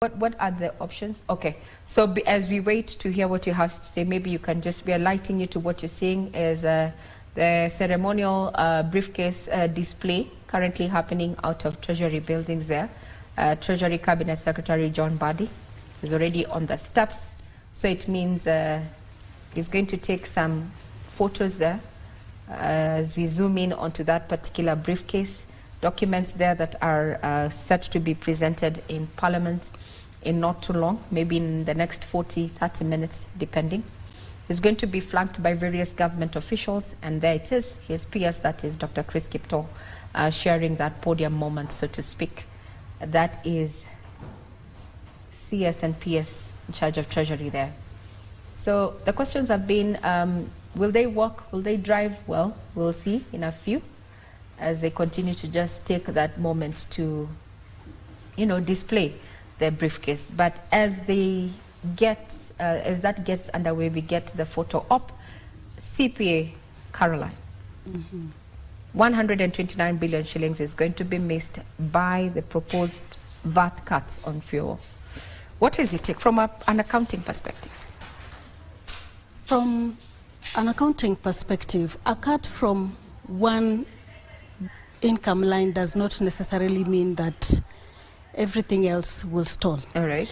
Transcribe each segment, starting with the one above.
What are the options? Okay, so as we wait to hear what you have to say, maybe you can just, we are lighting you to what you're seeing is the ceremonial briefcase display currently happening out of Treasury buildings there. Treasury Cabinet Secretary John Badi is already on the steps, so it means he's going to take some photos there as we zoom in onto that particular briefcase. Documents there that are set to be presented in Parliament in not too long, maybe in the next 40-30 minutes, depending. It's going to be flanked by various government officials, and there it is, his PS, that is Dr. Chris Kipto, sharing that podium moment, so to speak. That is CS and PS in charge of Treasury there. So the questions have been, will they walk, will they drive? Well, we'll see in a few, as they continue to just take that moment to, you know, display their briefcase. But as they get, as that gets underway, we get the photo up. CPA, Caroline, 129 billion shillings is going to be missed by the proposed VAT cuts on fuel. What is your take from an accounting perspective? From an accounting perspective, a cut from one income line does not necessarily mean that everything else will stall. All right.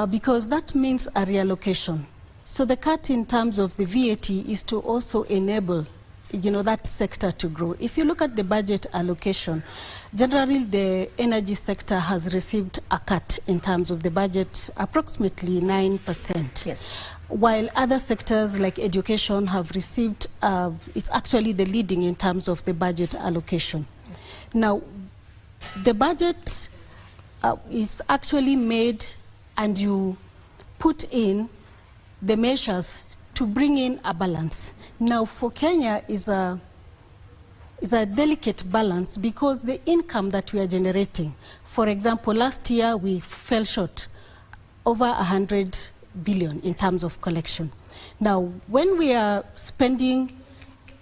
Because that means a reallocation. So the cut in terms of the VAT is to also enable, you know, that sector to grow. If you look at the budget allocation, generally the energy sector has received a cut in terms of the budget, approximately 9%. Yes. While other sectors like education have received, it's actually the leading in terms of the budget allocation. Now, the budget is actually made, and you put in the measures to bring in a balance. Now, for Kenya is a delicate balance because the income that we are generating, for example, last year we fell short over 100 billion in terms of collection. Now, when we are spending,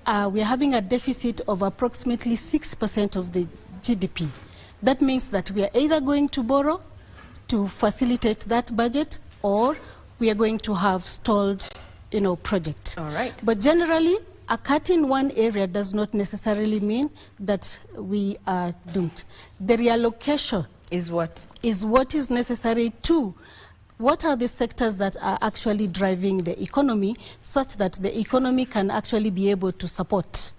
we are having a deficit of approximately 6% of the GDP. That means that we are either going to borrow to facilitate that budget, or we are going to have stalled, you know, projects. All right. But generally, a cut in one area does not necessarily mean that we are doomed. The reallocation Is what is necessary to what are the sectors that are actually driving the economy, such that the economy can actually be able to support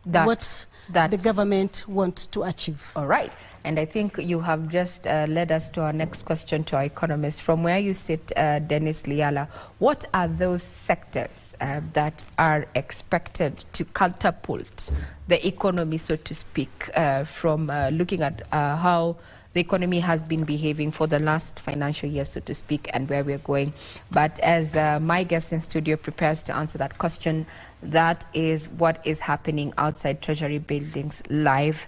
what the government wants to achieve. All right. And I think you have just led us to our next question to our economists. From where you sit, Dennis Liala, what are those sectors that are expected to catapult the economy, so to speak, from looking at how the economy has been behaving for the last financial year, so to speak, and where we're going? But as my guest in studio prepares to answer that question, that is what is happening outside Treasury buildings live.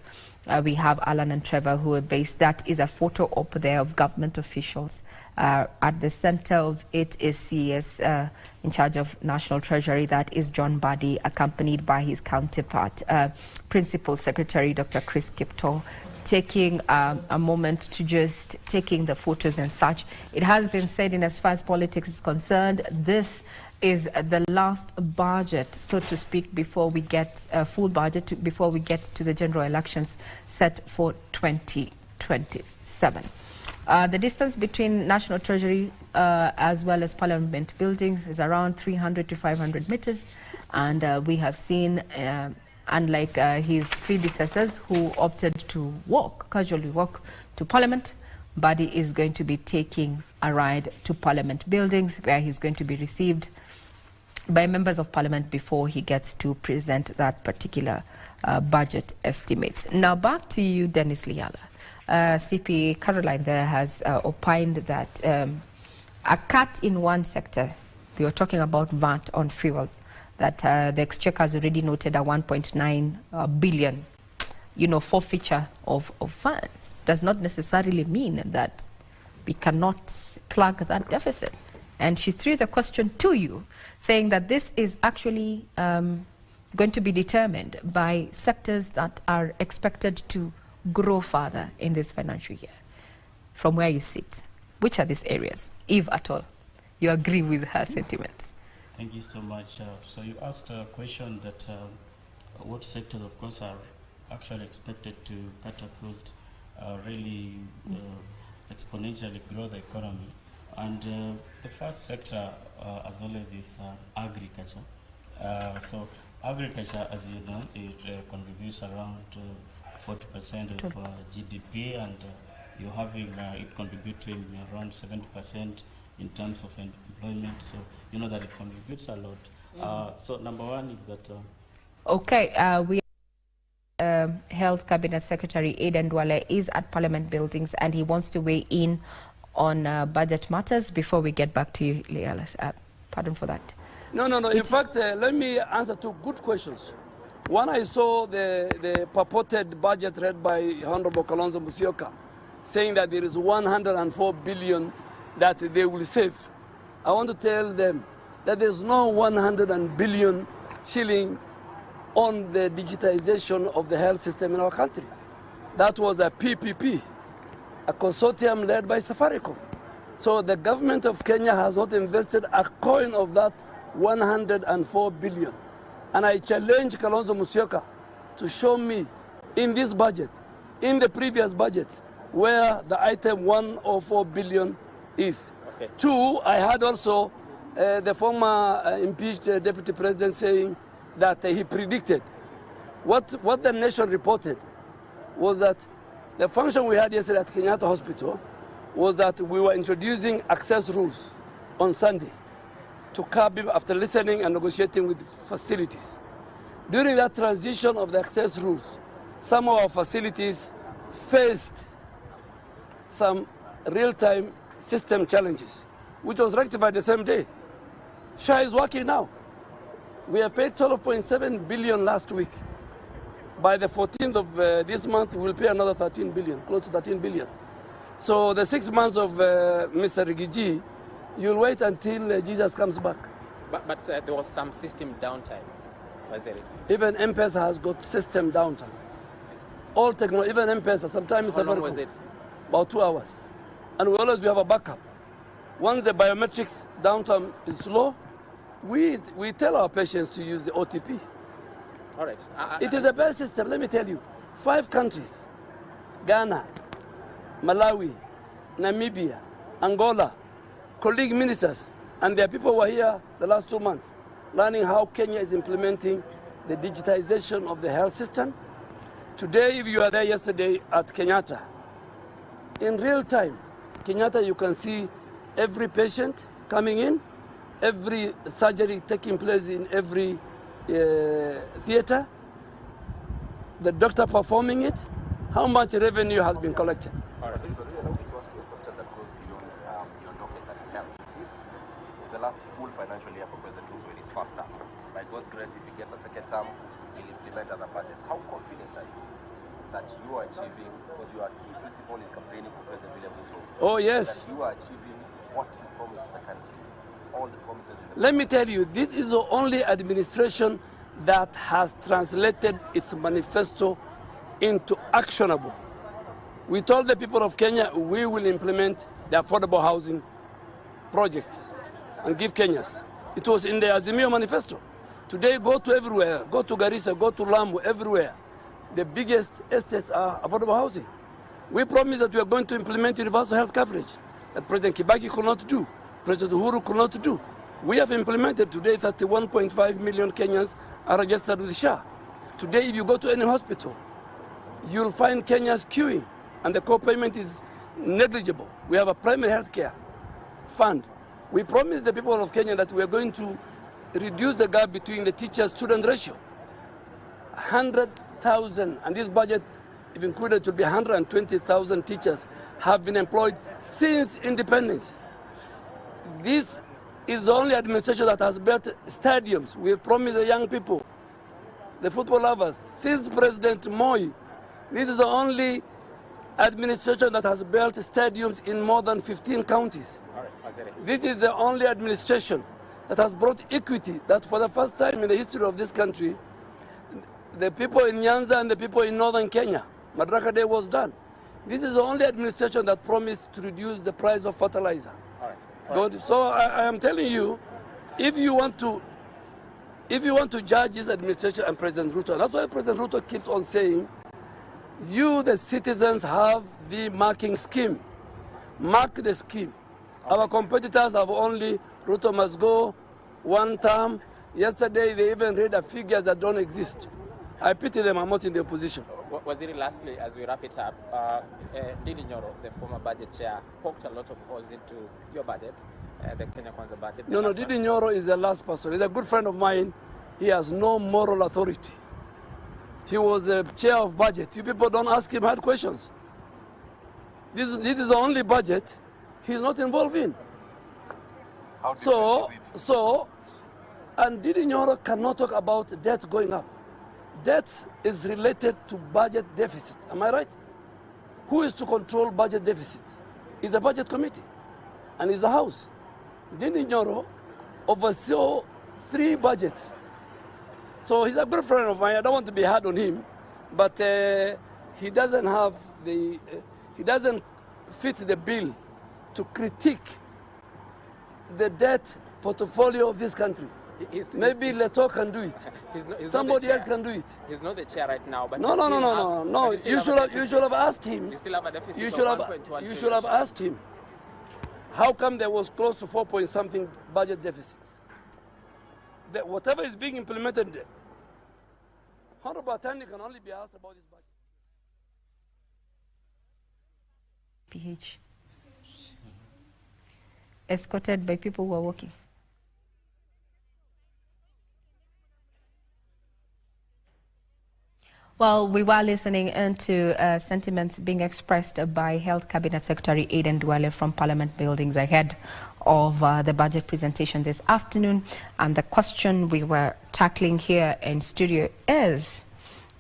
We have Alan and Trevor who are based. That is a photo up there of government officials. At the center of it is CES in charge of National Treasury. That is John Badi, accompanied by his counterpart, Principal Secretary Dr. Chris Kipto, taking a moment to just taking the photos and such. It has been said, in as far as politics is concerned, this is the last budget, so to speak, before we get a full budget, before we get to the general elections set for 2027. The distance between National Treasury as well as Parliament buildings is around 300 to 500 meters. And we have seen, unlike his predecessors who opted to casually walk to Parliament, Badi is going to be taking a ride to Parliament buildings, where he's going to be received by members of Parliament before he gets to present that particular budget estimates. Now back to you, Dennis Liala. CPA Caroline there has opined that a cut in one sector, we were talking about VAT on fuel, that the Exchequer has already noted a 1.9 billion, you know, forfeiture of funds, does not necessarily mean that we cannot plug that deficit. And she threw the question to you, saying that this is actually going to be determined by sectors that are expected to grow further in this financial year. From where you sit. Which are these areas, if at all you agree with her sentiments? Thank you so much. So you asked a question that what sectors, of course, are actually expected to catapult really exponentially grow the economy. And the first sector, as always, is agriculture. So agriculture, as you know, it contributes around 40% of GDP, and you're having it contributing around 70% in terms of employment. So you know that it contributes a lot. So number one is that. Okay, we. Health Cabinet Secretary Aidan Duale is at Parliament Buildings, and he wants to weigh in on budget matters before we get back to you, Lealis. Pardon for that. No. In fact, let me answer two good questions. One, I saw the purported budget read by Honorable Kalonzo Musyoka, saying that there is 104 billion that they will save. I want to tell them that there's no 100 billion shilling on the digitization of the health system in our country. That was a PPP, a consortium led by Safaricom. So the government of Kenya has not invested a coin of that 104 billion. And I challenge Kalonzo Musyoka to show me in this budget, in the previous budgets, where the item 104 billion is. Okay. Two, I had also the former impeached deputy president saying that he predicted. What the nation reported was that the function we had yesterday at Kenyatta Hospital was that we were introducing access rules on Sunday to curb it after listening and negotiating with facilities. During that transition of the access rules, some of our facilities faced some real-time system challenges, which was rectified the same day. SHA is working now. We have paid 12.7 billion last week. By the 14th of this month, we'll pay another 13 billion, close to 13 billion. So the 6 months of Mr. Rigiji, you'll wait until Jesus comes back. But there was some system downtime, was it? Even M-Pesa has got system downtime. All technology, even M-Pesa, sometimes... How long was it? About 2 hours. And we have a backup. Once the biometrics downtime is low, we tell our patients to use the OTP. All right. It is the best system, let me tell you. 5 countries, Ghana, Malawi, Namibia, Angola, colleague ministers, and their people were here the last 2 months, learning how Kenya is implementing the digitization of the health system. Today, if you are there yesterday at Kenyatta, in real time, Kenyatta, you can see every patient coming in, every surgery taking place in every theater, the doctor performing it, how much revenue has been collected. All right. Because allow me to ask you a question that goes beyond your docket, that is health. This is the last full financial year for President Ruto in his first term. By God's grace, if he gets a second term, he'll implement other budgets. How confident are you that you are achieving, because you are a key principal in campaigning for President William Ruto? Oh, yes. That you are achieving what you promised the country, all the promises in the Let me tell you, this is the only administration that has translated its manifesto into actionable. We told the people of Kenya we will implement the affordable housing projects and give Kenyans. It was in the Azimio manifesto. Today, go to everywhere, go to Garissa, go to Lamu, everywhere. The biggest estates are affordable housing. We promised that we are going to implement universal health coverage that President Kibaki could not do, President Uhuru could not do. We have implemented today 31.5 million Kenyans are registered with SHA. Today, if you go to any hospital, you'll find Kenyans queuing, and the co-payment is negligible. We have a primary health care fund. We promised the people of Kenya that we are going to reduce the gap between the teacher-student ratio. 100,000, and this budget, if included, will be 120,000 teachers have been employed since independence. This is the only administration that has built stadiums. We have promised the young people, the football lovers, since President Moi. This is the only administration that has built stadiums in more than 15 counties. This is the only administration that has brought equity, that for the first time in the history of this country, the people in Nyanza and the people in northern Kenya, Madaraka Day was done. This is the only administration that promised to reduce the price of fertilizer. All right. So I am telling you, if you want to judge this administration and President Ruto, and that's why President Ruto keeps on saying, you, the citizens, have the marking scheme. Mark the scheme. Our competitors have only Ruto must go one term. Yesterday, they even read a figure that don't exist. I pity them. I'm not in their position. Waziri, lastly, as we wrap it up, Didi Nyoro, the former budget chair, poked a lot of holes into your budget, the Kenya Kwanza budget. No, Didi Nyoro is the last person. He's a good friend of mine. He has no moral authority. He was the chair of budget. You people don't ask him hard questions. This is the only budget he's not involved in. How different is it? And Didi Nyoro cannot talk about debt going up. Debt is related to budget deficit. Am I right? Who is to control budget deficit? It's the budget committee, and it's the House. Didi Nyoro oversaw 3 budgets. So he's a good friend of mine. I don't want to be hard on him, but he doesn't have he doesn't fit the bill to critique the debt portfolio of this country. Maybe Leto can do it. Somebody else can do it. He's not the chair right now, but no. You should have asked him. You still have a deficit You of should have asked him. How come there was close to 4-point-something budget deficits? Whatever is being implemented, Honorable Attorney can only be asked about this budget. PH. Escorted by people who are walking. Well, we were listening into sentiments being expressed by Health Cabinet Secretary Aden Duale from Parliament buildings ahead of the budget presentation this afternoon. And the question we were tackling here in studio is,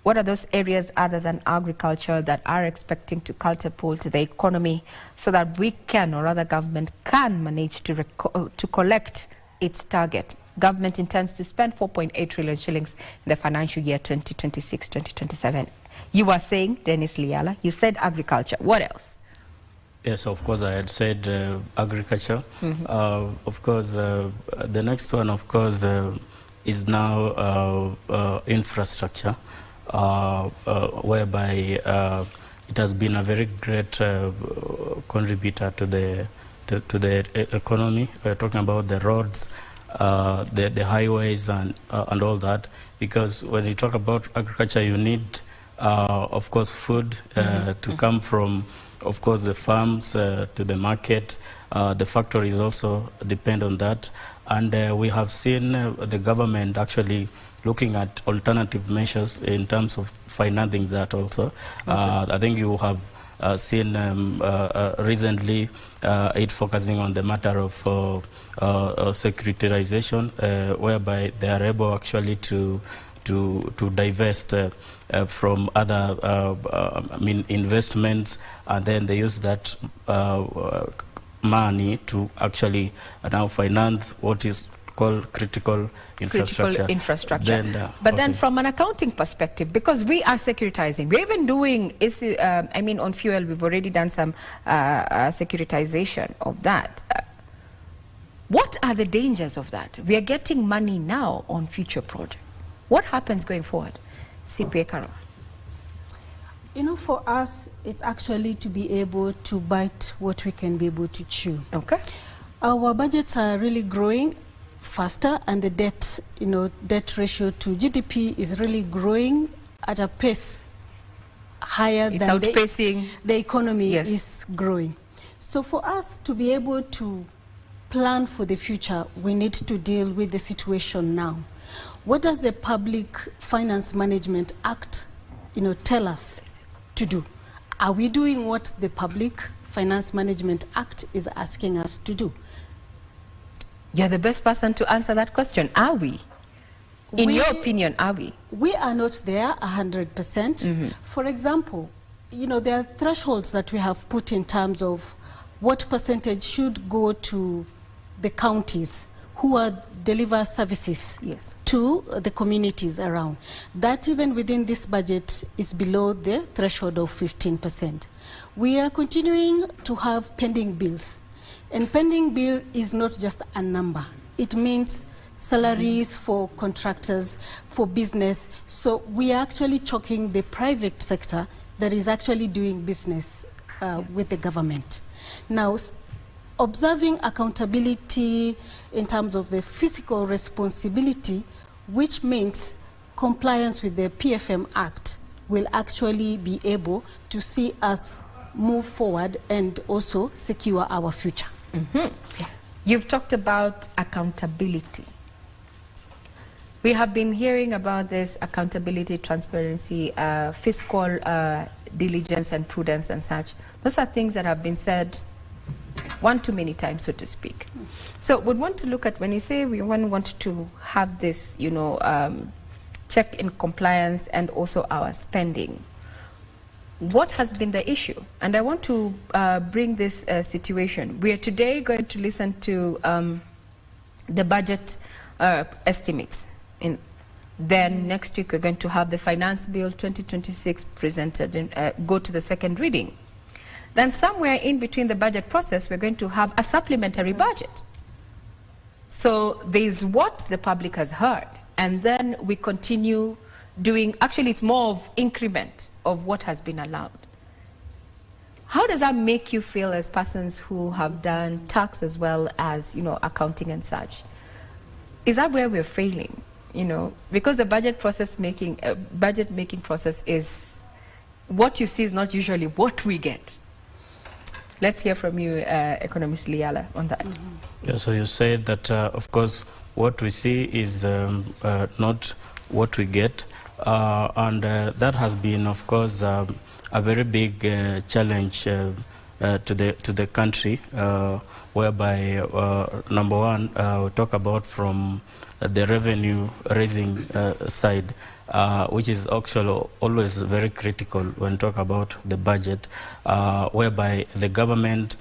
what are those areas other than agriculture that are expecting to catapult the economy so that we can, or rather government can, manage to collect its target? Government intends to spend 4.8 trillion shillings in the financial year 2026-2027. You were saying, Dennis Liala, you said agriculture. What else? Yes, of course, I had said agriculture. Of course, the next one, of course, is now infrastructure, whereby it has been a very great contributor to the economy. We're talking about the roads, the highways and all that, because when you talk about agriculture, you need, of course, food to come from, of course, the farms to the market. The factories also depend on that, and we have seen the government actually looking at alternative measures in terms of financing that also. I think you have seen recently it focusing on the matter of securitization, whereby they are able actually to divest from other investments, and then they use that money to actually now finance what is called critical infrastructure. But then from an accounting perspective, because we are securitizing, we're even doing, on fuel, we've already done some securitization of that. What are the dangers of that? We are getting money now on future projects. What happens going forward? CPA Carol. You know, for us, it's actually to be able to bite what we can be able to chew. Okay. Our budgets are really growing faster, and the debt ratio to GDP is really growing at a pace higher than the economy is growing. So for us to be able to plan for the future, we need to deal with the situation now. What does the Public Finance Management Act, tell us to do? Are we doing what the Public Finance Management Act is asking us to do? You're the best person to answer that question. Are we? In your opinion, are we? We are not there 100%. For example, there are thresholds that we have put in terms of what percentage should go to the counties who deliver services to the communities around. That even within this budget is below the threshold of 15%. We are continuing to have pending bills. And pending bill is not just a number. It means salaries for contractors, for business. So we are actually choking the private sector that is actually doing business with the government. Now, observing accountability in terms of the fiscal responsibility, which means compliance with the PFM Act, will actually be able to see us move forward and also secure our future. You've talked about accountability. We have been hearing about this accountability, transparency, fiscal diligence and prudence and such. Those are things that have been said one too many times, so to speak. So we'd want to look at, when you say we want to have this, you know, check in compliance and also our spending, what has been the issue? And I want to bring this situation. We are today going to listen to the budget estimates. Then next week we're going to have the Finance Bill 2026 presented and go to the second reading. Then somewhere in between the budget process, we're going to have a supplementary budget. So there's what the public has heard, and then we continue doing, actually it's more of increment of what has been allowed. How does that make you feel as persons who have done tax as well as, you know, accounting and such? Is that where we're failing? You know, because the budget making process is, what you see is not usually what we get. Let's hear from you, Economist Liala, on that. Yeah, so you said that, of course, what we see is not what we get, and that has been, of course, a very big challenge to the country, whereby number one, we talk about from the revenue raising side, which is actually always very critical when talk about the budget, whereby the government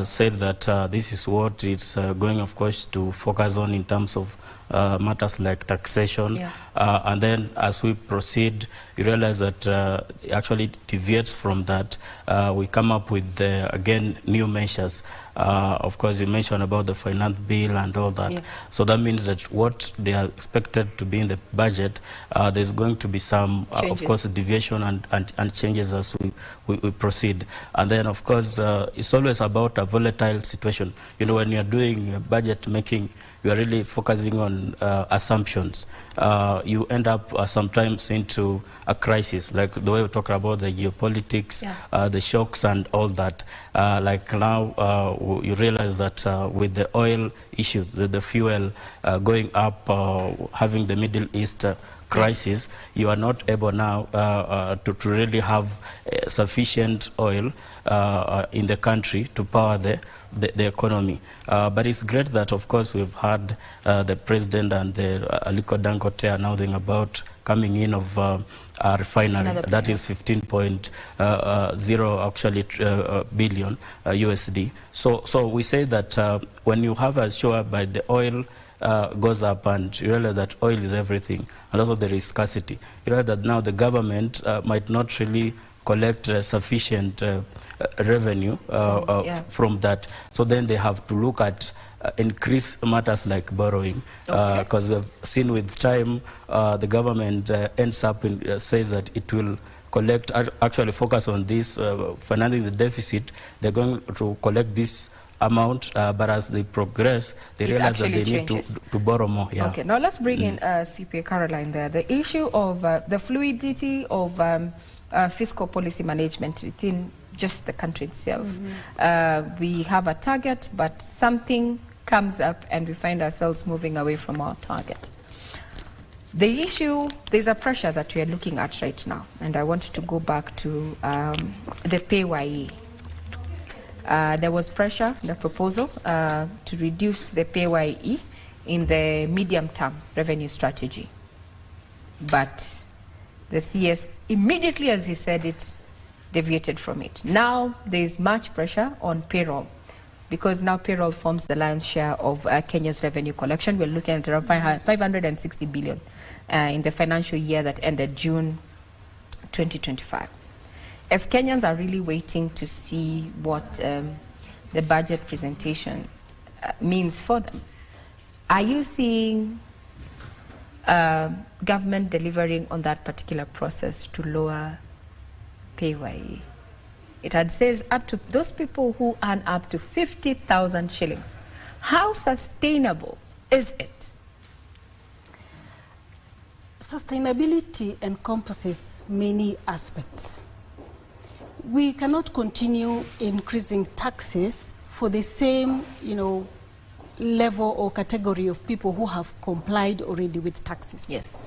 said that this is what it's going, of course, to focus on in terms of matters like taxation. Yeah. And then as we proceed, you realize that actually it deviates from that. We come up with, again, new measures. Of course, you mentioned about the finance bill and all that. Yeah. So that means that what they are expected to be in the budget, there's going to be some, of course, deviation and changes as we proceed. And then, of course, it's always about a volatile situation. You know, when you're doing budget making, you are really focusing on assumptions. You end up sometimes into a crisis, like the way we talk about the geopolitics, the shocks and all that. Like now, you realize that with the oil issues, the fuel going up, having the Middle East crisis, you are not able now to really have sufficient oil in the country to power the economy. But it's great that, of course, we've had the president and the Aliko Dangote announcing about coming in of a refinery that is 15.0 actually billion USD. So we say that when you have a sure by the oil goes up and you realize that oil is everything, and also there is scarcity, you realize that now the government might not really collect sufficient revenue from that. So then they have to look at increase matters like borrowing, because we've seen with time the government ends up in, says that it will collect, actually focus on this, financing the deficit. They're going to collect this amount, but as they progress, they realize that they need to borrow more. Yeah. Okay, now let's bring in CPA Caroline there. The issue of the fluidity of fiscal policy management within just the country itself. We have a target, but something comes up and we find ourselves moving away from our target. The issue, there's a pressure that we are looking at right now, and I want to go back to the PAYE. There was pressure, the proposal to reduce the PAYE in the medium-term revenue strategy. But the CS, immediately as he said it, deviated from it. Now there is much pressure on payroll. because now payroll forms the lion's share of Kenya's revenue collection. We're looking at around 560 billion in the financial year that ended June 2025. As Kenyans are really waiting to see what the budget presentation means for them, are you seeing government delivering on that particular process to lower PAYE? It had says up to those people who earn up to 50,000 shillings. How sustainable is it? Sustainability encompasses many aspects. We cannot continue increasing taxes for the same, level or category of people who have complied already with taxes. Yes.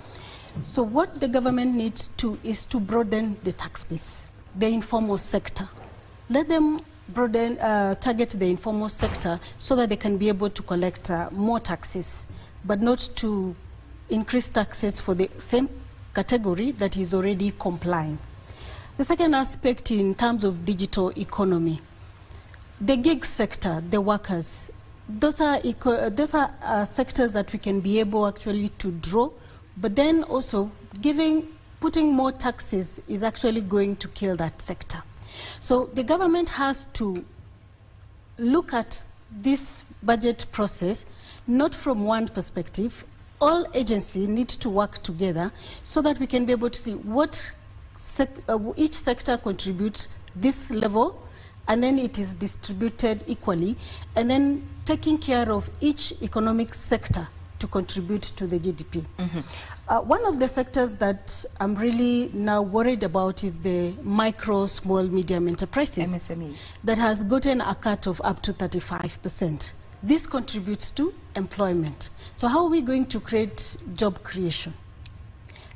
So what the government needs to is to broaden the tax base, the informal sector. Let them target the informal sector so that they can be able to collect more taxes, but not to increase taxes for the same category that is already complying. The second aspect in terms of digital economy, the gig sector, the workers, those are sectors that we can be able actually to draw, but then also putting more taxes is actually going to kill that sector. So the government has to look at this budget process not from one perspective. All agencies need to work together so that we can be able to see what each sector contributes this level, and then it is distributed equally, and then taking care of each economic sector to contribute to the GDP. One of the sectors that I'm really now worried about is the micro, small, medium enterprises. MSMEs. That has gotten a cut of up to 35%. This contributes to employment. So how are we going to create job creation?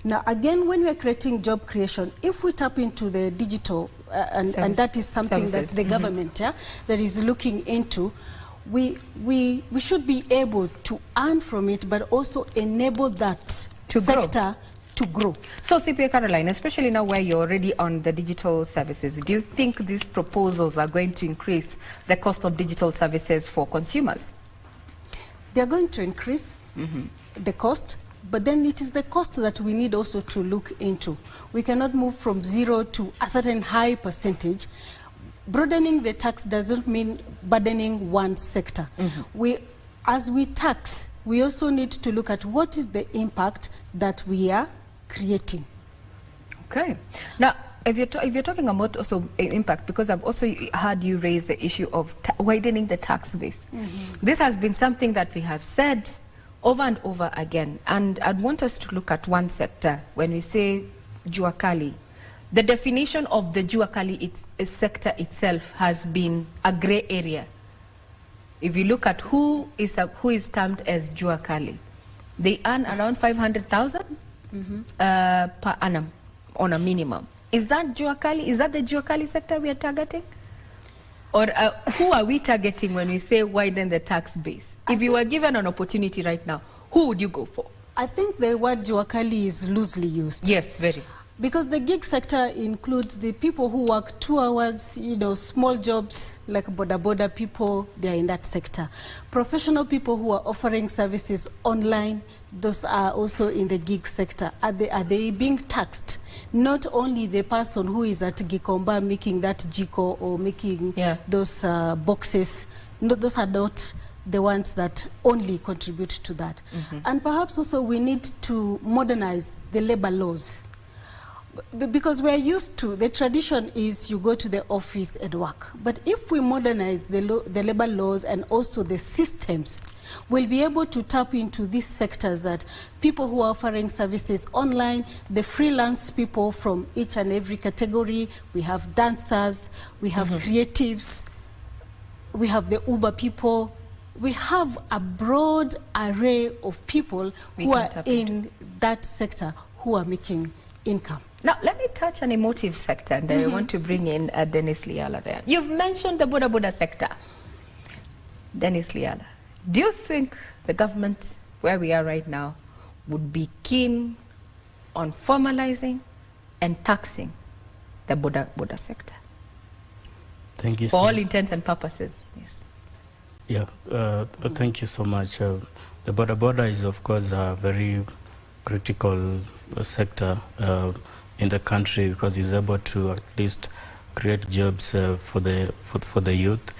Now, again, when we are creating job creation, if we tap into the digital, and that is something that the government that is looking into, we should be able to earn from it, but also enable that sector to grow. So, CPA Caroline, especially now where you're already on the digital services, do you think these proposals are going to increase the cost of digital services for consumers? They're going to increase the cost, but then it is the cost that we need also to look into. We cannot move from 0 to a certain high percentage. Broadening the tax doesn't mean burdening one sector. As we tax, we also need to look at what is the impact that we are creating. Okay. Now, if you're talking about also impact, because I've also heard you raise the issue of widening the tax base. This has been something that we have said over and over again, and I'd want us to look at one sector. When we say jua kali, the definition of the jua kali sector itself has been a gray area. If you look at who is termed as jua kali, they earn around 500,000 per annum on a minimum. Is that jua kali? Is that the jua kali sector we are targeting? Or who are we targeting when we say widen the tax base? If you were given an opportunity right now, who would you go for? I think the word jua kali is loosely used. Yes, very. Because the gig sector includes the people who work 2 hours, small jobs like boda people, they are in that sector. Professional people who are offering services online, those are also in the gig sector. Are they being taxed? Not only the person who is at Gikomba making that jiko or making those boxes, no, those are not the ones that only contribute to that. And perhaps also we need to modernize the labor laws. Because we're used to, the tradition is you go to the office and work. But if we modernize the labor laws and also the systems, we'll be able to tap into these sectors that people who are offering services online, the freelance people from each and every category, we have dancers, we have creatives, we have the Uber people, we have a broad array of people who are in that sector who are making income. Now, let me touch on emotive sector, and I want to bring in Dennis Liala there. You've mentioned the boda sector. Dennis Liala, do you think the government, where we are right now, would be keen on formalizing and taxing the boda sector? Thank you. For all intents and purposes, yes. Yeah, thank you so much. The border is, of course, a very critical sector in the country because it's able to at least create jobs for the youth.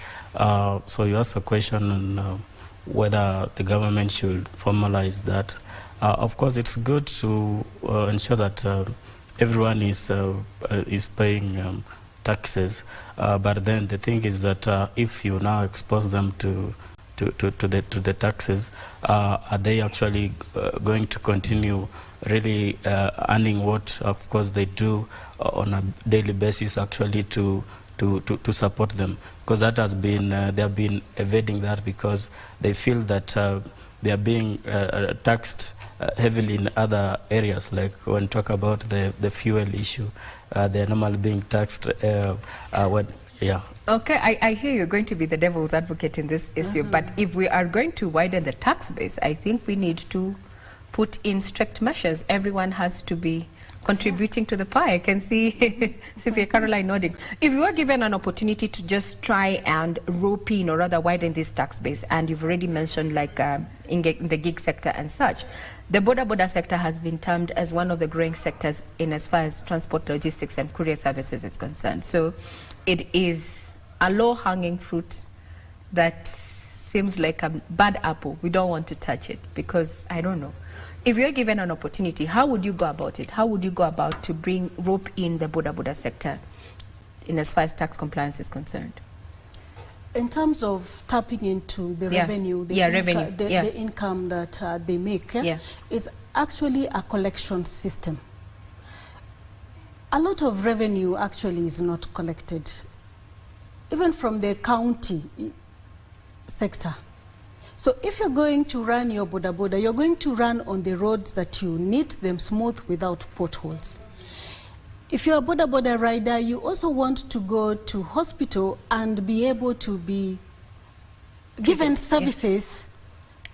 So you asked a question on whether the government should formalize that. Of course, it's good to ensure that everyone is paying taxes, but then the thing is that if you now expose them to the taxes, are they actually going to continue really earning what, of course, they do on a daily basis actually to support them? Because that has been they have been evading that because they feel that they are being taxed heavily in other areas, like when talk about the fuel issue, they're normally being taxed yeah. Okay, I hear you're going to be the devil's advocate in this issue, but if we are going to widen the tax base, I think we need to put in strict measures. Everyone has to be contributing to the pie. I can see Sylvia Caroline nodding. If you were given an opportunity to just try and rope in or rather widen this tax base, and you've already mentioned like in the gig sector and such, the border sector has been termed as one of the growing sectors in as far as transport, logistics and courier services is concerned. So it is a low-hanging fruit that seems like a bad apple. We don't want to touch it because, I don't know. If you're given an opportunity, how would you go about it? How would you go about to rope in the border sector in as far as tax compliance is concerned? In terms of tapping into the revenue, the income that they make, it's actually a collection system. A lot of revenue actually is not collected, even from the county sector. So if you're going to run your border, you're going to run on the roads that you need them smooth without potholes. If you're a border rider, you also want to go to hospital and be able to be given services,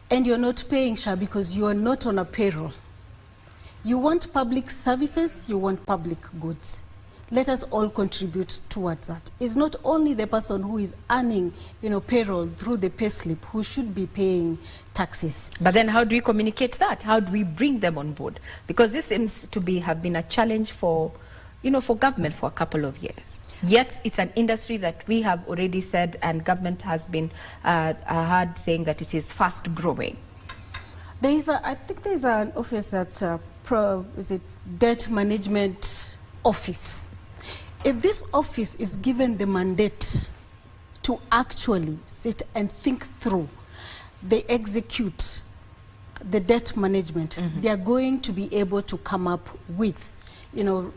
and you're not paying SHA because you are not on a payroll. You want public services, you want public goods. Let us all contribute towards that. It's not only the person who is earning, payroll through the payslip who should be paying taxes. But then how do we communicate that? How do we bring them on board? Because this seems to have been a challenge for government for a couple of years. Yet it's an industry that we have already said, and government has been heard saying that it is fast growing. I think there is an office that's is it debt management office. If this office is given the mandate to actually sit and think through, they execute the debt management, they are going to be able to come up with,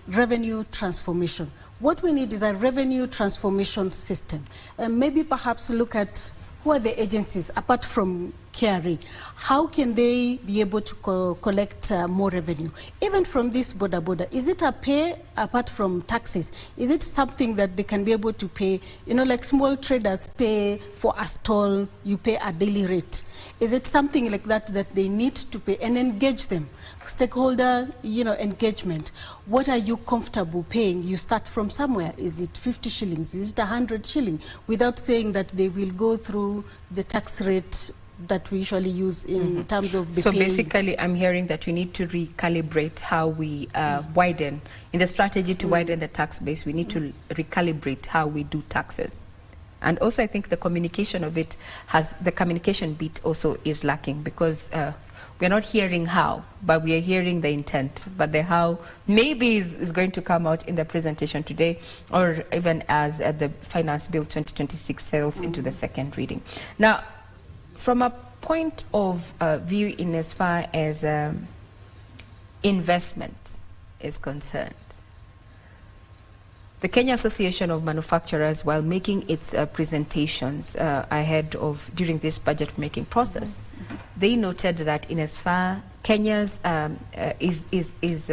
revenue transformation. What we need is a revenue transformation system. And maybe perhaps look at who are the agencies apart from KRA. How can they be able to collect more revenue? Even from this border, is it a pay apart from taxes? Is it something that they can be able to pay? Like small traders pay for a stall, you pay a daily rate. Is it something like that they need to pay and engage them? Stakeholder, engagement. What are you comfortable paying? You start from somewhere. Is it 50 shillings? Is it 100 shillings? Without saying that they will go through the tax rate that we usually use in terms of the So paying. basically, I'm hearing that we need to recalibrate how we widen. In the strategy to widen the tax base, we need to recalibrate how we do taxes. And also, I think the communication of it the communication bit also is lacking because we're not hearing how, but we are hearing the intent. But the how maybe is going to come out in the presentation today, or even as the Finance Bill 2026 sails into the second reading. Now, from a point of view in as far as investment is concerned, the Kenya Association of Manufacturers, while making its presentations during this budget making process, they noted that in as far Kenya's is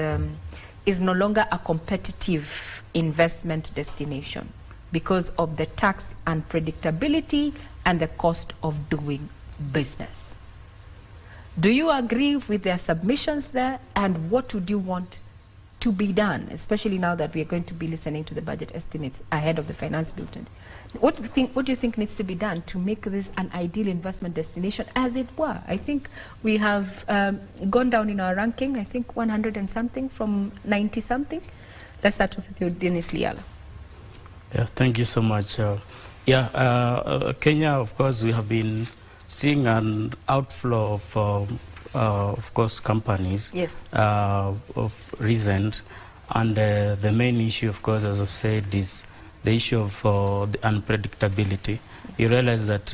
no longer a competitive investment destination because of the tax unpredictability and the cost of doing business. Do you agree with their submissions there, and what would you want to be done, especially now that we are going to be listening to the budget estimates ahead of the finance bill? What do you think needs to be done to make this an ideal investment destination, as it were? I think we have gone down in our ranking, I think 100 and something from 90 something. Let's start off with you, Dennis Liala. Yeah, thank you so much. Kenya, of course, we have been seeing an outflow of course, companies. Yes. Of recent, and the main issue, of course, as I've said, is the issue of the unpredictability. You realize that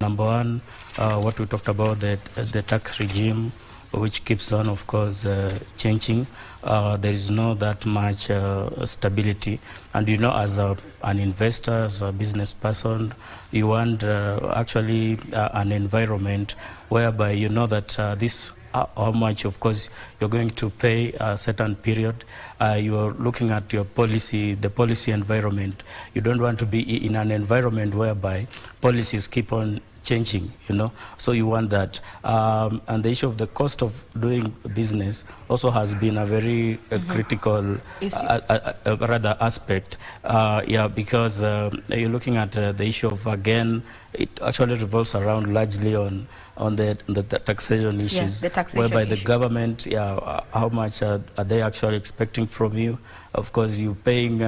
number one, what we talked about, the tax regime, which keeps on, of course, changing. There is no that much stability. And you know, as an investor, as a business person, you want actually an environment whereby you know that this how much, of course, you're going to pay a certain period. You're looking at your policy, the policy environment. You don't want to be in an environment whereby policies keep on changing, you know, so you want that. And the issue of the cost of doing business also has been a very critical rather aspect, because you're looking at the issue of, again, it actually revolves around largely on the taxation issues, yes, the taxation whereby issue. the government, how much are they actually expecting from you? Of course, you're paying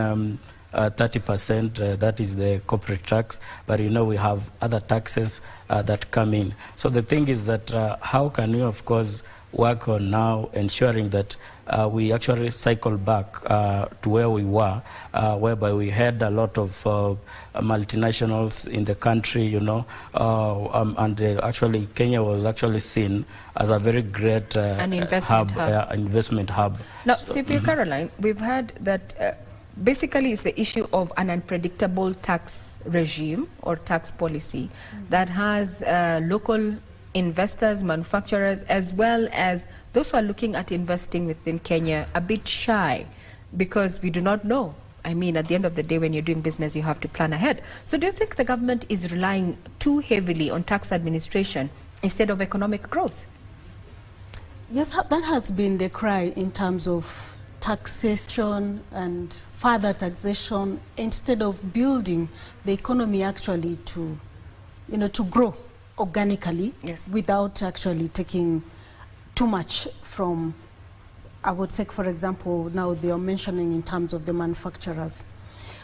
30%, that is the corporate tax, but you know we have other taxes that come in. So the thing is that how can we, of course, work on now ensuring that we actually cycle back to where we were, whereby we had a lot of multinationals in the country, you know, and actually Kenya was actually seen as a very great investment hub. Now, CPO Caroline, we've heard that basically it's the issue of an unpredictable tax regime or tax policy that has local investors, manufacturers, as well as those who are looking at investing within Kenya a bit shy, because we do not know. I mean, at the end of the day, when you're doing business, you have to plan ahead. So do you think the government is relying too heavily on tax administration instead of economic growth? Yes, that has been the cry in terms of taxation and further taxation, instead of building the economy actually to, you know, to grow organically, yes, without actually taking too much from, I would say, for example, now they are mentioning in terms of the manufacturers.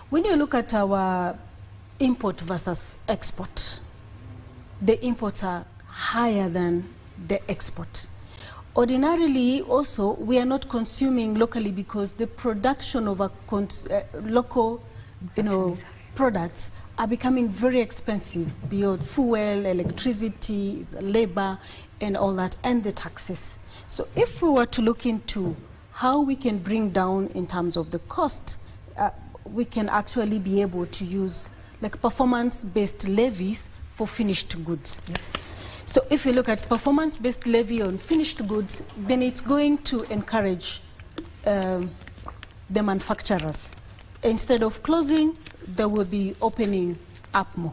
When you look at our import versus export, the imports are higher than the export. Ordinarily, also, we are not consuming locally because the production of local, you know, products are becoming very expensive, beyond fuel, electricity, labor, and all that, and the taxes. So if we were to look into how we can bring down in terms of the cost, we can actually be able to use like performance-based levies for finished goods. Yes. So if you look at performance-based levy on finished goods, then it's going to encourage the manufacturers. Instead of closing, they will be opening up more.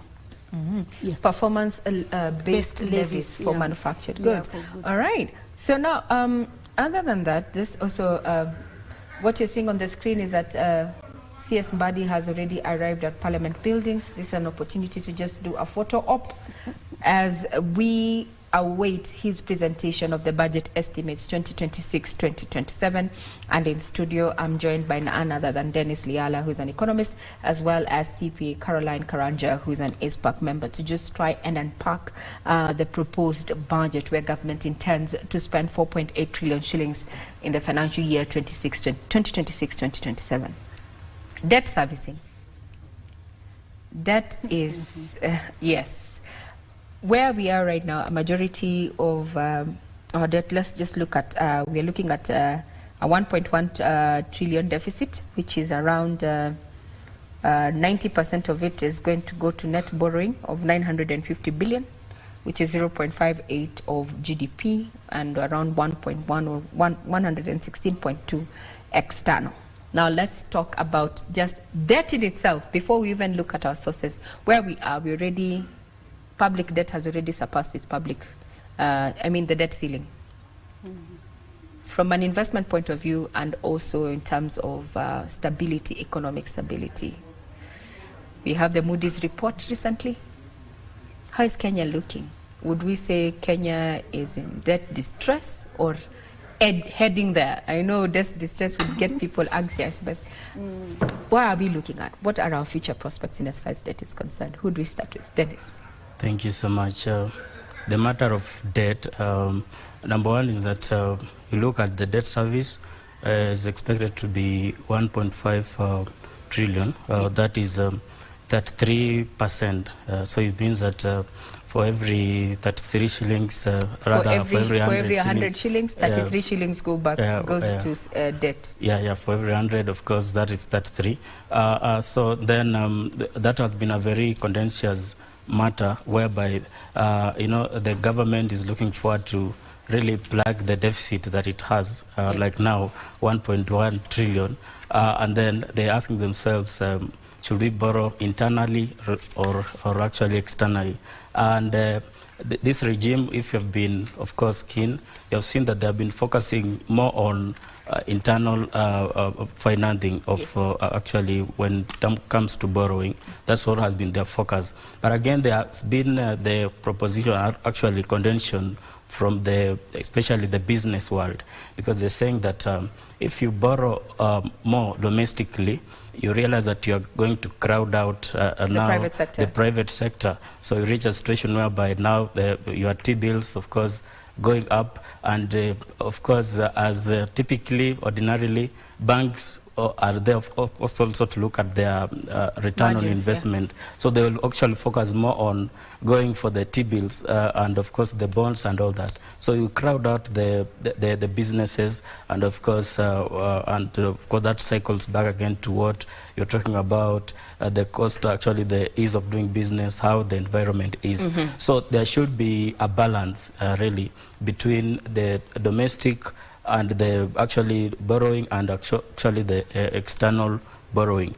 Yes. Performance-based levies for manufactured goods. For goods. All right. So now, other than that, this also, what you're seeing on the screen is that CS Mbadi has already arrived at Parliament buildings. This is an opportunity to just do a photo op as we await his presentation of the budget estimates 2026-2027. And in studio, I'm joined by none other than Dennis Liala, who's an economist, as well as CPA Caroline Karanja, who's an ASPAC member, to just try and unpack the proposed budget, where government intends to spend 4.8 trillion shillings in the financial year 2026-2027. Debt servicing. Debt is, yes. Where we are right now, a majority of our debt, let's just look at, we're looking at a 1.1 trillion deficit, which is around 90% of it is going to go to net borrowing of 950 billion, which is 0.58 of GDP, and around 1.1 or 116.2 external. Now let's talk about just debt in itself before we even look at our sources. Where we are, we already, public debt has already surpassed its public, the debt ceiling. from an investment point of view and also in terms of stability, economic stability. We have the Moody's report recently. How is Kenya looking? Would we say Kenya is in debt distress or heading there? I know debt distress would get people anxious, but what are we looking at? What are our future prospects in as far as debt is concerned? Who do we start with? Dennis. Thank you so much. The matter of debt, number one is that you look at the debt service is expected to be 1.5 trillion. That is that 3%. So it means that for every 33 shillings, rather for every 100 shillings, 33 shillings goes to debt. Yeah, for every 100, of course, that is 33. So then that has been a very contentious matter whereby, the government is looking forward to really plug the deficit that it has, like now, 1.1 trillion. And then they're asking themselves, should we borrow internally or actually externally? And this regime, if you've been, of course, keen, you have seen that they have been focusing more on internal financing of actually when it comes to borrowing. That's what has been their focus. But again, there has been the proposition, actually contention from especially the business world, because they're saying that if you borrow more domestically, you realize that you're going to crowd out the private sector. So you reach a situation whereby now your T-bills, of course, going up, and of course, as typically, ordinarily, banks are there, of course, also to look at their return on investment. Yeah. So they will actually focus more on going for the T-bills and, of course, the bonds and all that. So you crowd out the businesses, and of course, that cycles back again to what you're talking about, the cost, actually the ease of doing business, how the environment is. So there should be a balance, really, between the domestic and the actually borrowing and actually the external borrowing.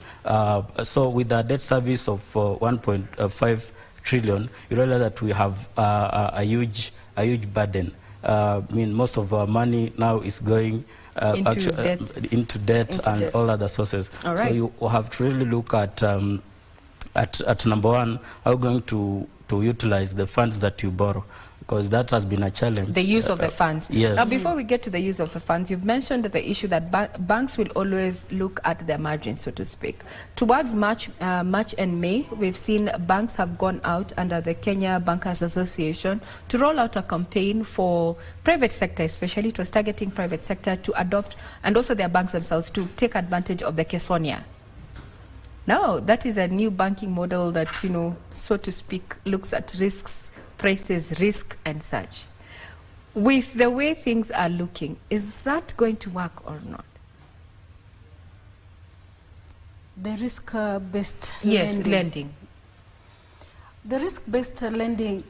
So with the debt service of 1.5 trillion, you realize that we have a huge burden. I mean, most of our money now is going into debt and all other sources. All right. So you have to really look at number one, how you're going to utilize the funds that you borrow, because that has been a challenge. The use of the funds. Yes. Now, before we get to the use of the funds, you've mentioned the issue that banks will always look at their margins, so to speak. Towards March and May, we've seen banks have gone out under the Kenya Bankers Association to roll out a campaign for private sector, especially it was targeting private sector to adopt, and also their banks themselves to take advantage of the Kesonia. Now, that is a new banking model that, so to speak, looks at risks, prices, risk, and such. With the way things are looking, is that going to work or not? The risk-based lending. The risk-based lending,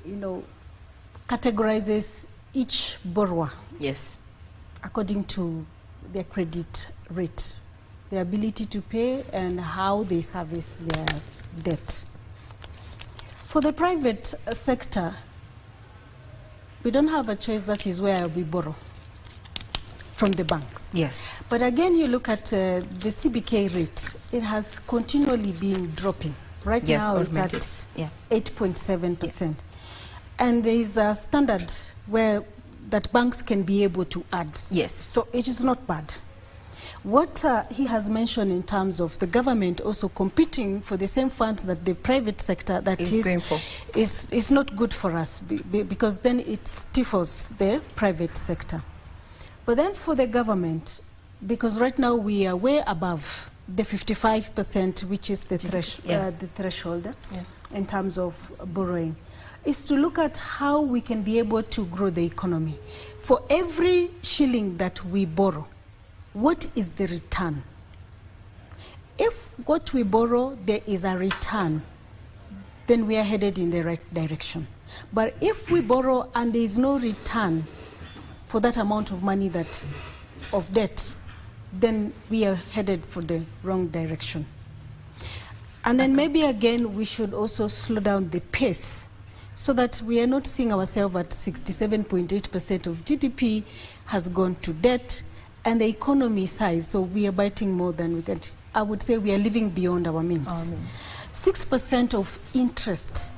categorizes each borrower. Yes. According to their credit rate, their ability to pay, and how they service their debt. For the private sector, we don't have a choice. That is where we borrow from the banks. Yes. But again, you look at the CBK rate, it has continually been dropping. Right now it's at 8.7%. Yeah. And there is a standard that banks can be able to add. Yes. So it is not bad. What he has mentioned in terms of the government also competing for the same funds that the private sector is not good for us, because then it stifles the private sector. But then for the government, because right now we are way above the 55%, which is the threshold in terms of borrowing, is to look at how we can be able to grow the economy. For every shilling that we borrow, what is the return? If what we borrow, there is a return, then we are headed in the right direction. But if we borrow and there is no return for that amount of money of debt, then we are headed for the wrong direction. And then maybe again, we should also slow down the pace, so that we are not seeing ourselves at 67.8% of GDP has gone to debt, and the economy size, so we are biting more than we can. I would say we are living beyond our means. 6% of interest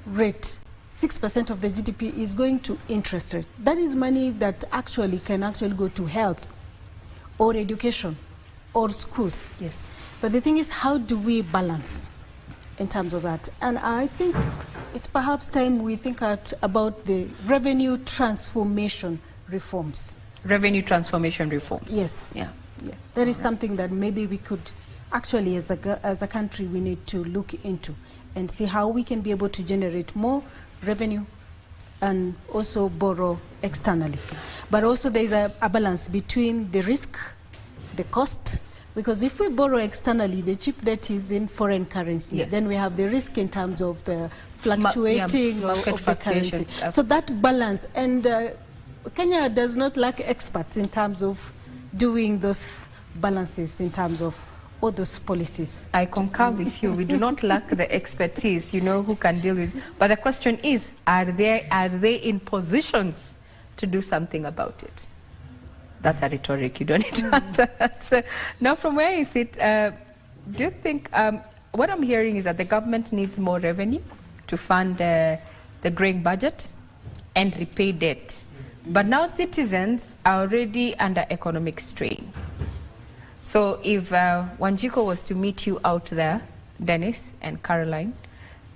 rate, 6% of the GDP is going to interest rate. That is money that actually can go to health or education or schools. Yes. But the thing is, how do we balance in terms of that? And I think it's perhaps time we think about the revenue transformation reforms. Revenue transformation reforms. Yes. Yeah. Yeah. That is something that maybe we could actually, as a country, we need to look into and see how we can be able to generate more revenue and also borrow externally. But also there is a balance between the risk, the cost, because if we borrow externally, the cheap debt is in foreign currency. Yes. Then we have the risk in terms of the fluctuating of the currency. So that balance, and Kenya does not lack experts in terms of doing those balances in terms of all those policies. I concur with you. We do not lack the expertise, who can deal with. But the question is, are they in positions to do something about it? That's a rhetoric. You don't need to answer that. So, now, from where you sit, do you think what I'm hearing is that the government needs more revenue to fund the growing budget and repay debt? But now citizens are already under economic strain. So if Wanjiku was to meet you out there, Dennis and Caroline,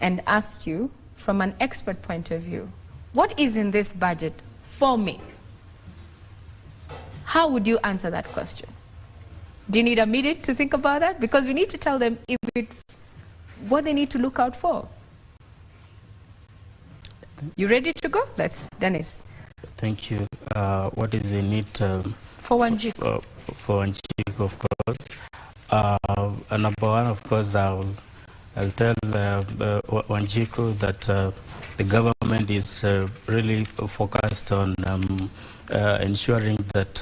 and asked you from an expert point of view, what is in this budget for me? How would you answer that question? Do you need a minute to think about that? Because we need to tell them if it's what they need to look out for. You ready to go? Let's, Dennis. Thank you. What is the need for Wanjiku? For Wanjiku, of course. Number one, of course, I'll tell Wanjiku that the government is really focused on ensuring that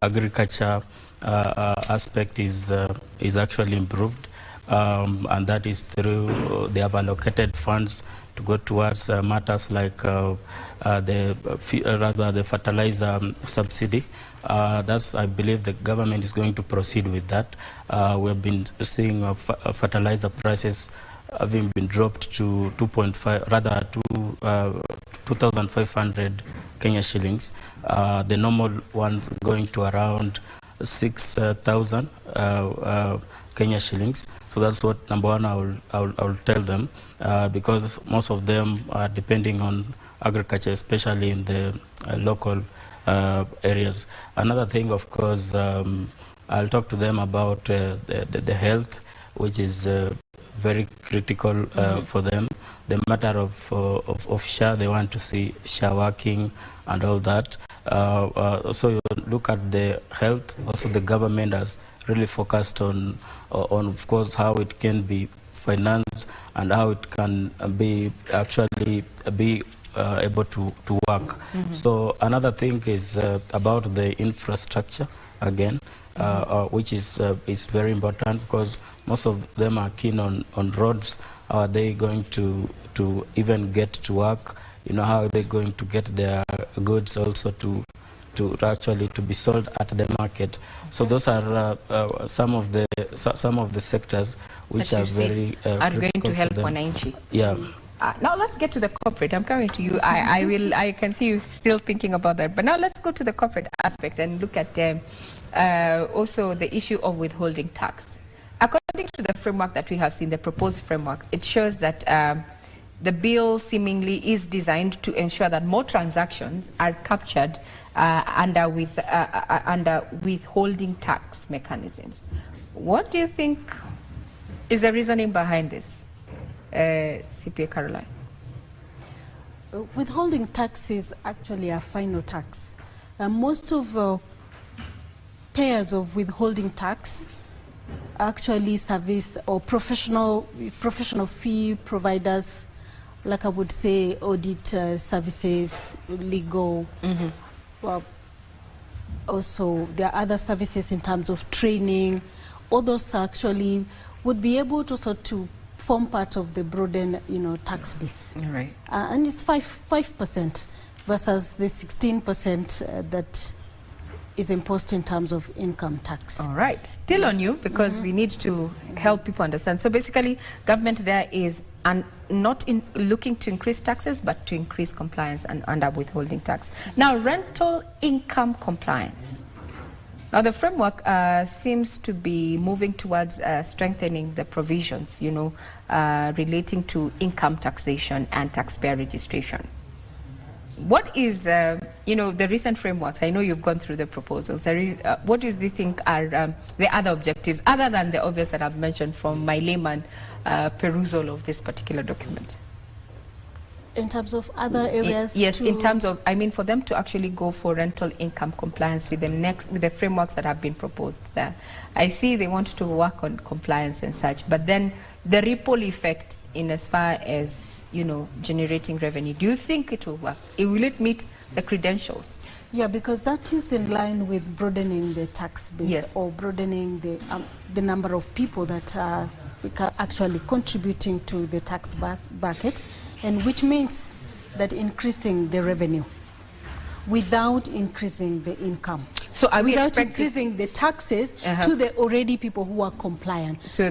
agriculture aspect is actually improved, and that is through they have allocated funds to go towards matters like the fertilizer subsidy. That's, I believe, the government is going to proceed with that. We have been seeing fertilizer prices having been dropped to 2,500 Kenya shillings. The normal ones going to around 6,000 Kenya shillings. So that's what, number one, I'll tell them, because most of them are depending on agriculture, especially in the local areas. Another thing, of course, I'll talk to them about the health, which is very critical for them. The matter of SHA, they want to see SHA working and all that. So you look at the health, also the government has really focused on of course, how it can be financed and how it can be actually be able to work. So another thing is about the infrastructure again, which is very important, because most of them are keen on roads. How are they going to even get to work? How are they going to get their goods also to actually to be sold at the market? So those are some of the sectors which are very are going to help Wananchi. Yeah. Now let's get to the corporate. I'm coming to you. I can see you still thinking about that. But now let's go to the corporate aspect and look at also the issue of withholding tax. According to the framework that we have seen, the proposed framework, it shows that the bill seemingly is designed to ensure that more transactions are captured under withholding tax mechanisms. What do you think is the reasoning behind this, CPA Caroline? Withholding tax is actually a final tax. Most of payers of withholding tax actually service or professional fee providers, like I would say audit services, legal. Well, also there are other services in terms of training. All those actually would be able to form part of the broadened, tax base. All right. And it's 5% versus the 16% that is imposed in terms of income tax. All right. Still on you, because we need to help people understand. So basically, government there is not looking to increase taxes, but to increase compliance and under withholding tax. Now, rental income compliance. Now, the framework seems to be moving towards strengthening the provisions, relating to income taxation and taxpayer registration. What is, the recent frameworks? I know you've gone through the proposals. What do you think are the other objectives, other than the obvious that I've mentioned from my layman perusal of this particular document? In terms of other areas? Yes, in terms of, for them to actually go for rental income compliance with the frameworks that have been proposed there. I see they want to work on compliance and such, but then the ripple effect in as far as, generating revenue, do you think it will work? Will it meet the credentials? Yeah, because that is in line with broadening the tax base, yes, or broadening the number of people that are actually contributing to the tax bucket, and which means that increasing the revenue without increasing the income. So are we without increasing the taxes to the already people who are compliant. So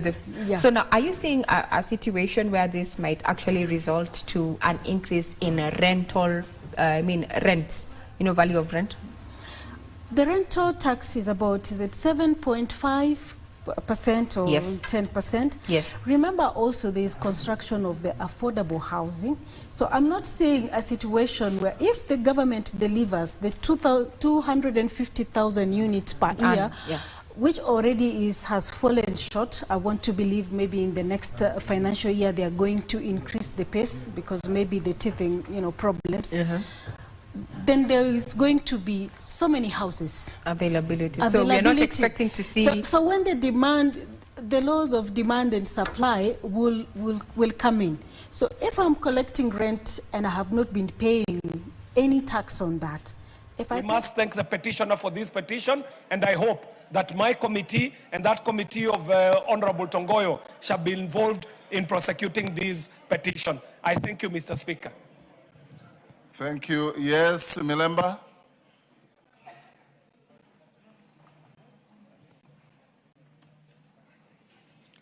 now, are you seeing a situation where this might actually result to an increase in rental, rents, value of rent? The rental tax is about, is it 7.5% or yes, 10%? Yes. Remember also there is construction of the affordable housing. So I'm not seeing a situation where if the government delivers the 250,000 units per year, which already has fallen short. I want to believe maybe in the next financial year they are going to increase the pace because maybe the teething problems. Then there is going to be so many houses. Availability. So we're not expecting to see... So when the laws of demand and supply will come in. So if I'm collecting rent and I have not been paying any tax on that, we must thank the petitioner for this petition, and I hope that my committee and that committee of Honorable Tongoyo shall be involved in prosecuting this petition. I thank you, Mr. Speaker. Thank you. Yes, Milemba.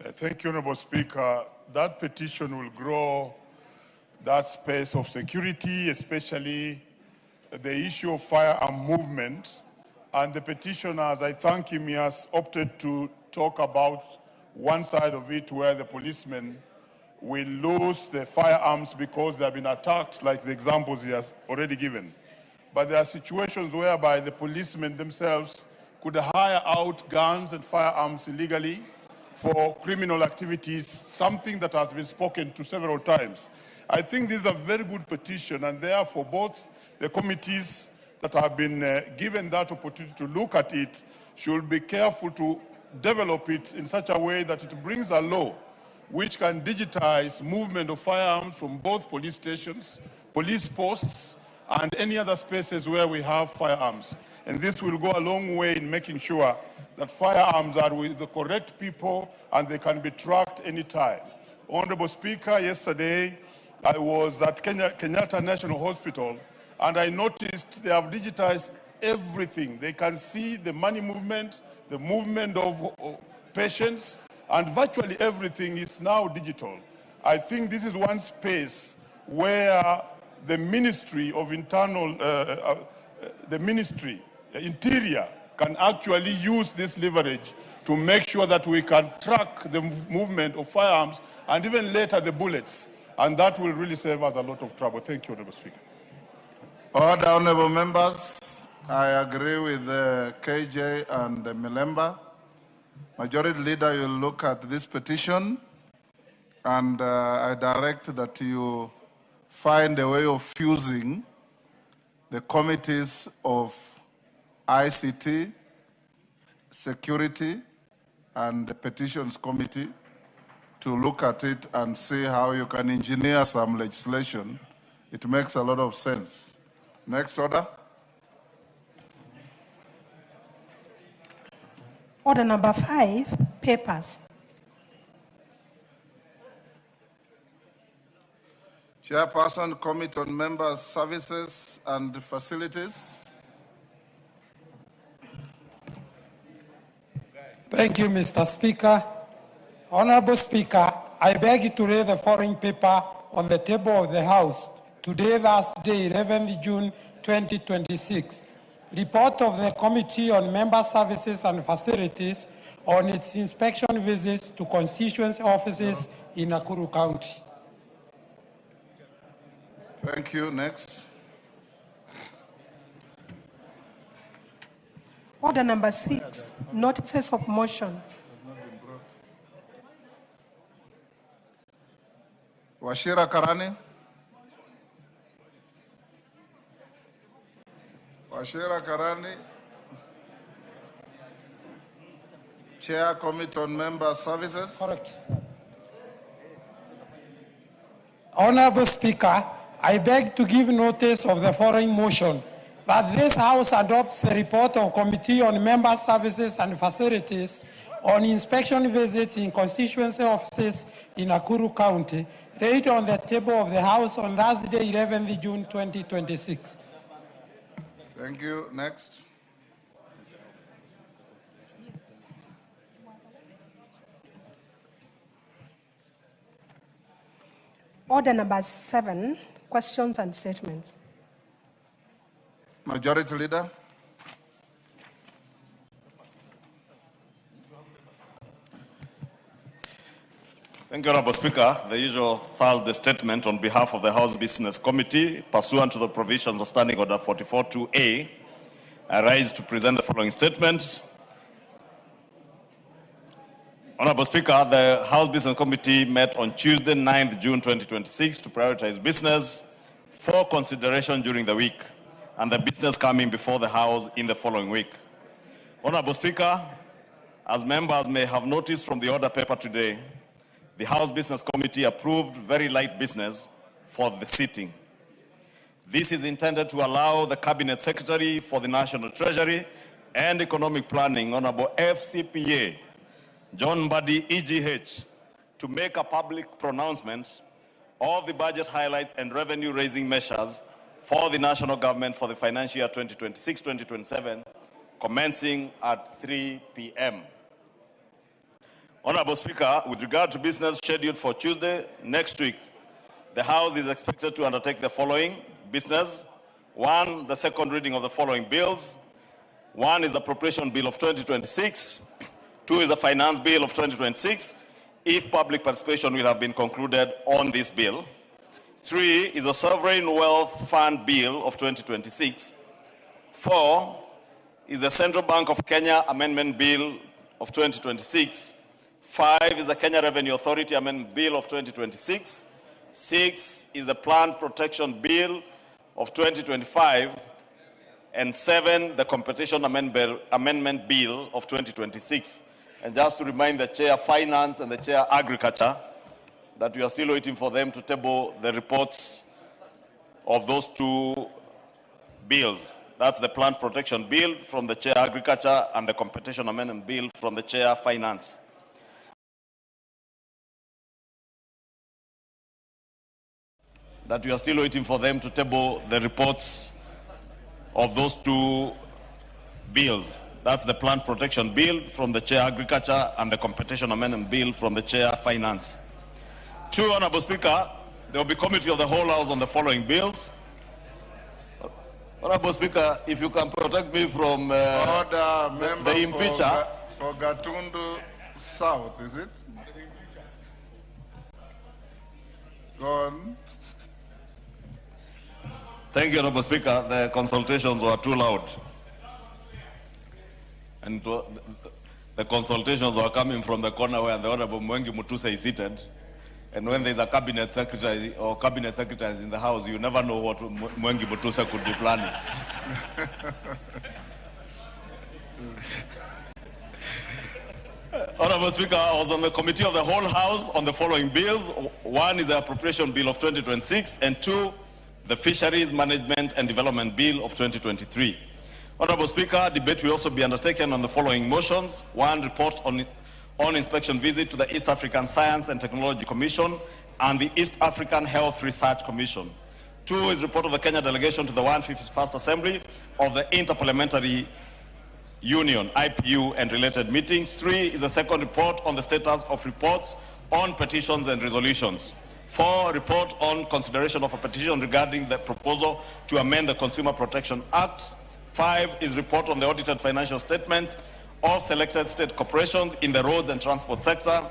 Thank you, Honorable Speaker. That petition will grow that space of security, especially the issue of firearm movement. And the petitioner, as I thank him, he has opted to talk about one side of it where the policemen will lose the firearms because they have been attacked, like the examples he has already given. But there are situations whereby the policemen themselves could hire out guns and firearms illegally for criminal activities, something that has been spoken to several times. I think this is a very good petition, and therefore both the committees that have been given that opportunity to look at it should be careful to develop it in such a way that it brings a law which can digitize movement of firearms from both police stations, police posts, and any other spaces where we have firearms. And this will go a long way in making sure that firearms are with the correct people and they can be tracked anytime. Honorable Speaker, yesterday I was at Kenyatta National Hospital and I noticed they have digitized everything. They can see the money movement, the movement of patients, and virtually everything is now digital. I think this is one space where the Ministry of Interior can actually use this leverage to make sure that we can track the movement of firearms and even later the bullets. And that will really save us a lot of trouble. Thank you, Honorable Speaker. Order, honorable members. I agree with KJ and Milemba. Majority Leader, you look at this petition and I direct that you find a way of fusing the committees of ICT, security, and the petitions committee to look at it and see how you can engineer some legislation. It makes a lot of sense. Next order. Order number 5, papers. Chairperson, Committee on Members' Services and Facilities. Thank you, Mr. Speaker. Honorable Speaker, I beg to lay the following paper on the table of the House today, Thursday, 11th June 2026. Report of the Committee on Member Services and Facilities on its inspection visits to constituency offices in Nakuru County. Thank you. Next. Order number 6, notices of motion. Washira Karani. Washira Karani. Chair, Committee on Member Services. Correct. Honorable Speaker, I beg to give notice of the following motion, that this House adopts the report of Committee on Member Services and Facilities on inspection visits in constituency offices in Nakuru County, laid on the table of the House on Thursday, 11th June 2026. Thank you. Next. Order number 7, questions and statements. Majority Leader. Thank you, Honorable Speaker. The usual Thursday statement on behalf of the House Business Committee, pursuant to the provisions of Standing Order 44.2a, I rise to present the following statement. Honorable Speaker, the House Business Committee met on Tuesday, 9th June 2026 to prioritize business for consideration during the week and the business coming before the House in the following week. Honorable Speaker, as members may have noticed from the order paper today, the House Business Committee approved very light business for the sitting. This is intended to allow the Cabinet Secretary for the National Treasury and Economic Planning, Honorable FCPA, John Mbadi, EGH, to make a public pronouncement of the budget highlights and revenue-raising measures for the national government for the financial year 2026-2027, commencing at 3 p.m. Honorable Speaker, with regard to business scheduled for Tuesday next week, the House is expected to undertake the following business. 1, the second reading of the following bills. 1 is appropriation bill of 2026. 2 is a finance bill of 2026, if public participation will have been concluded on this bill. 3 is a sovereign wealth fund bill of 2026. 4 is a Central Bank of Kenya amendment bill of 2026. 5 is a Kenya Revenue Authority Amendment Bill of 2026. 6 is a Plant Protection Bill of 2025. And 7, the Competition Amendment Bill of 2026. And just to remind the Chair Finance and the Chair Agriculture that we are still waiting for them to table the reports of those 2 bills. That's the Plant Protection Bill from the Chair Agriculture and the Competition Amendment Bill from the Chair Finance. That we are still waiting for them to table the reports of those 2 bills. That's the Plant Protection Bill from the Chair Agriculture and the Competition Amendment Bill from the Chair Finance. 2, Honorable Speaker, there will be committee of the whole House on the following bills. Honorable Speaker, if you can protect me from the impeacher. For Gatundu South, is it? Go on. Thank you, Honorable Speaker. The consultations were too loud. And the consultations were coming from the corner where the Honorable Mwengi Mutusa is seated. And when there's a cabinet secretary or cabinet secretaries in the House, you never know what Mwengi Mutusa could be planning. Honorable Speaker, I was on the committee of the whole House on the following bills. 1 is the Appropriation Bill of 2026, and 2, the Fisheries Management and Development Bill of 2023. Honorable Speaker, debate will also be undertaken on the following motions. 1, report on inspection visit to the East African Science and Technology Commission and the East African Health Research Commission. 2 is report of the Kenya delegation to the 151st Assembly of the Interparliamentary Union, IPU, and related meetings. 3 is a second report on the status of reports on petitions and resolutions. 4, report on consideration of a petition regarding the proposal to amend the Consumer Protection Act. 5 is report on the audited financial statements of selected state corporations in the roads and transport sector.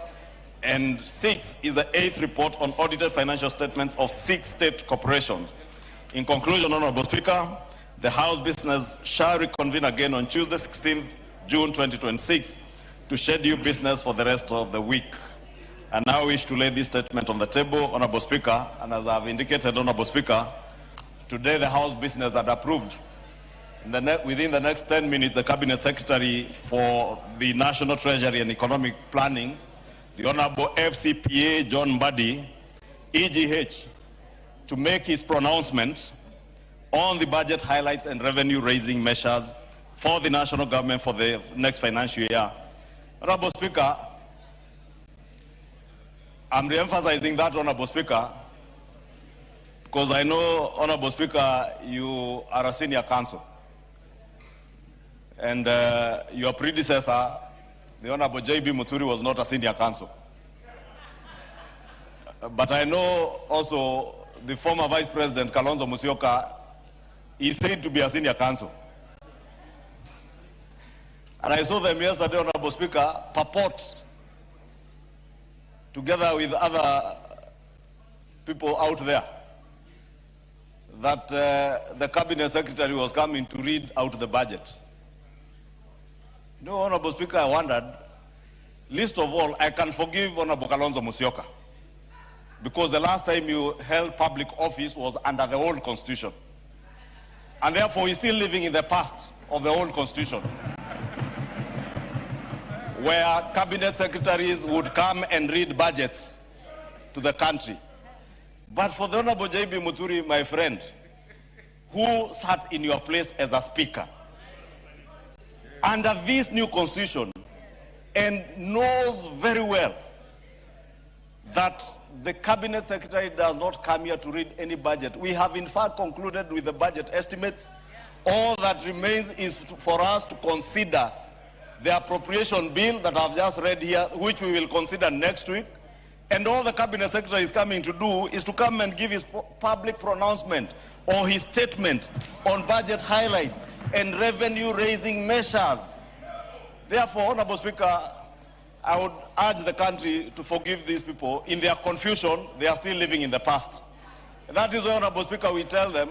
And 6 is the 8th report on audited financial statements of 6 state corporations. In conclusion, Honorable Speaker, the House business shall reconvene again on Tuesday, 16th June 2026 to schedule business for the rest of the week. I now wish to lay this statement on the table, Honorable Speaker, and as I have indicated, Honorable Speaker, today the House business had approved within the next 10 minutes the Cabinet Secretary for the National Treasury and Economic Planning, the Honorable FCPA John Mbadi, EGH, to make his pronouncement on the budget highlights and revenue-raising measures for the national government for the next financial year. Honorable Speaker, I'm re-emphasizing that, Honorable Speaker, because I know, Honorable Speaker, you are a senior counsel. And your predecessor, the Honorable J.B. Muturi, was not a senior counsel. But I know also the former Vice President, Kalonzo Musyoka, is said to be a senior counsel. And I saw them yesterday, Honorable Speaker, purport, together with other people out there, that the Cabinet Secretary was coming to read out the budget. No, Honorable Speaker, I wondered, least of all, I can forgive Honorable Kalonzo Musyoka, because the last time you held public office was under the old constitution. And therefore, he's still living in the past of the old constitution, where cabinet secretaries would come and read budgets to the country. But for the Honorable J.B. Muturi, my friend, who sat in your place as a speaker, under this new constitution, and knows very well that the cabinet secretary does not come here to read any budget. We have in fact concluded with the budget estimates. All that remains is for us to consider the appropriation bill that I've just read here, which we will consider next week. And all the cabinet secretary is coming to do is to come and give his public pronouncement or his statement on budget highlights and revenue-raising measures. Therefore, Honorable Speaker, I would urge the country to forgive these people. In their confusion, they are still living in the past. And that is why, Honorable Speaker, we tell them,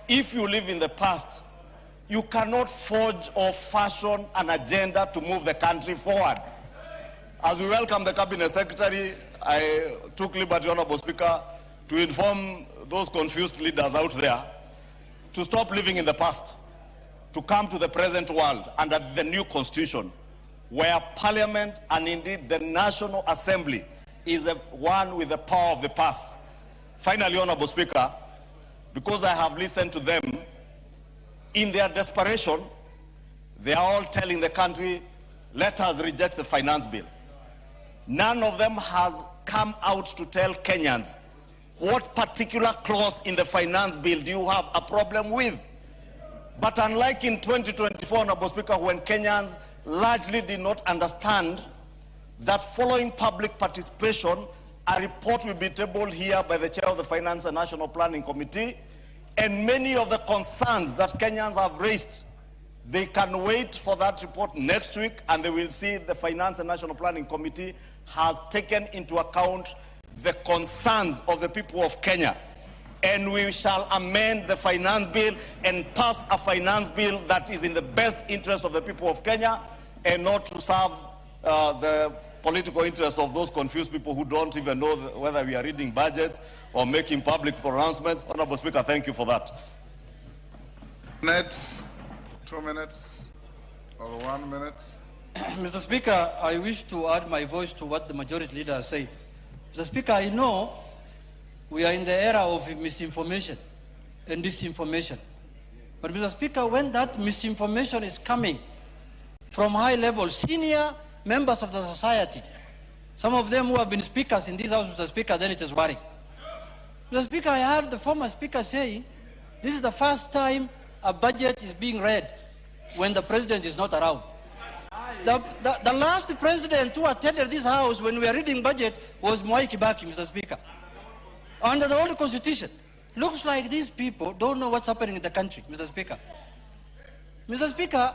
if you live in the past, you cannot forge or fashion an agenda to move the country forward. As we welcome the Cabinet Secretary, I took liberty, Honorable Speaker, to inform those confused leaders out there to stop living in the past, to come to the present world under the new constitution, where Parliament and indeed the National Assembly is one with the power of the past. Finally, Honorable Speaker, because I have listened to them, in their desperation, they are all telling the country, let us reject the finance bill. None of them has come out to tell Kenyans what particular clause in the finance bill do you have a problem with. But unlike in 2024, Honorable Speaker, when Kenyans largely did not understand that following public participation, a report will be tabled here by the chair of the Finance and National Planning Committee, and many of the concerns that Kenyans have raised, they can wait for that report next week, and they will see the Finance and National Planning Committee has taken into account the concerns of the people of Kenya. And we shall amend the finance bill and pass a finance bill that is in the best interest of the people of Kenya and not to serve the political interest of those confused people who don't even know whether we are reading budgets or making public pronouncements. Honorable Speaker, thank you for that. 2 minutes or 1 minute. Mr. Speaker, I wish to add my voice to what the majority leader has said. Mr. Speaker, I know we are in the era of misinformation and disinformation. But Mr. Speaker, when that misinformation is coming from high level, senior members of the society, Some of them who have been speakers in this house, Mr. Speaker, then it is worrying. Mr. Speaker, I heard the former speaker say, this is the first time a budget is being read when the president is not around. The last president who attended this house when we were reading budget was Mwai Kibaki, Mr. Speaker. Under the old constitution. Looks like these people don't know what's happening in the country, Mr. Speaker. Mr. Speaker,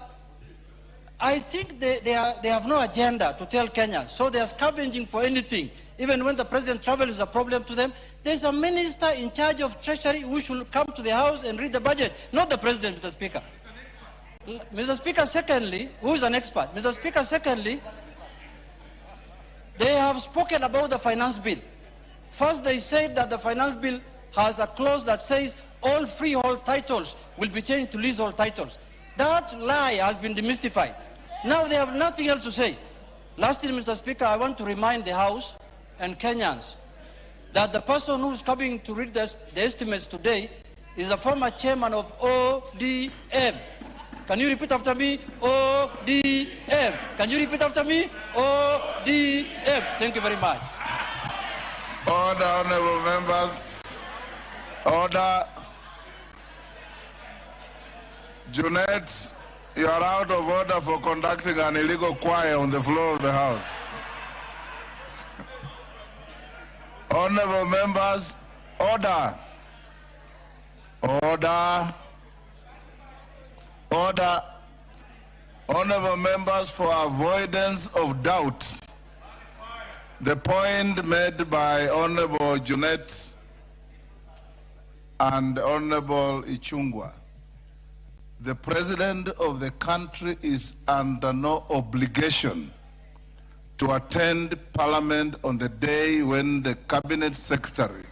I think they have no agenda to tell Kenya, so they are scavenging for anything. Even when the president travels is a problem to them, there's a minister in charge of treasury who should come to the house and read the budget, not the president, Mr. Speaker. Mr. Speaker, secondly, who is an expert? Mr. Speaker, secondly, they have spoken about the finance bill. First, they said that the finance bill has a clause that says all freehold titles will be changed to leasehold titles. That lie has been demystified. Now they have nothing else to say. Lastly, Mr. Speaker, I want to remind the House and Kenyans that the person who is coming to read the estimates today is a former chairman of ODM. Can you repeat after me? ODM. Can you repeat after me? ODM. Thank you very much. Order, honorable members. Order. Junet, you are out of order for conducting an illegal choir on the floor of the House. Honorable members, order. Order. Order. Honorable members, for avoidance of doubt, the point made by Honorable Junet and Honorable Ichungwa, the President of the country is under no obligation to attend Parliament on the day when the Cabinet Secretary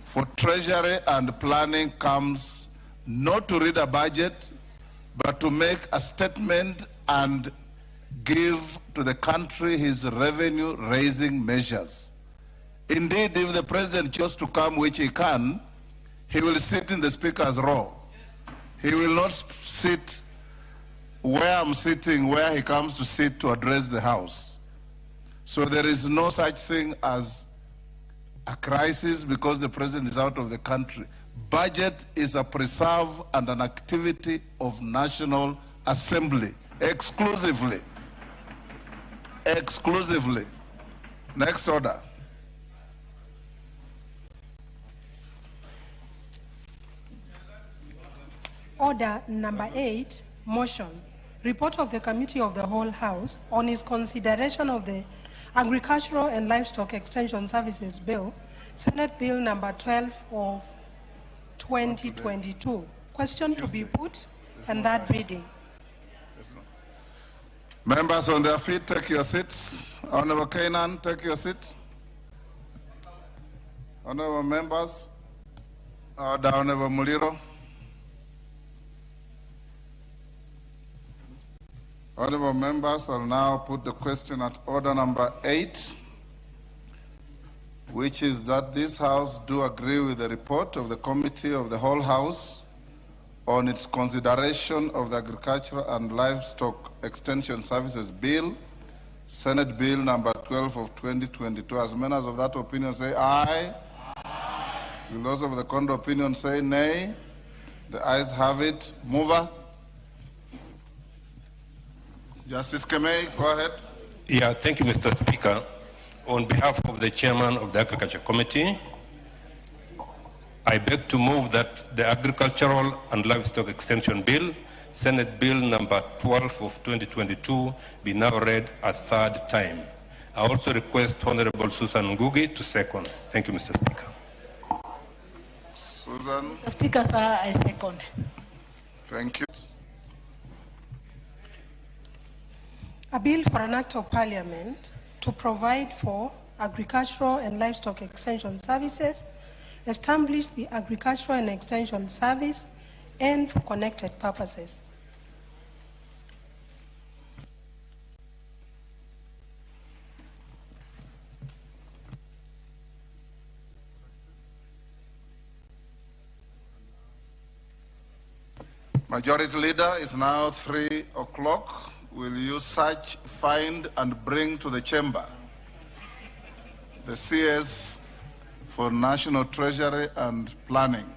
for Treasury and Planning comes not to read a budget, but to make a statement and give to the country his revenue-raising measures. Indeed, if the President chose to come, which he can, he will sit in the Speaker's row. He will not sit where I'm sitting, where he comes to sit to address the House. So there is no such thing as a crisis because the President is out of the country. Budget is a preserve and an activity of National Assembly, exclusively. Exclusively. Next order. Order number 8, motion. Report of the Committee of the Whole House on its consideration of the Agricultural and Livestock Extension Services Bill, Senate Bill number 12 of 2022. Question to be put and that reading. Members on their feet, take your seats. Honorable Kainan, take your seat. Honorable members, Honorable Muliro. Honorable members, I'll now put the question at order number 8, which is that this House do agree with the report of the Committee of the Whole House on its consideration of the Agricultural and Livestock Extension Services Bill, Senate Bill number 12 of 2022. As members of that opinion say aye. Aye. Will those of the contrary opinion say nay? The ayes have it. Mover. Justice Kemei, go ahead. Yeah, thank you, Mr. Speaker. On behalf of the chairman of the Agriculture Committee, I beg to move that the Agricultural and Livestock Extension Bill, Senate Bill number 12 of 2022, be now read a third time. I also request Honorable Susan Ngugi to second. Thank you, Mr. Speaker. Susan. Mr. Speaker, sir, I second. Thank you. A bill for an act of parliament to provide for agricultural and livestock extension services, establish the agricultural and extension service, and for connected purposes. Majority Leader, is now 3 o'clock. Will you search, find, and bring to the chamber the CS for National Treasury and Planning.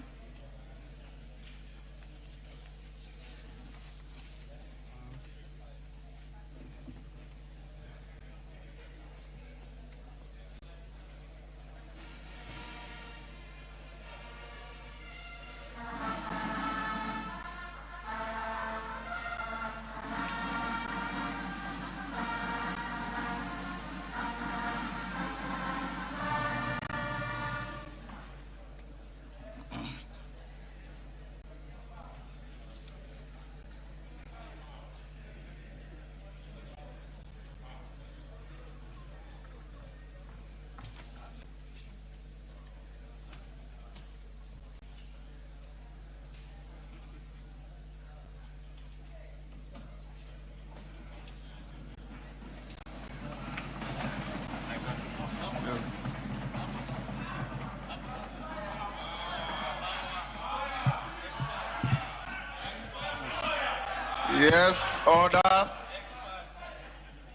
Yes, order.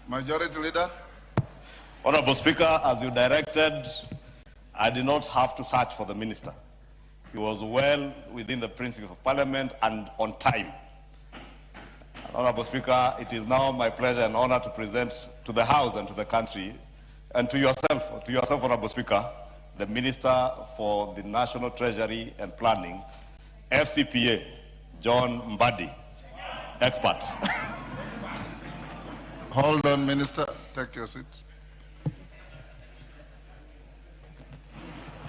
Majority Leader. Honorable Speaker, as you directed, I did not have to search for the minister. He was well within the principles of Parliament and on time. Honorable Speaker, it is now my pleasure and honor to present to the House and to the country, and to yourself, Honorable Speaker, the Minister for the National Treasury and Planning, FCPA, John Mbadi, expert. Hold on, Minister. Take your seat.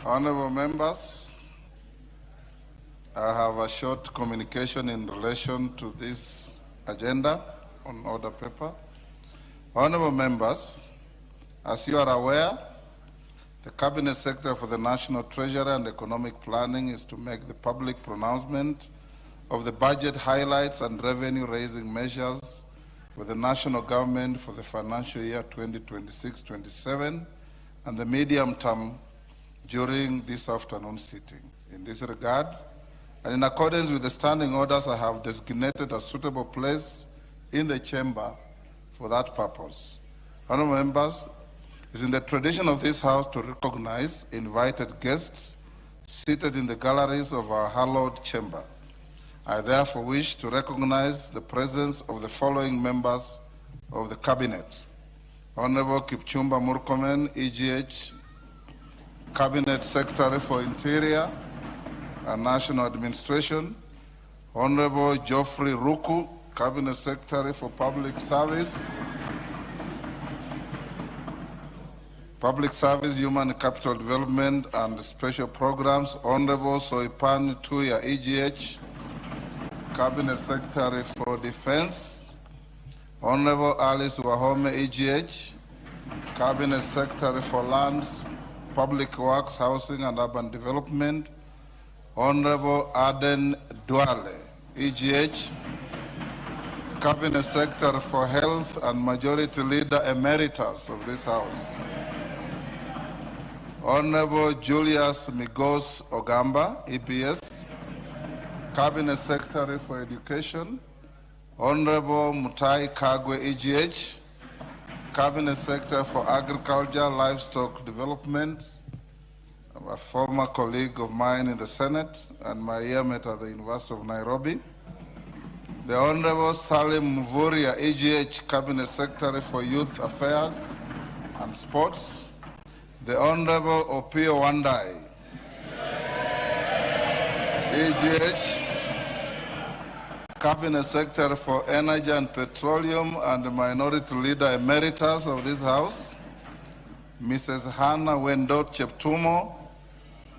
Honorable members, I have a short communication in relation to this agenda on order paper. Honorable members, as you are aware, the Cabinet Secretary for the National Treasury and Economic Planning is to make the public pronouncement of the budget highlights and revenue-raising measures for the national government for the financial year 2026-27 and the medium term during this afternoon sitting. In this regard, and in accordance with the standing orders, I have designated a suitable place in the chamber for that purpose. Honorable members, it is in the tradition of this House to recognize invited guests seated in the galleries of our hallowed chamber. I therefore wish to recognize the presence of the following members of the Cabinet. Honorable Kipchumba Murkomen, EGH, Cabinet Secretary for Interior and National Administration. Honorable Geoffrey Ruku, Cabinet Secretary for Public Service, Human and Capital Development and Special Programs. Honorable Soipan Tuya, EGH, Cabinet Secretary for Defense. Honorable Alice Wahome, EGH, Cabinet Secretary for Lands, Public Works, Housing and Urban Development. Honorable Aden Duale, EGH, Cabinet Secretary for Health and Majority Leader Emeritus of this House. Honorable Julius Migos Ogamba, EPS, Cabinet Secretary for Education. Honorable Mutai Kagwe, EGH, Cabinet Secretary for Agriculture, Livestock Development, a former colleague of mine in the Senate and my yearmate at the University of Nairobi. The Honorable Salim Mvuria, EGH, Cabinet Secretary for Youth Affairs and Sports. The Honorable Opio Wandai, EGH, Cabinet Secretary for Energy and Petroleum and the Minority Leader Emeritus of this House. Mrs. Hannah Wendot Cheptumo,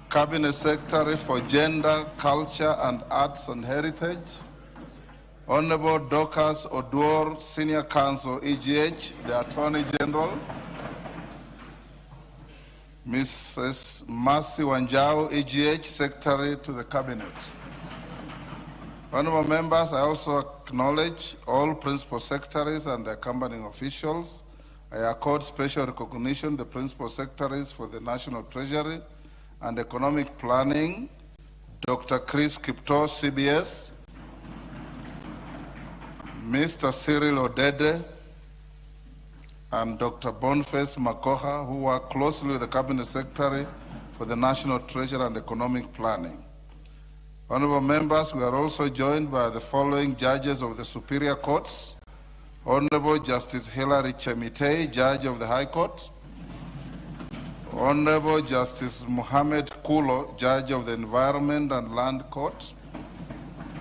Cabinet Secretary for Gender, Culture and Arts and Heritage. Honorable Dorcas Oduor, Senior Counsel, EGH, the Attorney General. Mrs. Mercy Wanjao, EGH, Secretary to the Cabinet. Honorable members, I also acknowledge all Principal Secretaries and the accompanying officials. I accord special recognition to the Principal Secretaries for the National Treasury and Economic Planning, Dr. Chris Kipto, CBS, Mr. Cyril Odede, and Dr. Boniface Makoha, who work closely with the Cabinet Secretary for the National Treasury and Economic Planning. Honorable members, we are also joined by the following judges of the Superior Courts: Honorable Justice Hilary Chemitei, Judge of the High Court; Honorable Justice Mohammed Kulo, Judge of the Environment and Land Court;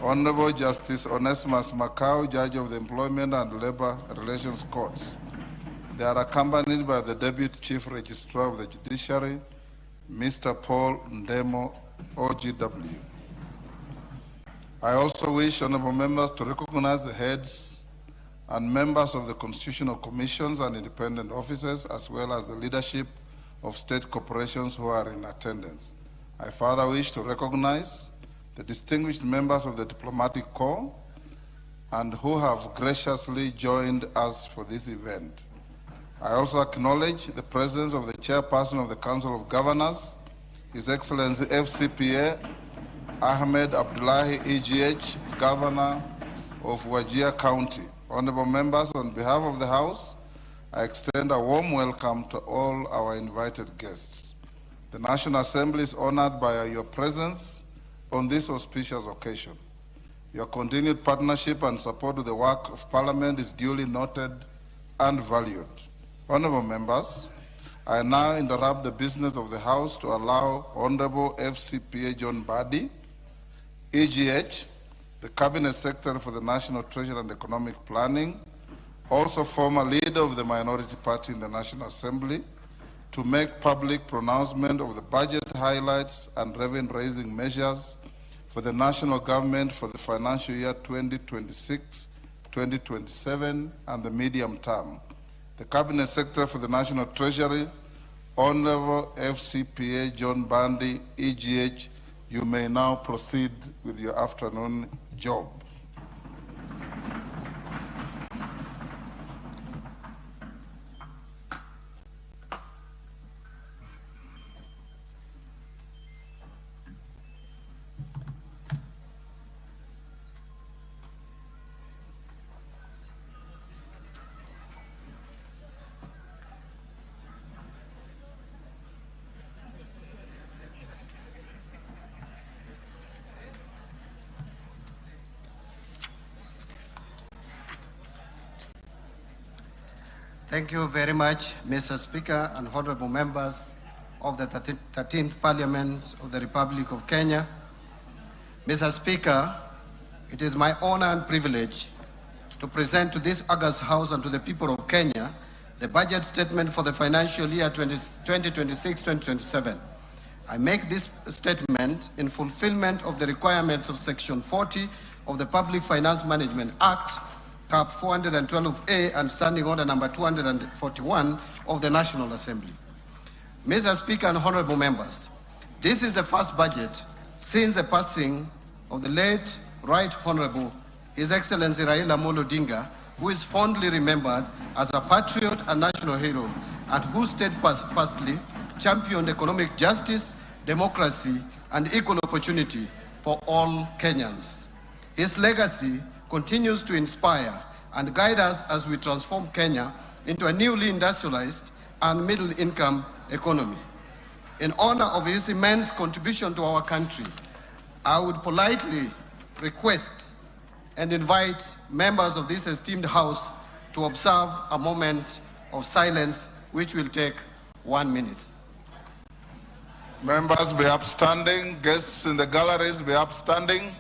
Honorable Justice Onesimus Macau, Judge of the Employment and Labor Relations Courts. They are accompanied by the Deputy Chief Registrar of the Judiciary, Mr. Paul Ndemo, OGW. I also wish honorable members to recognize the heads and members of the constitutional commissions and independent officers, as well as the leadership of state corporations who are in attendance. I further wish to recognize the distinguished members of the diplomatic corps and who have graciously joined us for this event. I also acknowledge the presence of the chairperson of the Council of Governors, His Excellency FCPA Ahmed Abdullahi EGH, Governor of Wajir County. Honorable members, on behalf of the House, I extend a warm welcome to all our invited guests. The National Assembly is honored by your presence on this auspicious occasion. Your continued partnership and support to the work of Parliament is duly noted and valued. Honorable members, I now interrupt the business of the House to allow Honorable FCPA John Badi, EGH, the Cabinet Secretary for the National Treasury and Economic Planning, also former leader of the minority party in the National Assembly, to make public pronouncement of the budget highlights and revenue-raising measures for the national government for the financial year 2026, 2027, and the medium term. The Cabinet Secretary for the National Treasury, Honorable FCPA John Bandi, EGH, you may now proceed with your afternoon job. Thank you very much, Mr. Speaker and honorable members of the 13th Parliament of the Republic of Kenya. Mr. Speaker, it is my honor and privilege to present to this august House and to the people of Kenya the budget statement for the financial year 2026-2027. I make this statement in fulfillment of the requirements of Section 40 of the Public Finance Management Act, Cap 412A, and Standing Order number 241 of the National Assembly. Mr. Speaker and honorable members, this is the first budget since the passing of the late Right Honorable His Excellency Raila Amolo Odinga, who is fondly remembered as a patriot and national hero, and who steadfastly championed economic justice, democracy, and equal opportunity for all Kenyans. His legacy continues to inspire and guide us as we transform Kenya into a newly industrialized and middle-income economy. In honor of his immense contribution to our country, I would politely request and invite members of this esteemed House to observe a moment of silence, which will take 1 minute. Members be upstanding, guests in the galleries be upstanding.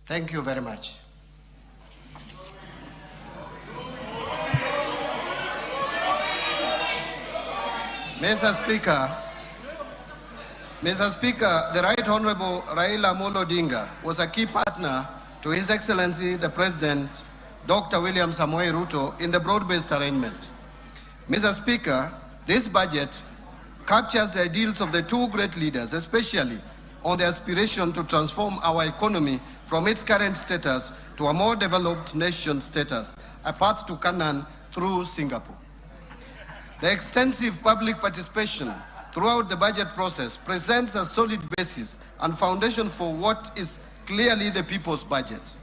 Thank you very much. Mr. Speaker, the Right Honorable Raila Amolo Odinga was a key partner to His Excellency the President, Dr. William Samoei Ruto, in the broad-based arrangement. Mr. Speaker, this budget captures the ideals of the two great leaders, especially on the aspiration to transform our economy from its current status to a more developed nation status, a path to Canaan through Singapore. The extensive public participation throughout the budget process presents a solid basis and foundation for what is clearly the people's budget.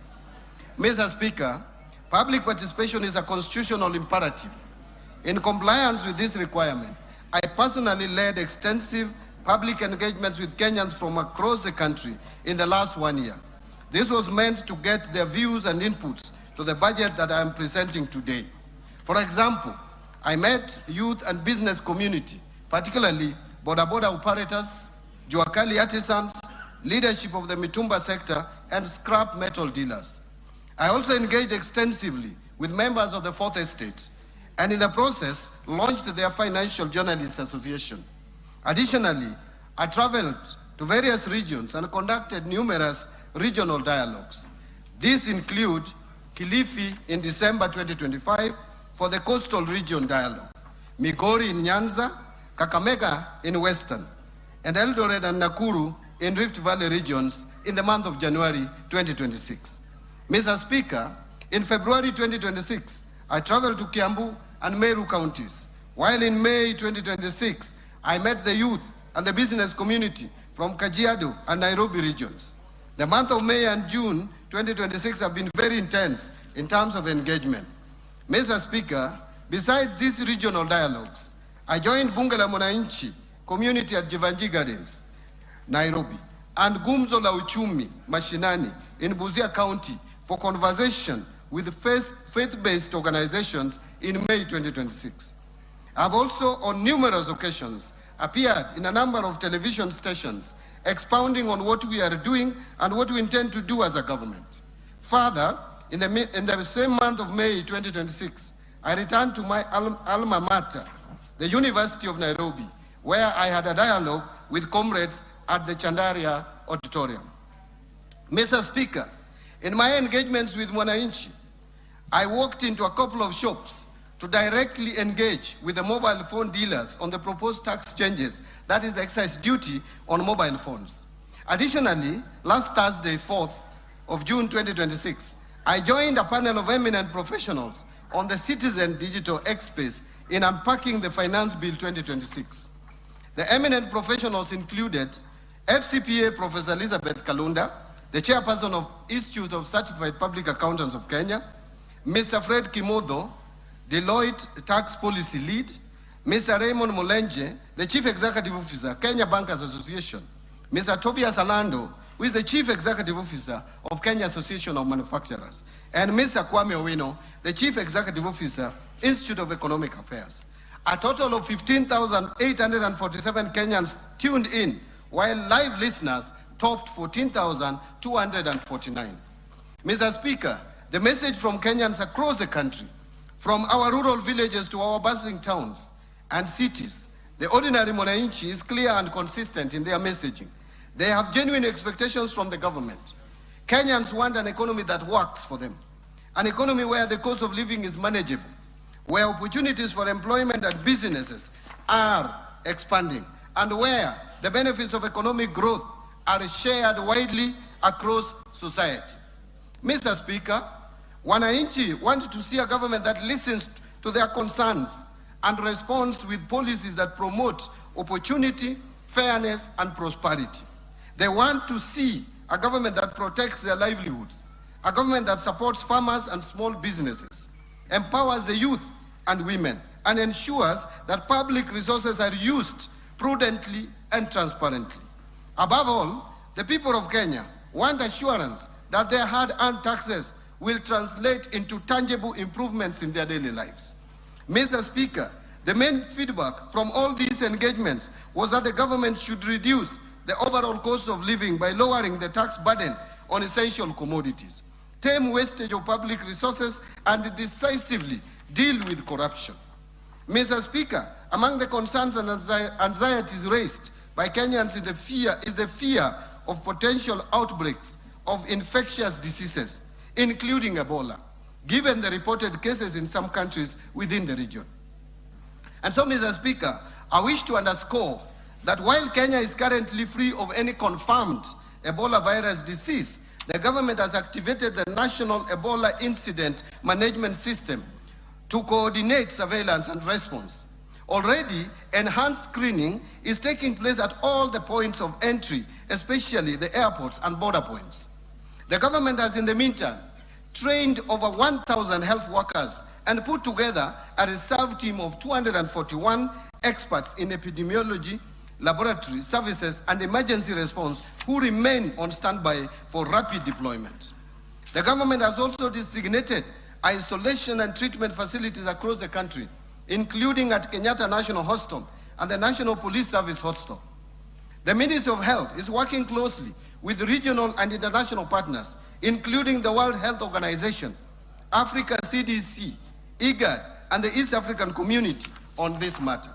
Mr. Speaker, public participation is a constitutional imperative. In compliance with this requirement, I personally led extensive public engagements with Kenyans from across the country in the last 1 year. This was meant to get their views and inputs to the budget that I am presenting today. For example, I met youth and business community, particularly boda boda operators, Juakali artisans, leadership of the Mitumba sector, and scrap metal dealers. I also engaged extensively with members of the Fourth Estate, and in the process, launched their Financial Journalists Association. Additionally, I traveled to various regions and conducted numerous regional dialogues. These include Kilifi in December 2025 for the Coastal Region Dialogue, Migori in Nyanza, Kakamega in Western, and Eldoret and Nakuru in Rift Valley regions in the month of January 2026. Mr. Speaker, in February 2026, I traveled to Kiambu and Meru counties, while in May 2026, I met the youth and the business community from Kajiado and Nairobi regions. The month of May and June 2026 have been very intense in terms of engagement. Mr. Speaker, besides these regional dialogues, I joined Bunge la Mwananchi community at Jivanji Gardens, Nairobi, and Gumzo la Uchumi Mashinani in Busia County for conversation with faith-based organizations in May 2026. I've also, on numerous occasions, appeared in a number of television stations expounding on what we are doing and what we intend to do as a government. Further, in the same month of May 2026, I returned to my alma mater, the University of Nairobi, where I had a dialogue with comrades at the Chandaria Auditorium. Mr. Speaker, in my engagements with Mwananchi, I walked into a couple of shops to directly engage with the mobile phone dealers on the proposed tax changes, that is the excise duty on mobile phones. Additionally, last Thursday, 4th of June 2026, I joined a panel of eminent professionals on the Citizen Digital X-Space in unpacking the Finance Bill 2026. The eminent professionals included FCPA Professor Elizabeth Kalunda, the chairperson of Institute of Certified Public Accountants of Kenya, Mr. Fred Kimodo, Deloitte Tax Policy Lead, Mr. Raymond Molenje, the Chief Executive Officer, Kenya Bankers Association, Mr. Tobias Alando, who is the Chief Executive Officer of Kenya Association of Manufacturers, and Mr. Kwame Owino, the Chief Executive Officer, Institute of Economic Affairs. A total of 15,847 Kenyans tuned in, while live listeners topped 14,249. Mr. Speaker, the message from Kenyans across the country, from our rural villages to our bustling towns and cities, the ordinary Mwananchi is clear and consistent in their messaging. They have genuine expectations from the government. Kenyans want an economy that works for them, an economy where the cost of living is manageable, where opportunities for employment and businesses are expanding, and where the benefits of economic growth are shared widely across society. Mr. Speaker, Wananchi want to see a government that listens to their concerns and responds with policies that promote opportunity, fairness, and prosperity. They want to see a government that protects their livelihoods, a government that supports farmers and small businesses, empowers the youth and women, and ensures that public resources are used prudently and transparently. Above all, the people of Kenya want assurance that their hard-earned taxes will translate into tangible improvements in their daily lives. Mr. Speaker, the main feedback from all these engagements was that the government should reduce the overall cost of living by lowering the tax burden on essential commodities, tame wastage of public resources, and decisively deal with corruption. Mr. Speaker, among the concerns and anxieties raised by Kenyans is the fear of potential outbreaks of infectious diseases, including Ebola, given the reported cases in some countries within the region. And so, Mr. Speaker, I wish to underscore that while Kenya is currently free of any confirmed Ebola virus disease, the government has activated the National Ebola Incident Management System to coordinate surveillance and response. Already, enhanced screening is taking place at all the points of entry, especially the airports and border points. The government has, in the meantime, trained over 1,000 health workers and put together a reserve team of 241 experts in epidemiology, laboratory services, and emergency response who remain on standby for rapid deployment. The government has also designated isolation and treatment facilities across the country, including at Kenyatta National Hospital and the National Police Service Hospital. The Ministry of Health is working closely with regional and international partners, including the World Health Organization, Africa CDC, IGAD, and the East African Community on this matter.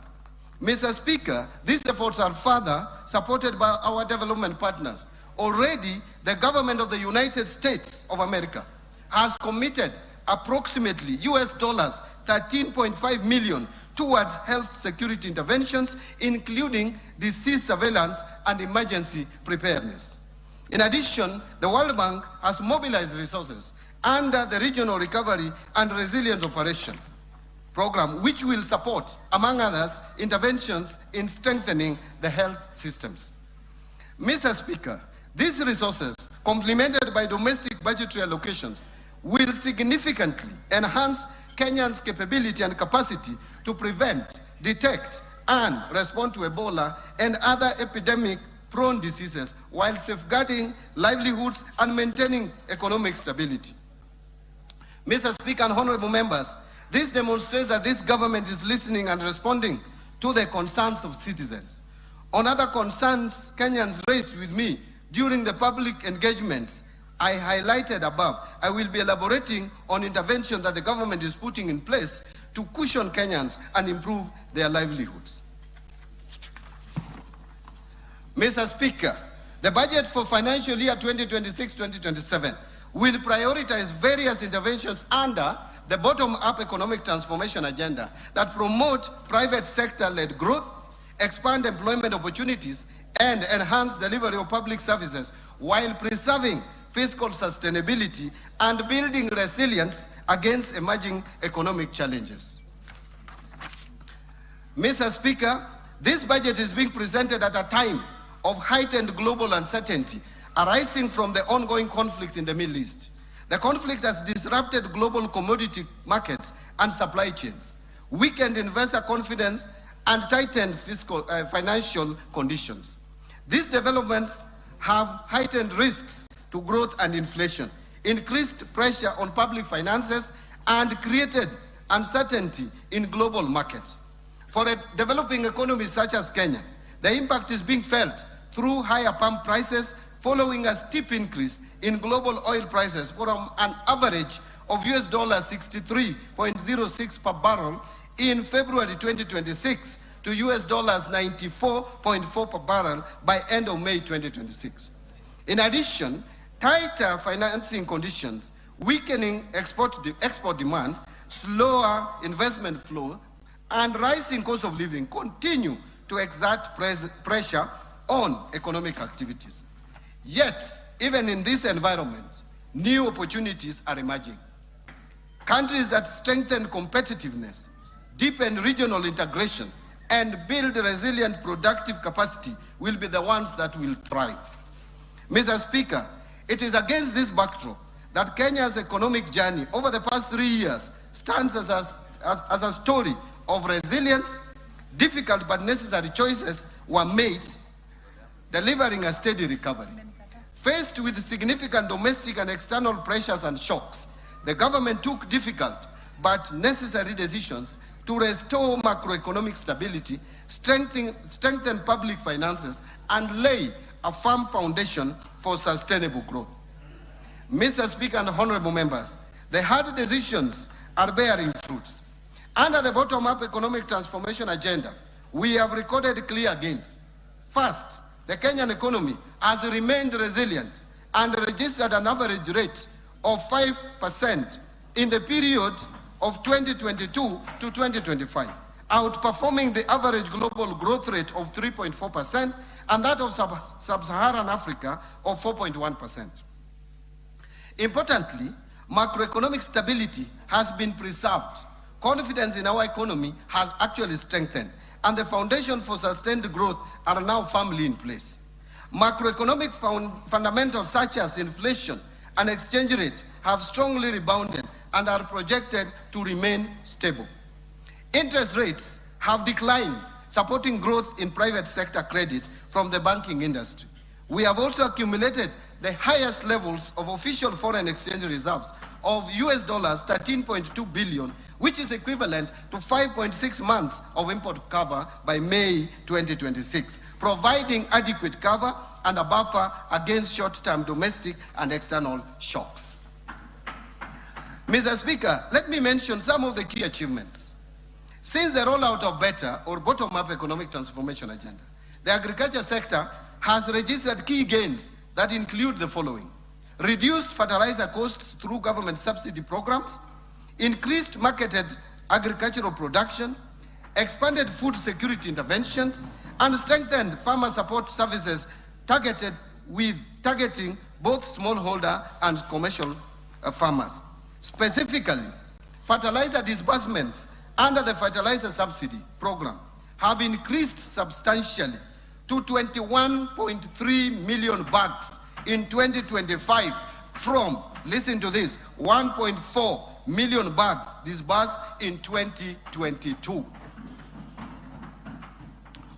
Mr. Speaker, these efforts are further supported by our development partners. Already, the government of the United States of America has committed approximately US dollars 13.5 million towards health security interventions, including disease surveillance and emergency preparedness. In addition, the World Bank has mobilized resources under the Regional Recovery and Resilience Operation program, which will support, among others, interventions in strengthening the health systems. Mr. Speaker, these resources, complemented by domestic budgetary allocations, will significantly enhance Kenyans' capability and capacity to prevent, detect, and respond to Ebola and other epidemic-prone diseases while safeguarding livelihoods and maintaining economic stability. Mr. Speaker and honorable members, this demonstrates that this government is listening and responding to the concerns of citizens. On other concerns Kenyans raised with me during the public engagements I highlighted above, I will be elaborating on intervention that the government is putting in place to cushion Kenyans and improve their livelihoods. Mr. Speaker, the budget for financial year 2026-2027 will prioritize various interventions under the bottom-up economic transformation agenda that promote private sector-led growth, expand employment opportunities, and enhance delivery of public services while preserving fiscal sustainability and building resilience against emerging economic challenges. Mr. Speaker, this budget is being presented at a time of heightened global uncertainty arising from the ongoing conflict in the Middle East. The conflict has disrupted global commodity markets and supply chains, weakened investor confidence, and tightened financial conditions. These developments have heightened risks to growth and inflation, increased pressure on public finances, and created uncertainty in global markets. For a developing economy such as Kenya, the impact is being felt through higher pump prices following a steep increase in global oil prices from an average of US $63.06 per barrel in February 2026 to US $94.4 per barrel by end of May 2026. In addition, tighter financing conditions, weakening export demand, slower investment flow, and rising cost of living continue to exert pressure on economic activities. Yet, even in this environment, new opportunities are emerging. Countries that strengthen competitiveness, deepen regional integration, and build resilient productive capacity will be the ones that will thrive. Mr. Speaker, it is against this backdrop that Kenya's economic journey over the past 3 years stands as a story of resilience. Difficult but necessary choices were made, delivering a steady recovery. Faced with significant domestic and external pressures and shocks, the government took difficult but necessary decisions to restore macroeconomic stability, strengthen public finances, and lay a firm foundation for sustainable growth. Mr. Speaker and honorable members, the hard decisions are bearing fruits. Under the bottom-up economic transformation agenda, we have recorded clear gains. First, the Kenyan economy has remained resilient and registered an average rate of 5% in the period of 2022 to 2025, outperforming the average global growth rate of 3.4% and that of sub-Saharan Africa of 4.1%. Importantly, macroeconomic stability has been preserved. Confidence in our economy has actually strengthened, and the foundation for sustained growth are now firmly in place. Macroeconomic fundamentals such as inflation and exchange rate have strongly rebounded and are projected to remain stable. Interest rates have declined, supporting growth in private sector credit from the banking industry. We have also accumulated the highest levels of official foreign exchange reserves of US dollars 13.2 billion, which is equivalent to 5.6 months of import cover by May 2026, providing adequate cover and a buffer against short-term domestic and external shocks. Mr. Speaker, let me mention some of the key achievements. Since the rollout of better or bottom-up economic transformation agenda, the agriculture sector has registered key gains that include the following: reduced fertilizer costs through government subsidy programs, increased marketed agricultural production, expanded food security interventions, and strengthened farmer support services targeting both smallholder and commercial farmers. Specifically, fertilizer disbursements under the fertilizer subsidy program have increased substantially to 21.3 million bags in 2025 from, listen to this, 1.4 million bags disbursed in 2022.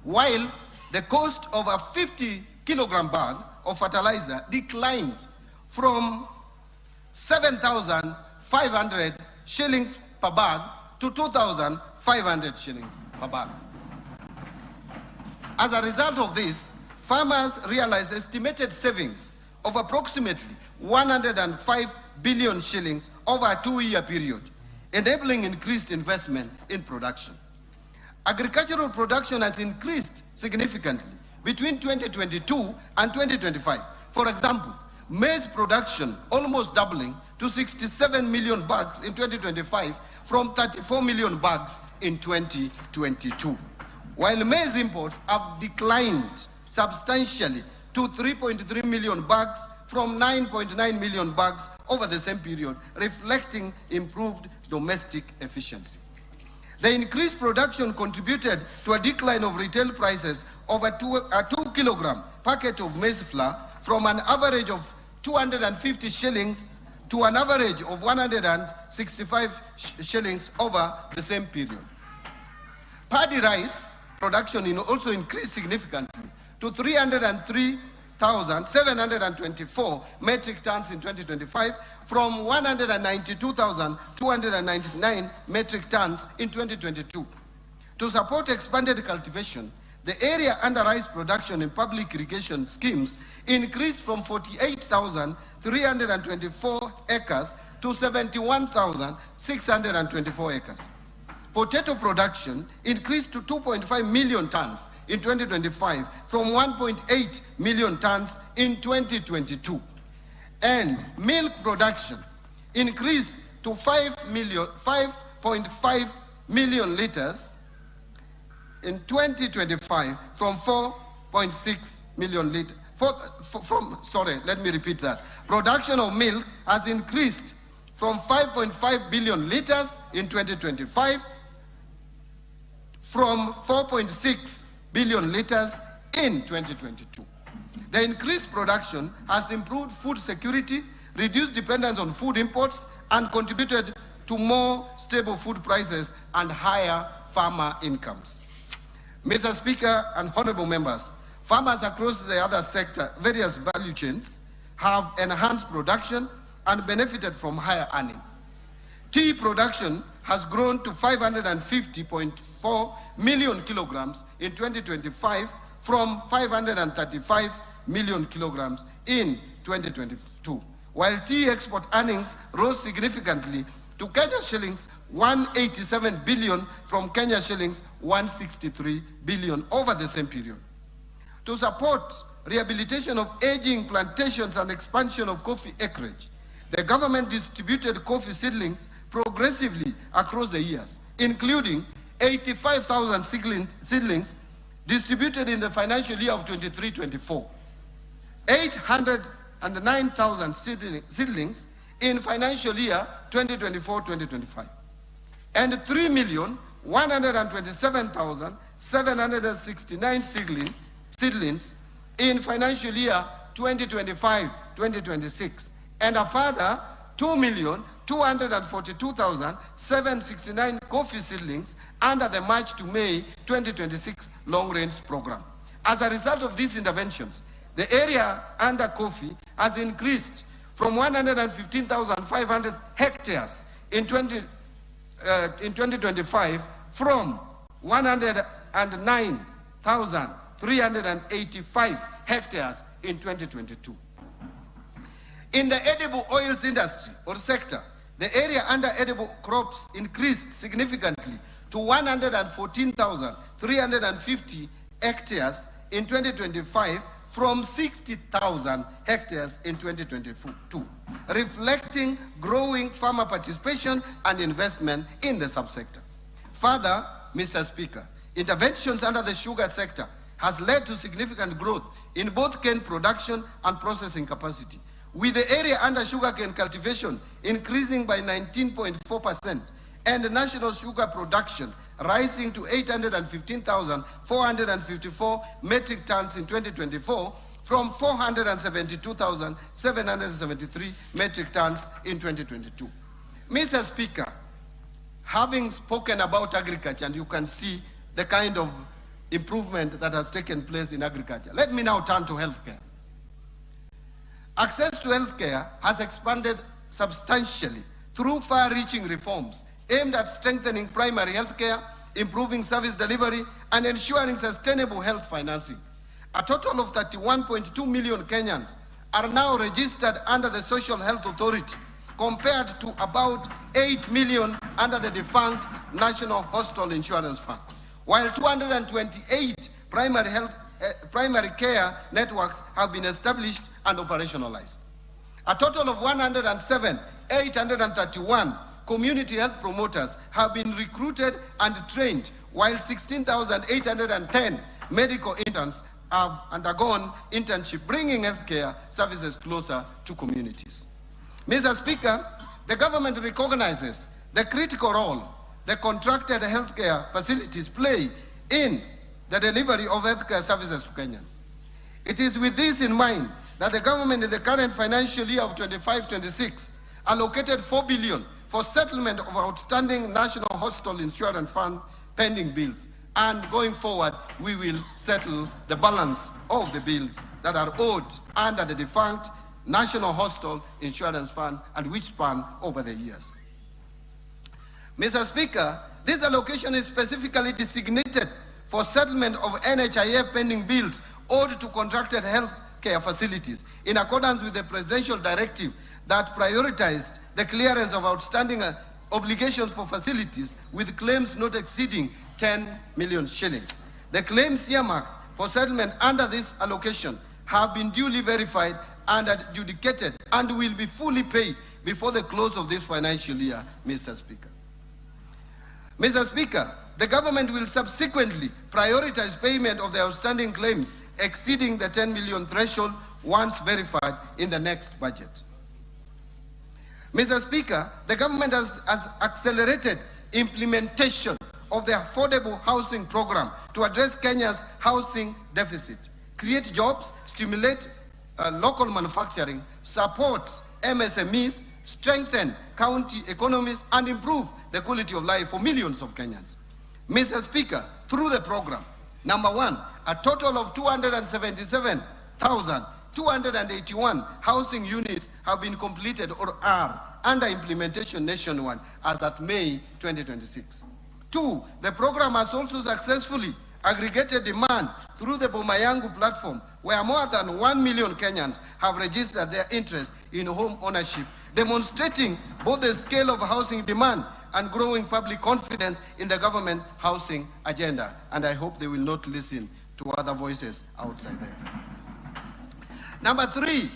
While the cost of a 50-kilogram bag of fertilizer declined from 7,500 shillings per bag to 2,500 shillings per bag. As a result of this, farmers realized estimated savings of approximately 105 billion shillings over a 2-year period, enabling increased investment in production. Agricultural production has increased significantly between 2022 and 2025. For example, maize production almost doubling to 67 million bags in 2025 from 34 million bags in 2022. While maize imports have declined substantially to 3.3 million bags from 9.9 million bags over the same period, reflecting improved domestic efficiency. The increased production contributed to a decline of retail prices of a 2-kilogram packet of maize flour from an average of 250 shillings to an average of 165 shillings over the same period. Paddy rice production also increased significantly to 303,724 metric tons in 2025 from 192,299 metric tons in 2022. To support expanded cultivation, the area under rice production in public irrigation schemes increased from 48,324 acres to 71,624 acres. Potato production increased to 2.5 million tons in 2025 from 1.8 million tons in 2022. And milk production increased to 5.5 million liters in 2025 from 4.6 million liters. Let me repeat that. Production of milk has increased from 5.5 billion liters in 2025 from 4.6 billion liters in 2022. The increased production has improved food security, reduced dependence on food imports, and contributed to more stable food prices and higher farmer incomes. Mr. Speaker and honorable members, farmers across the other sector, various value chains, have enhanced production and benefited from higher earnings. Tea production has grown to 550.4 million kilograms in 2025 from 535 million kilograms in 2022, while tea export earnings rose significantly to Kenya shillings 187 billion from Kenya shillings 163 billion over the same period. To support rehabilitation of aging plantations and expansion of coffee acreage, the government distributed coffee seedlings progressively across the years, including 85,000 seedlings distributed in the financial year of 23-24, 809,000 seedlings in financial year 2024-2025, and 3,127,769 seedlings in financial year 2025-2026, and a further 2,242,769 coffee seedlings under the March to May 2026 long-range program. As a result of these interventions, the area under coffee has increased from 115,500 hectares in 2025 from 109,385 hectares in 2022. In the edible oils industry or sector, the area under edible crops increased significantly to 114,350 hectares in 2025 from 60,000 hectares in 2022, reflecting growing farmer participation and investment in the subsector. Further, Mr. Speaker, interventions under the sugar sector has led to significant growth in both cane production and processing capacity, with the area under sugarcane cultivation increasing by 19.4% and the national sugar production rising to 815,454 metric tons in 2024 from 472,773 metric tons in 2022. Mr. Speaker, having spoken about agriculture, and you can see the kind of improvement that has taken place in agriculture, let me now turn to healthcare. Access to healthcare has expanded substantially through far-reaching reforms aimed at strengthening primary healthcare, improving service delivery, and ensuring sustainable health financing. A total of 31.2 million Kenyans are now registered under the Social Health Authority, compared to about 8 million under the defunct National Hospital Insurance Fund, while 228 primary care networks have been established and operationalized. A total of 107,831 community health promoters have been recruited and trained, while 16,810 medical interns have undergone internship, bringing healthcare services closer to communities. Mr. Speaker, the government recognizes the critical role the contracted healthcare facilities play in the delivery of healthcare services to Kenyans. It is with this in mind that the government in the current financial year of 25-26 allocated 4 billion for settlement of outstanding National Hospital Insurance Fund pending bills. And going forward, we will settle the balance of the bills that are owed under the defunct National Hospital Insurance Fund and which span over the years. Mr. Speaker, this allocation is specifically designated for settlement of NHIF pending bills owed to contracted health care facilities in accordance with the presidential directive that prioritized the clearance of outstanding obligations for facilities with claims not exceeding 10 million shillings. The claims earmarked for settlement under this allocation have been duly verified and adjudicated and will be fully paid before the close of this financial year, Mr. Speaker. Mr. Speaker, the government will subsequently prioritize payment of the outstanding claims exceeding the 10 million threshold once verified in the next budget. Mr. Speaker, the government has accelerated implementation of the affordable housing program to address Kenya's housing deficit, create jobs, stimulate local manufacturing, support MSMEs, strengthen county economies, and improve the quality of life for millions of Kenyans. Mr. Speaker, through the program, number one, a total of 277,281 housing units have been completed or are under implementation nationwide as at May 2026. Two, the program has also successfully aggregated demand through the Bomayangu platform, where more than 1 million Kenyans have registered their interest in home ownership, demonstrating both the scale of housing demand and growing public confidence in the government housing agenda. And I hope they will not listen to other voices outside there. Number three,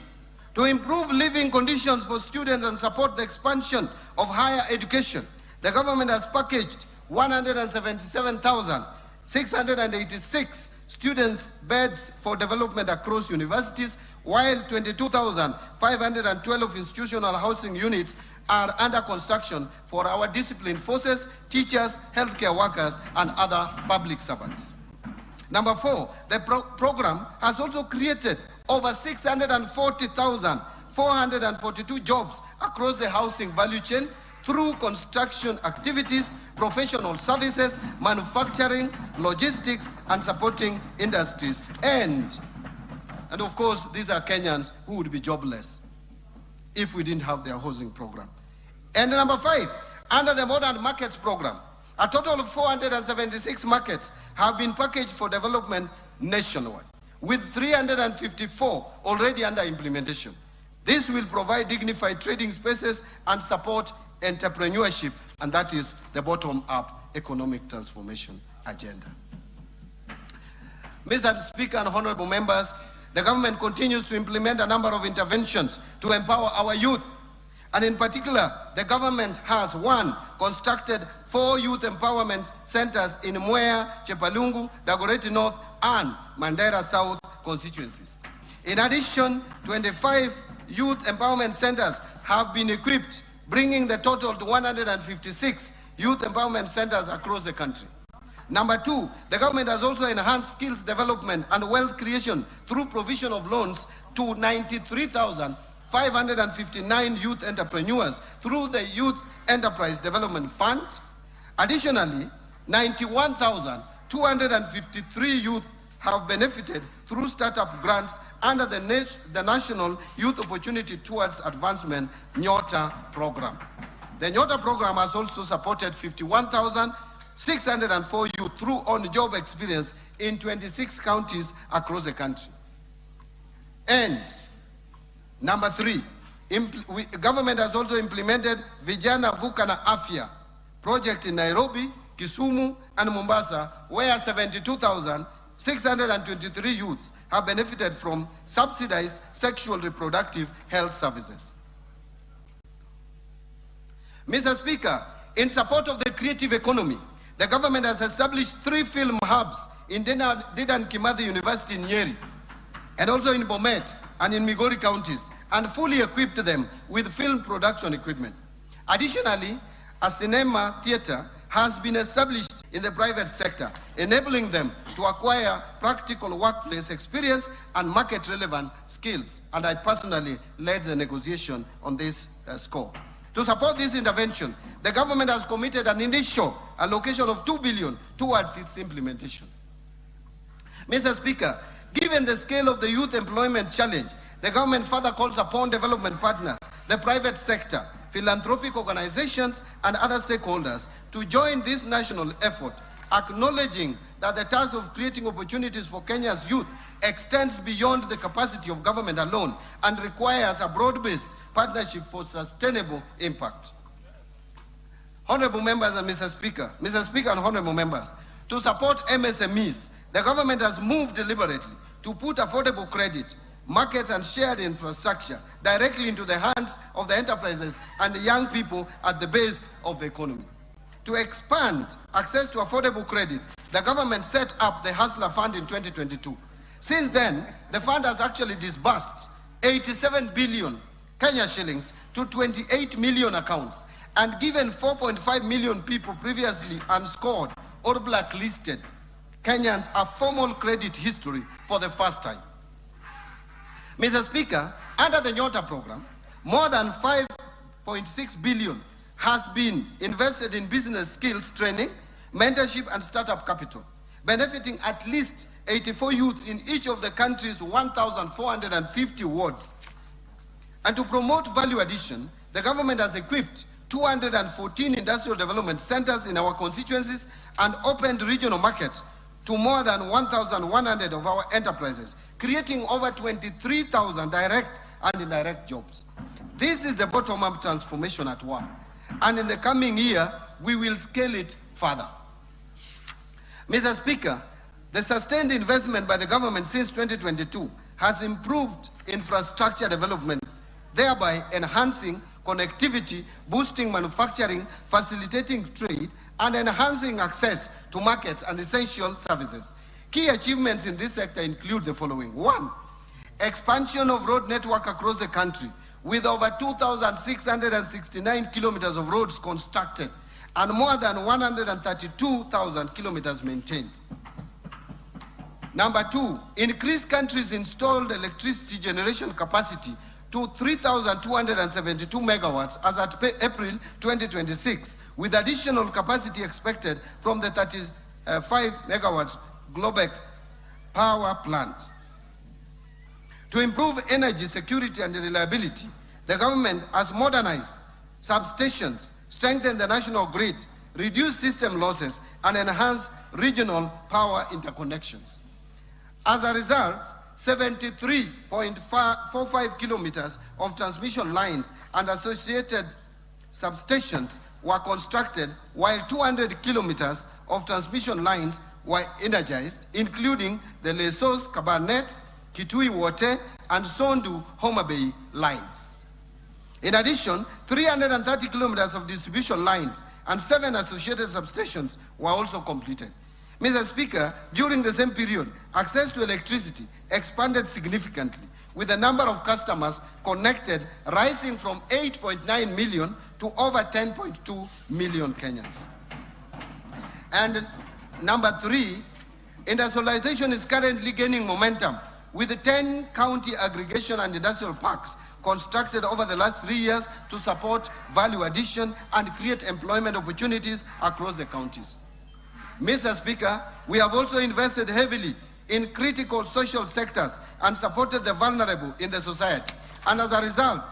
to improve living conditions for students and support the expansion of higher education, the government has packaged 177,686 students beds for development across universities, while 22,512 institutional housing units are under construction for our disciplined forces, teachers, healthcare workers, and other public servants. Number 4, the program has also created over 640,442 jobs across the housing value chain through construction activities, professional services, manufacturing, logistics, and supporting industries. And of course, these are Kenyans who would be jobless if we didn't have their housing program. And number 5, under the Modern Markets program, a total of 476 markets have been packaged for development nationwide, with 354 already under implementation. This will provide dignified trading spaces and support entrepreneurship, and that is the bottom-up economic transformation agenda. Mr. Speaker and honorable members, the government continues to implement a number of interventions to empower our youth. And in particular, the government has, 1, constructed 4 youth empowerment centers in Mwea, Chepalungu, Dagoretti North, and Mandera South constituencies. In addition, 25 youth empowerment centers have been equipped, bringing the total to 156 youth empowerment centers across the country. Number 2, the government has also enhanced skills development and wealth creation through provision of loans to 93,559 youth entrepreneurs through the Youth Enterprise Development Fund. Additionally, 91,253 youth have benefited through startup grants under the National Youth Opportunity Towards Advancement (NYOTA) program. The NYOTA program has also supported 51,604 youth through on-job experience in 26 counties across the country. And number 3, government has also implemented Vijana Vuka na Afya project in Nairobi, Kisumu, and Mombasa, where 72,623 youths have benefited from subsidized sexual reproductive health services. Mr. Speaker, in support of the creative economy, the government has established 3 film hubs in Dedan Kimathi University in Nyeri, and also in Bomet and in Migori counties, and fully equipped them with film production equipment. Additionally, a cinema theater has been established in the private sector, enabling them to acquire practical workplace experience and market-relevant skills. And I personally led the negotiation on this score. To support this intervention, the government has committed an initial allocation of 2 billion towards its implementation. Mr. Speaker, given the scale of the youth employment challenge, the government further calls upon development partners, the private sector, philanthropic organizations, and other stakeholders to join this national effort, acknowledging that the task of creating opportunities for Kenya's youth extends beyond the capacity of government alone and requires a broad-based partnership for sustainable impact. Honorable members and Mr. Speaker and honorable members, to support MSMEs, the government has moved deliberately to put affordable credit, markets, and shared infrastructure directly into the hands of the enterprises and the young people at the base of the economy. To expand access to affordable credit, the government set up the Hustler Fund in 2022. Since then, the fund has actually disbursed 87 billion Kenya shillings to 28 million accounts and given 4.5 million people previously unscored or blacklisted Kenyans a formal credit history for the first time. Mr. Speaker, under the NYOTA program, more than 5.6 billion has been invested in business skills training, mentorship, and startup capital, benefiting at least 84 youths in each of the country's 1,450 wards. And to promote value addition, the government has equipped 214 industrial development centers in our constituencies and opened regional markets to more than 1,100 of our enterprises, creating over 23,000 direct and indirect jobs. This is the bottom-up transformation at work, and in the coming year, we will scale it further. Mr. Speaker, the sustained investment by the government since 2022 has improved infrastructure development, thereby enhancing connectivity, boosting manufacturing, facilitating trade, and enhancing access to markets and essential services. Key achievements in this sector include the following. 1. Expansion of road network across the country, with over 2,669 kilometers of roads constructed and more than 132,000 kilometers maintained. Number 2, increase country's installed electricity generation capacity to 3,272 megawatts as at April 2026, with additional capacity expected from the 35 megawatts Globek power plant. To improve energy security and reliability, the government has modernized substations, strengthened the national grid, reduced system losses, and enhanced regional power interconnections. As a result, 73.45 kilometers of transmission lines and associated substations were constructed, while 200 kilometers of transmission lines were energized, including the Lesos, Kabarnet, Kitui Wote, and Sondu Homa Bay lines. In addition, 330 kilometers of distribution lines and 7 associated substations were also completed. Mr. Speaker, during the same period, access to electricity expanded significantly, with the number of customers connected rising from 8.9 million to over 10.2 million Kenyans. And number 3, industrialization is currently gaining momentum, with 10 county aggregation and industrial parks constructed over the last 3 years to support value addition and create employment opportunities across the counties. Mr. Speaker, we have also invested heavily in critical social sectors and supported the vulnerable in the society. And as a result,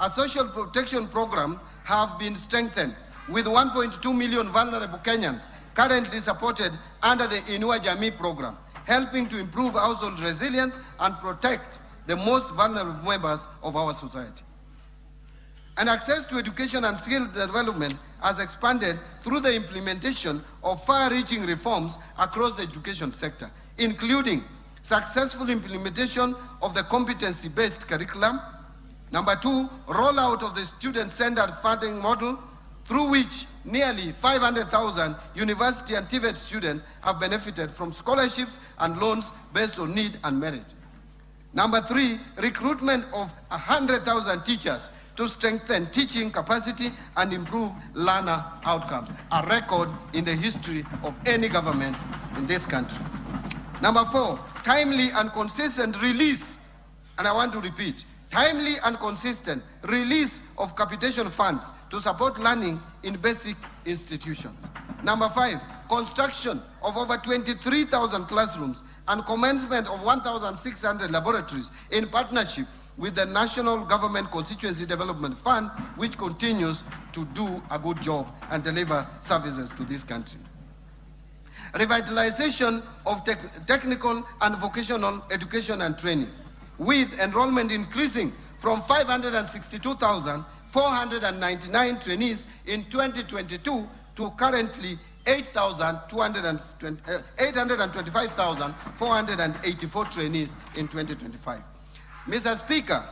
a social protection program have been strengthened, with 1.2 million vulnerable Kenyans currently supported under the Inua Jamii program, helping to improve household resilience and protect the most vulnerable members of our society. And access to education and skill development has expanded through the implementation of far-reaching reforms across the education sector, including successful implementation of the competency-based curriculum. Number 2, rollout of the student-centered funding model, through which nearly 500,000 university and TVET students have benefited from scholarships and loans based on need and merit. Number 3, recruitment of 100,000 teachers to strengthen teaching capacity and improve learner outcomes, a record in the history of any government in this country. Number 4, timely and consistent release, and I want to repeat, timely and consistent release of capitation funds to support learning in basic institutions. Number 5, construction of over 23,000 classrooms and commencement of 1,600 laboratories in partnership with the National Government Constituency Development Fund, which continues to do a good job and deliver services to this country. Revitalization of technical and vocational education and training, with enrollment increasing from 562,499 trainees in 2022 to currently 825,484 trainees in 2025. Mr. Speaker,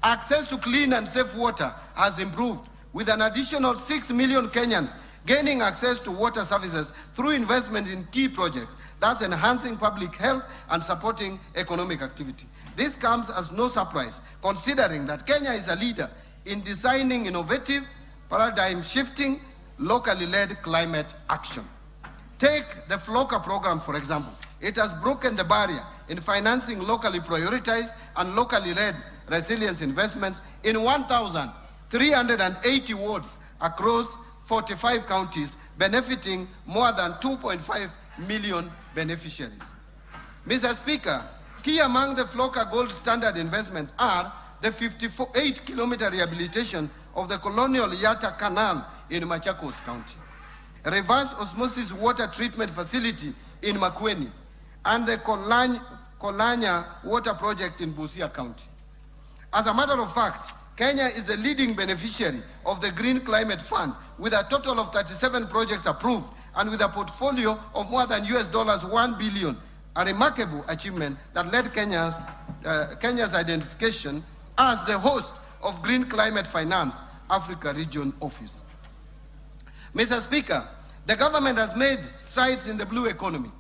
access to clean and safe water has improved, with an additional 6 million Kenyans gaining access to water services through investment in key projects, thus enhancing public health and supporting economic activity. This comes as no surprise, considering that Kenya is a leader in designing innovative, paradigm-shifting, locally led climate action. Take the FLOCA program, for example. It has broken the barrier in financing locally prioritized and locally led resilience investments in 1,380 wards across 45 counties, benefiting more than 2.5 million beneficiaries. Mr. Speaker, key among the FLOCA gold standard investments are the 58-kilometer rehabilitation of the Colonial Yatta Canal in Machakos County, a reverse osmosis water treatment facility in Makueni, and the Kolanya water project in Busia County. As a matter of fact, Kenya is the leading beneficiary of the Green Climate Fund, with a total of 37 projects approved and with a portfolio of more than $1 billion, a remarkable achievement that led Kenya's identification as the host of Green Climate Finance Africa Region Office. Mr. Speaker, The government has made strides in the blue economy.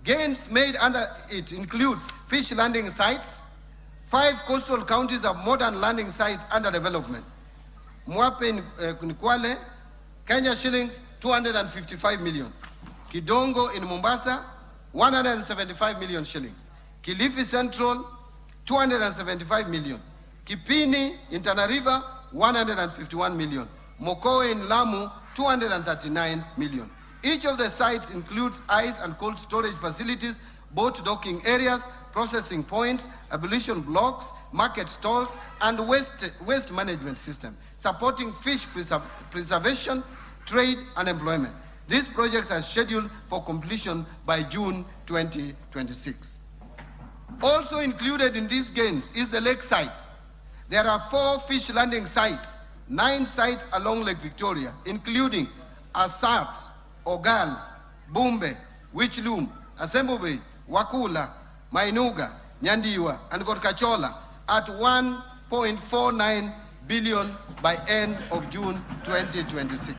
Gains made under it includes fish landing sites. 5 coastal counties have modern landing sites under development. Mwape in Kwale, Kenya shillings 255 million. Kidongo in Mombasa, 175 million shillings. Kilifi Central, 275 million. Kipini in Tana River, 151 million. Mokoe in Lamu, 239 million. Each of the sites includes ice and cold storage facilities, boat docking areas, processing points, abolition blocks, market stalls, and waste management system, supporting fish preservation, trade, and employment. These projects are scheduled for completion by June 2026. Also included in these gains is the lake site. There are 4 fish landing sites, 9 sites along Lake Victoria, including Asat, Ogal, Bumbe, Wichlum, Asembobe, Wakula, Mainuga, Nyandiwa, and Gorkachola at 1.49 billion by end of June 2026.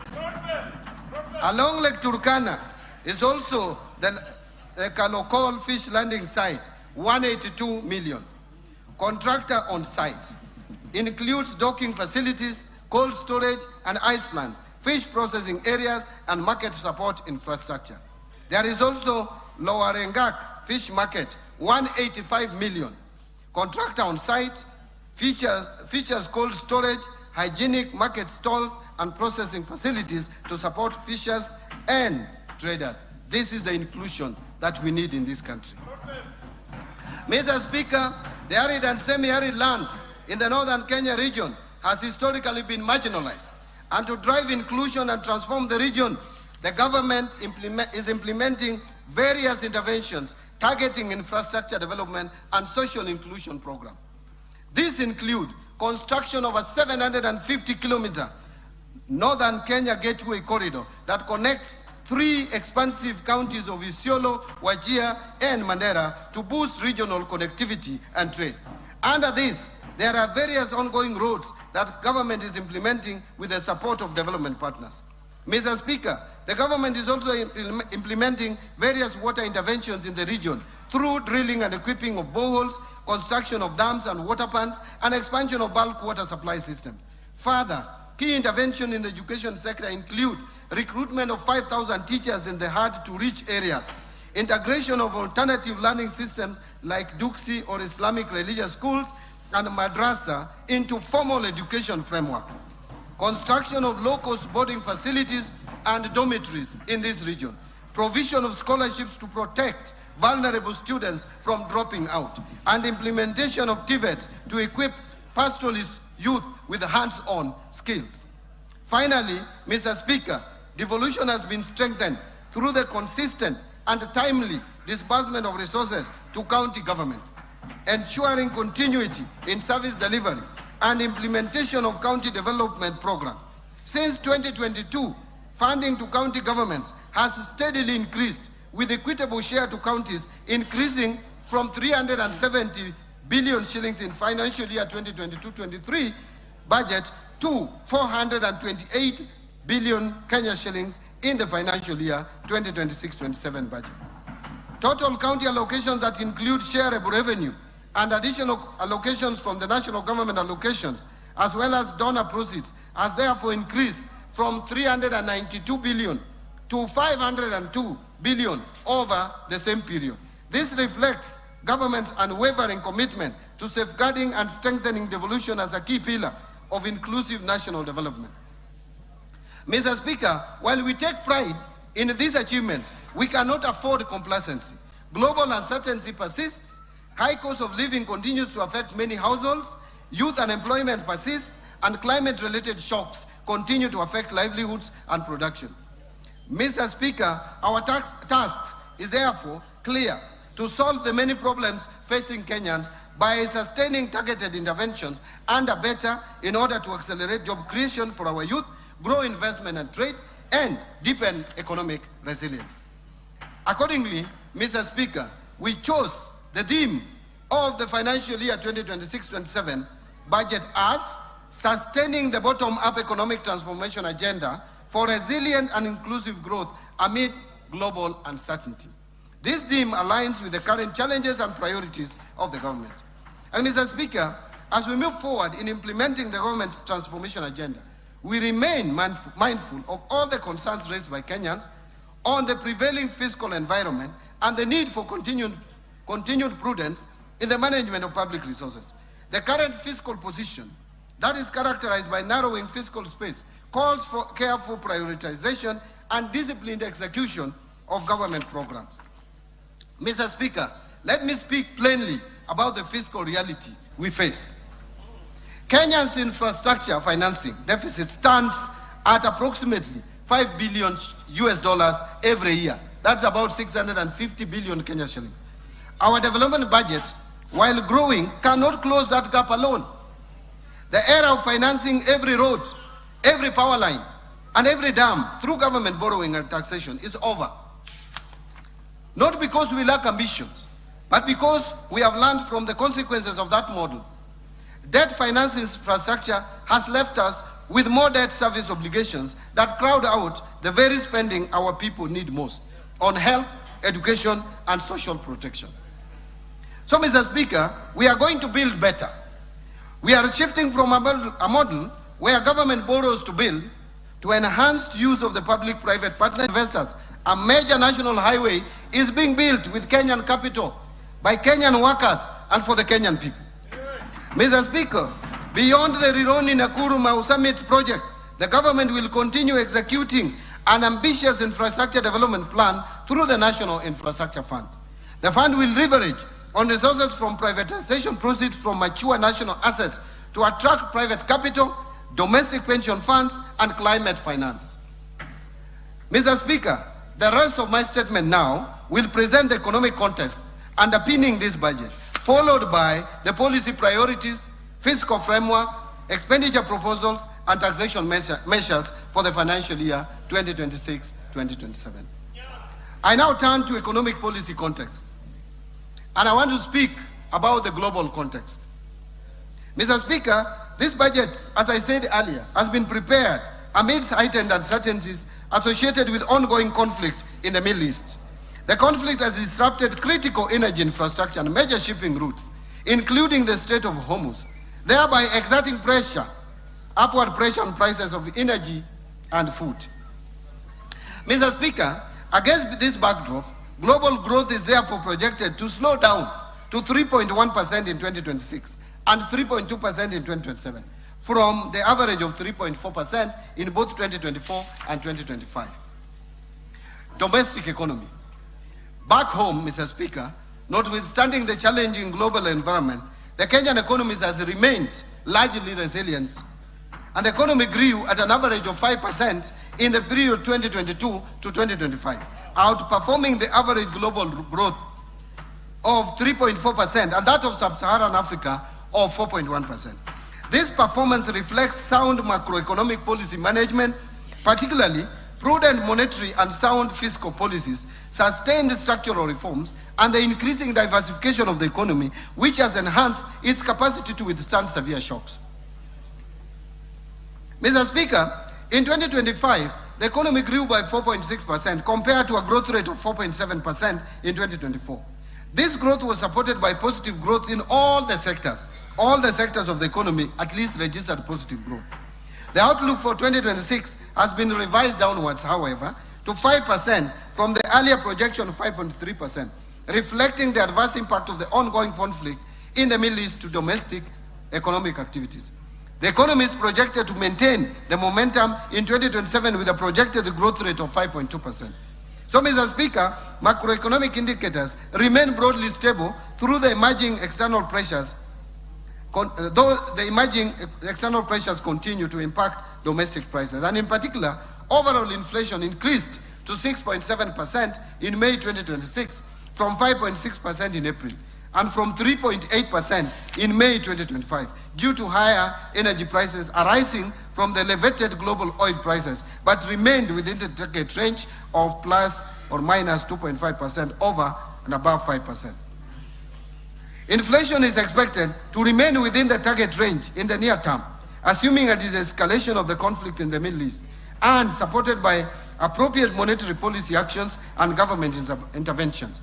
Along Lake Turkana is also the Kalokol fish landing site, 182 million. Contractor on site includes docking facilities, cold storage and ice plants, fish processing areas, and market support infrastructure. There is also Lower Engak Fish Market, 185 million. Contractor on site, features cold storage, hygienic market stalls, and processing facilities to support fishers and traders. This is the inclusion that we need in this country. Mr. Speaker, the arid and semi-arid lands in the northern Kenya region has historically been marginalized. And to drive inclusion and transform the region, the government is implementing various interventions targeting infrastructure development and social inclusion program. These include construction of a 750-kilometer northern Kenya gateway corridor that connects 3 expansive counties of Isiolo, Wajir, and Mandera to boost regional connectivity and trade. Under this, there are various ongoing roads that government is implementing with the support of development partners. Mr. Speaker, the government is also implementing various water interventions in the region through drilling and equipping of boreholes, construction of dams and water pans, and expansion of bulk water supply systems. Further, key interventions in the education sector include recruitment of 5,000 teachers in the hard-to-reach areas, integration of alternative learning systems like Duksi or Islamic religious schools, and madrasa into formal education framework. Construction of low-cost boarding facilities and dormitories in this region. Provision of scholarships to protect vulnerable students from dropping out. And implementation of TVETs to equip pastoralist youth with hands-on skills. Finally, Mr. Speaker, devolution has been strengthened through the consistent and timely disbursement of resources to county governments, ensuring continuity in service delivery and implementation of county development program. Since 2022, funding to county governments has steadily increased, with equitable share to counties increasing from 370 billion shillings in financial year 2022-23 budget to 428 billion Kenya shillings in the financial year 2026-27 budget. Total county allocations that include shareable revenue and additional allocations from the national government allocations, as well as donor proceeds, has therefore increased from 392 billion to 502 billion over the same period. This reflects government's unwavering commitment to safeguarding and strengthening devolution as a key pillar of inclusive national development. Mr. Speaker, while we take pride in these achievements, we cannot afford complacency. Global uncertainty persists, high cost of living continues to affect many households, youth unemployment persists, and climate-related shocks continue to affect livelihoods and production. Mr. Speaker, our task is therefore clear: to solve the many problems facing Kenyans by sustaining targeted interventions and better in order to accelerate job creation for our youth, grow investment and trade, and deepen economic resilience. Accordingly, Mr. Speaker, we chose the theme of the financial year 2026-27 budget as sustaining the bottom-up economic transformation agenda for resilient and inclusive growth amid global uncertainty. This theme aligns with the current challenges and priorities of the government. And Mr. Speaker, as we move forward in implementing the government's transformation agenda, we remain mindful of all the concerns raised by Kenyans on the prevailing fiscal environment and the need for continued prudence in the management of public resources. The current fiscal position that is characterized by narrowing fiscal space calls for careful prioritization and disciplined execution of government programs. Mr. Speaker, let me speak plainly about the fiscal reality we face. Kenya's infrastructure financing deficit stands at approximately $5 billion every year. That's about 650 billion Kenya shillings. Our development budget, while growing, cannot close that gap alone. The era of financing every road, every power line, and every dam through government borrowing and taxation is over. Not because we lack ambitions, but because we have learned from the consequences of that model. Debt finance infrastructure has left us with more debt service obligations that crowd out the very spending our people need most on health, education, and social protection. So, Mr. Speaker, we are going to build better. We are shifting from a model where government borrows to build to enhanced use of the public-private partner investors. A major national highway is being built with Kenyan capital by Kenyan workers and for the Kenyan people. Mr. Speaker, beyond the Rironi-Nakuru-Mau Summit project, the government will continue executing an ambitious infrastructure development plan through the National Infrastructure Fund. The fund will leverage on resources from privatization proceeds from mature national assets to attract private capital, domestic pension funds, and climate finance. Mr. Speaker, the rest of my statement now will present the economic context underpinning this budget, followed by the policy priorities, fiscal framework, expenditure proposals, and taxation measures for the financial year 2026-2027. I now turn to economic policy context, and I want to speak about the global context. Mr. Speaker, this budget, as I said earlier, has been prepared amidst heightened uncertainties associated with ongoing conflict in the Middle East. The conflict has disrupted critical energy infrastructure and major shipping routes, including the Strait of Hormuz, thereby exerting pressure, upward pressure on prices of energy and food. Mr. Speaker, against this backdrop, global growth is therefore projected to slow down to 3.1% in 2026 and 3.2% in 2027, from the average of 3.4% in both 2024 and 2025. Domestic economy. Back home, Mr. Speaker, notwithstanding the challenging global environment, the Kenyan economy has remained largely resilient, and the economy grew at an average of 5% in the period 2022 to 2025, outperforming the average global growth of 3.4% and that of sub-Saharan Africa of 4.1%. This performance reflects sound macroeconomic policy management, particularly prudent monetary and sound fiscal policies, sustained structural reforms, and the increasing diversification of the economy, which has enhanced its capacity to withstand severe shocks. Mr. Speaker, in 2025, the economy grew by 4.6% compared to a growth rate of 4.7% in 2024. This growth was supported by positive growth in all the sectors. All the sectors of the economy at least registered positive growth. The outlook for 2026 has been revised downwards, however, to 5% from the earlier projection of 5.3%, reflecting the adverse impact of the ongoing conflict in the Middle East to domestic economic activities. The economy is projected to maintain the momentum in 2027 with a projected growth rate of 5.2%. So, Mr. Speaker, macroeconomic indicators remain broadly stable through the emerging external pressures, though the emerging external pressures continue to impact domestic prices. And in particular, overall inflation increased to 6.7% in May 2026 from 5.6% in April and from 3.8% in May 2025 due to higher energy prices arising from the elevated global oil prices, but remained within the target range of plus or minus 2.5% over and above 5%. Inflation is expected to remain within the target range in the near term, assuming a de-escalation of the conflict in the Middle East and supported by appropriate monetary policy actions and government interventions.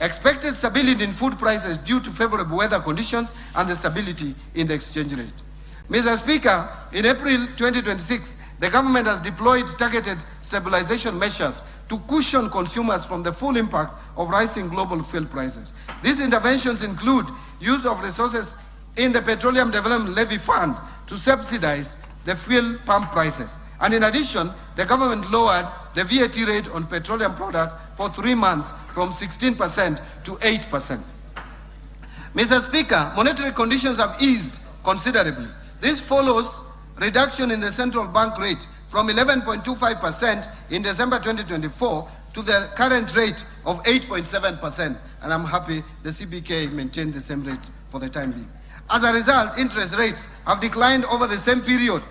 Expected stability in food prices due to favorable weather conditions and the stability in the exchange rate. Mr. Speaker, in April 2026, the government has deployed targeted stabilization measures to cushion consumers from the full impact of rising global fuel prices. These interventions include use of resources in the Petroleum Development Levy Fund to subsidize the fuel pump prices. And in addition, the government lowered the VAT rate on petroleum products for 3 months from 16% to 8%. Mr. Speaker, monetary conditions have eased considerably. This follows reduction in the central bank rate from 11.25% in December 2024 to the current rate of 8.7%. And I'm happy the CBK maintained the same rate for the time being. As a result, interest rates have declined over the same period.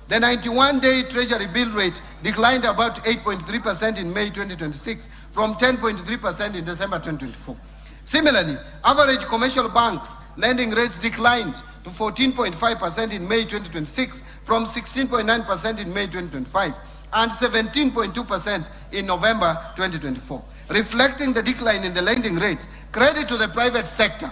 The 91-day Treasury bill rate declined about 8.3% in May 2026 from 10.3% in December 2024. Similarly, average commercial banks lending rates declined to 14.5% in May 2026 from 16.9% in May 2025 and 17.2% in November 2024. Reflecting the decline in the lending rates, credit to the private sector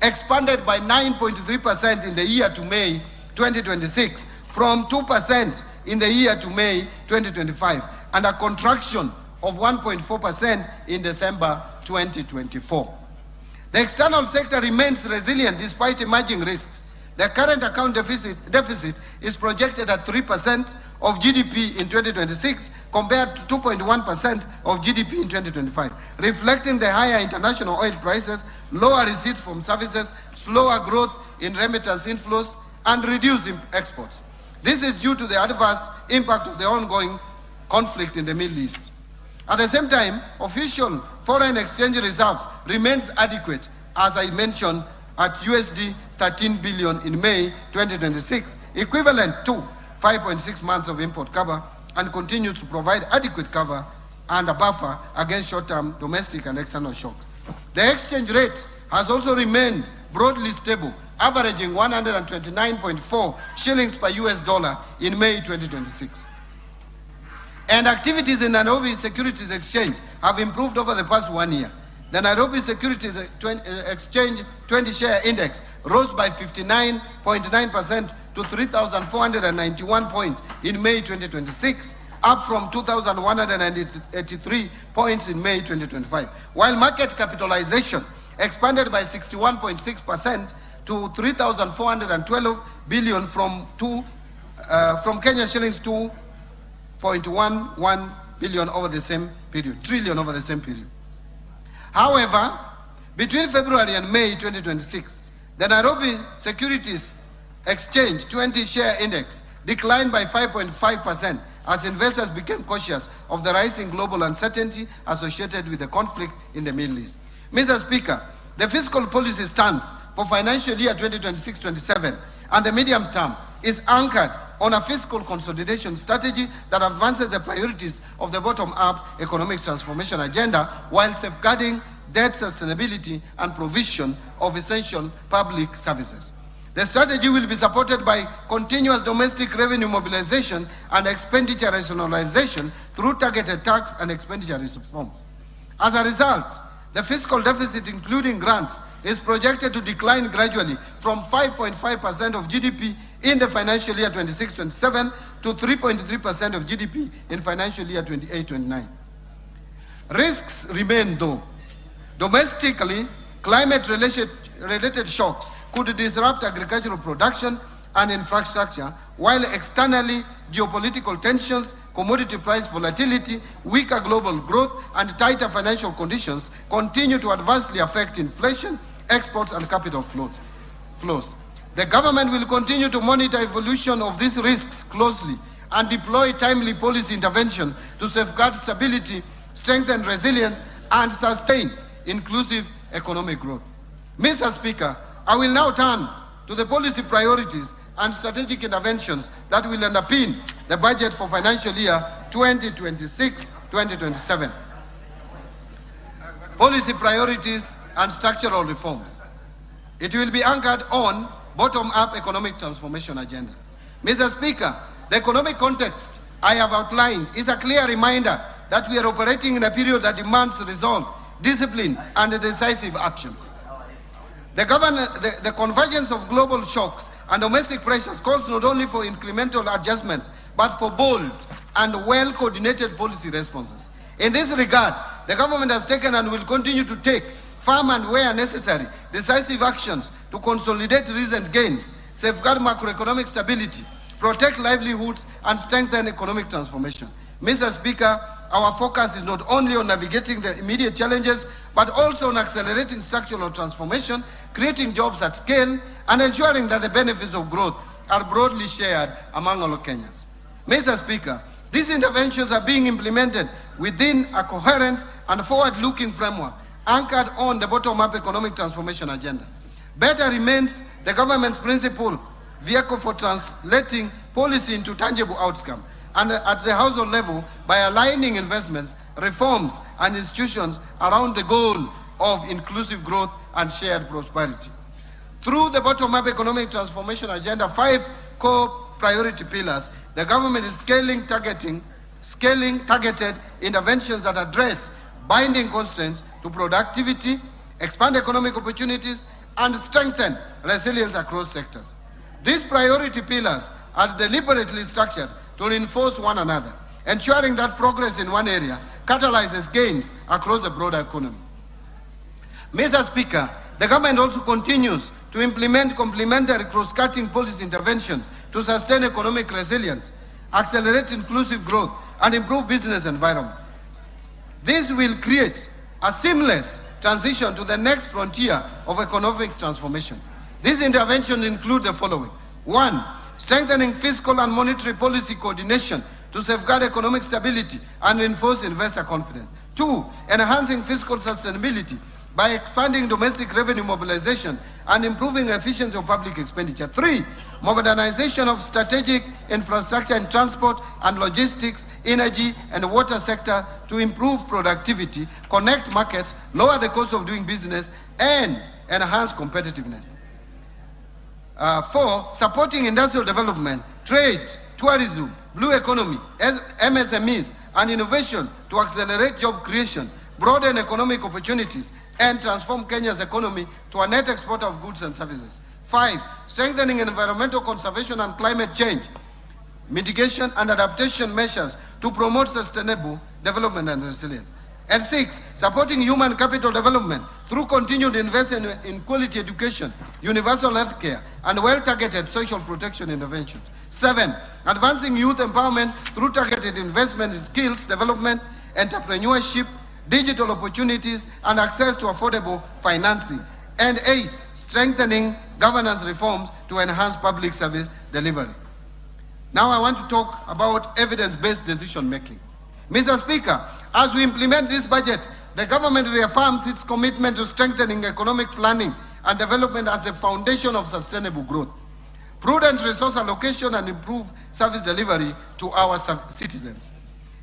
expanded by 9.3% in the year to May 2026 from 2% in the year to May 2025 and a contraction of 1.4% in December 2024. The external sector remains resilient despite emerging risks. The current account deficit is projected at 3% of GDP in 2026 compared to 2.1% of GDP in 2025, reflecting the higher international oil prices, lower receipts from services, slower growth in remittance inflows, and reduced exports. This is due to the adverse impact of the ongoing conflict in the Middle East. At the same time, official foreign exchange reserves remains adequate, as I mentioned, at USD 13 billion in May 2026, equivalent to 5.6 months of import cover, and continues to provide adequate cover and a buffer against short-term domestic and external shocks. The exchange rate has also remained broadly stable, averaging 129.4 shillings per US dollar in May 2026. And activities in Nairobi Securities Exchange have improved over the past 1 year. The Nairobi Securities Exchange 20-share index rose by 59.9% to 3,491 points in May 2026, up from 2,183 points in May 2025, while market capitalization expanded by 61.6% to 3,412 billion from Kenya shillings 2.11 billion over the same period, trillion over the same period. However, between February and May 2026, the Nairobi Securities Exchange 20-share index declined by 5.5% as investors became cautious of the rising global uncertainty associated with the conflict in the Middle East. Mr. Speaker, the fiscal policy stance for financial year 2026-27 and the medium term is anchored on a fiscal consolidation strategy that advances the priorities of the bottom-up economic transformation agenda while safeguarding debt sustainability and provision of essential public services. The strategy will be supported by continuous domestic revenue mobilization and expenditure rationalization through targeted tax and expenditure reforms. As a result, the fiscal deficit, including grants, is projected to decline gradually from 5.5% of GDP in the financial year 26-27 to 3.3% of GDP in financial year 28-29. Risks remain though. Domestically, climate-related shocks could disrupt agricultural production and infrastructure, while externally, geopolitical tensions, commodity price volatility, weaker global growth, and tighter financial conditions continue to adversely affect inflation, exports, and capital flows. The government will continue to monitor evolution of these risks closely and deploy timely policy intervention to safeguard stability, strengthen resilience, and sustain inclusive economic growth. Mr. Speaker, I will now turn to the policy priorities and strategic interventions that will underpin the budget for financial year 2026-2027. Policy priorities and structural reforms. It will be anchored on bottom-up economic transformation agenda. Mr. Speaker, the economic context I have outlined is a clear reminder that we are operating in a period that demands resolve, discipline, and decisive actions. The convergence of global shocks and domestic pressures calls not only for incremental adjustments, but for bold and well-coordinated policy responses. In this regard, the government has taken and will continue to take firm and, where necessary, decisive actions to consolidate recent gains, safeguard macroeconomic stability, protect livelihoods, and strengthen economic transformation. Mr. Speaker, our focus is not only on navigating the immediate challenges, but also on accelerating structural transformation, creating jobs at scale, and ensuring that the benefits of growth are broadly shared among all Kenyans. Mr. Speaker, these interventions are being implemented within a coherent and forward-looking framework anchored on the bottom-up economic transformation agenda. Better remains the government's principal vehicle for translating policy into tangible outcomes, and at the household level by aligning investments, reforms, and institutions around the goal of inclusive growth and shared prosperity. Through the bottom-up economic transformation agenda, 5 core priority pillars, the government is scaling targeted interventions that address binding constraints to productivity, expand economic opportunities, and strengthen resilience across sectors. These priority pillars are deliberately structured to reinforce one another, ensuring that progress in one area catalyzes gains across the broader economy. Mr. Speaker, the government also continues to implement complementary cross-cutting policy interventions to sustain economic resilience, accelerate inclusive growth, and improve business environment. This will create a seamless transition to the next frontier of economic transformation. These interventions include the following. 1. Strengthening fiscal and monetary policy coordination to safeguard economic stability and reinforce investor confidence. 2. Enhancing fiscal sustainability by expanding domestic revenue mobilization and improving efficiency of public expenditure. 3. Modernization of strategic infrastructure in transport and logistics, energy, and water sector to improve productivity, connect markets, lower the cost of doing business, and enhance competitiveness. 4. Supporting industrial development, trade, tourism, blue economy, MSMEs, and innovation to accelerate job creation, broaden economic opportunities, and transform Kenya's economy to a net exporter of goods and services. 5. Strengthening environmental conservation and climate change, mitigation and adaptation measures to promote sustainable development and resilience. And 6. Supporting human capital development through continued investment in quality education, universal health care, and well-targeted social protection interventions. 7. Advancing youth empowerment through targeted investment in skills development, entrepreneurship, digital opportunities, and access to affordable financing. And 8. Strengthening governance reforms to enhance public service delivery. Now I want to talk about evidence-based decision-making. Mr. Speaker, as we implement this budget, the government reaffirms its commitment to strengthening economic planning and development as the foundation of sustainable growth, prudent resource allocation, and improved service delivery to our citizens.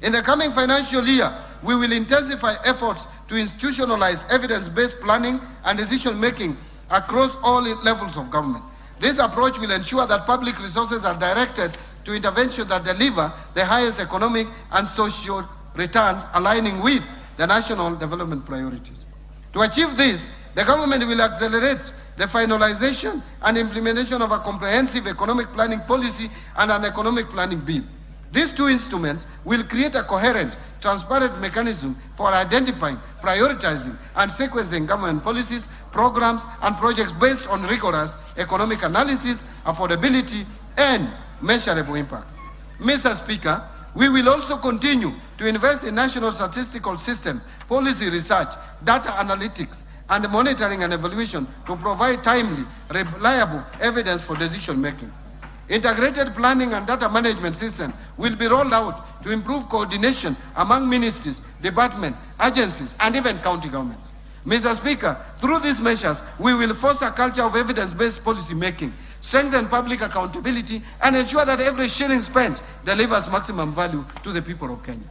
In the coming financial year, we will intensify efforts to institutionalize evidence-based planning and decision-making across all levels of government. This approach will ensure that public resources are directed to interventions that deliver the highest economic and social returns, aligning with the national development priorities. To achieve this, the government will accelerate the finalization and implementation of a comprehensive economic planning policy and an economic planning bill. These two instruments will create a coherent, transparent mechanism for identifying, prioritizing, and sequencing government policies, programs, and projects based on rigorous economic analysis, affordability, and measurable impact. Mr. Speaker, we will also continue to invest in national statistical system, policy research, data analytics, and monitoring and evaluation to provide timely, reliable evidence for decision making. Integrated planning and data management system will be rolled out to improve coordination among ministries, departments, agencies, and even county governments. Mr. Speaker, through these measures, we will foster a culture of evidence-based policy making, strengthen public accountability, and ensure that every shilling spent delivers maximum value to the people of Kenya.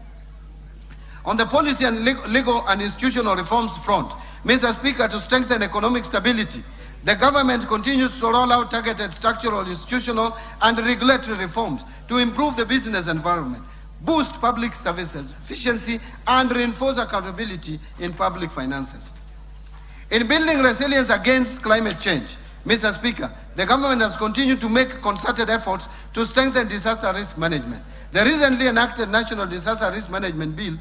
On the policy and legal and institutional reforms front, Mr. Speaker, to strengthen economic stability, the government continues to roll out targeted structural, institutional, and regulatory reforms to improve the business environment, boost public services efficiency, and reinforce accountability in public finances. In building resilience against climate change, Mr. Speaker, the government has continued to make concerted efforts to strengthen disaster risk management. The recently enacted National Disaster Risk Management Bill,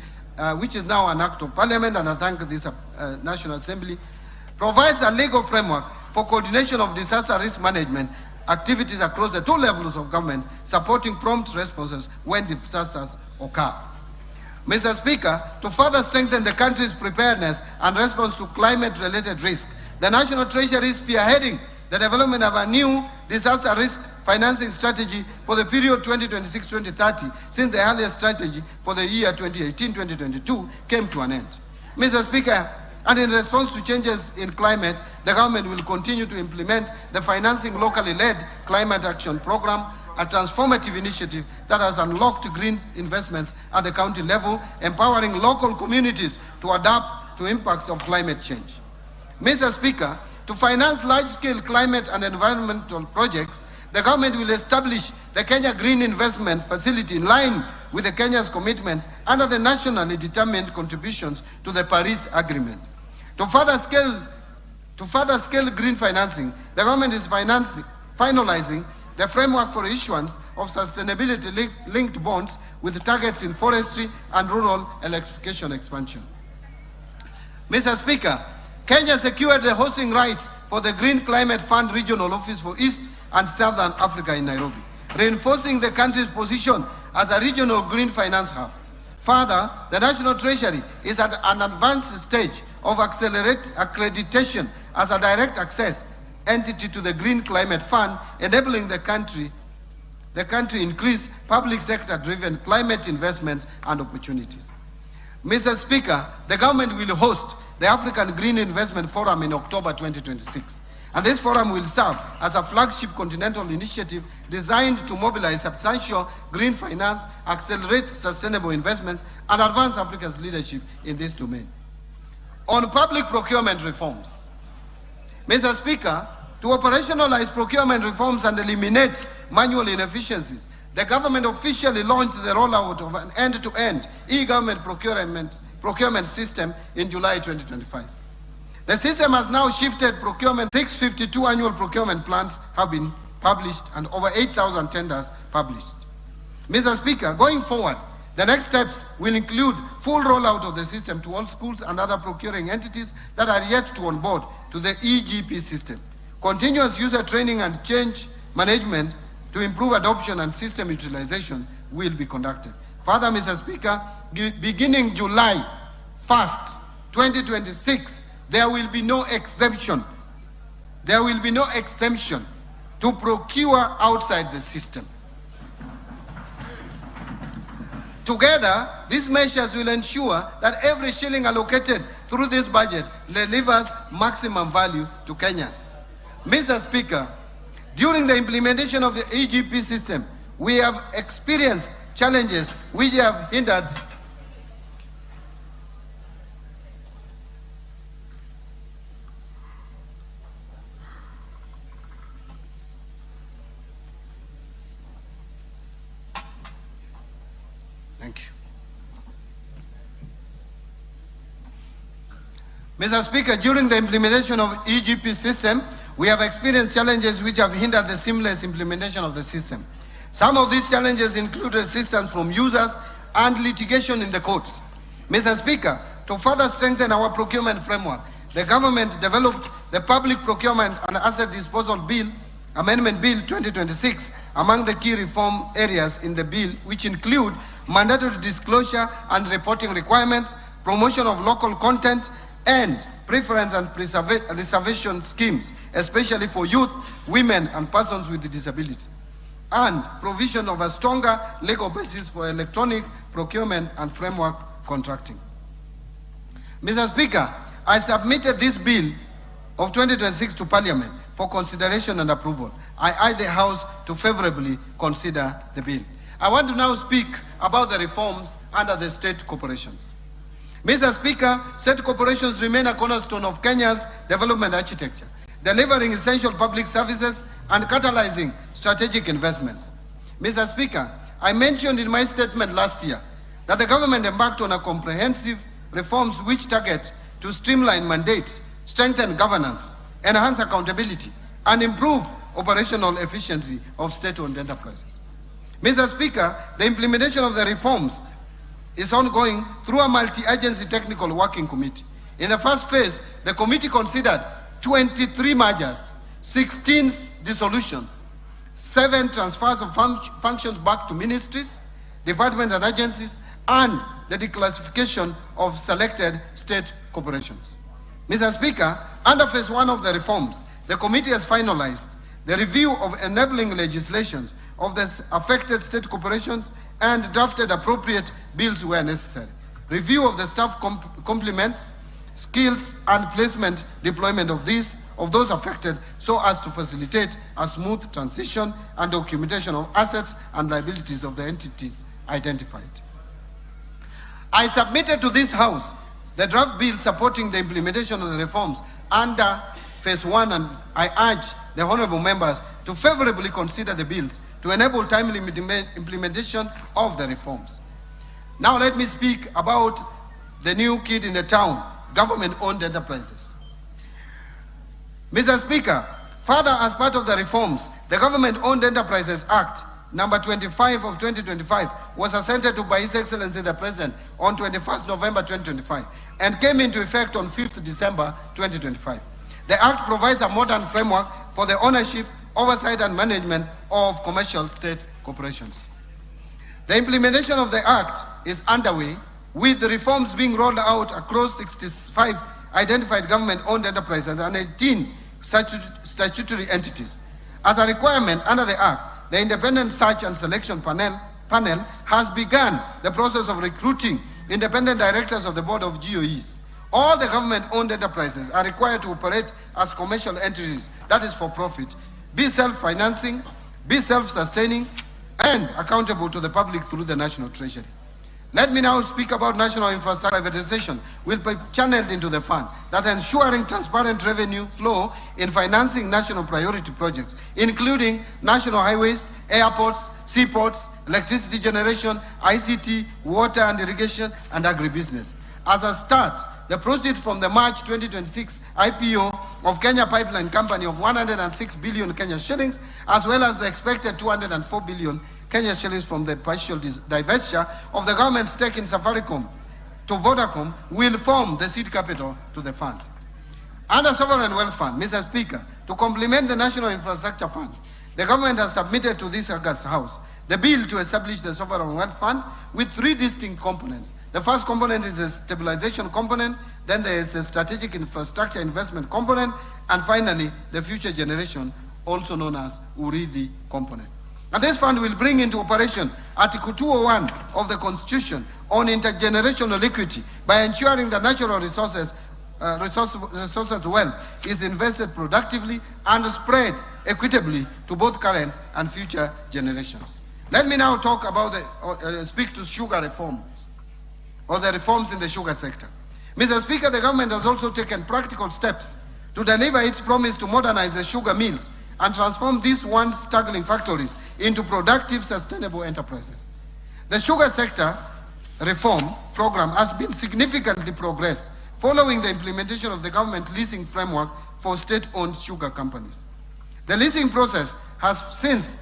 which is now an act of parliament, and I thank this National Assembly, provides a legal framework for coordination of disaster risk management activities across the two levels of government, supporting prompt responses when disasters occur. Mr. Speaker, to further strengthen the country's preparedness and response to climate-related risk, the National Treasury is spearheading the development of a new disaster risk financing strategy for the period 2026-2030, since the earlier strategy for the year 2018-2022 came to an end. Mr. Speaker, and in response to changes in climate, the government will continue to implement the Financing Locally Led Climate Action Program, a transformative initiative that has unlocked green investments at the county level, empowering local communities to adapt to impacts of climate change. Mr. Speaker, to finance large-scale climate and environmental projects, the government will establish the Kenya Green Investment Facility in line with the Kenya's commitments under the nationally determined contributions to the Paris Agreement. To further scale green financing, the government is finalizing the framework for issuance of sustainability-linked bonds with targets in forestry and rural electrification expansion. Mr. Speaker, Kenya secured the hosting rights for the Green Climate Fund Regional Office for East and Southern Africa in Nairobi, reinforcing the country's position as a regional green finance hub. Further, the National Treasury is at an advanced stage of accreditation as a direct access entity to the Green Climate Fund, enabling the country increase public sector-driven climate investments and opportunities. Mr. Speaker, the government will host the African Green Investment Forum in October 2026. And this forum will serve as a flagship continental initiative designed to mobilize substantial green finance, accelerate sustainable investments, and advance Africa's leadership in this domain. On public procurement reforms, Mr. Speaker, to operationalize procurement reforms and eliminate manual inefficiencies, the government officially launched the rollout of an end-to-end e-government procurement system in July 2025. The system has now shifted procurement. 652 annual procurement plans have been published and over 8,000 tenders published. Mr. Speaker, going forward, the next steps will include full rollout of the system to all schools and other procuring entities that are yet to onboard to the EGP system. Continuous user training and change management to improve adoption and system utilization will be conducted. Further, Mr. Speaker, beginning July 1st, 2026, there will be no exemption. There will be no exemption to procure outside the system. Together, these measures will ensure that every shilling allocated through this budget delivers maximum value to Kenyans. Mr. Speaker, during the implementation of the EGP system, we have experienced challenges which have hindered Thank you. Mr. Speaker, during the implementation of EGP system, we have experienced challenges which have hindered the seamless implementation of the system. Some of these challenges include resistance from users and litigation in the courts. Mr. Speaker, to further strengthen our procurement framework, the government developed the Public Procurement and Asset Disposal Bill, Amendment Bill 2026, among the key reform areas in the bill, which include mandatory disclosure and reporting requirements, promotion of local content, and preference and reservation schemes, especially for youth, women, and persons with disabilities, and provision of a stronger legal basis for electronic procurement and framework contracting. Mr. Speaker, I submitted this bill of 2026 to Parliament for consideration and approval. I urge the House to favorably consider the bill. I want to now speak about the reforms under the state corporations. Mr. Speaker, state corporations remain a cornerstone of Kenya's development architecture, delivering essential public services and catalyzing strategic investments. Mr. Speaker, I mentioned in my statement last year that the government embarked on a comprehensive reforms which target to streamline mandates, strengthen governance, enhance accountability, and improve operational efficiency of state-owned enterprises. Mr. Speaker, the implementation of the reforms is ongoing through a multi-agency technical working committee. In the first phase, the committee considered 23 mergers, 16 dissolutions, 7 transfers of functions back to ministries, departments and agencies, and the declassification of selected state corporations. Mr. Speaker, under phase 1 of the reforms, the committee has finalized the review of enabling legislations of the affected state corporations and drafted appropriate bills where necessary. Review of the staff complements, skills and placement deployment of those affected so as to facilitate a smooth transition and documentation of assets and liabilities of the entities identified. I submitted to this House the draft bill supporting the implementation of the reforms under phase 1, and I urge the honorable members to favorably consider the bills to enable timely implementation of the reforms. Now let me speak about the new kid in the town, government-owned enterprises. Mr. Speaker, further as part of the reforms, the Government-Owned Enterprises Act number 25 of 2025 was assented to by His Excellency the President on 21st November 2025 and came into effect on 5th December 2025. The Act provides a modern framework for the ownership, oversight and management of commercial state corporations. The implementation of the Act is underway, with the reforms being rolled out across 65 identified government-owned enterprises and 18 statutory entities. As a requirement under the Act, the Independent Search and Selection Panel has begun the process of recruiting independent directors of the Board of GOEs. All the government-owned enterprises are required to operate as commercial entities, that is for profit, be self-financing, be self-sustaining, and accountable to the public through the National Treasury. Let me now speak about national infrastructure privatization will be channeled into the fund, that ensuring transparent revenue flow in financing national priority projects, including national highways, airports, seaports, electricity generation, ICT, water and irrigation, and agribusiness. As a start, the proceeds from the March 2026 IPO of Kenya Pipeline Company of 106 billion Kenya shillings, as well as the expected 204 billion Kenya shillings from the partial divestiture of the government stake in Safaricom to Vodacom will form the seed capital to the fund. Under Sovereign Wealth Fund, Mr. Speaker, to complement the National Infrastructure Fund, the government has submitted to this August House the bill to establish the Sovereign Wealth Fund with 3 distinct components. The first component is the stabilization component, then there is the strategic infrastructure investment component, and finally, the future generation, also known as URIDI component. And this fund will bring into operation Article 201 of the Constitution on intergenerational equity by ensuring that natural resources wealth is invested productively and spread equitably to both current and future generations. Let me now talk about speak to sugar reforms, or the reforms in the sugar sector. Mr. Speaker, the government has also taken practical steps to deliver its promise to modernize the sugar mills and transform these once struggling factories into productive, sustainable enterprises. The sugar sector reform program has been significantly progressed following the implementation of the government leasing framework for state-owned sugar companies. The leasing process has since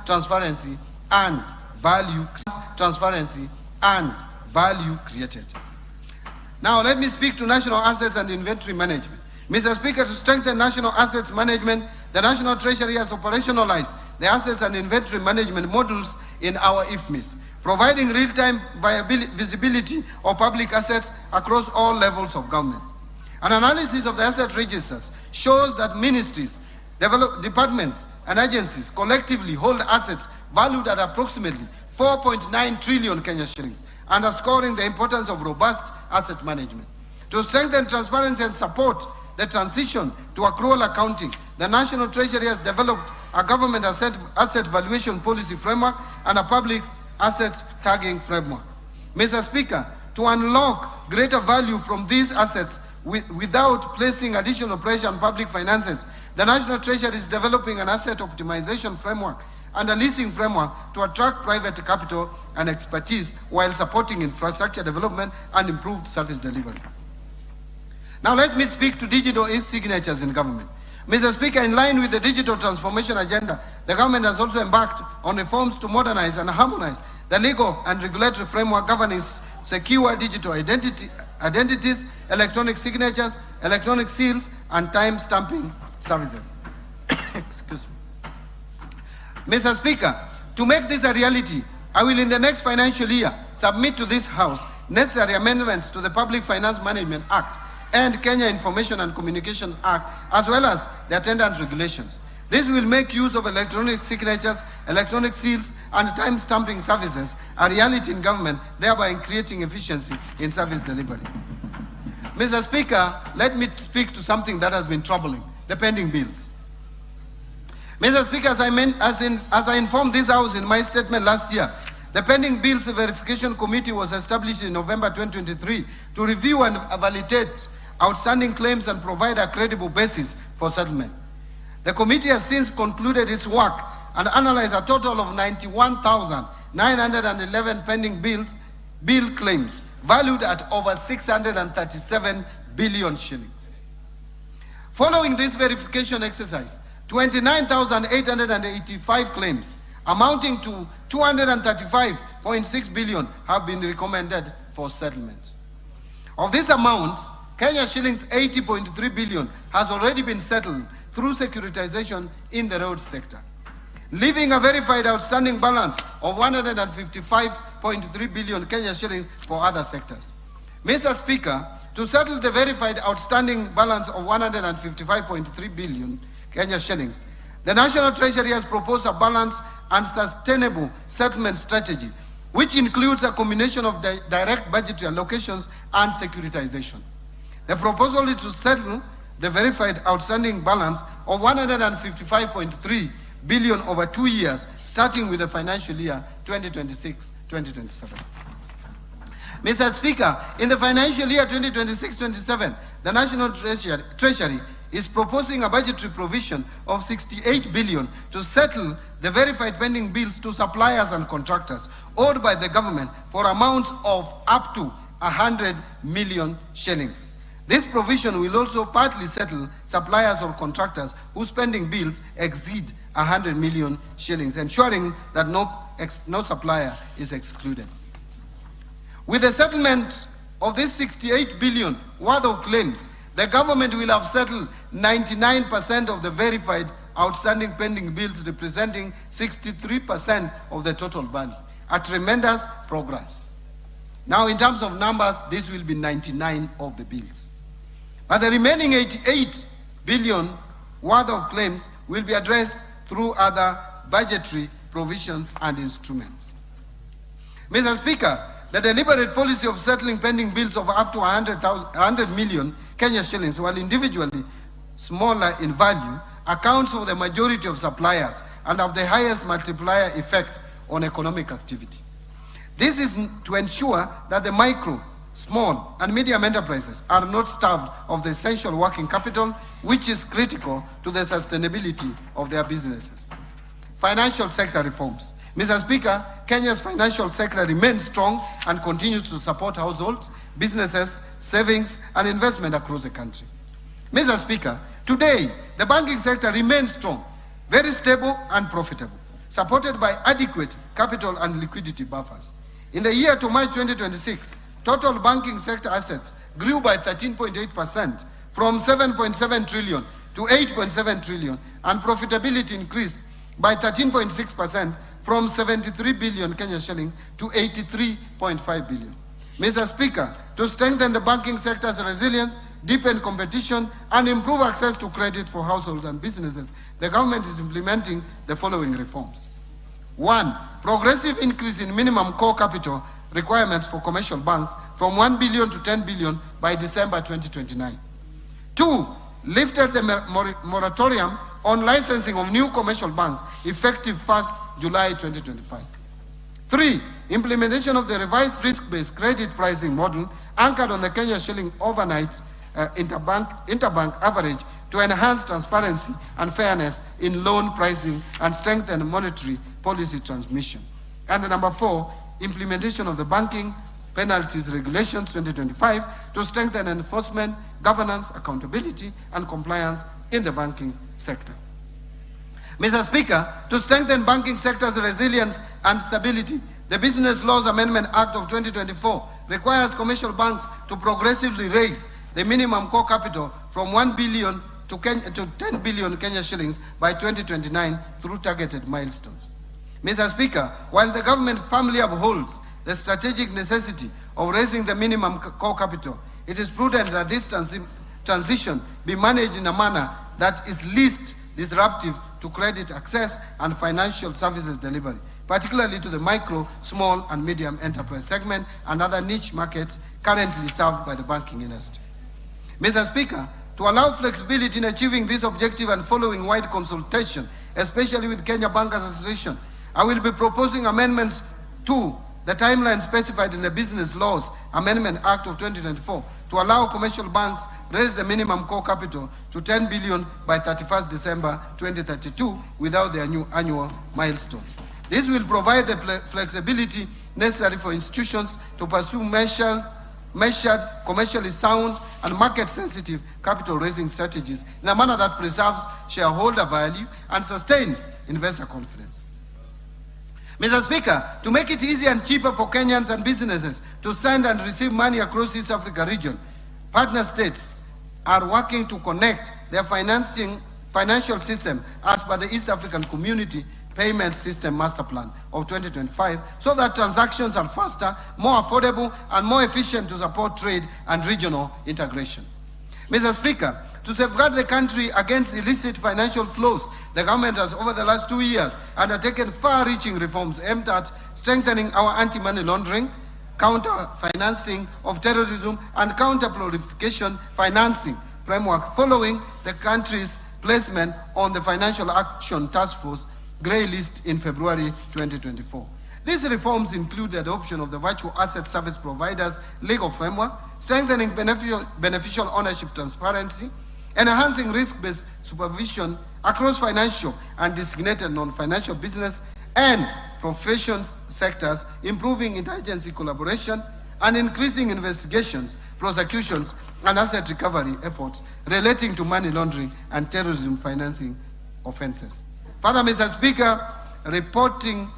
transparency and value created. Now let me speak to national assets and inventory management. Mr. Speaker, to strengthen national assets management, the National Treasury has operationalized the assets and inventory management modules in our IFMIS, providing real-time visibility of public assets across all levels of government. An analysis of the asset registers shows that ministries, departments, and agencies collectively hold assets valued at approximately 4.9 trillion Kenya shillings, underscoring the importance of robust asset management. To strengthen transparency and support the transition to accrual accounting, the National Treasury has developed a government asset valuation policy framework and a public assets tagging framework. Mr. Speaker, to unlock greater value from these assets without placing additional pressure on public finances, the National Treasury is developing an asset optimization framework and a leasing framework to attract private capital and expertise while supporting infrastructure development and improved service delivery. Now let me speak to digital e-signatures in government. Mr. Speaker, in line with the digital transformation agenda, the government has also embarked on reforms to modernize and harmonize the legal and regulatory framework governing secure digital identities, electronic signatures, electronic seals, and time-stamping services. Excuse me. Mr. Speaker, to make this a reality, I will in the next financial year submit to this House necessary amendments to the Public Finance Management Act and Kenya Information and Communication Act, as well as the attendant regulations. This will make use of electronic signatures, electronic seals, and time-stamping services a reality in government, thereby creating efficiency in service delivery. Mr. Speaker, let me speak to something that has been troubling, the pending bills. Mr. Speaker, as I informed this House in my statement last year, the pending bills verification committee was established in November 2023 to review and validate outstanding claims and provide a credible basis for settlement. The committee has since concluded its work and analyzed a total of 91,911 pending bill claims valued at over 637 billion shillings. Following this verification exercise, 29,885 claims amounting to 235.6 billion have been recommended for settlement. Of this amount, Kenya shillings 80.3 billion has already been settled through securitization in the road sector, leaving a verified outstanding balance of 155.3 billion Kenya shillings for other sectors. Mr. Speaker, to settle the verified outstanding balance of 155.3 billion Kenya shillings, the National Treasury has proposed a balanced and sustainable settlement strategy, which includes a combination of direct budgetary allocations and securitization. The proposal is to settle the verified outstanding balance of 155.3 billion over 2 years, starting with the financial year 2026-2027. Mr. Speaker, in the financial year 2026-27, the National Treasury is proposing a budgetary provision of 68 billion to settle the verified pending bills to suppliers and contractors owed by the government for amounts of up to 100 million shillings. This provision will also partly settle suppliers or contractors whose pending bills exceed 100 million shillings, ensuring that no supplier is excluded. With the settlement of this 68 billion worth of claims, the government will have settled 99% of the verified outstanding pending bills, representing 63% of the total value, a tremendous progress. Now, in terms of numbers, this will be 99 of the bills. But the remaining 88 billion worth of claims will be addressed through other budgetary provisions and instruments. Mr. Speaker, the deliberate policy of settling pending bills of up to 100 million Kenya shillings, while individually smaller in value, accounts for the majority of suppliers and have the highest multiplier effect on economic activity. This is to ensure that the micro, small and medium enterprises are not starved of the essential working capital, which is critical to the sustainability of their businesses. Financial sector reforms. Mr. Speaker, Kenya's financial sector remains strong and continues to support households, businesses, savings, and investment across the country. Mr. Speaker, today, the banking sector remains strong, very stable and profitable, supported by adequate capital and liquidity buffers. In the year to March 2026, total banking sector assets grew by 13.8% from 7.7 trillion to 8.7 trillion, and profitability increased by 13.6% from 73 billion Kenya shilling to 83.5 billion. Mr. Speaker, to strengthen the banking sector's resilience, deepen competition, and improve access to credit for households and businesses, the government is implementing the following reforms. 1. Progressive increase in minimum core capital requirements for commercial banks from 1 billion to 10 billion by December 2029. 2. Lifted the moratorium on licensing of new commercial banks effective 1st July 2025. 3. Implementation of the revised risk-based credit pricing model anchored on the Kenya shilling overnight interbank average to enhance transparency and fairness in loan pricing and strengthen monetary policy transmission. And number 4, implementation of the Banking Penalties Regulations 2025 to strengthen enforcement, governance, accountability, and compliance in the banking sector. Mr. Speaker, to strengthen banking sector's resilience and stability, the Business Laws Amendment Act of 2024 requires commercial banks to progressively raise the minimum core capital from 1 billion to 10 billion Kenya shillings by 2029 through targeted milestones. Mr. Speaker, while the government firmly upholds the strategic necessity of raising the minimum core capital, it is prudent that this transition be managed in a manner that is least disruptive to credit access and financial services delivery, particularly to the micro, small, and medium enterprise segment and other niche markets currently served by the banking industry. Mr. Speaker, to allow flexibility in achieving this objective and following wide consultation, especially with Kenya Bankers Association, I will be proposing amendments to the timeline specified in the Business Laws Amendment Act of 2024 to allow commercial banks raise the minimum core capital to 10 billion by 31st December 2032 without the annual milestones. This will provide the flexibility necessary for institutions to pursue measured, commercially sound, and market-sensitive capital raising strategies in a manner that preserves shareholder value and sustains investor confidence. Mr. Speaker, to make it easier and cheaper for Kenyans and businesses to send and receive money across East Africa region, partner states are working to connect their financial system as per the East African Community Payment System Master Plan of 2025 so that transactions are faster, more affordable, and more efficient to support trade and regional integration. Mr. Speaker, to safeguard the country against illicit financial flows, the government has over the last 2 years undertaken far-reaching reforms aimed at strengthening our anti-money laundering, counter-financing of terrorism, and counter-proliferation financing framework following the country's placement on the Financial Action Task Force Grey List in February 2024. These reforms include the adoption of the Virtual Asset Service Providers legal framework, strengthening beneficial ownership transparency, enhancing risk-based supervision across financial and designated non-financial business and professions sectors, improving interagency collaboration, and increasing investigations, prosecutions, and asset recovery efforts relating to money laundering and terrorism financing offenses. Further, Mr. Speaker, reporting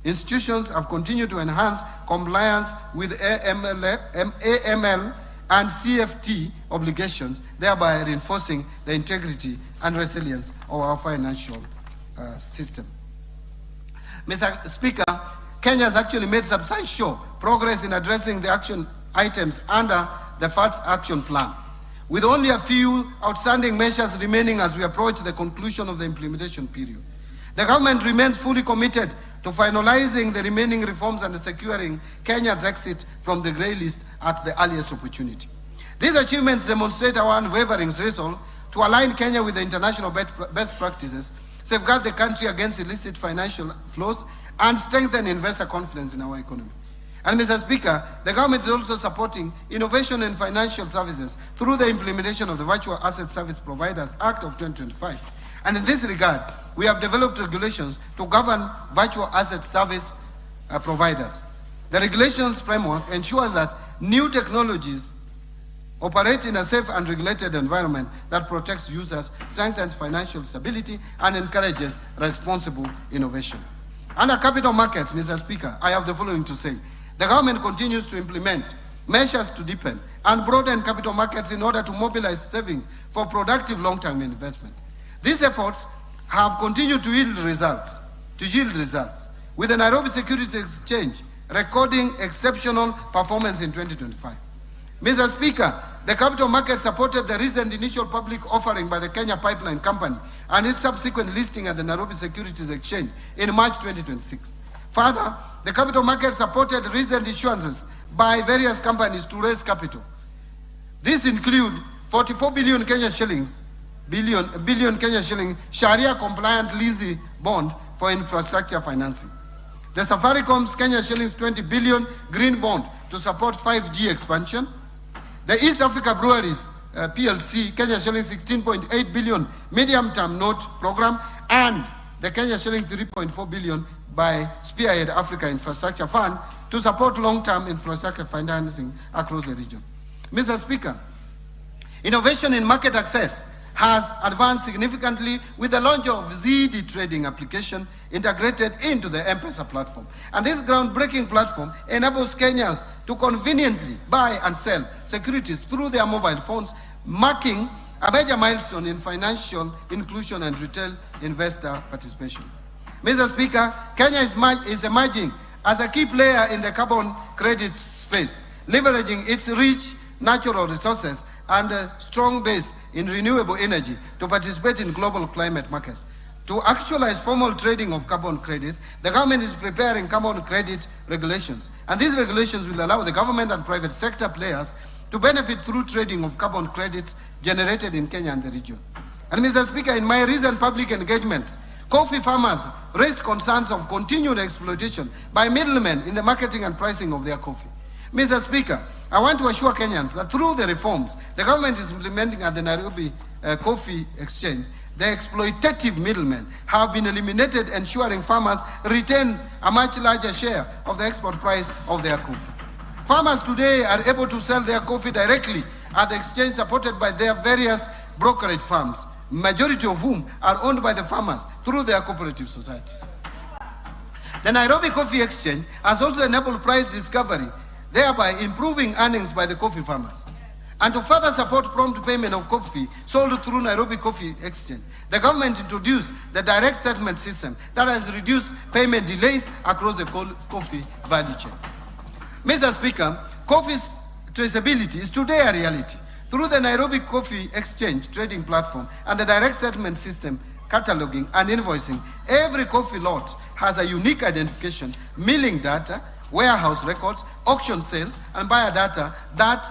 institutions have continued to enhance compliance with AML and CFT obligations, thereby reinforcing the integrity and resilience of our financial system. Mr. Speaker, Kenya has actually made substantial progress in addressing the action items under the FATS Action Plan, with only a few outstanding measures remaining as we approach the conclusion of the implementation period. The government remains fully committed to finalizing the remaining reforms and securing Kenya's exit from the grey list at the earliest opportunity. These achievements demonstrate our unwavering resolve to align Kenya with the international best practices, safeguard the country against illicit financial flows, and strengthen investor confidence in our economy. And Mr. Speaker, the government is also supporting innovation in financial services through the implementation of the Virtual Asset Service Providers Act of 2025. And in this regard, we have developed regulations to govern virtual asset service providers. The regulations framework ensures that new technologies operate in a safe and regulated environment that protects users, strengthens financial stability, and encourages responsible innovation. Under capital markets, Mr. Speaker, I have the following to say. The government continues to implement measures to deepen and broaden capital markets in order to mobilize savings for productive long-term investment. These efforts have continued to yield results, with the Nairobi Securities Exchange recording exceptional performance in 2025. Mr. Speaker, the capital market supported the recent initial public offering by the Kenya Pipeline Company and its subsequent listing at the Nairobi Securities Exchange in March 2026. Further, the capital market supported recent issuances by various companies to raise capital. These include 44 billion Kenya shillings, billion Kenya shilling Sharia-compliant leasing bond for infrastructure financing. The Safaricom's Kenya shillings 20 billion green bond to support 5G expansion. The East Africa Breweries PLC, Kenya shilling 16.8 billion medium-term note program, and the Kenya shilling 3.4 billion by Spearhead Africa Infrastructure Fund to support long-term infrastructure financing across the region. Mr. Speaker, innovation in market access has advanced significantly with the launch of ZD trading application integrated into the M-Pesa platform. And this groundbreaking platform enables Kenyans to conveniently buy and sell securities through their mobile phones, marking a major milestone in financial inclusion and retail investor participation. Mr. Speaker, Kenya is emerging as a key player in the carbon credit space, leveraging its rich natural resources and a strong base in renewable energy to participate in global climate markets. To actualize formal trading of carbon credits, the government is preparing carbon credit regulations. And these regulations will allow the government and private sector players to benefit through trading of carbon credits generated in Kenya and the region. And Mr. Speaker, in my recent public engagements, coffee farmers raised concerns of continued exploitation by middlemen in the marketing and pricing of their coffee. Mr. Speaker, I want to assure Kenyans that through the reforms the government is implementing at the Nairobi Coffee Exchange, the exploitative middlemen have been eliminated, ensuring farmers retain a much larger share of the export price of their coffee. Farmers today are able to sell their coffee directly at the exchange, supported by their various brokerage firms, majority of whom are owned by the farmers through their cooperative societies. The Nairobi Coffee Exchange has also enabled price discovery, thereby improving earnings by the coffee farmers. And to further support prompt payment of coffee sold through Nairobi Coffee Exchange, the government introduced the direct settlement system that has reduced payment delays across the coffee value chain. Mr. Speaker, coffee's traceability is today a reality. Through the Nairobi Coffee Exchange trading platform and the direct settlement system, cataloging and invoicing, every coffee lot has a unique identification, milling data, warehouse records, auction sales, and buyer data that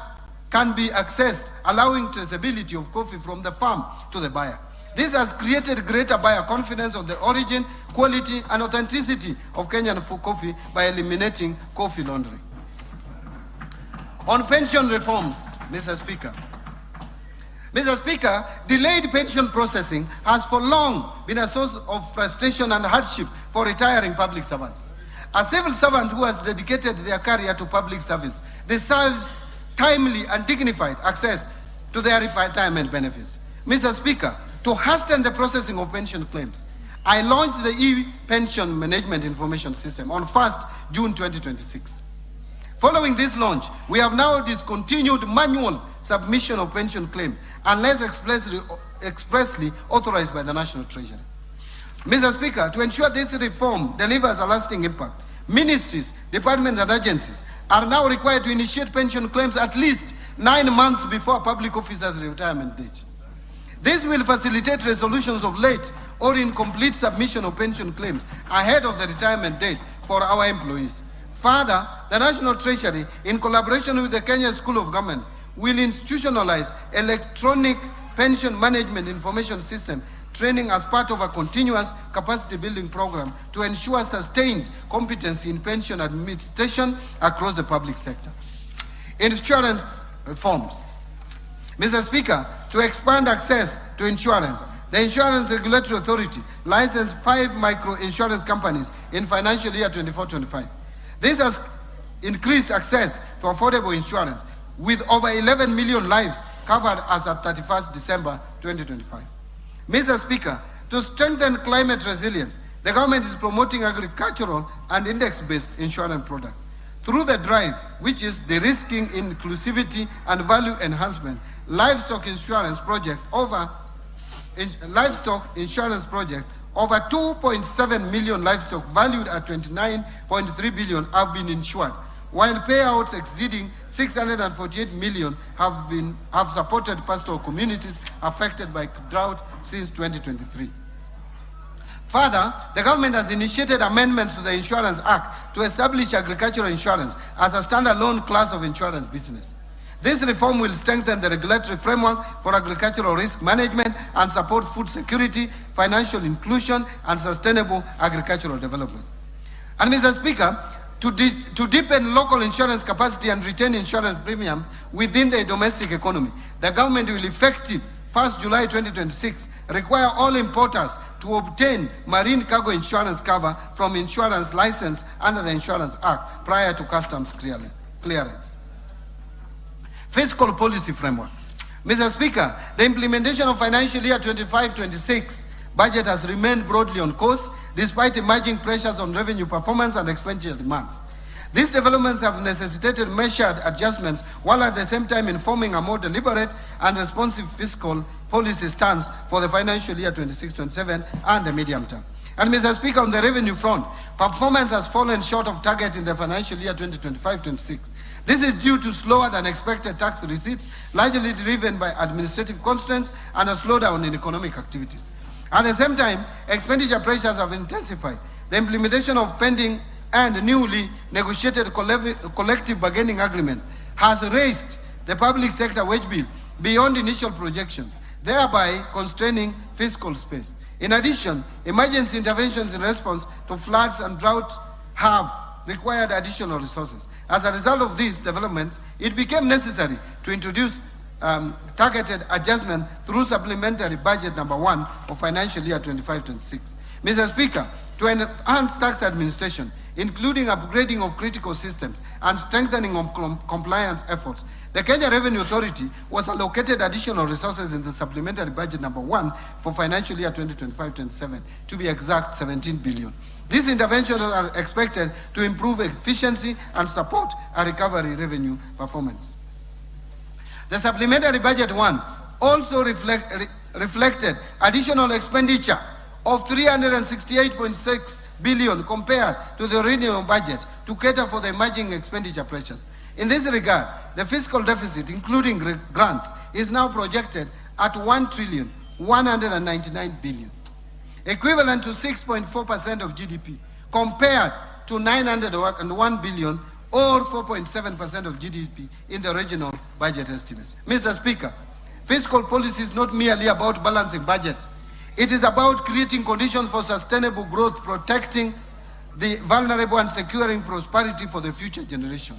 can be accessed, allowing traceability of coffee from the farm to the buyer. This has created greater buyer confidence of the origin, quality, and authenticity of Kenyan coffee by eliminating coffee laundering. On pension reforms, Mr. Speaker. Mr. Speaker, delayed pension processing has for long been a source of frustration and hardship for retiring public servants. A civil servant who has dedicated their career to public service deserves timely and dignified access to their retirement benefits. Mr. Speaker, to hasten the processing of pension claims, I launched the e-pension management information system on 1st June 2026. Following this launch, we have now discontinued manual submission of pension claim unless expressly authorized by the National Treasury. Mr. Speaker, to ensure this reform delivers a lasting impact, ministries, departments, and agencies are now required to initiate pension claims at least 9 months before a public officer's retirement date. This will facilitate resolutions of late or incomplete submission of pension claims ahead of the retirement date for our employees. Further, the National Treasury, in collaboration with the Kenya School of Government, will institutionalize electronic pension management information system training as part of a continuous capacity building program to ensure sustained competency in pension administration across the public sector. Insurance reforms. Mr. Speaker, to expand access to insurance, the Insurance Regulatory Authority licensed 5 micro-insurance companies in financial year 24-25. This has increased access to affordable insurance with over 11 million lives covered as at 31st December 2025. Mr. Speaker, to strengthen climate resilience, the government is promoting agricultural and index-based insurance products. Through the drive, which is de-risking, inclusivity, and value enhancement, livestock insurance project over 2.7 million livestock valued at 29.3 billion have been insured, while payouts exceeding 648 million have supported pastoral communities affected by drought since 2023. Further, the government has initiated amendments to the Insurance Act to establish agricultural insurance as a standalone class of insurance business. This reform will strengthen the regulatory framework for agricultural risk management and support food security, financial inclusion, and sustainable agricultural development. And Mr. Speaker, to deepen local insurance capacity and retain insurance premium within the domestic economy, the government will effective 1st July 2026 require all importers to obtain marine cargo insurance cover from insurance license under the Insurance Act prior to customs clearance. Fiscal policy framework. Mr. Speaker, the implementation of financial year 25-26 budget has remained broadly on course despite emerging pressures on revenue performance and expenditure demands. These developments have necessitated measured adjustments while at the same time informing a more deliberate and responsive fiscal policy stance for the financial year 26-27 and the medium term. And Mr. Speaker, on the revenue front, performance has fallen short of target in the financial year 2025-26. This is due to slower than expected tax receipts, largely driven by administrative constraints and a slowdown in economic activities. At the same time, expenditure pressures have intensified. The implementation of pending and newly negotiated collective bargaining agreements has raised the public sector wage bill beyond initial projections, thereby constraining fiscal space. In addition, emergency interventions in response to floods and drought have required additional resources. As a result of these developments, it became necessary to introduce targeted adjustment through supplementary budget number 1 of financial year 25-26. Mr. Speaker, to enhance tax administration, including upgrading of critical systems and strengthening of compliance efforts, the Kenya Revenue Authority was allocated additional resources in the supplementary budget number 1 for financial year 2025-27, to be exact 17 billion. These interventions are expected to improve efficiency and support a recovery revenue performance. The supplementary budget 1 also reflected additional expenditure of 368.6 billion compared to the original budget to cater for the emerging expenditure pressures. In this regard, the fiscal deficit, including grants, is now projected at 1,199 billion, equivalent to 6.4% of GDP, compared to 901 billion or 4.7% of GDP in the original budget estimates. Mr. Speaker, fiscal policy is not merely about balancing budget. It is about creating conditions for sustainable growth, protecting the vulnerable and securing prosperity for the future generation.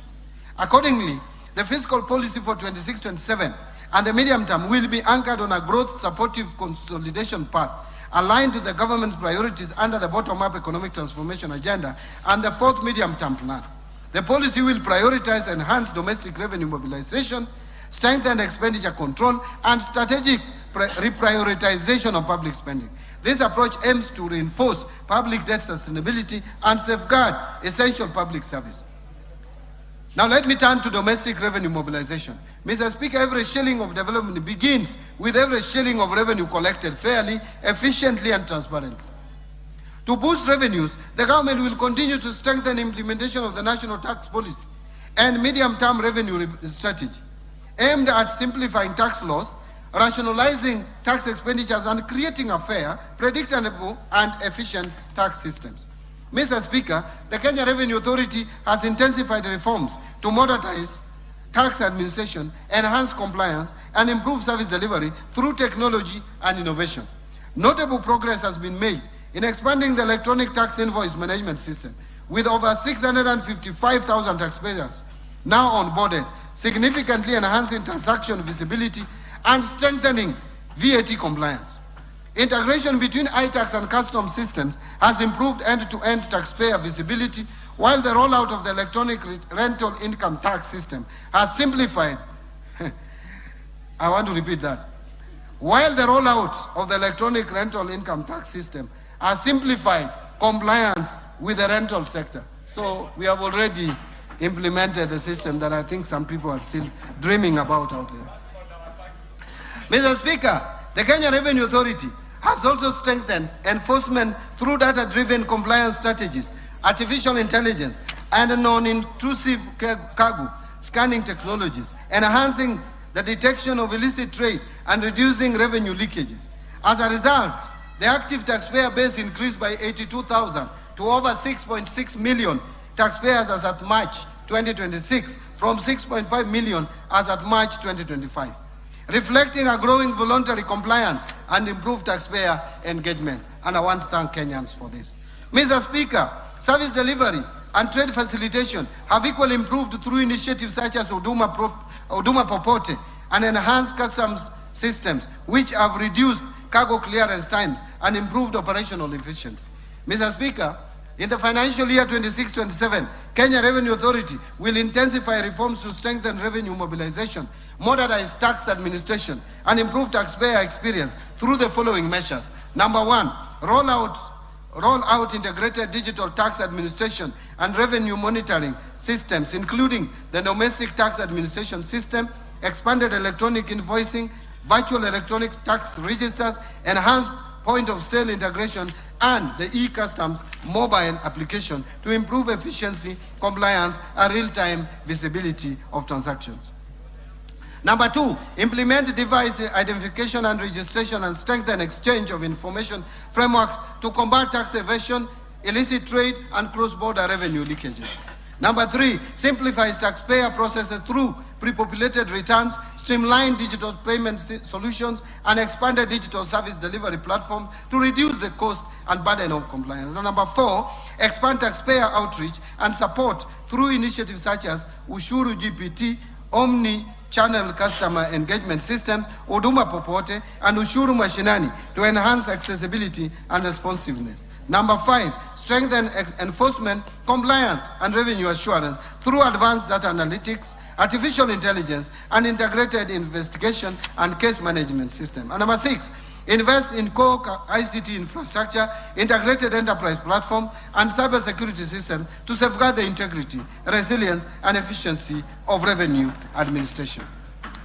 Accordingly, the fiscal policy for 26-27 and the medium term will be anchored on a growth-supportive consolidation path aligned to the government's priorities under the bottom-up economic transformation agenda and the 4th medium-term plan. The policy will prioritize enhanced domestic revenue mobilization, strengthen expenditure control, and strategic reprioritization of public spending. This approach aims to reinforce public debt sustainability and safeguard essential public service. Now let me turn to domestic revenue mobilization. Mr. Speaker, every shilling of development begins with every shilling of revenue collected fairly, efficiently, and transparently. To boost revenues, the government will continue to strengthen implementation of the national tax policy and medium-term revenue strategy, aimed at simplifying tax laws, rationalizing tax expenditures, and creating a fair, predictable, and efficient tax systems. Mr. Speaker, the Kenya Revenue Authority has intensified reforms to modernize tax administration, enhance compliance, and improve service delivery through technology and innovation. Notable progress has been made in expanding the electronic tax invoice management system, with over 655,000 taxpayers now onboarded, significantly enhancing transaction visibility and strengthening VAT compliance. Integration between iTax and customs systems has improved end-to-end taxpayer visibility, while the rollout of the electronic rental income tax system has simplified. I want to repeat that. While the rollout of the electronic rental income tax system has simplified compliance with the rental sector. So we have already implemented a system that I think some people are still dreaming about out there. Mr. Speaker, the Kenya Revenue Authority has also strengthened enforcement through data-driven compliance strategies, artificial intelligence, and non-intrusive cargo scanning technologies, enhancing the detection of illicit trade and reducing revenue leakages. As a result, the active taxpayer base increased by 82,000 to over 6.6 million taxpayers as at March 2026, from 6.5 million as at March 2025, reflecting a growing voluntary compliance and improved taxpayer engagement. And I want to thank Kenyans for this. Mr. Speaker, service delivery and trade facilitation have equally improved through initiatives such as Huduma Popote and enhanced customs systems, which have reduced cargo clearance times and improved operational efficiency. Mr. Speaker, in the financial year 26-27, Kenya Revenue Authority will intensify reforms to strengthen revenue mobilization, modernize tax administration, and improve taxpayer experience through the following measures. Number one, roll out integrated digital tax administration and revenue monitoring systems, including the domestic tax administration system, expanded electronic invoicing, virtual electronic tax registers, enhanced point-of-sale integration, and the e-customs mobile application to improve efficiency, compliance, and real-time visibility of transactions. Number two, implement device identification and registration and strengthen exchange of information frameworks to combat tax evasion, illicit trade, and cross-border revenue leakages. Number three, simplify taxpayer processes through pre-populated returns, streamline digital payment solutions, and expanded digital service delivery platforms to reduce the cost and burden of compliance. And number four, expand taxpayer outreach and support through initiatives such as Ushuru GPT, Omni-Channel Customer Engagement System, Huduma Popote, and Ushuru Mashinani to enhance accessibility and responsiveness. Number five, strengthen enforcement, compliance, and revenue assurance through advanced data analytics, artificial intelligence, and integrated investigation and case management system. And number six, invest in core ICT infrastructure, integrated enterprise platform, and cybersecurity system to safeguard the integrity, resilience, and efficiency of revenue administration.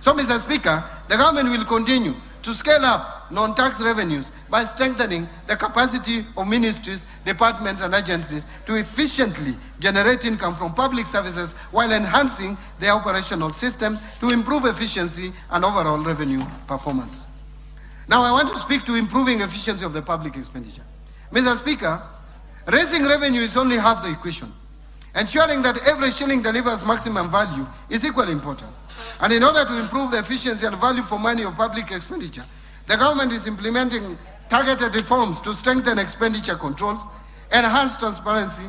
So, Mr. Speaker, the government will continue to scale up non-tax revenues by strengthening the capacity of ministries, departments, and agencies to efficiently generate income from public services while enhancing their operational systems to improve efficiency and overall revenue performance. Now, I want to speak to improving efficiency of the public expenditure. Mr. Speaker, raising revenue is only half the equation. Ensuring that every shilling delivers maximum value is equally important. And in order to improve the efficiency and value for money of public expenditure, the government is implementing targeted reforms to strengthen expenditure controls, enhance transparency,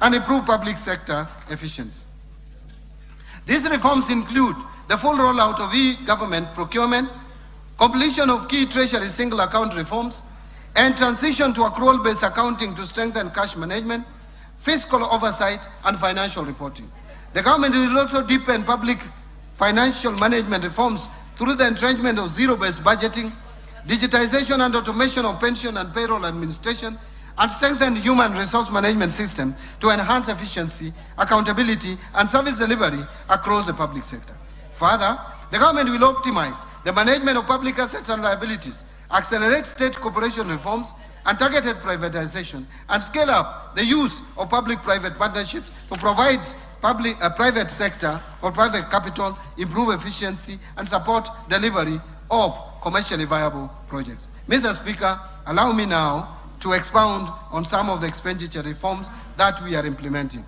and improve public sector efficiency. These reforms include the full rollout of e-government procurement, completion of key treasury single account reforms, and transition to accrual-based accounting to strengthen cash management, fiscal oversight, and financial reporting. The government will also deepen public financial management reforms through the entrenchment of zero-based budgeting, digitization and automation of pension and payroll administration, and strengthen human resource management system to enhance efficiency, accountability, and service delivery across the public sector. Further, the government will optimize the management of public assets and liabilities, accelerate state corporation reforms and targeted privatization, and scale up the use of public-private partnerships to provide private sector or private capital, improve efficiency, and support delivery of commercially viable projects. Mr. Speaker, allow me now to expound on some of the expenditure reforms that we are implementing.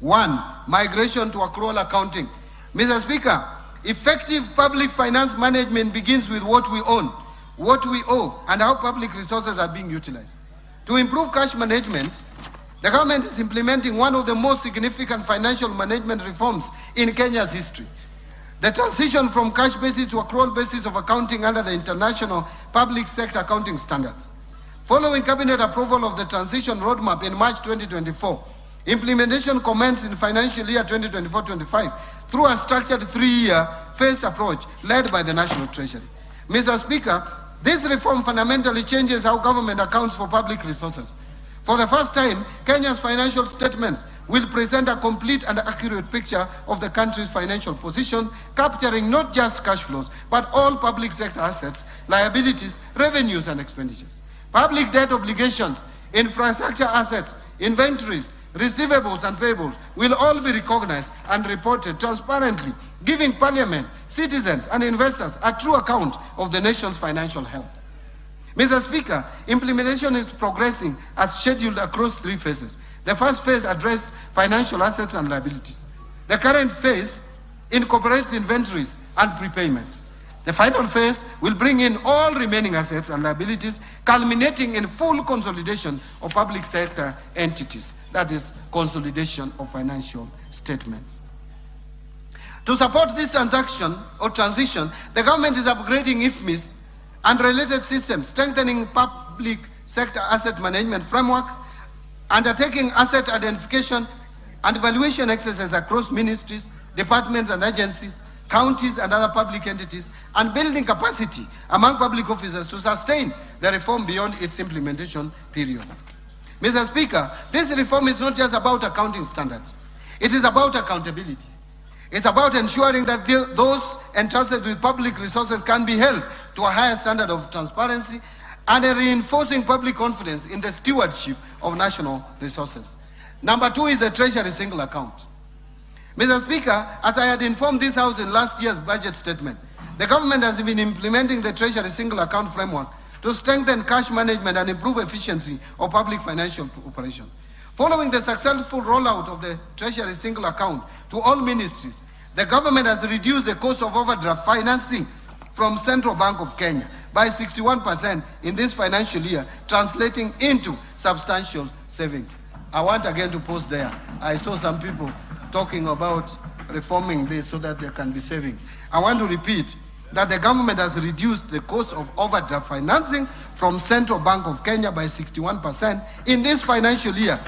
One, migration to accrual accounting. Mr. Speaker, effective public finance management begins with what we own, what we owe, and how public resources are being utilized. To improve cash management, the government is implementing one of the most significant financial management reforms in Kenya's history. The transition from cash basis to accrual basis of accounting under the International Public Sector Accounting Standards. Following Cabinet approval of the transition roadmap in March 2024, implementation commenced in financial year 2024-25 through a structured 3-year phased approach led by the National Treasury. Mr. Speaker, this reform fundamentally changes how government accounts for public resources. For the first time, Kenya's financial statements will present a complete and accurate picture of the country's financial position, capturing not just cash flows, but all public sector assets, liabilities, revenues, and expenditures. Public debt obligations, infrastructure assets, inventories, receivables, and payables will all be recognized and reported transparently, giving Parliament, citizens, and investors a true account of the nation's financial health. Mr. Speaker, implementation is progressing as scheduled across 3 phases. The first phase addressed financial assets and liabilities. The current phase incorporates inventories and prepayments. The final phase will bring in all remaining assets and liabilities, culminating in full consolidation of public sector entities. that is consolidation of financial statements. To support this transition, the government is upgrading IFMIS and related systems, strengthening public sector asset management framework, undertaking asset identification and evaluation exercises across ministries, departments and agencies, counties and other public entities, and building capacity among public officers to sustain the reform beyond its implementation period. Mr. Speaker, this reform is not just about accounting standards. It is about accountability. It's about ensuring that those entrusted with public resources can be held to a higher standard of transparency and reinforcing public confidence in the stewardship of national resources. Number two is the Treasury single account. Mr. Speaker, as I had informed this House in last year's budget statement, the government has been implementing the Treasury single account framework to strengthen cash management and improve efficiency of public financial operations. Following the successful rollout of the Treasury single account to all ministries, the government has reduced the cost of overdraft financing from Central Bank of Kenya by 61% in this financial year, translating into substantial savings. I want again to pause there. I saw some people talking about reforming this so that there can be saving. I want to repeat that the government has reduced the cost of overdraft financing from Central Bank of Kenya by 61% in this financial year,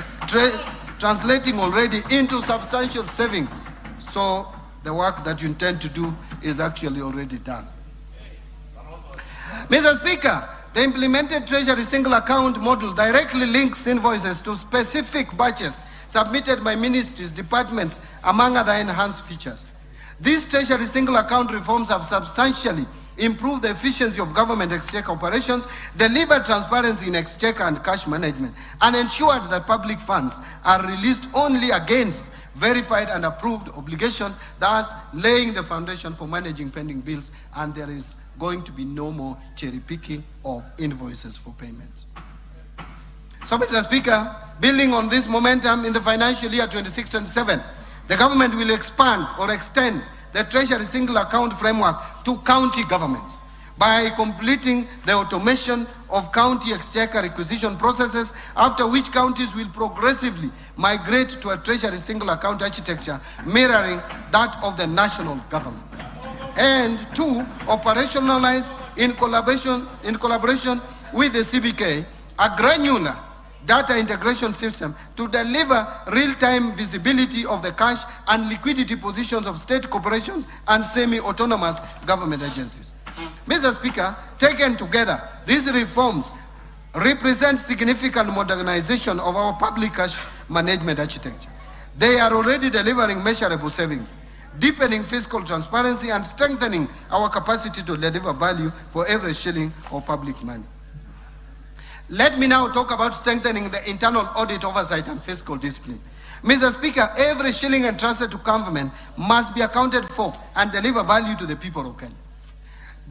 translating already into substantial saving. So the work that you intend to do is actually already done. Mr. Speaker, the implemented Treasury single account model directly links invoices to specific batches submitted by ministries, departments, among other enhanced features. These Treasury single account reforms have substantially improved the efficiency of government exchequer operations, delivered transparency in exchequer and cash management, and ensured that public funds are released only against verified and approved obligation, thus laying the foundation for managing pending bills, and there is going to be no more cherry picking of invoices for payments. So, Mr. Speaker, building on this momentum in the financial year 26-27, the government will expand or extend the Treasury single account framework to county governments by completing the automation of county exchequer requisition processes, after which counties will progressively migrate to a Treasury single account architecture mirroring that of the national government. And two, operationalize in collaboration with the CBK a granular data integration system to deliver real-time visibility of the cash and liquidity positions of state corporations and semi-autonomous government agencies. Mr. Speaker, taken together, these reforms represent significant modernization of our public cash management architecture. They are already delivering measurable savings, deepening fiscal transparency, and strengthening our capacity to deliver value for every shilling of public money. Let me now talk about strengthening the internal audit oversight and fiscal discipline. Mr. Speaker, every shilling entrusted to government must be accounted for and deliver value to the people of Kenya.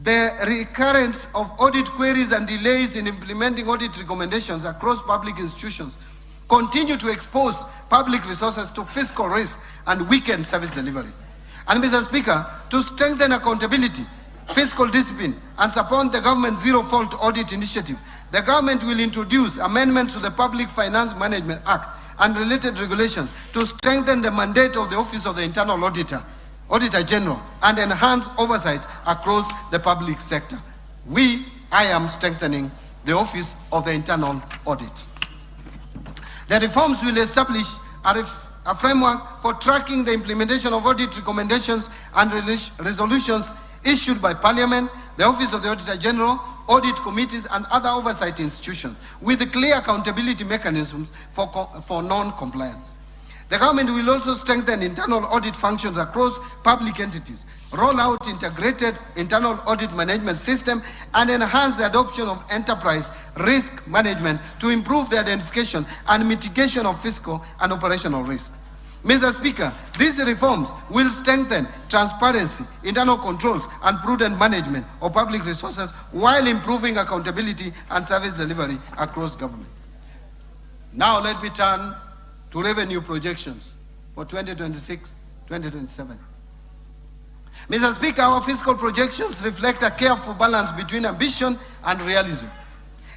The recurrence of audit queries and delays in implementing audit recommendations across public institutions continue to expose public resources to fiscal risk and weaken service delivery. And Mr. Speaker, to strengthen accountability, fiscal discipline, and support the government's zero-fault audit initiative, the government will introduce amendments to the Public Finance Management Act and related regulations to strengthen the mandate of the Office of the Internal Auditor General, and enhance oversight across the public sector. I am strengthening the Office of the Internal Audit. The reforms will establish a framework for tracking the implementation of audit recommendations and resolutions issued by Parliament, the Office of the Auditor General, audit committees, and other oversight institutions, with clear accountability mechanisms for non-compliance. The government will also strengthen internal audit functions across public entities, roll out integrated internal audit management system, and enhance the adoption of enterprise risk management to improve the identification and mitigation of fiscal and operational risk. Mr. Speaker, these reforms will strengthen transparency, internal controls, and prudent management of public resources while improving accountability and service delivery across government. Now let me turn to revenue projections for 2026-2027. Mr. Speaker, our fiscal projections reflect a careful balance between ambition and realism,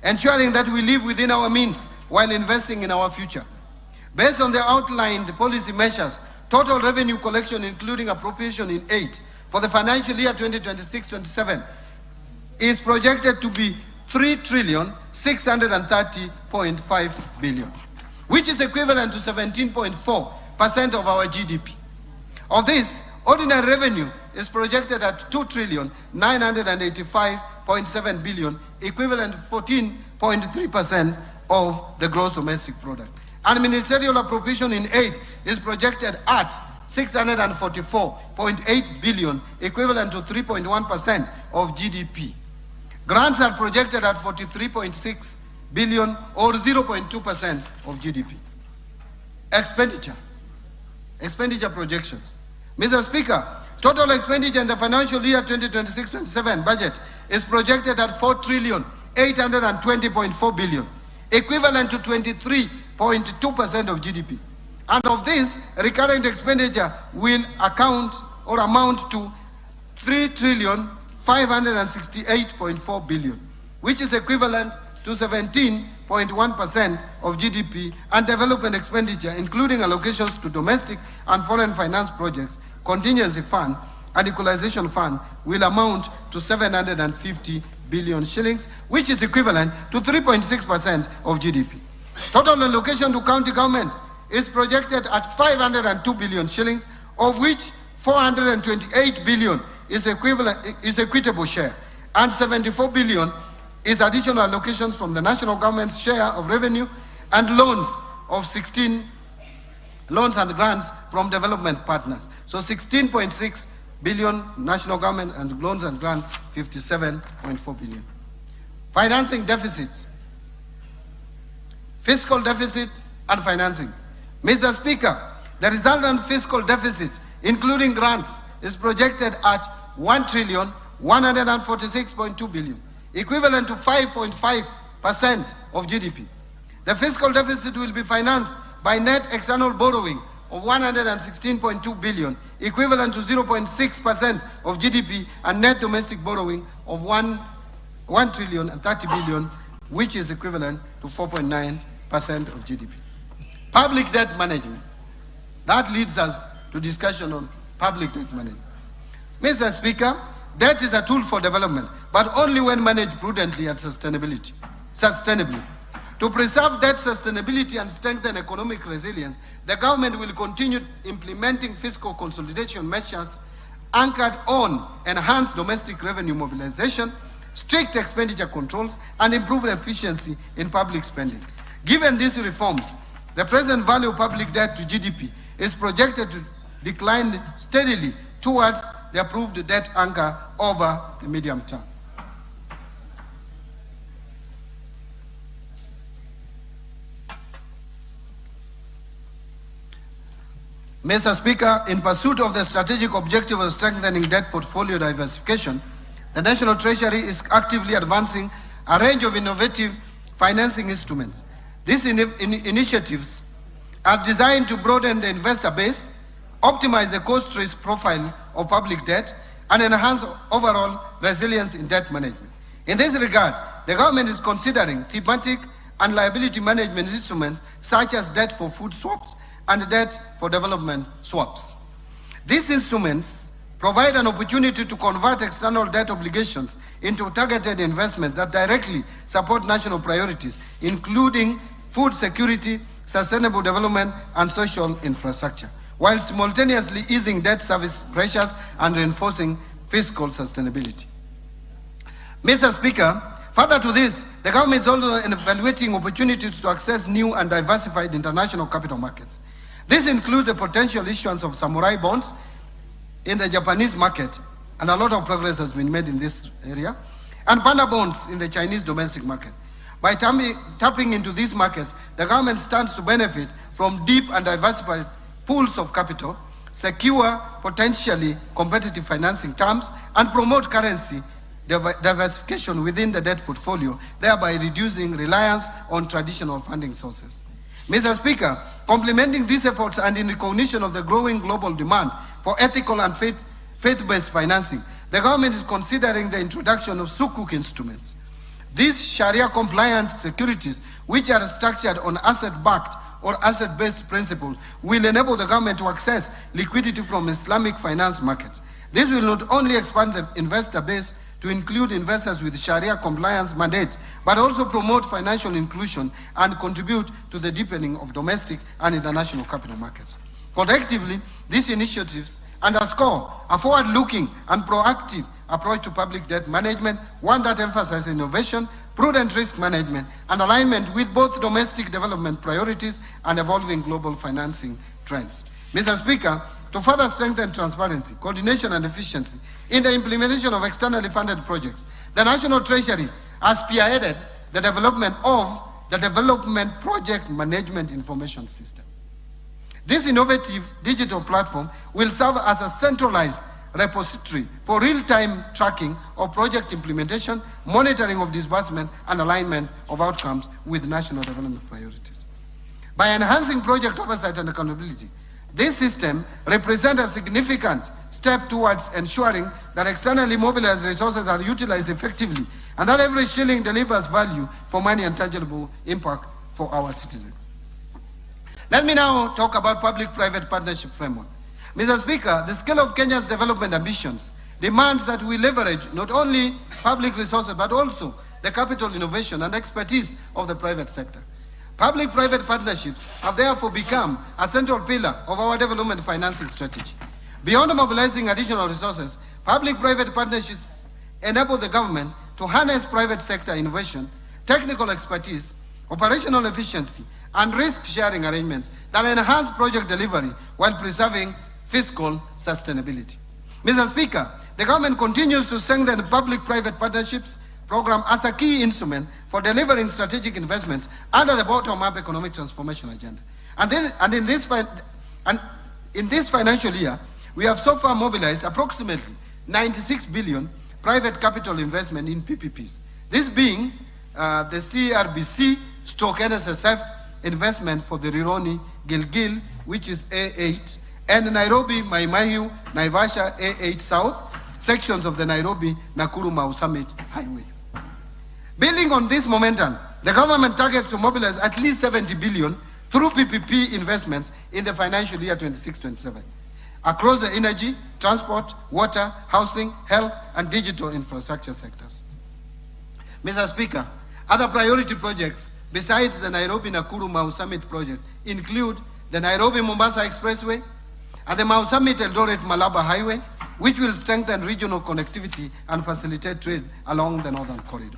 ensuring that we live within our means while investing in our future. Based on the outlined policy measures, total revenue collection, including appropriation in aid, for the financial year 2026-27 is projected to be 3,630.5 billion, which is equivalent to 17.4% of our GDP. Of this, ordinary revenue is projected at 2,985.7 billion, equivalent to 14.3% of the gross domestic product. And ministerial appropriation in aid is projected at 644.8 billion, equivalent to 3.1% of GDP. Grants are projected at 43.6 billion, or 0.2% of GDP. Expenditure projections. Mr. Speaker, total expenditure in the financial year 2026-27 budget is projected at 4,820.4 billion, equivalent to 23.2% of GDP. And of this, recurrent expenditure will amount to 3,568.4 billion, which is equivalent to 17.1% of GDP, and development expenditure, including allocations to domestic and foreign finance projects, contingency fund, and equalization fund, will amount to 750 billion shillings, which is equivalent to 3.6% of GDP. Total allocation to county governments is projected at 502 billion shillings, of which 428 billion is equitable share, and 74 billion is additional allocations from the national government's share of revenue, and loans and grants from development partners. So 16.6 billion national government, and loans and grants 57.4 billion. Financing deficits, fiscal deficit and financing. Mr. Speaker, the resultant fiscal deficit, including grants, is projected at 1,146.2 billion, equivalent to 5.5% of GDP. The fiscal deficit will be financed by net external borrowing of 116.2 billion, equivalent to 0.6% of GDP, and net domestic borrowing of 1,030 billion, which is equivalent to 4.9% of GDP. Public debt management. That leads us to discussion on public debt management. Mr. Speaker, debt is a tool for development, but only when managed prudently and sustainably. To preserve debt sustainability and strengthen economic resilience, the government will continue implementing fiscal consolidation measures anchored on enhanced domestic revenue mobilization, strict expenditure controls, and improved efficiency in public spending. Given these reforms, the present value of public debt to GDP is projected to decline steadily towards the approved debt anchor over the medium term. Mr. Speaker, in pursuit of the strategic objective of strengthening debt portfolio diversification, the National Treasury is actively advancing a range of innovative financing instruments. These initiatives are designed to broaden the investor base, optimize the cost risk profile of public debt, and enhance overall resilience in debt management. In this regard, the government is considering thematic and liability management instruments such as debt for food swaps and debt for development swaps. These instruments provide an opportunity to convert external debt obligations into targeted investments that directly support national priorities, including food security, sustainable development, and social infrastructure, while simultaneously easing debt service pressures and reinforcing fiscal sustainability. Mr. Speaker, further to this, the government is also evaluating opportunities to access new and diversified international capital markets. This includes the potential issuance of samurai bonds in the Japanese market, and a lot of progress has been made in this area, and panda bonds in the Chinese domestic market. By tapping into these markets, the government stands to benefit from deep and diversified pools of capital, secure potentially competitive financing terms, and promote currency diversification within the debt portfolio, thereby reducing reliance on traditional funding sources. Mr. Speaker, complementing these efforts and in recognition of the growing global demand for ethical and faith-based financing, the government is considering the introduction of sukuk instruments. These Sharia-compliant securities, which are structured on asset-backed or asset-based principles will enable the government to access liquidity from Islamic finance markets. This will not only expand the investor base to include investors with Sharia compliance mandate, but also promote financial inclusion and contribute to the deepening of domestic and international capital markets. Collectively, these initiatives underscore a forward-looking and proactive approach to public debt management, one that emphasizes innovation, prudent risk management, and alignment with both domestic development priorities and evolving global financing trends. Mr. Speaker, to further strengthen transparency, coordination, and efficiency in the implementation of externally funded projects, the National Treasury has spearheaded the development of the Development Project Management Information System. This innovative digital platform will serve as a centralized repository for real-time tracking of project implementation, monitoring of disbursement, and alignment of outcomes with national development priorities. By enhancing project oversight and accountability, this system represents a significant step towards ensuring that externally mobilized resources are utilized effectively and that every shilling delivers value for money and tangible impact for our citizens. Let me now talk about public-private partnership framework. Mr. Speaker, the scale of Kenya's development ambitions demands that we leverage not only public resources but also the capital, innovation, and expertise of the private sector. Public-private partnerships have therefore become a central pillar of our development financing strategy. Beyond mobilizing additional resources, public-private partnerships enable the government to harness private sector innovation, technical expertise, operational efficiency, and risk-sharing arrangements that enhance project delivery while preserving fiscal sustainability. Mr. Speaker, the government continues to strengthen the public-private partnerships program as a key instrument for delivering strategic investments under the bottom-up economic transformation agenda. And in this financial year, we have so far mobilized approximately 96 billion private capital investment in PPPs. This being the CRBC/NSSF investment for the Rironi Gilgil, which is A8, and Nairobi Maimahiu Naivasha A8 South, sections of the Nairobi Nakuru Mau Summit Highway. Building on this momentum, the government targets to mobilize at least 70 billion through PPP investments in the financial year 26-27 across the energy, transport, water, housing, health, and digital infrastructure sectors. Mr. Speaker, other priority projects besides the Nairobi Nakuru Mau Summit project include the Nairobi Mombasa Expressway and the Mau Summit Eldoret Malaba Highway, which will strengthen regional connectivity and facilitate trade along the northern corridor.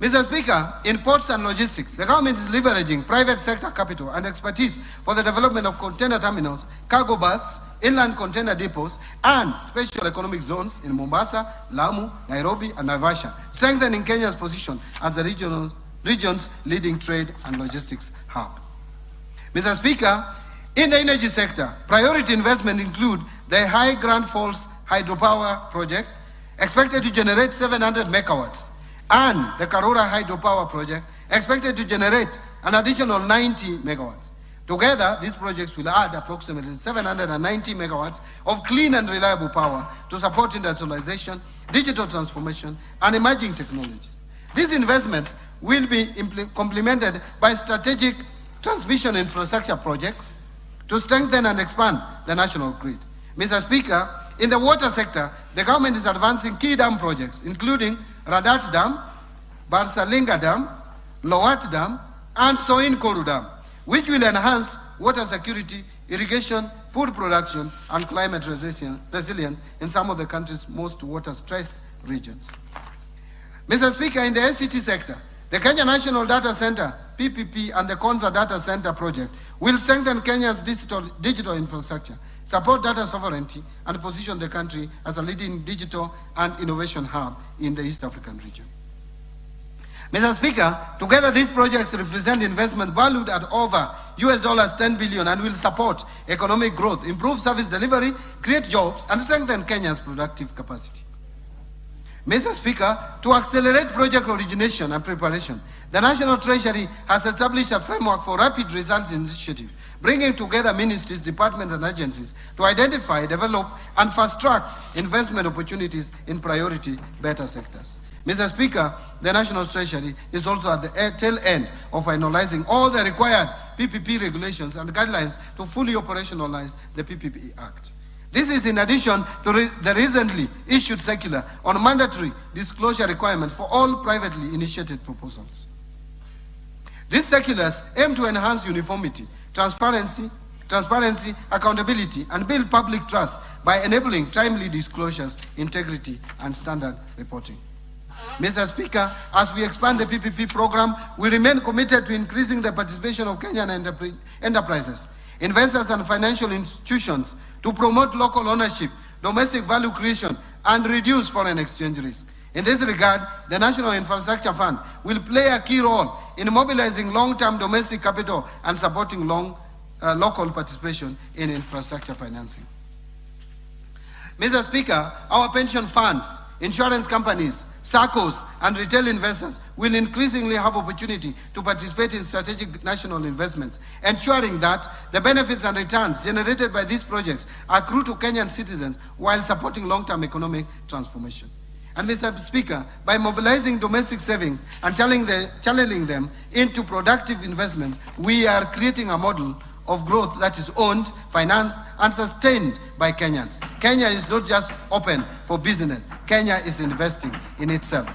Mr. Speaker, in ports and logistics, the government is leveraging private sector capital and expertise for the development of container terminals, cargo berths, inland container depots, and special economic zones in Mombasa, Lamu, Nairobi, and Naivasha, strengthening Kenya's position as the region's leading trade and logistics hub. Mr. Speaker, in the energy sector, priority investment include the High Grand Falls hydropower project, expected to generate 700 megawatts, and the Karura hydropower project, expected to generate an additional 90 megawatts. Together, these projects will add approximately 790 megawatts of clean and reliable power to support industrialization, digital transformation, and emerging technologies. These investments will be complemented by strategic transmission infrastructure projects to strengthen and expand the national grid. Mr. Speaker, in the water sector, the government is advancing key dam projects, including Radat Dam, Barsalinga Dam, Lowat Dam, and Soin Koru Dam, which will enhance water security, irrigation, food production, and climate resilience in some of the country's most water-stressed regions. Mr. Speaker, in the ICT sector, the Kenya National Data Center, PPP, and the Konza Data Center project will strengthen Kenya's digital infrastructure, support data sovereignty, and position the country as a leading digital and innovation hub in the East African region. Mr. Speaker, together these projects represent investment valued at over $10 billion and will support economic growth, improve service delivery, create jobs, and strengthen Kenya's productive capacity. Mr. Speaker, to accelerate project origination and preparation, the National Treasury has established a framework for rapid results initiative, bringing together ministries, departments, and agencies to identify, develop, and fast-track investment opportunities in priority beta sectors. Mr. Speaker, the National Treasury is also at the tail end of finalizing all the required PPP regulations and guidelines to fully operationalize the PPP Act. This is in addition to the recently issued circular on mandatory disclosure requirements for all privately initiated proposals. These circulars aim to enhance uniformity, transparency, accountability, and build public trust by enabling timely disclosures, integrity, and standard reporting. Mr. Speaker, as we expand the PPP program, we remain committed to increasing the participation of Kenyan enterprises, investors, and financial institutions to promote local ownership, domestic value creation, and reduce foreign exchange risk. In this regard, the National Infrastructure Fund will play a key role in mobilizing long-term domestic capital and supporting local participation in infrastructure financing. Mr. Speaker, our pension funds, insurance companies, SACCOs, and retail investors will increasingly have opportunity to participate in strategic national investments, ensuring that the benefits and returns generated by these projects accrue to Kenyan citizens while supporting long-term economic transformation. And Mr. Speaker, by mobilizing domestic savings and channeling them into productive investment, we are creating a model of growth that is owned, financed, and sustained by Kenyans. Kenya is not just open for business. Kenya is investing in itself.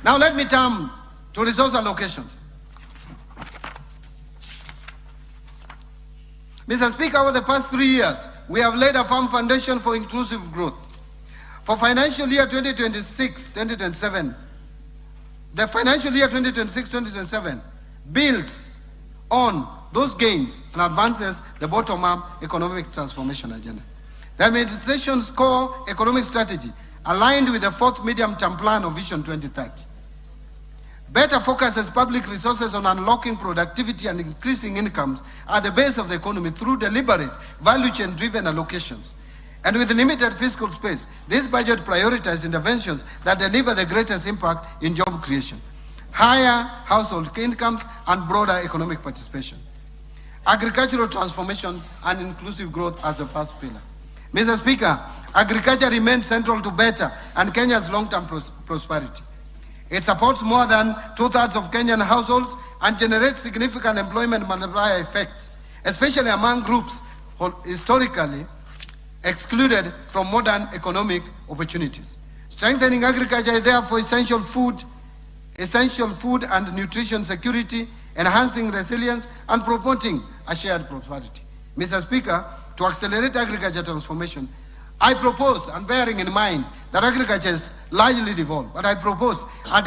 Now let me turn to resource allocations. Mr. Speaker, over the past 3 years, we have laid a firm foundation for inclusive growth. For financial year 2026-2027, the financial year 2026-2027 builds on those gains and advances the bottom-up economic transformation agenda. The administration's core economic strategy aligned with the fourth medium-term plan of Vision 2030. Better focuses public resources on unlocking productivity and increasing incomes at the base of the economy through deliberate, value chain-driven allocations. And with limited fiscal space, this budget prioritizes interventions that deliver the greatest impact in job creation, higher household incomes, and broader economic participation. Agricultural transformation and inclusive growth as the first pillar. Mr. Speaker, agriculture remains central to better and Kenya's long-term prosperity. It supports more than 2/3 of Kenyan households and generates significant employment multiplier effects, especially among groups historically excluded from modern economic opportunities. Strengthening agriculture is therefore essential food and nutrition security, enhancing resilience, and promoting a shared prosperity. Mr. Speaker, to accelerate agriculture transformation, I propose, and bearing in mind that agriculture is largely devolved, but I propose a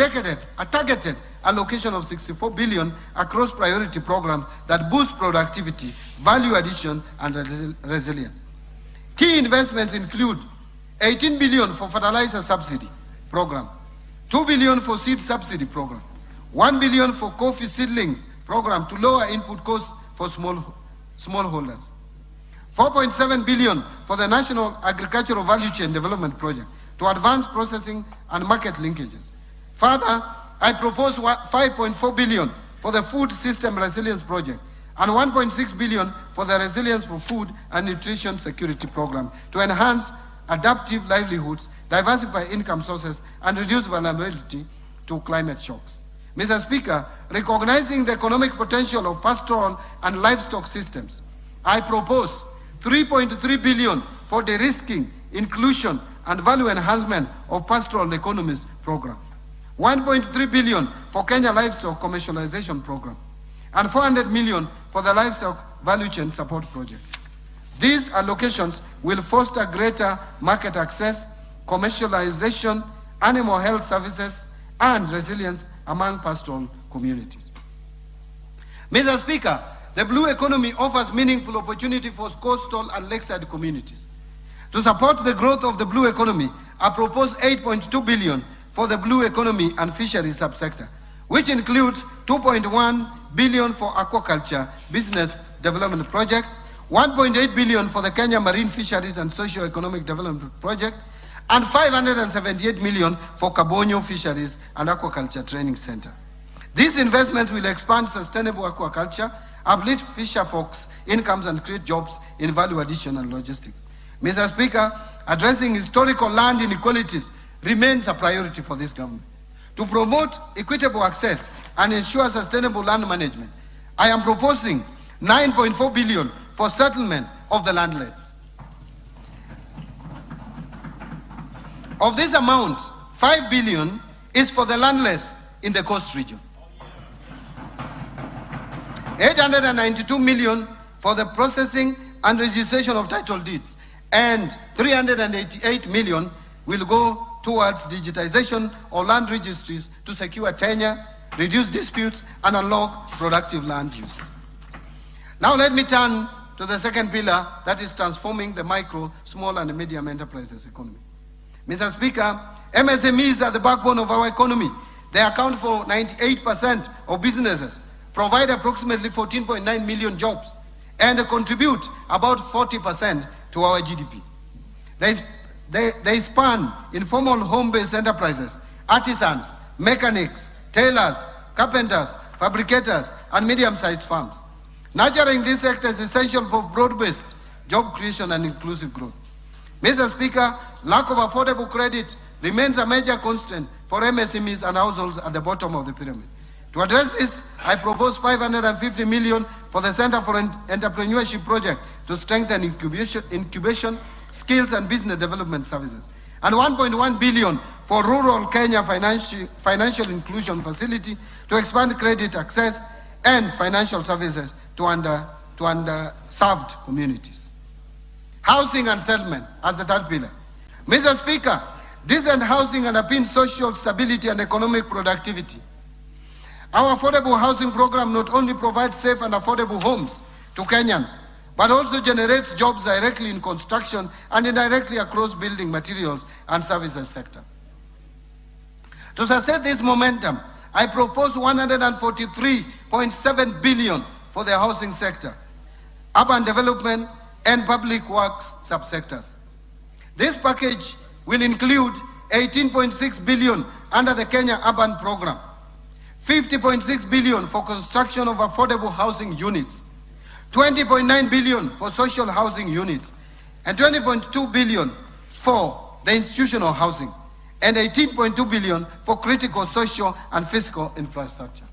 targeted allocation of 64 billion across priority programs that boost productivity, value addition, and resilience. Key investments include 18 billion for fertilizer subsidy program, 2 billion for seed subsidy program, 1 billion for coffee seedlings program to lower input costs for smallholders, 4.7 billion for the National Agricultural Value Chain Development Project to advance processing and market linkages. Further, I propose 5.4 billion for the Food System Resilience Project and 1.6 billion for the Resilience for Food and Nutrition Security Program to enhance adaptive livelihoods, diversify income sources, and reduce vulnerability to climate shocks. Mr. Speaker, recognizing the economic potential of pastoral and livestock systems, I propose 3.3 billion for de-risking, inclusion, and value enhancement of pastoral economies program, 1.3 billion for Kenya Livestock Commercialization Program, and 400 million for the Livestock Value Chain Support Project. These allocations will foster greater market access, commercialization, animal health services, and resilience among pastoral communities. Mr. Speaker, the blue economy offers meaningful opportunity for coastal and lakeside communities. To support the growth of the blue economy, I propose 8.2 billion for the blue economy and fisheries subsector, which includes 2.1 billion for aquaculture business development project, 1.8 billion for the Kenya Marine Fisheries and Socio-Economic Development Project, and 578 million for Kabonyo Fisheries and Aquaculture Training Center. These investments will expand sustainable aquaculture, uplift fisher folks' incomes, and create jobs in value addition and logistics. Mr. Speaker, addressing historical land inequalities remains a priority for this government. To promote equitable access and ensure sustainable land management, I am proposing 9.4 billion for settlement of the landless. Of this amount, 5 billion is for the landless in the coast region. 892 million for the processing and registration of title deeds, and 388 million will go towards digitization of land registries to secure tenure, reduce disputes, and unlock productive land use. Now let me turn to the second pillar, that is transforming the micro, small, and medium enterprises economy. Mr. Speaker, MSMEs are the backbone of our economy. They account for 98% of businesses, provide approximately 14.9 million jobs, and contribute about 40% to our GDP. They span informal home-based enterprises, artisans, mechanics, tailors, carpenters, fabricators, and medium-sized firms. Nurturing this sector is essential for broad-based job creation and inclusive growth. Mr. Speaker, lack of affordable credit remains a major constraint for MSMEs and households at the bottom of the pyramid. To address this, I propose 550 million for the Center for Entrepreneurship Project to strengthen incubation, skills, and business development services, and 1.1 billion for Rural Kenya Financial Inclusion Facility to expand credit access and financial services to underserved communities. Housing and settlement as the third pillar. Mr. Speaker, decent housing underpins social stability and economic productivity. Our affordable housing program not only provides safe and affordable homes to Kenyans, but also generates jobs directly in construction and indirectly across building materials and services sector. To sustain this momentum, I propose 143.7 billion for the housing sector, urban development, and public works subsectors. This package will include 18.6 billion under the Kenya Urban Program, 50.6 billion for construction of affordable housing units, 20.9 billion for social housing units, and 20.2 billion for the institutional housing, and 18.2 billion for critical social and physical infrastructure.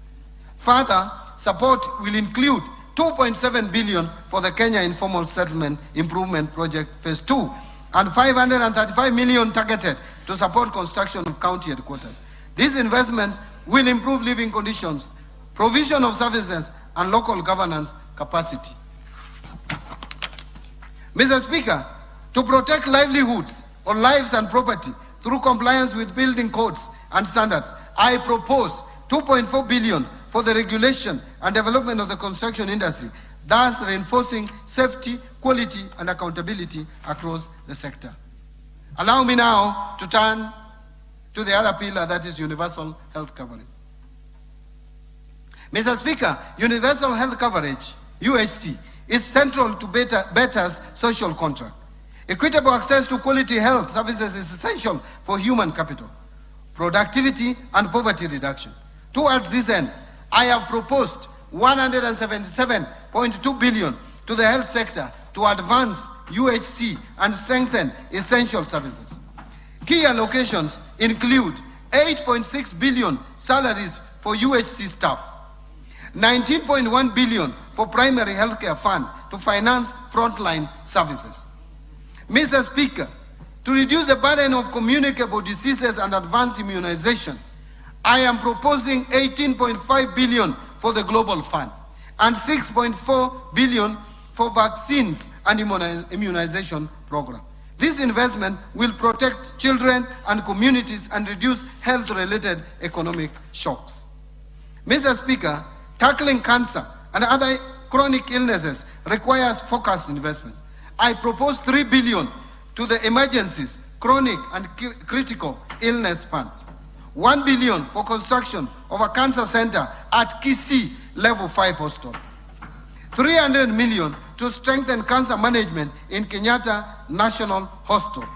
Further, support will include 2.7 billion for the Kenya Informal Settlement Improvement Project Phase 2, and 535 million targeted to support construction of county headquarters. These investments will improve living conditions, provision of services, and local governance capacity. Mr. Speaker, to protect livelihoods or lives and property through compliance with building codes and standards, I propose 2.4 billion for the regulation and development of the construction industry, thus reinforcing safety, quality, and accountability across the sector. Allow me now to turn to the other pillar, that is universal health coverage. Mr. Speaker, universal health coverage, UHC, is central to Better's social contract. Equitable access to quality health services is essential for human capital, productivity, and poverty reduction. Towards this end, I have proposed 177.2 billion to the health sector to advance UHC and strengthen essential services. Key allocations include 8.6 billion salaries for UHC staff, 19.1 billion for primary healthcare fund to finance frontline services. Mr. Speaker, to reduce the burden of communicable diseases and advance immunization, I am proposing 18.5 billion for the Global Fund and 6.4 billion for vaccines and immunization program. This investment will protect children and communities and reduce health-related economic shocks. Mr. Speaker, tackling cancer and other chronic illnesses requires focused investment. I propose 3 billion to the emergencies, chronic and critical illness fund, 1 billion for construction of a cancer center at Kisii Level 5 Hospital, 300 million to strengthen cancer management in Kenyatta National Hospital,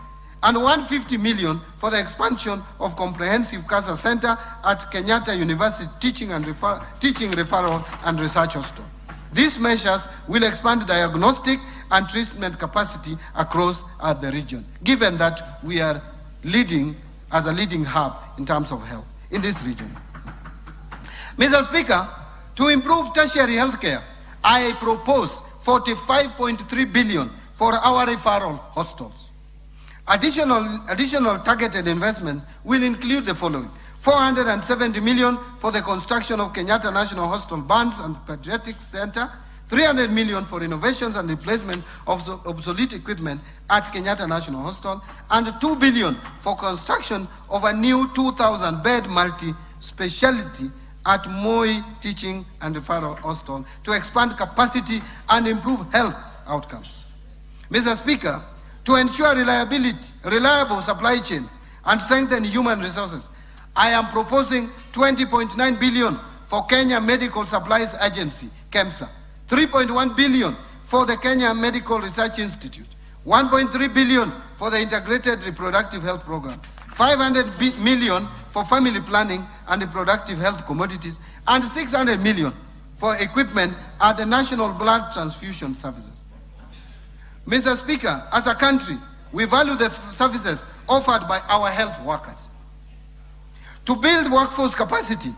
and 150 million for the expansion of comprehensive cancer center at Kenyatta University Teaching Referral and Research Hospital. These measures will expand diagnostic and treatment capacity across the region, given that we are leading as a leading hub in terms of health in this region. Mr. Speaker, To improve tertiary healthcare, I propose 45.3 billion for our referral hospitals. Additional targeted investment will include the following: 470 million for the construction of Kenyatta National Hospital Burns and Pediatrics Center, 300 million for innovations and replacement of obsolete equipment at Kenyatta National Hospital, and 2 billion for construction of a new 2,000-bed multi-speciality at Moi Teaching and Referral Hospital to expand capacity and improve health outcomes. Mr. Speaker, to ensure reliable supply chains and strengthen human resources, I am proposing 20.9 billion for Kenya Medical Supplies Agency, KEMSA, 3.1 billion for the Kenya Medical Research Institute, 1.3 billion for the Integrated Reproductive Health Program, 500 million for family planning and reproductive health commodities, and 600 million for equipment at the National Blood Transfusion Services. Mr. Speaker, as a country, we value the services offered by our health workers. To build workforce capacity,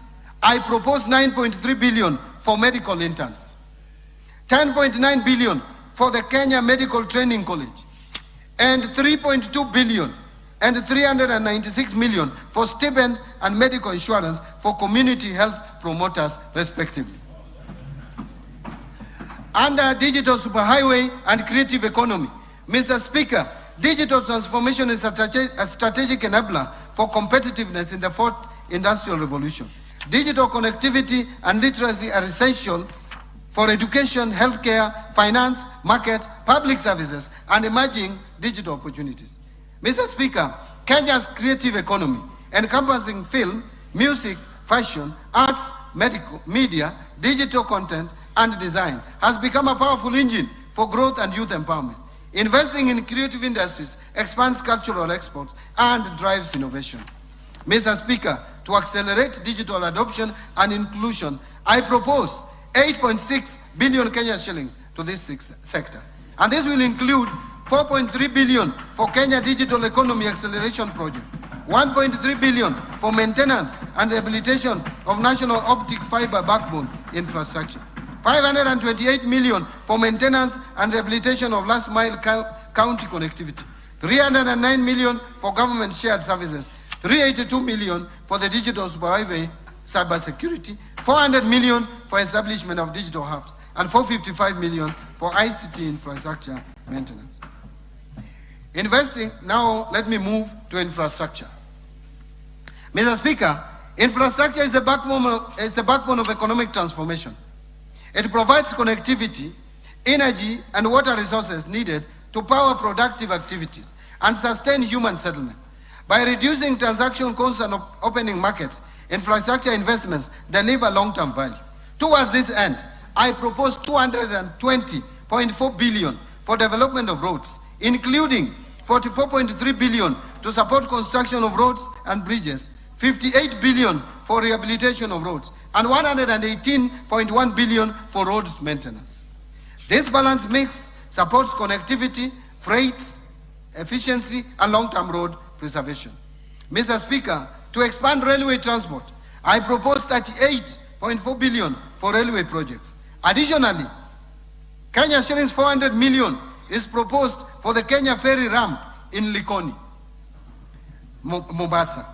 I propose 9.3 billion for medical interns, 10.9 billion for the Kenya Medical Training College, and 3.2 billion and 396 million for stipend and medical insurance for community health promoters, respectively. Under digital superhighway and creative economy, Mr. Speaker, digital transformation is a strategic enabler for competitiveness in the fourth industrial revolution. Digital connectivity and literacy are essential for education, healthcare, finance, markets, public services, and emerging digital opportunities. Mr. Speaker, Kenya's creative economy, encompassing film, music, fashion, arts, medical, media, digital content, and design, has become a powerful engine for growth and youth empowerment. Investing in creative industries expands cultural exports and drives innovation. Mr. Speaker, to accelerate digital adoption and inclusion, I propose 8.6 billion Kenya shillings to this sector. And this will include 4.3 billion for Kenya Digital Economy Acceleration Project, 1.3 billion for maintenance and rehabilitation of national optic fiber backbone infrastructure, 528 million for maintenance and rehabilitation of last mile county connectivity, 309 million for government shared services, 382 million for the digital superhighway cybersecurity, 400 million for establishment of digital hubs, and 455 million for ICT infrastructure maintenance. Now let me move to infrastructure. Mr. Speaker, infrastructure is the backbone of economic transformation. It provides connectivity, energy, and water resources needed to power productive activities and sustain human settlement. By reducing transaction costs and opening markets, infrastructure investments deliver long-term value. Towards this end, I propose 220.4 billion for development of roads, including 44.3 billion to support construction of roads and bridges, 58 billion for rehabilitation of roads, and 118.1 billion for road maintenance. This balanced mix supports connectivity, freight, efficiency, and long-term road preservation. Mr. Speaker, to expand railway transport, I propose 38.4 billion for railway projects. Additionally, Kenya shillings 400 million is proposed for the Kenya ferry ramp in Likoni, Mombasa.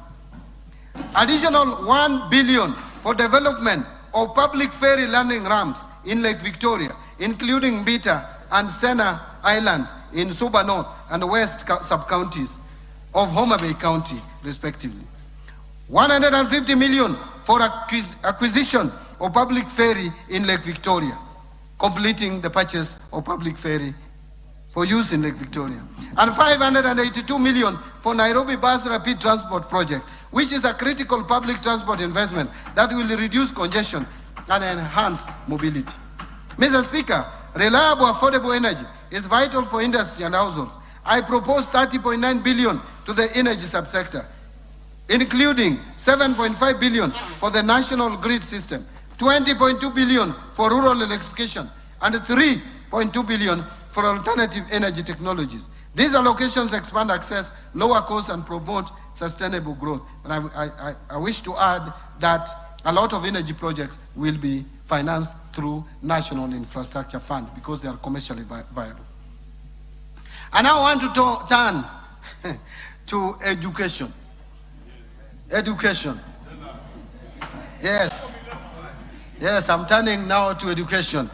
Additional 1 billion for development of public ferry landing ramps in Lake Victoria, including Mbita and Sena Islands in Suba North and West sub-counties of Homa Bay County, respectively. 150 million for acquisition of public ferry in Lake Victoria, completing the purchase of public ferry for use in Lake Victoria. And 582 million for Nairobi Bus Rapid Transport Project, which is a critical public transport investment that will reduce congestion and enhance mobility. Mr. Speaker, reliable, affordable energy is vital for industry and households. I propose 30.9 billion to the energy subsector, including 7.5 billion for the national grid system, 20.2 billion for rural electrification, and 3.2 billion for alternative energy technologies. These allocations expand access, lower costs, and promote sustainable growth. And I wish to add that a lot of energy projects will be financed through National Infrastructure Fund because they are commercially viable. And I want to turn to education. Education. Yes. Yes, I'm turning now to education.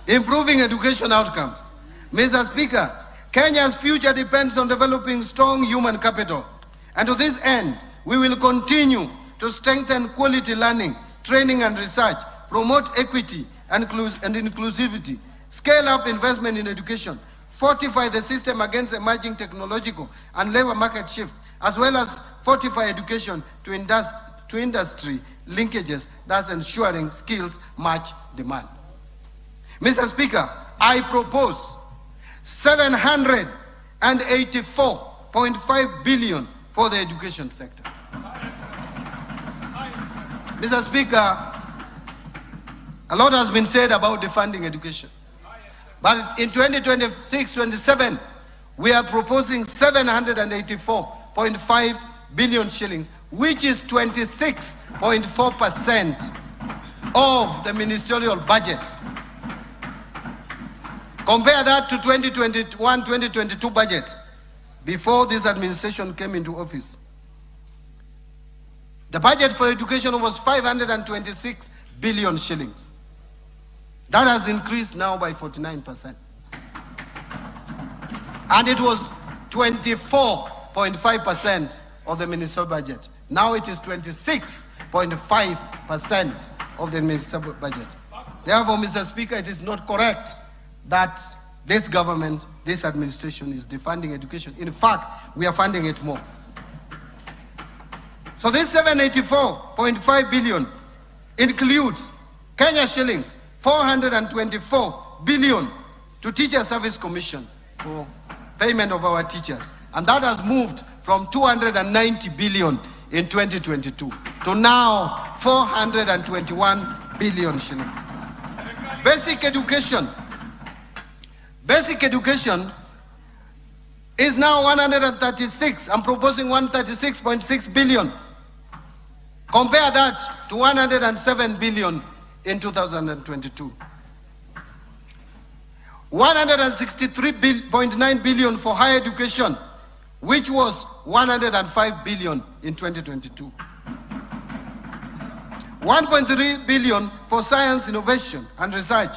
Improving education outcomes. Mr. Speaker, Kenya's future depends on developing strong human capital. And to this end, we will continue to strengthen quality learning, training and research, promote equity and inclusivity, scale up investment in education, fortify the system against emerging technological and labor market shifts, as well as fortify education to industry linkages, thus ensuring skills match demand. Mr. Speaker, I propose 784.5 billion for the education sector. Mr. Speaker, a lot has been said about defunding education. But in 2026-27, we are proposing 784.5 billion shillings, which is 26.4% of the ministerial budget. Compare that to 2021-2022 budget, before this administration came into office. The budget for education was 526 billion shillings. That has increased now by 49%. And it was 24.5% of the ministerial budget. Now it is 26.5% of the ministerial budget. Therefore, Mr. Speaker, it is not correct that this government, this administration is defunding education. In fact, we are funding it more. So this 784.5 billion includes Kenya shillings 424 billion to Teacher Service Commission for payment of our teachers. And that has moved from 290 billion in 2022 to now 421 billion shillings. Basic education. Basic education is now 136. I'm proposing 136.6 billion. Compare that to 107 billion in 2022. 163.9 billion for higher education, which was 105 billion in 2022. 1.3 billion for science, innovation and research,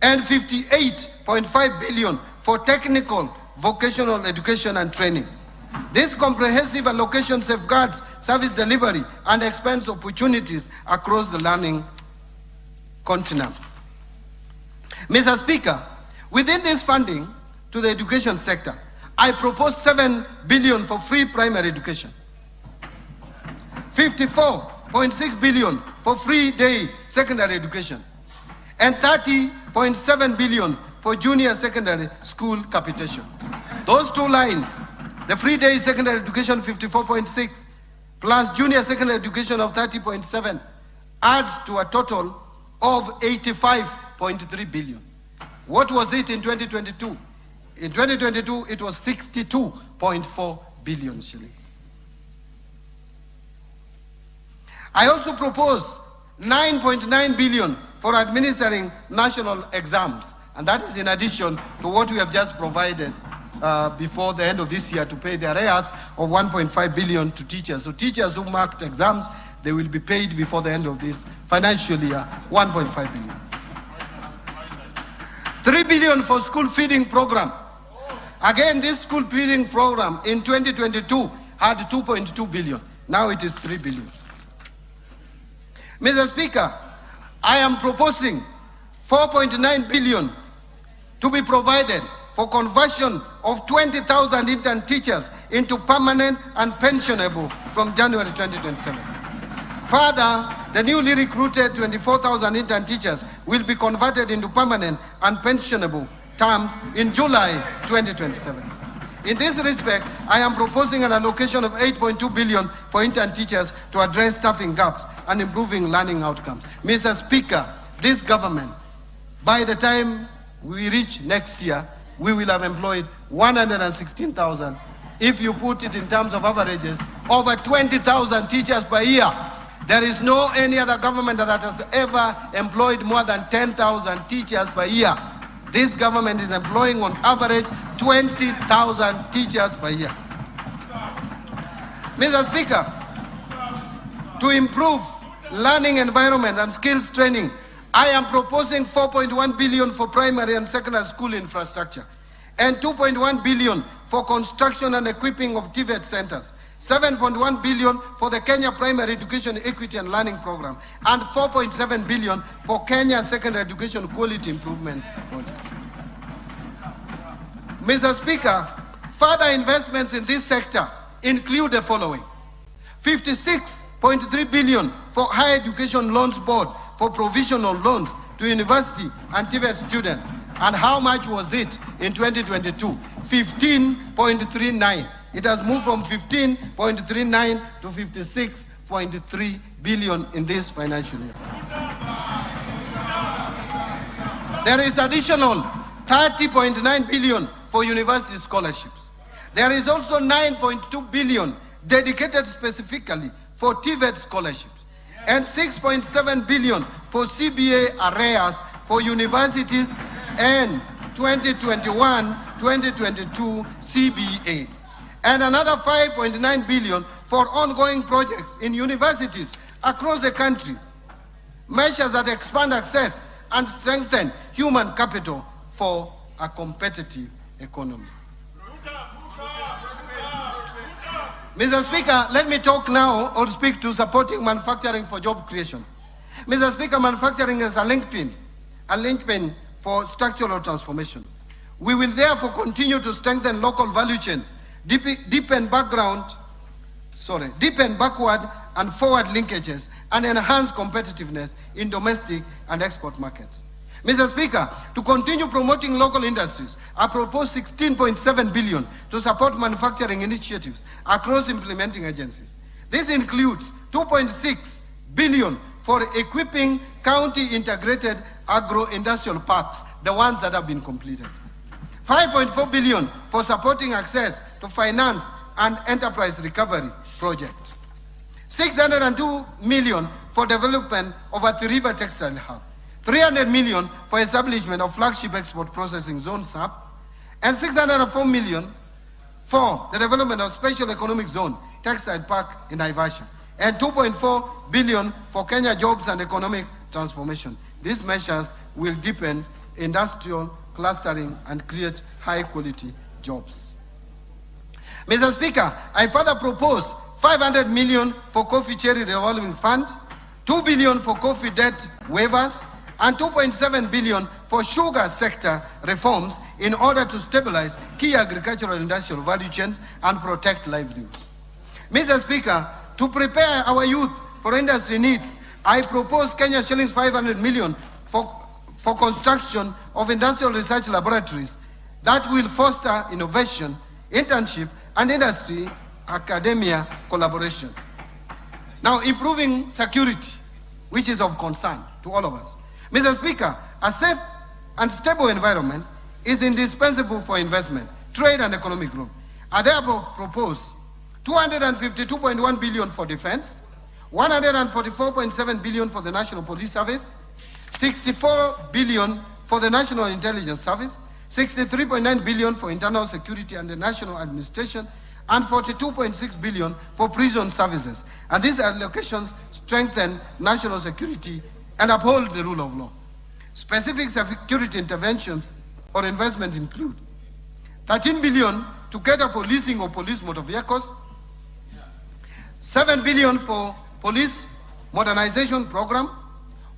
and 58.5 billion for technical, vocational education and training. This comprehensive allocation safeguards service delivery and expands opportunities across the learning continent. Mr. Speaker, within this funding to the education sector, I propose 7 billion for free primary education, 54.6 billion for free day secondary education, and 30.7 billion for junior secondary school capitation. Those two lines, the free day secondary education 54.6 plus junior secondary education of 30.7 adds to a total of 85.3 billion. What was it in 2022? In 2022, it was 62.4 billion shillings. I also propose 9.9 billion for administering national exams, and that is in addition to what we have just provided before the end of this year to pay the arrears of 1.5 billion to teachers. So teachers who marked exams, they will be paid before the end of this financial year, 1.5 billion. 3 billion for school feeding program. Again, this school feeding program in 2022 had 2.2 billion. Now it is 3 billion. Mr. Speaker, I am proposing 4.9 billion to be provided for conversion of 20,000 intern teachers into permanent and pensionable from January 2027. Further, the newly recruited 24,000 intern teachers will be converted into permanent and pensionable terms in July 2027. In this respect, I am proposing an allocation of 8.2 billion for intern teachers to address staffing gaps and improving learning outcomes. Mr. Speaker, this government, by the time we reach next year, we will have employed 116,000. If you put it in terms of averages, over 20,000 teachers per year. There is no any other government that has ever employed more than 10,000 teachers per year. This government is employing on average 20,000 teachers per year. Mr. Speaker, to improve learning environment and skills training, I am proposing 4.1 billion for primary and secondary school infrastructure and 2.1 billion for construction and equipping of TVET centers, 7.1 billion for the Kenya Primary Education Equity and Learning Program, and 4.7 billion for Kenya Secondary Education Quality Improvement Project. Mr. Speaker, further investments in this sector include the following: 56.3 billion for Higher Education Loans Board for provisional loans to university and TVET students. And how much was it in 2022? 15.39. It has moved from 15.39 to 56.3 billion in this financial year. There is additional 30.9 billion for university scholarships. There is also 9.2 billion dedicated specifically for TVET scholarships and 6.7 billion for CBA arrears for universities and 2021-2022 CBA, and another 5.9 billion for ongoing projects in universities across the country, measures that expand access and strengthen human capital for a competitive economy. Mr. Speaker, let me talk now or speak to supporting manufacturing for job creation. Mr. Speaker, manufacturing is a linchpin for structural transformation. We will therefore continue to strengthen local value chains, deepen backward and forward linkages, and enhance competitiveness in domestic and export markets. Mr. Speaker, to continue promoting local industries, I propose 16.7 billion to support manufacturing initiatives across implementing agencies. This includes 2.6 billion for equipping county integrated agro-industrial parks, the ones that have been completed. 5.4 billion for supporting access to finance and enterprise recovery projects. 602 million for development of a three-river textile hub. 300 million for establishment of flagship export processing zone SAP, and 604 million for the development of special economic zone textile park in Naivasha, and 2.4 billion for Kenya jobs and economic transformation. These measures will deepen industrial clustering and create high-quality jobs. Mr. Speaker, I further propose 500 million for coffee cherry revolving fund, 2 billion for coffee debt waivers, and 2.7 billion for sugar sector reforms in order to stabilize key agricultural industrial value chains and protect livelihoods. Mr. Speaker, to prepare our youth for industry needs, I propose Kenya shillings 500 million for construction of industrial research laboratories that will foster innovation, internship, and industry academia collaboration. Now, improving security, which is of concern to all of us. Mr. Speaker, a safe and stable environment is indispensable for investment, trade, and economic growth. I therefore propose 252.1 billion for defense, 144.7 billion for the National Police Service, 64 billion for the National Intelligence Service, 63.9 billion for internal security and the national administration, and 42.6 billion for prison services. And these allocations strengthen national security and uphold the rule of law. Specific security interventions or investments include 13 billion to cater for leasing of police motor vehicles, 7 billion for police modernization program,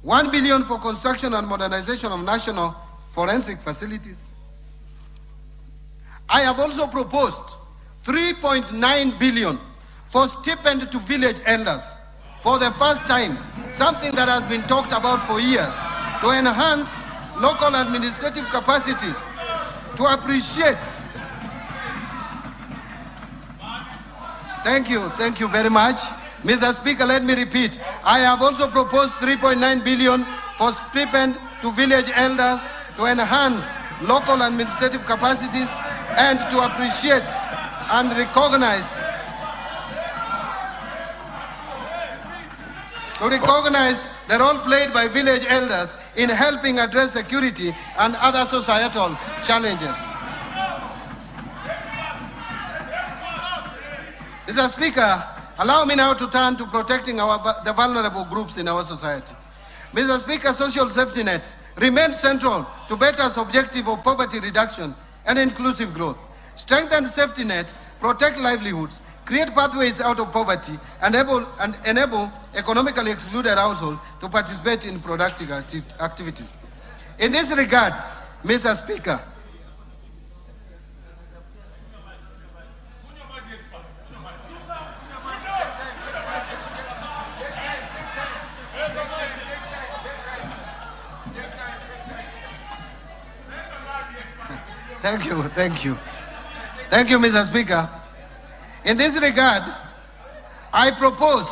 1 billion for construction and modernization of national forensic facilities. I have also proposed 3.9 billion for stipend to village elders for the first time, something that has been talked about for years, to enhance local administrative capacities, to appreciate. Thank you very much. Mr. Speaker, let me repeat. I have also proposed 3.9 billion for stipend to village elders to enhance local administrative capacities and to appreciate and recognize to recognize the role played by village elders in helping address security and other societal challenges. Mr. Speaker, allow me now to turn to protecting the vulnerable groups in our society. Mr. Speaker, social safety nets remain central to BETA's objective of poverty reduction and inclusive growth. Strengthened safety nets protect livelihoods, create pathways out of poverty, and enable economically excluded households to participate in productive activities. In this regard, Mr. Speaker, Thank you, Mr. Speaker. In this regard, I propose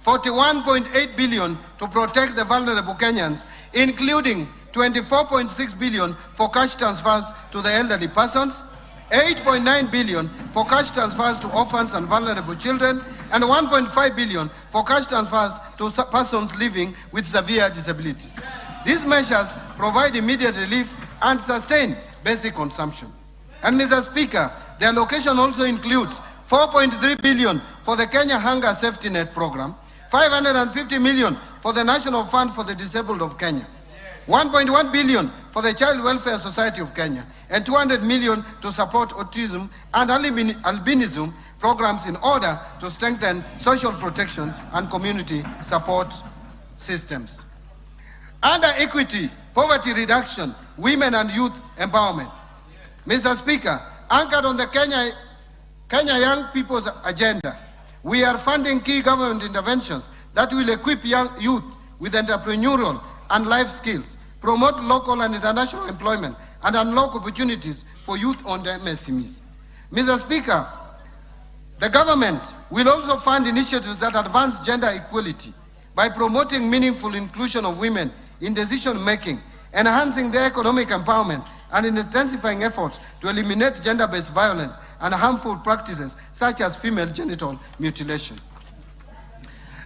41.8 billion to protect the vulnerable Kenyans, including 24.6 billion for cash transfers to the elderly persons, 8.9 billion for cash transfers to orphans and vulnerable children, and 1.5 billion for cash transfers to persons living with severe disabilities. These measures provide immediate relief and sustain basic consumption. And Mr. Speaker, the allocation also includes 4.3 billion for the Kenya Hunger Safety Net Program, 550 million for the National Fund for the Disabled of Kenya, 1.1 billion for the Child Welfare Society of Kenya, and 200 million to support autism and albinism programs in order to strengthen social protection and community support systems. Under equity, poverty reduction, women and youth empowerment. Mr. Speaker, anchored on the Kenya Young People's Agenda, we are funding key government interventions that will equip young youth with entrepreneurial and life skills, promote local and international employment, and unlock opportunities for youth-owned MSMEs. Mr. Speaker, the government will also fund initiatives that advance gender equality by promoting meaningful inclusion of women in decision-making, enhancing their economic empowerment, and in intensifying efforts to eliminate gender-based violence and harmful practices such as female genital mutilation.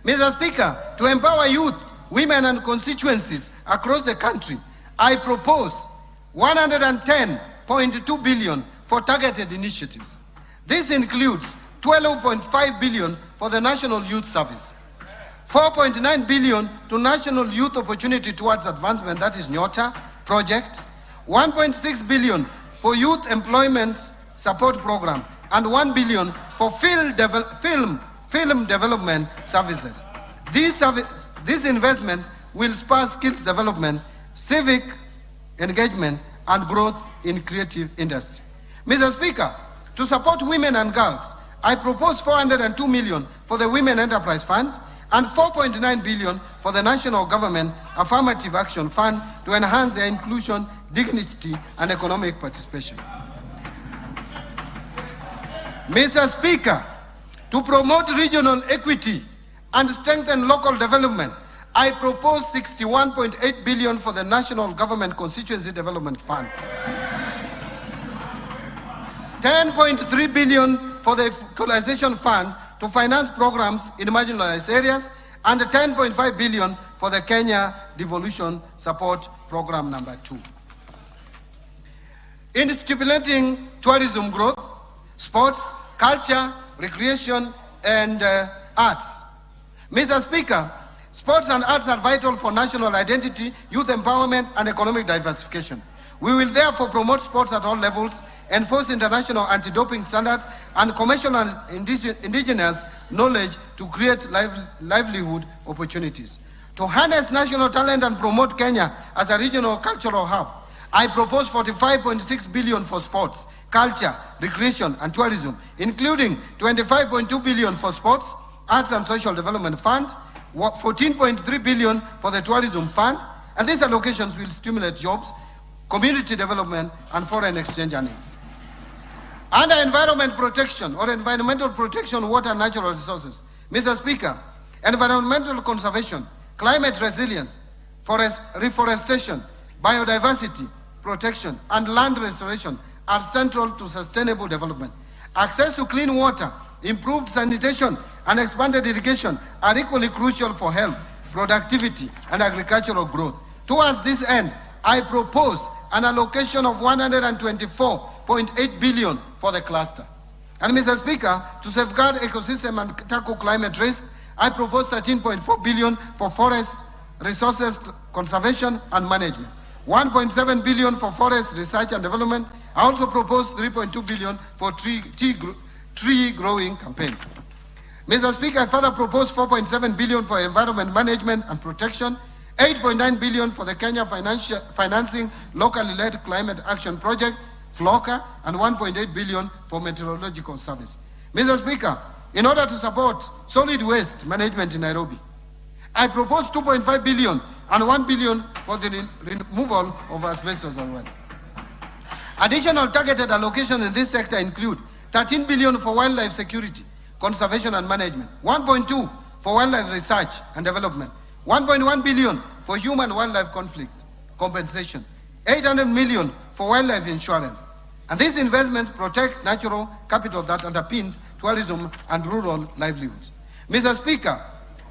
Mr. Speaker, to empower youth, women and constituencies across the country, I propose 110.2 billion for targeted initiatives. This includes 12.5 billion for the National Youth Service, 4.9 billion to National Youth Opportunity Towards Advancement, that is NYOTA project, 1.6 billion for Youth Employment Support Program, and 1 billion for film development services. This investment will spur skills development, civic engagement, and growth in creative industry. Mr. Speaker, to support women and girls, I propose 402 million for the Women Enterprise Fund and 4.9 billion for the National Government Affirmative Action Fund to enhance their inclusion, dignity, and economic participation. Mr. Speaker, to promote regional equity and strengthen local development, I propose 61.8 billion for the National Government Constituency Development Fund, 10.3 billion for the Equalization Fund to finance programs in marginalized areas, and 10.5 billion for the Kenya Devolution Support Program number 2. In stimulating tourism growth, sports, culture, recreation, and arts. Mr. Speaker, sports and arts are vital for national identity, youth empowerment, and economic diversification. We will therefore promote sports at all levels, enforce international anti-doping standards, and commercial and indigenous knowledge to create livelihood opportunities. To harness national talent and promote Kenya as a regional cultural hub, I propose 45.6 billion for sports, culture, recreation, and tourism, including 25.2 billion for sports, arts and social development fund, 14.3 billion for the tourism fund, and these allocations will stimulate jobs, community development, and foreign exchange earnings. Under environmental protection, water and natural resources, Mr. Speaker, environmental conservation, climate resilience, forest reforestation, biodiversity protection, and land restoration are central to sustainable development. Access to clean water, improved sanitation, and expanded irrigation are equally crucial for health, productivity, and agricultural growth. Towards this end, I propose an allocation of 124.8 billion for the cluster. And Mr. Speaker, to safeguard ecosystem and tackle climate risk, I propose 13.4 billion for forest resources conservation and management, 1.7 billion for forest research and development. I also propose 3.2 billion for tree growing campaign. Mr. Speaker, I further propose 4.7 billion for environment management and protection, 8.9 billion for the Kenya Financing Locally Led Climate Action Project, FLOCA, and 1.8 billion for meteorological service. Mr. Speaker, in order to support solid waste management in Nairobi, I propose 2.5 billion and 1 billion for the removal of asbestos as well. Additional targeted allocations in this sector include 13 billion for wildlife security, conservation and management, 1.2 for wildlife research and development, 1.1 billion for human-wildlife conflict compensation, 800 million for wildlife insurance. And these investments protect natural capital that underpins tourism and rural livelihoods. Mr. Speaker,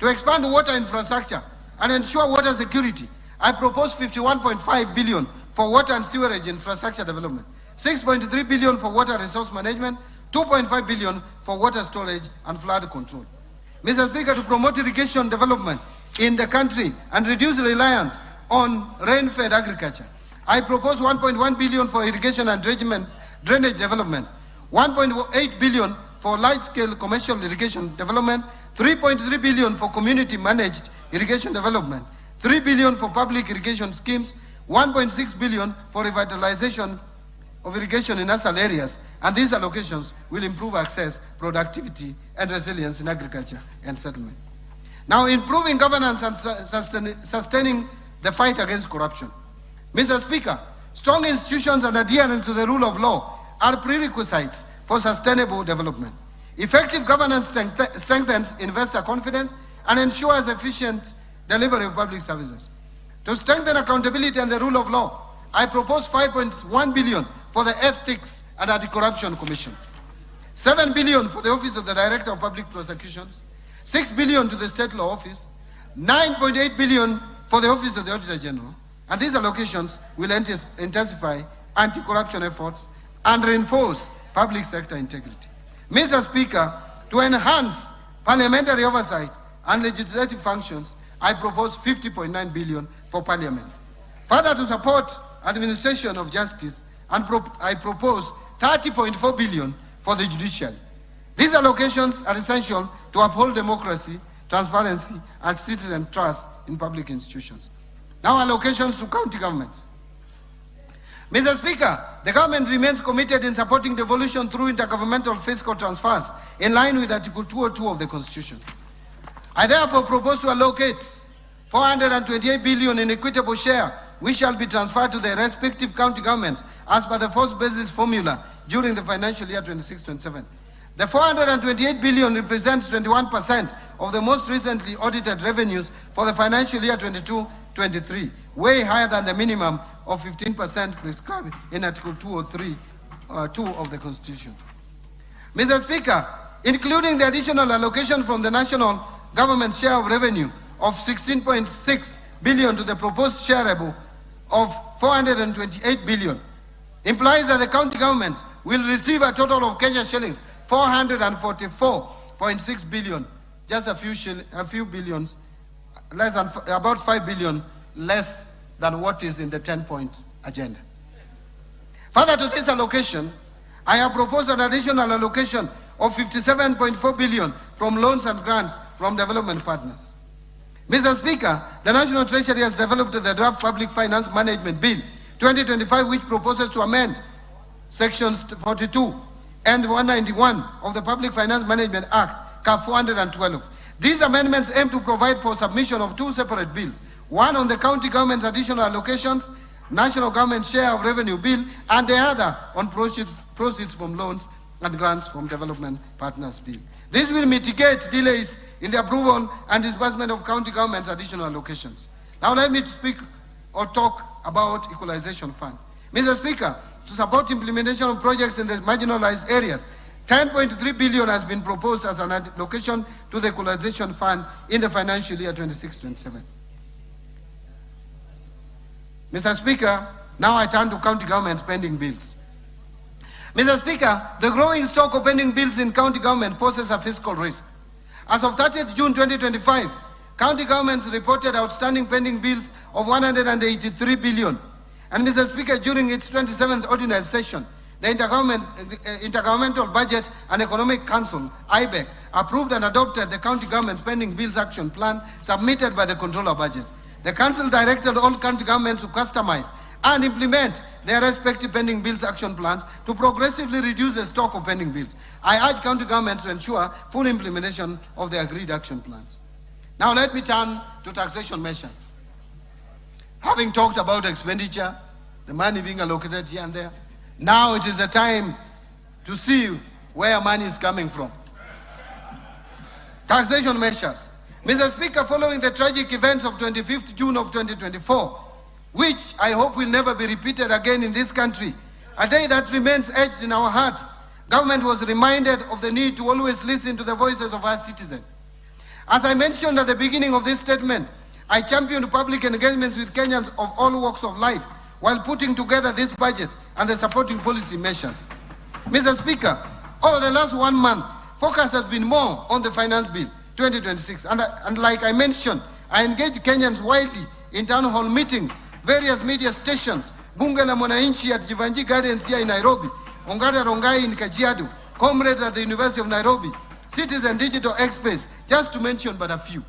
to expand water infrastructure and ensure water security, I propose 51.5 billion for water and sewerage infrastructure development, 6.3 billion for water resource management, 2.5 billion for water storage and flood control. Mr. Speaker, to promote irrigation development in the country and reduce reliance on rain-fed agriculture, I propose 1.1 billion for irrigation and drainage development, 1.8 billion for large-scale commercial irrigation development, 3.3 billion for community-managed irrigation development, 3 billion for public irrigation schemes, 1.6 billion for revitalization of irrigation in asal areas, and these allocations will improve access, productivity, and resilience in agriculture and settlement. Now, improving governance and sustaining the fight against corruption. Mr. Speaker, strong institutions and adherence to the rule of law are prerequisites for sustainable development. Effective governance strengthens investor confidence and ensures efficient delivery of public services. To strengthen accountability and the rule of law, I propose 5.1 billion for the Ethics and Anti-Corruption Commission, 7 billion for the Office of the Director of Public Prosecutions, 6 billion to the State Law Office, 9.8 billion for the Office of the Auditor General, and these allocations will intensify anti-corruption efforts and reinforce public sector integrity. Mr. Speaker, to enhance parliamentary oversight and legislative functions, I propose 50.9 billion for Parliament. Further, to support administration of justice, I propose 30.4 billion for the judiciary. These allocations are essential to uphold democracy, transparency, and citizen trust in public institutions. Now, allocations to county governments. Mr. Speaker, the government remains committed in supporting devolution through intergovernmental fiscal transfers in line with Article 202 of the Constitution. I therefore propose to allocate 428 billion in equitable share, which shall be transferred to the respective county governments as per the first basis formula during the financial year 26-27. The 428 billion represents 21% of the most recently audited revenues for the financial year 22-23, way higher than the minimum of 15% prescribed in Article 203(2) of the Constitution. Mr. Speaker, including the additional allocation from the national government share of revenue of 16.6 billion to the proposed shareable of 428 billion, implies that the county governments will receive a total of Kenya shillings 444.6 billion, just a few billions, less than about 5 billion less than what is in the 10-point agenda. Further to this allocation, I have proposed an additional allocation of 57.4 billion from loans and grants from development partners. Mr. Speaker, the National Treasury has developed the draft Public Finance Management Bill 2025, which proposes to amend sections 42 and 191 of the Public Finance Management Act, Cap 412. These amendments aim to provide for submission of two separate bills, one on the county government's additional allocations, national government share of revenue bill, and the other on proceeds from loans and grants from development partners bill. This will mitigate delays in the approval and disbursement of county government's additional allocations. Now let me speak or talk about equalization fund. Mr. Speaker, to support implementation of projects in the marginalized areas, 10.3 billion has been proposed as an allocation to to the equalization fund in the financial year 26-27. Mr. Speaker, now I turn to county government spending bills. Mr. Speaker, the growing stock of pending bills in county government poses a fiscal risk. As of 30th June 2025, county governments reported outstanding pending bills of 183 billion. And Mr. Speaker, during its 27th ordinary session, the Intergovernmental Budget and Economic Council, IBEC, approved and adopted the county government spending bills action plan submitted by the Controller Budget. The Council directed all county governments to customize and implement their respective pending bills action plans to progressively reduce the stock of pending bills. I urge county governments to ensure full implementation of the agreed action plans. Now let me turn to taxation measures. Having talked about expenditure, the money being allocated here and there, now it is the time to see where money is coming from. Taxation measures. Mr. Speaker, following the tragic events of 25th June of 2024, which I hope will never be repeated again in this country, a day that remains etched in our hearts, government was reminded of the need to always listen to the voices of our citizens. As I mentioned at the beginning of this statement, I championed public engagements with Kenyans of all walks of life while putting together this budget and the supporting policy measures. Mr. Speaker, over the last 1 month, focus has been more on the Finance Bill 2026. And like I mentioned, I engaged Kenyans widely in town hall meetings, various media stations, Bunge la Mwananchi at Jivanji Gardens here in Nairobi, Ongata Rongai in Kajiado, comrades at the University of Nairobi, Citizen Digital Express, just to mention but a few.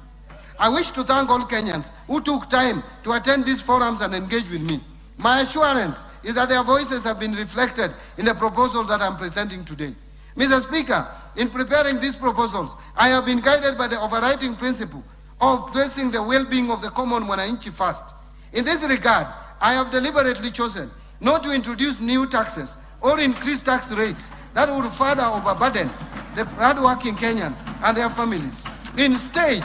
I wish to thank all Kenyans who took time to attend these forums and engage with me. My assurance is that their voices have been reflected in the proposal that I'm presenting today. Mr. Speaker, in preparing these proposals, I have been guided by the overriding principle of placing the well-being of the common Mwananchi first. In this regard, I have deliberately chosen not to introduce new taxes or increase tax rates that would further overburden the hardworking Kenyans and their families. Instead,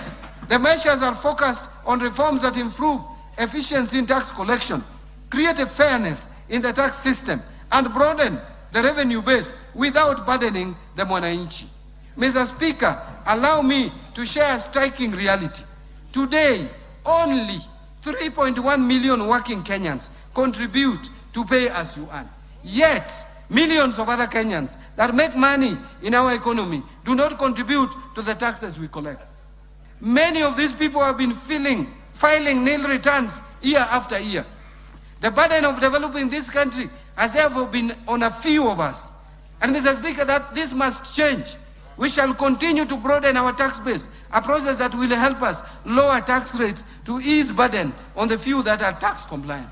the measures are focused on reforms that improve efficiency in tax collection, create a fairness in the tax system, and broaden the revenue base without burdening the Mwananchi. Mr. Speaker, allow me to share a striking reality. Today, only 3.1 million working Kenyans contribute to pay as you earn. Yet, millions of other Kenyans that make money in our economy do not contribute to the taxes we collect. Many of these people have been filing nil returns year after year. The burden of developing this country has therefore been on a few of us. And Mr. Speaker, that this must change. We shall continue to broaden our tax base, a process that will help us lower tax rates to ease burden on the few that are tax compliant.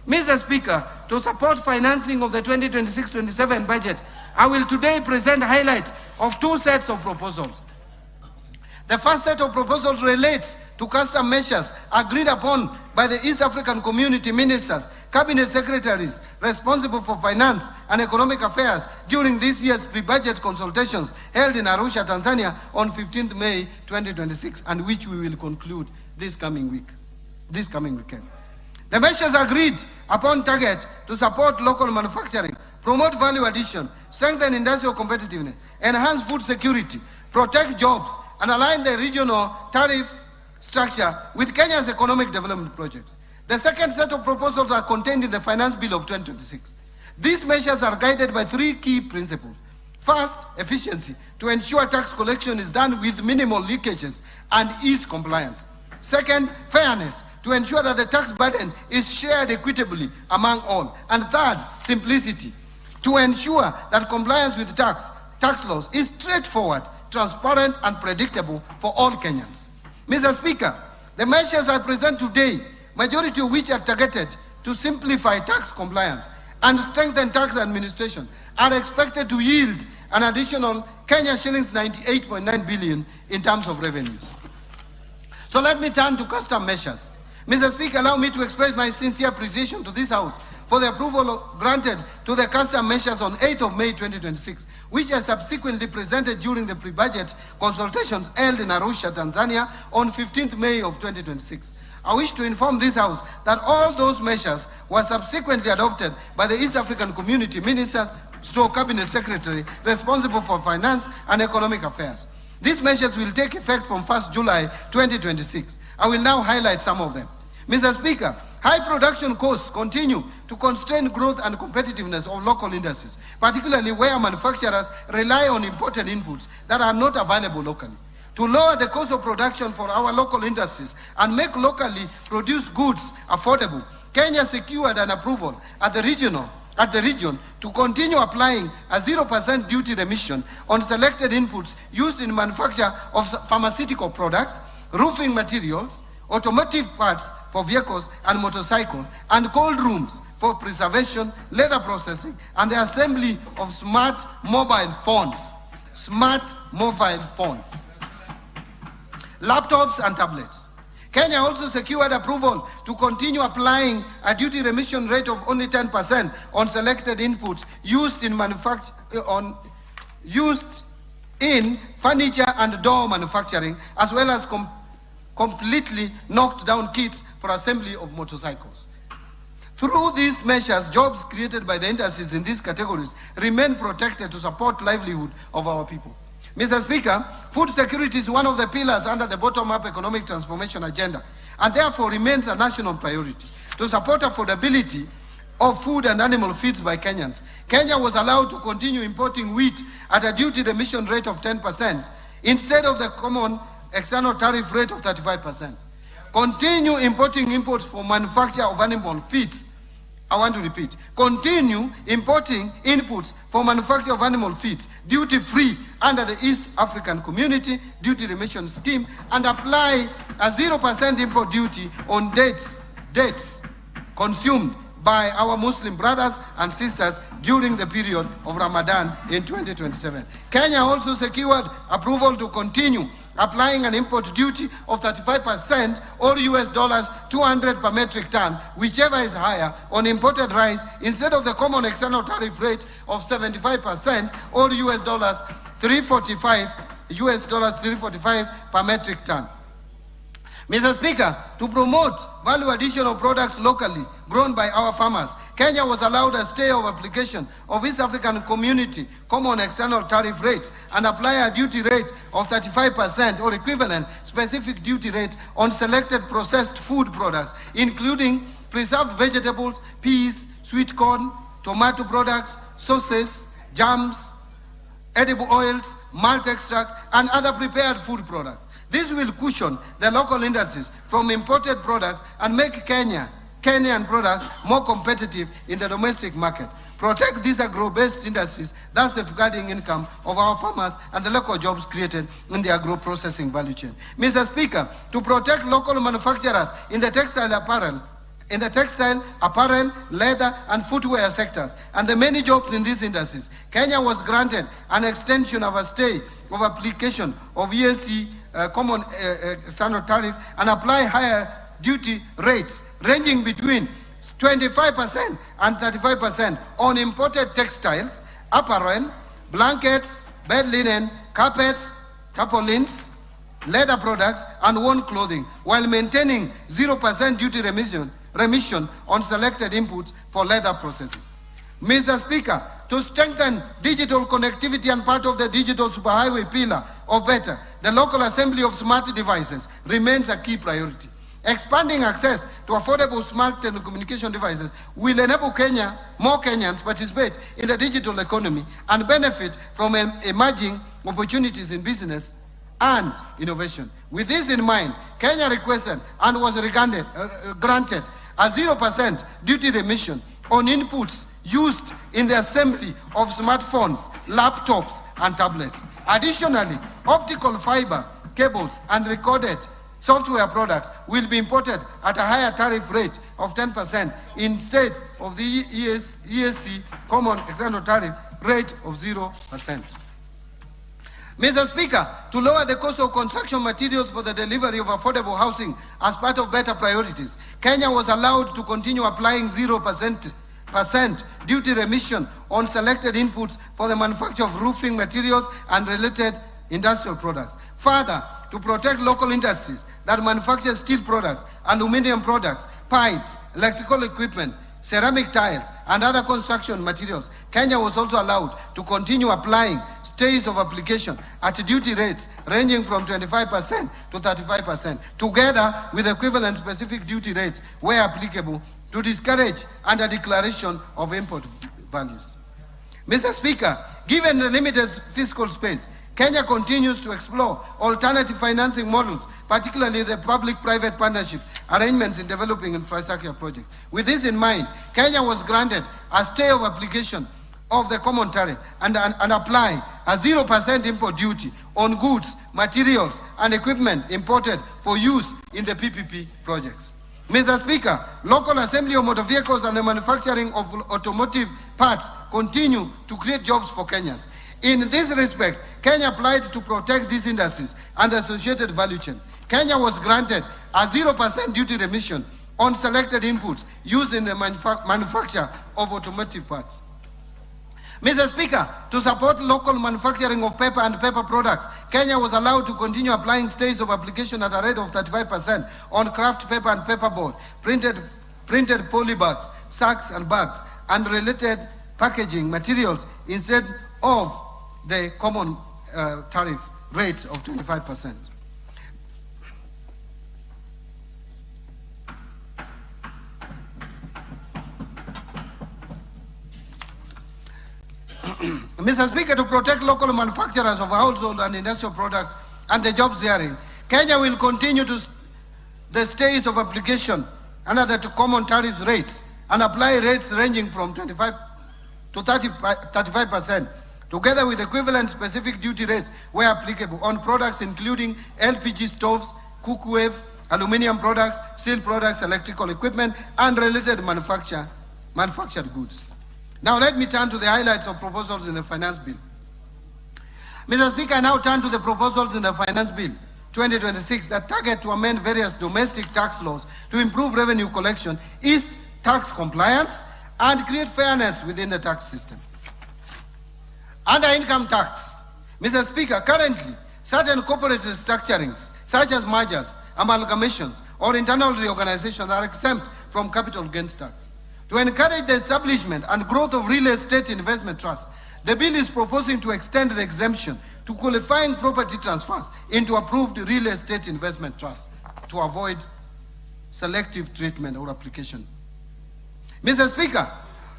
Mr. Speaker, to support financing of the 2026-27 budget, I will today present highlights of two sets of proposals. The first set of proposals relates to custom measures agreed upon by the East African Community Ministers, Cabinet Secretaries responsible for finance and economic affairs during this year's pre-budget consultations held in Arusha, Tanzania on 15th May 2026, and which we will conclude this coming weekend. The measures agreed upon target to support local manufacturing, promote value addition, strengthen industrial competitiveness, enhance food security, protect jobs, and align the regional tariff structure with Kenya's economic development projects. The second set of proposals are contained in the Finance Bill of 2026. These measures are guided by three key principles. First, efficiency, to ensure tax collection is done with minimal leakages and ease compliance. Second, fairness, to ensure that the tax burden is shared equitably among all. And third, simplicity, to ensure that compliance with tax laws is straightforward, transparent, and predictable for all Kenyans. Mr. Speaker, the measures I present today, majority of which are targeted to simplify tax compliance and strengthen tax administration, are expected to yield an additional Kenya shillings 98.9 billion in terms of revenues. So let me turn to custom measures. Mr. Speaker, allow me to express my sincere appreciation to this House for the approval granted to the custom measures on 8th of May 2026, which are subsequently presented during the pre-budget consultations held in Arusha, Tanzania on 15th May of 2026. I wish to inform this House that all those measures were subsequently adopted by the East African Community Ministers, Cabinet Secretary responsible for finance and economic affairs. These measures will take effect from 1st July 2026. I will now highlight some of them. Mr. Speaker, high production costs continue to constrain growth and competitiveness of local industries, particularly where manufacturers rely on imported inputs that are not available locally. To lower the cost of production for our local industries and make locally produced goods affordable, Kenya secured an approval at the region to continue applying a 0% duty remission on selected inputs used in manufacture of pharmaceutical products, roofing materials, automotive parts for vehicles and motorcycles, and cold rooms for preservation, leather processing, and the assembly of smart mobile phones. Laptops and tablets. Kenya also secured approval to continue applying a duty remission rate of only 10% on selected inputs used in furniture and door manufacturing, as well as completely knocked down kits for assembly of motorcycles. Through these measures, jobs created by the industries in these categories remain protected to support livelihood of our people. Mr. Speaker, food security is one of the pillars under the bottom-up economic transformation agenda, and therefore remains a national priority. To support affordability of food and animal feeds by Kenyans, Kenya was allowed to continue importing wheat at a duty remission rate of 10% instead of the common external tariff rate of 35%. Continue importing imports for manufacture of animal feeds. I want to repeat. Continue importing inputs for manufacture of animal feeds duty-free under the East African Community Duty Remission Scheme, and apply a 0% import duty on dates consumed by our Muslim brothers and sisters during the period of Ramadan in 2027. Kenya also secured approval to continue applying an import duty of 35% or US dollars 200 per metric ton, whichever is higher, on imported rice instead of the common external tariff rate of 75% or US dollars 345 per metric ton. Mr. Speaker, to promote value additional products locally grown by our farmers, Kenya was allowed a stay of application of East African Community Common External Tariff Rates and apply a duty rate of 35% or equivalent specific duty rates on selected processed food products, including preserved vegetables, peas, sweet corn, tomato products, sauces, jams, edible oils, malt extract, and other prepared food products. This will cushion the local industries from imported products and make Kenyan products more competitive in the domestic market. Protect these agro-based industries, thus safeguarding income of our farmers and the local jobs created in the agro-processing value chain. Mr. Speaker, to protect local manufacturers in the textile, apparel, leather, and footwear sectors, and the many jobs in these industries, Kenya was granted an extension of a stay of application of EAC common standard tariff and apply higher duty rates ranging between 25% and 35% on imported textiles, apparel, blankets, bed linen, carpets, tarpaulins, leather products, and worn clothing, while maintaining 0% duty remission on selected inputs for leather processing. Mr. Speaker, to strengthen digital connectivity and part of the digital superhighway pillar of BETTER, the local assembly of smart devices remains a key priority. Expanding access to affordable smart telecommunication devices will enable more Kenyans participate in the digital economy and benefit from emerging opportunities in business and innovation. With this in mind, Kenya requested and was granted a 0% duty remission on inputs used in the assembly of smartphones, laptops, and tablets. Additionally, optical fiber cables and recorded software products will be imported at a higher tariff rate of 10% instead of the EAC common external tariff rate of 0%. Mr. Speaker, to lower the cost of construction materials for the delivery of affordable housing as part of BETTER priorities, Kenya was allowed to continue applying 0% duty remission on selected inputs for the manufacture of roofing materials and related industrial products. Further, to protect local industries that manufacture steel products, aluminum products, pipes, electrical equipment, ceramic tiles, and other construction materials, Kenya was also allowed to continue applying stays of application at duty rates ranging from 25% to 35%, together with equivalent specific duty rates where applicable, to discourage under declaration of import values. Mr. Speaker, given the limited fiscal space, Kenya continues to explore alternative financing models, particularly the public-private partnership arrangements in developing infrastructure projects. With this in mind, Kenya was granted a stay of application of the common tariff and apply a 0% import duty on goods, materials, and equipment imported for use in the PPP projects. Mr. Speaker, local assembly of motor vehicles and the manufacturing of automotive parts continue to create jobs for Kenyans. In this respect, Kenya applied to protect these industries and the associated value chain. Kenya was granted a 0% duty remission on selected inputs used in the manufacture of automotive parts. Mr. Speaker, to support local manufacturing of paper and paper products, Kenya was allowed to continue applying stays of application at a rate of 35% on craft paper and paperboard, printed polybags, sacks and bags, and related packaging materials instead of the common tariff rates of 25%. Mr. Speaker, to protect local manufacturers of household and industrial products and the jobs therein, Kenya will continue to the stays of application under the common tariff rates and apply rates ranging from 25 to 35%, together with equivalent specific duty rates where applicable on products including LPG stoves, cookware, aluminium products, steel products, electrical equipment, and related manufactured goods. Now let me turn to the highlights of proposals in the Finance Bill. Mr. Speaker, I now turn to the proposals in the Finance Bill 2026 that target to amend various domestic tax laws to improve revenue collection, ease tax compliance, and create fairness within the tax system. Under income tax, Mr. Speaker, currently certain corporate restructurings, such as mergers, amalgamations, or internal reorganizations are exempt from capital gains tax. To encourage the establishment and growth of real estate investment trusts, the bill is proposing to extend the exemption to qualifying property transfers into approved real estate investment trusts to avoid selective treatment or application. Mr. Speaker,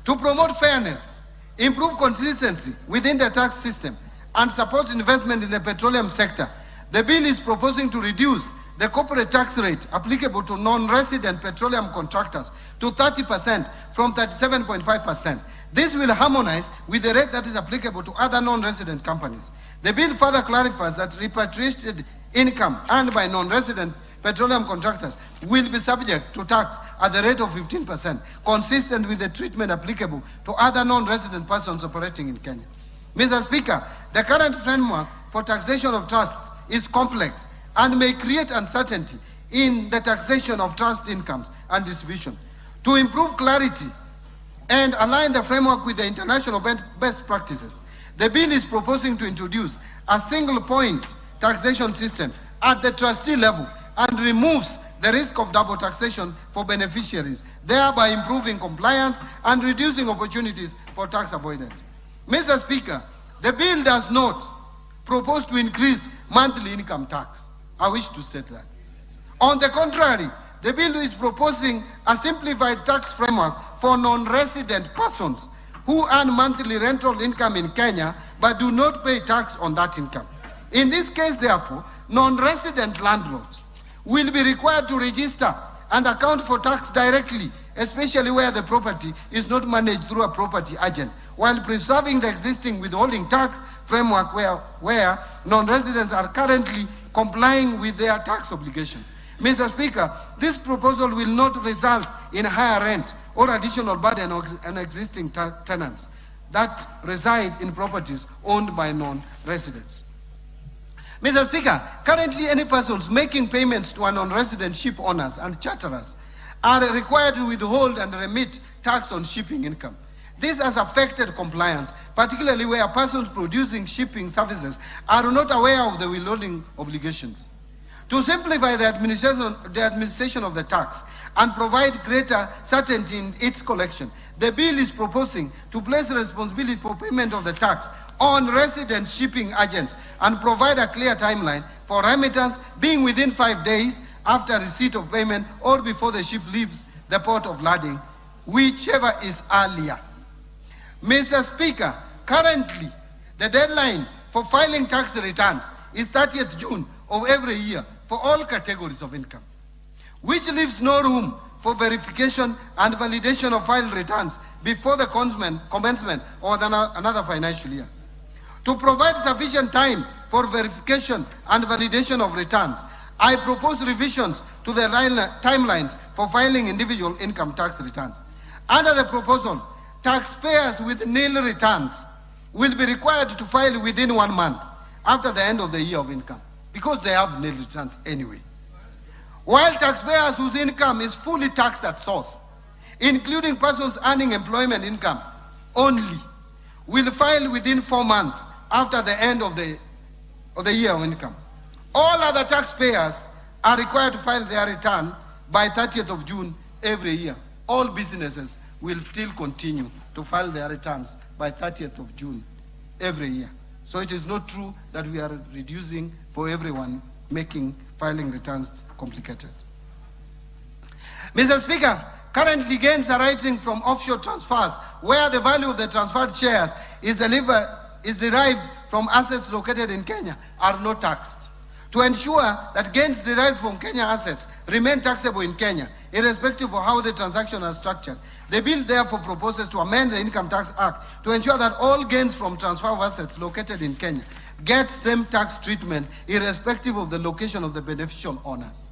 to promote fairness, improve consistency within the tax system, and support investment in the petroleum sector, the bill is proposing to reduce the corporate tax rate applicable to non-resident petroleum contractors to 30% from 37.5%. This will harmonize with the rate that is applicable to other non-resident companies. The bill further clarifies that repatriated income earned by non-resident petroleum contractors will be subject to tax at the rate of 15%, consistent with the treatment applicable to other non-resident persons operating in Kenya. Mr. Speaker, the current framework for taxation of trusts is complex and may create uncertainty in the taxation of trust incomes and distribution. To improve clarity and align the framework with the international best practices, the bill is proposing to introduce a single point taxation system at the trustee level and removes the risk of double taxation for beneficiaries, thereby improving compliance and reducing opportunities for tax avoidance. Mr. Speaker, the bill does not propose to increase monthly income tax. I wish to state that. On the contrary, the bill is proposing a simplified tax framework for non-resident persons who earn monthly rental income in Kenya but do not pay tax on that income. In this case, therefore, non-resident landlords will be required to register and account for tax directly, especially where the property is not managed through a property agent, while preserving the existing withholding tax framework where non-residents are currently complying with their tax obligation. Mr. Speaker, this proposal will not result in higher rent or additional burden on existing tenants that reside in properties owned by non-residents. Mr. Speaker, currently any persons making payments to non-resident ship owners and charterers are required to withhold and remit tax on shipping income. This has affected compliance, particularly where persons producing shipping services are not aware of the withholding obligations. To simplify the administration of the tax and provide greater certainty in its collection, the bill is proposing to place the responsibility for payment of the tax on resident shipping agents and provide a clear timeline for remittance being within 5 days after receipt of payment or before the ship leaves the port of landing, whichever is earlier. Mr. Speaker, currently the deadline for filing tax returns is 30th June of every year for all categories of income, which leaves no room for verification and validation of filed returns before the commencement of another financial year. To provide sufficient time for verification and validation of returns, I propose revisions to the timelines for filing individual income tax returns. Under the proposal, taxpayers with nil returns will be required to file within 1 month after the end of the year of income, because they have nil returns anyway. While taxpayers whose income is fully taxed at source, including persons earning employment income only, will file within 4 months after the end of the year of income. All other taxpayers are required to file their return by 30th of June every year. All businesses will still continue to file their returns by 30th of June every year. So it is not true that we are reducing for everyone, making filing returns complicated. Mr. Speaker, currently gains arising from offshore transfers where the value of the transferred shares is derived from assets located in Kenya are not taxed. To ensure that gains derived from Kenya assets remain taxable in Kenya, irrespective of how the transaction is structured, the bill therefore proposes to amend the Income Tax Act to ensure that all gains from transfer of assets located in Kenya get same tax treatment irrespective of the location of the beneficial owners.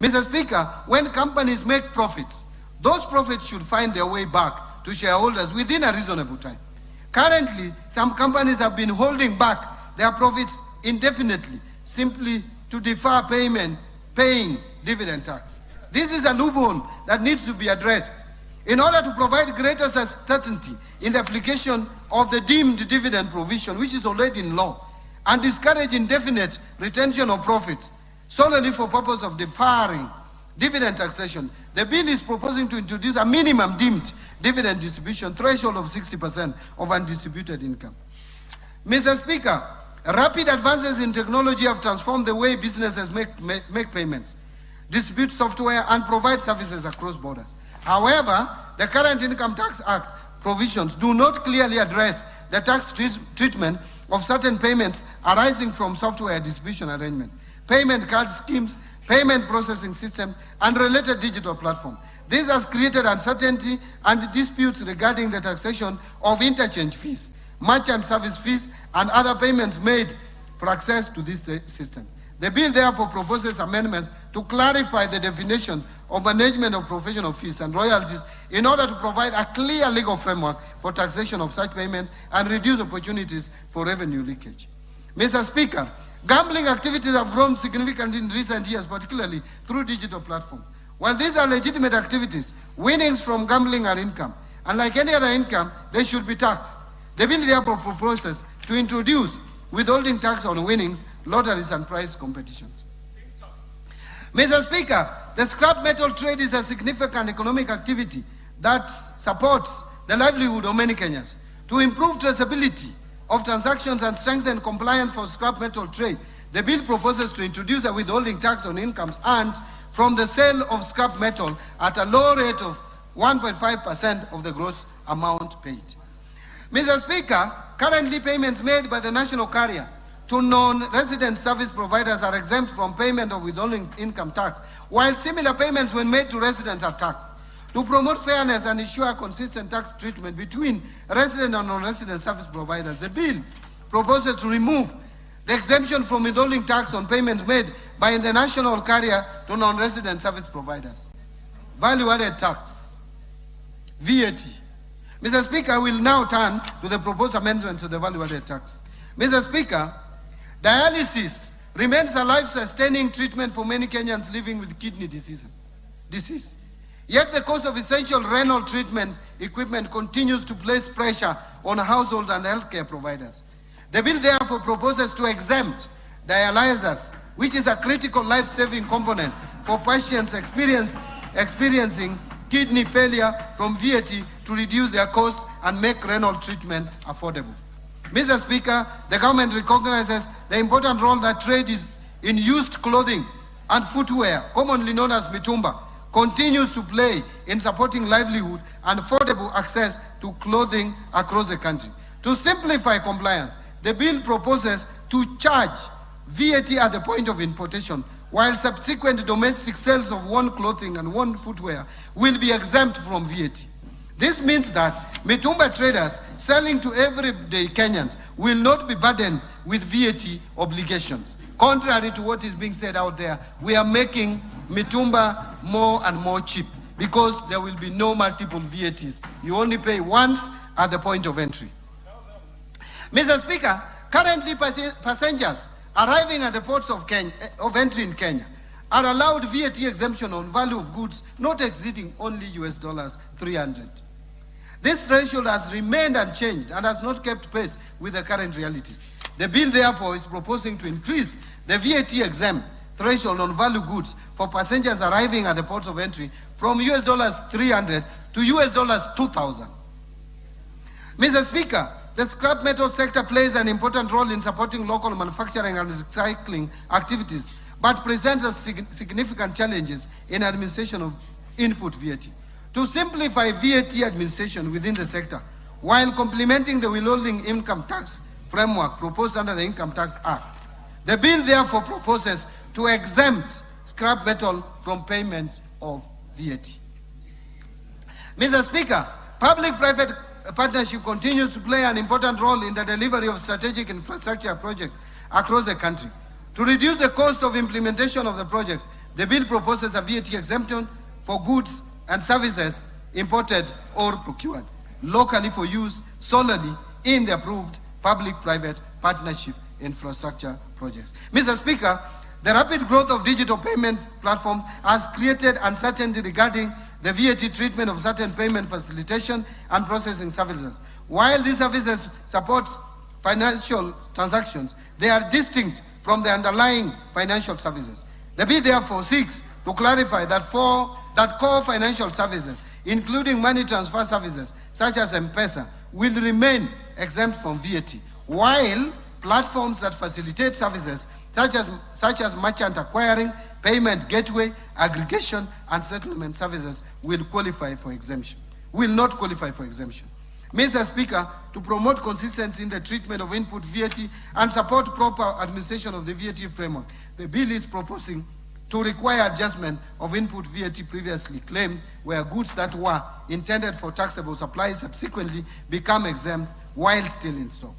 Mr. Speaker, when companies make profits, those profits should find their way back to shareholders within a reasonable time. Currently, some companies have been holding back their profits indefinitely, simply to defer paying dividend tax. This is a loophole that needs to be addressed. In order to provide greater certainty in the application of the deemed dividend provision, which is already in law, and discourage indefinite retention of profits solely for purpose of deferring dividend taxation, the bill is proposing to introduce a minimum deemed dividend distribution threshold of 60% of undistributed income. Mr. Speaker, rapid advances in technology have transformed the way businesses make payments, distribute software, and provide services across borders. However, the current Income Tax Act provisions do not clearly address the tax treatment of certain payments arising from software distribution arrangement, payment card schemes, payment processing system, and related digital platform. This has created uncertainty and disputes regarding the taxation of interchange fees, merchant service fees, and other payments made for access to this system. The bill therefore proposes amendments to clarify the definition of management of professional fees and royalties in order to provide a clear legal framework for taxation of such payments and reduce opportunities for revenue leakage. Mr. Speaker, gambling activities have grown significantly in recent years, particularly through digital platforms. While these are legitimate activities, winnings from gambling are income, and like any other income, they should be taxed. The bill therefore proposes to introduce withholding tax on winnings, lotteries, and prize competitions. Mr. Speaker, the scrap metal trade is a significant economic activity that supports the livelihood of many Kenyans. To improve traceability of transactions and strengthen compliance for scrap metal trade, the bill proposes to introduce a withholding tax on incomes earned from the sale of scrap metal at a low rate of 1.5% of the gross amount paid. Mr. Speaker, currently payments made by the national carrier to non-resident service providers are exempt from payment of withholding income tax, while similar payments when made to residents are taxed. To promote fairness and ensure consistent tax treatment between resident and non-resident service providers, the bill proposes to remove the exemption from withholding tax on payments made by the national carrier to non-resident service providers. Value-added tax, VAT. Mr. Speaker, I will now turn to the proposed amendment to the value-added tax. Mr. Speaker, dialysis remains a life-sustaining treatment for many Kenyans living with kidney disease. Yet the cost of essential renal treatment equipment continues to place pressure on households and healthcare providers. The bill therefore proposes to exempt dialyzers, which is a critical life-saving component for patients experiencing kidney failure, from VAT to reduce their cost and make renal treatment affordable. Mr. Speaker, the government recognizes the important role that trade is in used clothing and footwear, commonly known as mitumba, continues to play in supporting livelihood and affordable access to clothing across the country. To simplify compliance, the bill proposes to charge VAT at the point of importation, while subsequent domestic sales of worn clothing and worn footwear will be exempt from VAT. This means that mitumba traders selling to everyday Kenyans will not be burdened with VAT obligations. Contrary to what is being said out there, we are making mitumba more and more cheap because there will be no multiple VATs. You only pay once at the point of entry. Mr. Speaker, currently passengers arriving at the ports of entry in Kenya are allowed VAT exemption on value of goods not exceeding only $300. This threshold has remained unchanged and has not kept pace with the current realities. The bill, therefore, is proposing to increase the VAT exempt threshold on value goods for passengers arriving at the ports of entry from $300 to $2,000. Mr. Speaker, the scrap metal sector plays an important role in supporting local manufacturing and recycling activities, but presents us significant challenges in administration of input VAT. To simplify VAT administration within the sector, while complementing the withholding income tax framework proposed under the Income Tax Act, the bill therefore proposes to exempt scrap metal from payment of VAT. Mr. Speaker, public-private partnership continues to play an important role in the delivery of strategic infrastructure projects across the country. To reduce the cost of implementation of the project, the bill proposes a VAT exemption for goods and services imported or procured locally for use solely in the approved public-private partnership infrastructure projects. Mr. Speaker, the rapid growth of digital payment platforms has created uncertainty regarding the VAT treatment of certain payment facilitation and processing services. While these services support financial transactions, they are distinct from the underlying financial services. The bill therefore seeks to clarify that core financial services, including money transfer services such as M-Pesa, will remain exempt from VAT, while platforms that facilitate services such as merchant acquiring, payment gateway, aggregation, and settlement services will not qualify for exemption. Mr. Speaker, to promote consistency in the treatment of input VAT and support proper administration of the VAT framework, the bill is proposing to require adjustment of input VAT previously claimed where goods that were intended for taxable supply subsequently become exempt while still in stock.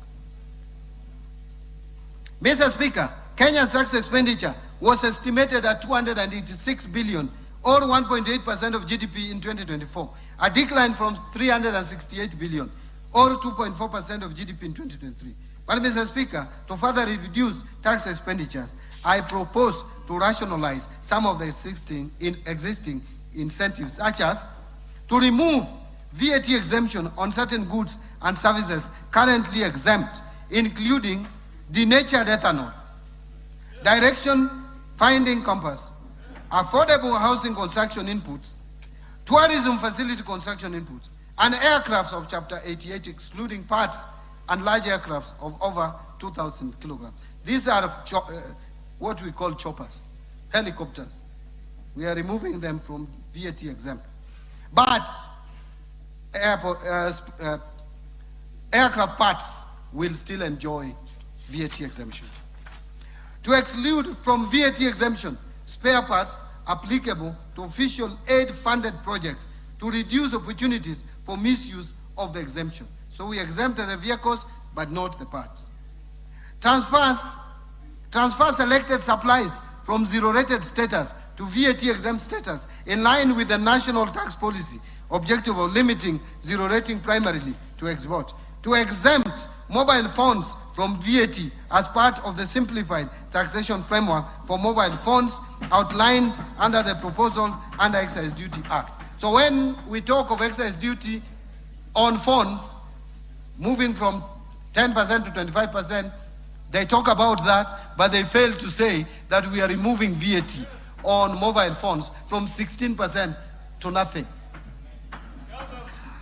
Mr. Speaker, Kenya's tax expenditure was estimated at 286 billion or 1.8% of GDP in 2024, a decline from 368 billion or 2.4% of GDP in 2023. But Mr. Speaker, to further reduce tax expenditures, I propose to rationalize some of the existing incentives, such as to remove VAT exemption on certain goods and services currently exempt, including denatured ethanol, direction finding compass, affordable housing construction inputs, tourism facility construction inputs, and aircrafts of Chapter 88, excluding parts and large aircrafts of over 2,000 kilograms. These are what we call choppers, helicopters. We are removing them from VAT exempt. But aircraft parts will still enjoy VAT exemption. To exclude from VAT exemption spare parts applicable to official aid-funded projects to reduce opportunities for misuse of the exemption. So we exempted the vehicles, but not the parts. Transfer selected supplies from zero-rated status to VAT-exempt status in line with the national tax policy objective of limiting zero rating primarily to export. To exempt mobile phones from VAT as part of the simplified taxation framework for mobile phones outlined under the proposal under Excise Duty Act. So when we talk of excise duty on phones, moving from 10% to 25%, they talk about that, but they fail to say that we are removing VAT on mobile phones from 16% to nothing.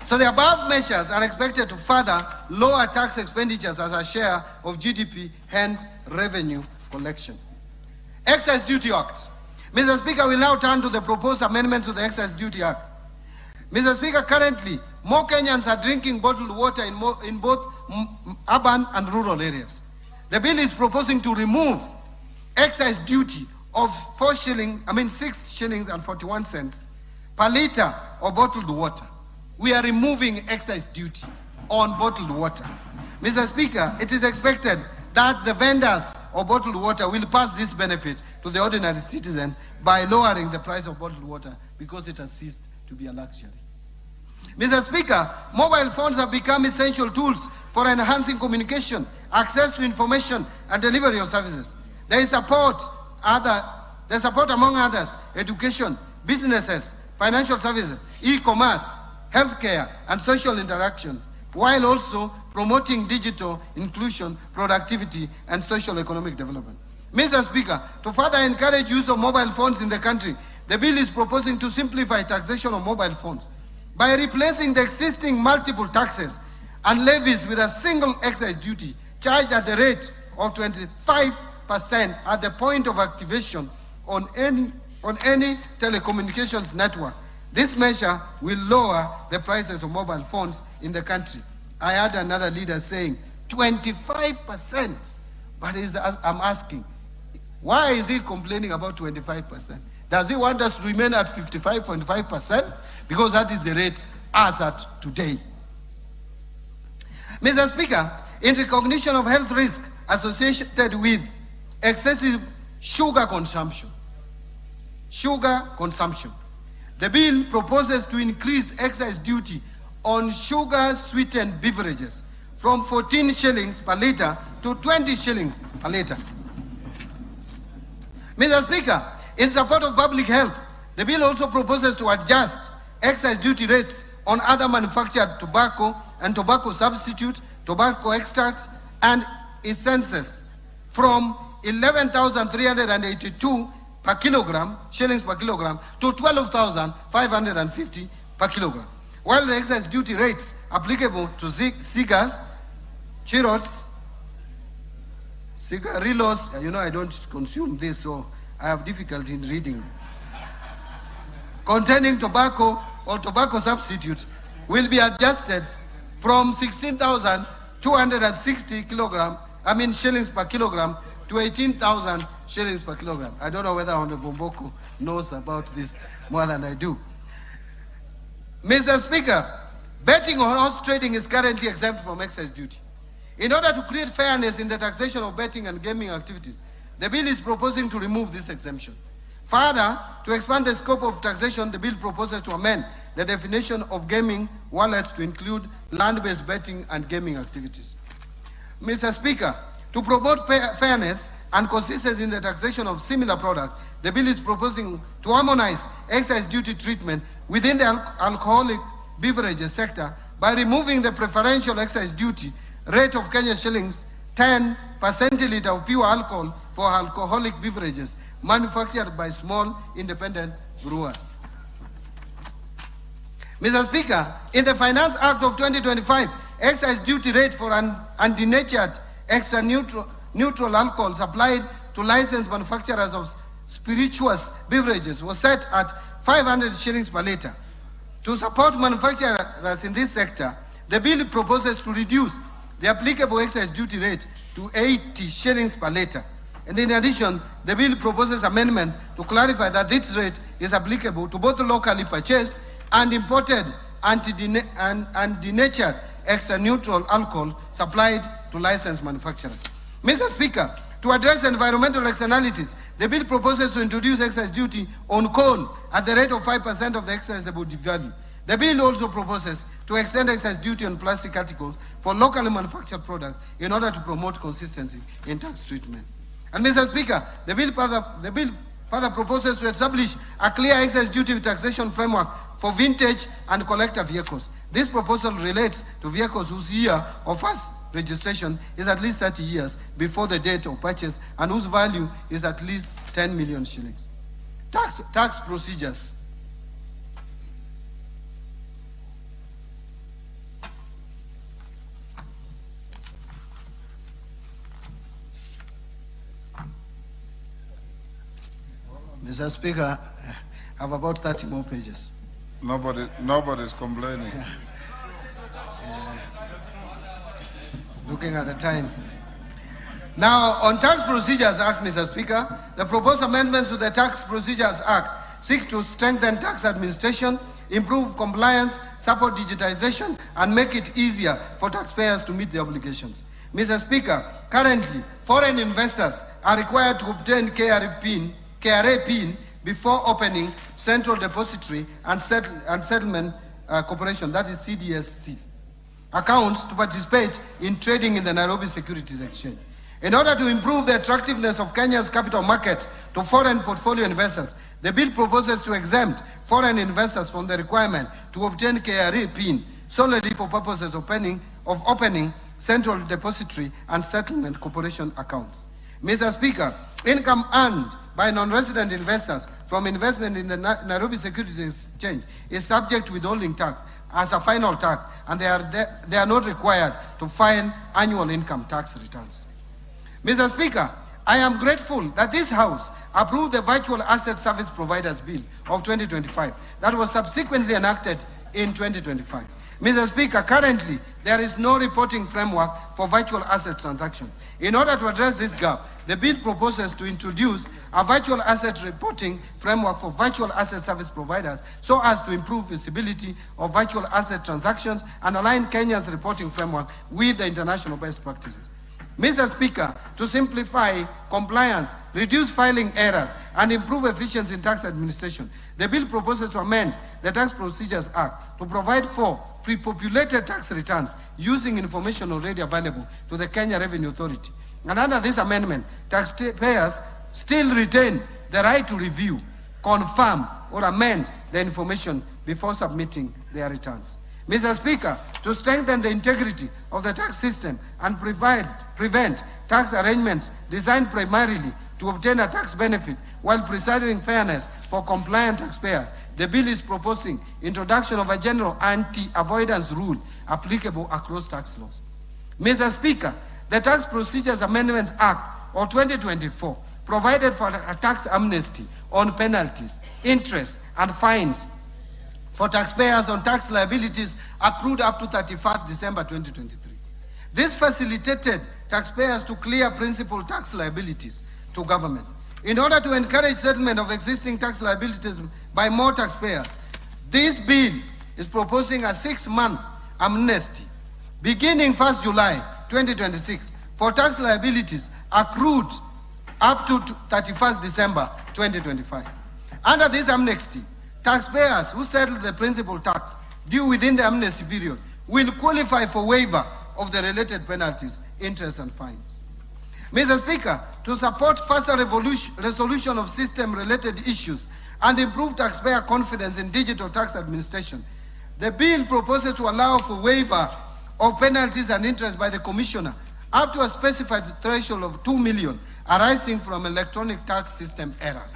So the above measures are expected to further lower tax expenditures as a share of GDP, hence revenue collection. Excise Duty Act. Mr. Speaker, we now turn to the proposed amendments to the Excise Duty Act. Mr. Speaker, currently, more Kenyans are drinking bottled water in both urban and rural areas. The bill is proposing to remove excise duty of 6 shillings and 41 cents per litre of bottled water. We are removing excise duty on bottled water. Mr. Speaker, it is expected that the vendors of bottled water will pass this benefit to the ordinary citizen by lowering the price of bottled water because it has ceased to be a luxury. Mr. Speaker, mobile phones have become essential tools for enhancing communication, access to information, and delivery of services. They support among others, education, businesses, financial services, e-commerce, healthcare, and social interaction, while also promoting digital inclusion, productivity, and social economic development. Mr. Speaker, to further encourage use of mobile phones in the country, the bill is proposing to simplify taxation of mobile phones by replacing the existing multiple taxes and levies with a single excise duty charged at the rate of 25% at the point of activation on any telecommunications network. This measure will lower the prices of mobile phones in the country. I heard another leader saying 25%, but I'm asking, why is he complaining about 25%? Does he want us to remain at 55.5%? Because that is the rate as at today. Mr. Speaker, in recognition of health risk associated with excessive sugar consumption, the bill proposes to increase excise duty on sugar-sweetened beverages from 14 shillings per litre to 20 shillings per litre. Mr. Speaker, in support of public health, the bill also proposes to adjust excise duty rates on other manufactured tobacco and tobacco substitutes, tobacco extracts, and essences from 11,382 per kilogram, shillings per kilogram, to 12,550 per kilogram. While the excise duty rates applicable to cigars, churros, cigarillos, I don't consume this, so I have difficulty in reading, containing tobacco or tobacco substitutes, will be adjusted from 16,260 shillings per kilogram to 18,000 shillings per kilogram. I don't know whether Honorable Mboko knows about this more than I do. Mr. Speaker, betting on horse trading is currently exempt from excise duty. In order to create fairness in the taxation of betting and gaming activities, the bill is proposing to remove this exemption. Further, to expand the scope of taxation, the bill proposes to amend the definition of gaming wallets to include land-based betting and gaming activities. Mr. Speaker, to promote fairness and consistency in the taxation of similar products, the bill is proposing to harmonize excise duty treatment within the alcoholic beverages sector by removing the preferential excise duty rate of Kenya shillings 10 per centiliter of pure alcohol for alcoholic beverages manufactured by small independent brewers. Mr. Speaker, in the Finance Act of 2025, excise duty rate for undenatured extra neutral alcohol supplied to licensed manufacturers of spirituous beverages was set at 500 shillings per litre. To support manufacturers in this sector, the bill proposes to reduce the applicable excise duty rate to 80 shillings per litre. And in addition, the bill proposes amendment to clarify that this rate is applicable to both locally purchased and imported undenatured extra neutral alcohol supplied to licensed manufacturers. Mr. Speaker, to address environmental externalities, the bill proposes to introduce excise duty on coal at the rate of 5% of the extraceable value. The bill also proposes to extend excise duty on plastic articles for locally manufactured products in order to promote consistency in tax treatment. And Mr. Speaker, the bill further proposes to establish a clear excise duty taxation framework for vintage and collector vehicles. This proposal relates to vehicles whose year of first registration is at least 30 years before the date of purchase and whose value is at least 10 million shillings. Tax procedures. Mr. Speaker, I have about 30 more pages. Nobody's complaining. Looking at the time. Now, on Tax Procedures Act, Mr. Speaker, the proposed amendments to the Tax Procedures Act seek to strengthen tax administration, improve compliance, support digitization, and make it easier for taxpayers to meet their obligations. Mr. Speaker, currently, foreign investors are required to obtain KRA PIN before opening Central Depository and Settlement Corporation, that is CDSC, accounts to participate in trading in the Nairobi Securities Exchange. In order to improve the attractiveness of Kenya's capital markets to foreign portfolio investors, the bill proposes to exempt foreign investors from the requirement to obtain KRA PIN solely for purposes of opening Central Depository and Settlement Corporation accounts. Mr. Speaker, income earned by non-resident investors from investment in the Nairobi Securities Exchange is subject to withholding tax as a final tax, and they are not required to file annual income tax returns. Mr. Speaker, I am grateful that this House approved the Virtual Asset Service Providers Bill of 2025 that was subsequently enacted in 2025. Mr. Speaker, currently there is no reporting framework for virtual asset transactions. In order to address this gap, the bill proposes to introduce a virtual asset reporting framework for virtual asset service providers so as to improve visibility of virtual asset transactions and align Kenya's reporting framework with the international best practices. Mr. Speaker, to simplify compliance, reduce filing errors, and improve efficiency in tax administration, the bill proposes to amend the Tax Procedures Act to provide for pre-populated tax returns using information already available to the Kenya Revenue Authority. And under this amendment, taxpayers still retain the right to review, confirm, or amend the information before submitting their returns. Mr. Speaker, to strengthen the integrity of the tax system and prevent tax arrangements designed primarily to obtain a tax benefit while preserving fairness for compliant taxpayers, the bill is proposing introduction of a general anti-avoidance rule applicable across tax laws. Mr. Speaker, the Tax Procedures Amendments Act of 2024 provided for a tax amnesty on penalties, interest, and fines for taxpayers on tax liabilities accrued up to 31st December 2023. This facilitated taxpayers to clear principal tax liabilities to government. In order to encourage settlement of existing tax liabilities by more taxpayers, this bill is proposing a 6-month amnesty beginning 1st July 2026 for tax liabilities accrued up to 31st December 2025. Under this amnesty, taxpayers who settle the principal tax due within the amnesty period will qualify for waiver of the related penalties, interest, and fines. Mr. Speaker, to support faster resolution of system-related issues and improve taxpayer confidence in digital tax administration, the bill proposes to allow for waiver of penalties and interest by the Commissioner up to a specified threshold of 2 million arising from electronic tax system errors.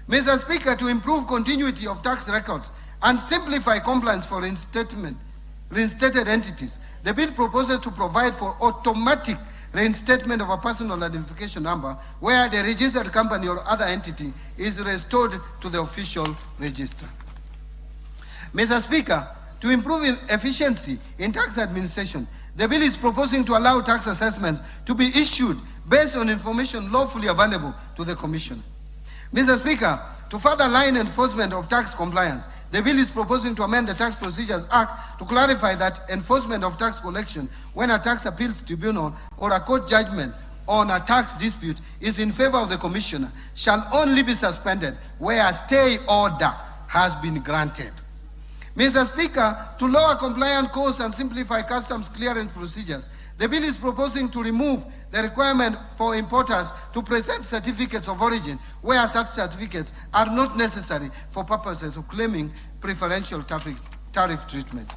Mr. Speaker, to improve continuity of tax records and simplify compliance for reinstated entities, the bill proposes to provide for automatic reinstatement of a personal identification number where the registered company or other entity is restored to the official register. Mr. Speaker, to improve efficiency in tax administration, the bill is proposing to allow tax assessments to be issued based on information lawfully available to the Commissioner. Mr. Speaker, to further align enforcement of tax compliance, the bill is proposing to amend the Tax Procedures Act to clarify that enforcement of tax collection when a tax appeals tribunal or a court judgment on a tax dispute is in favor of the Commissioner shall only be suspended where a stay order has been granted. Mr. Speaker, to lower compliance costs and simplify customs clearance procedures, the bill is proposing to remove the requirement for importers to present certificates of origin where such certificates are not necessary for purposes of claiming preferential tariff treatment.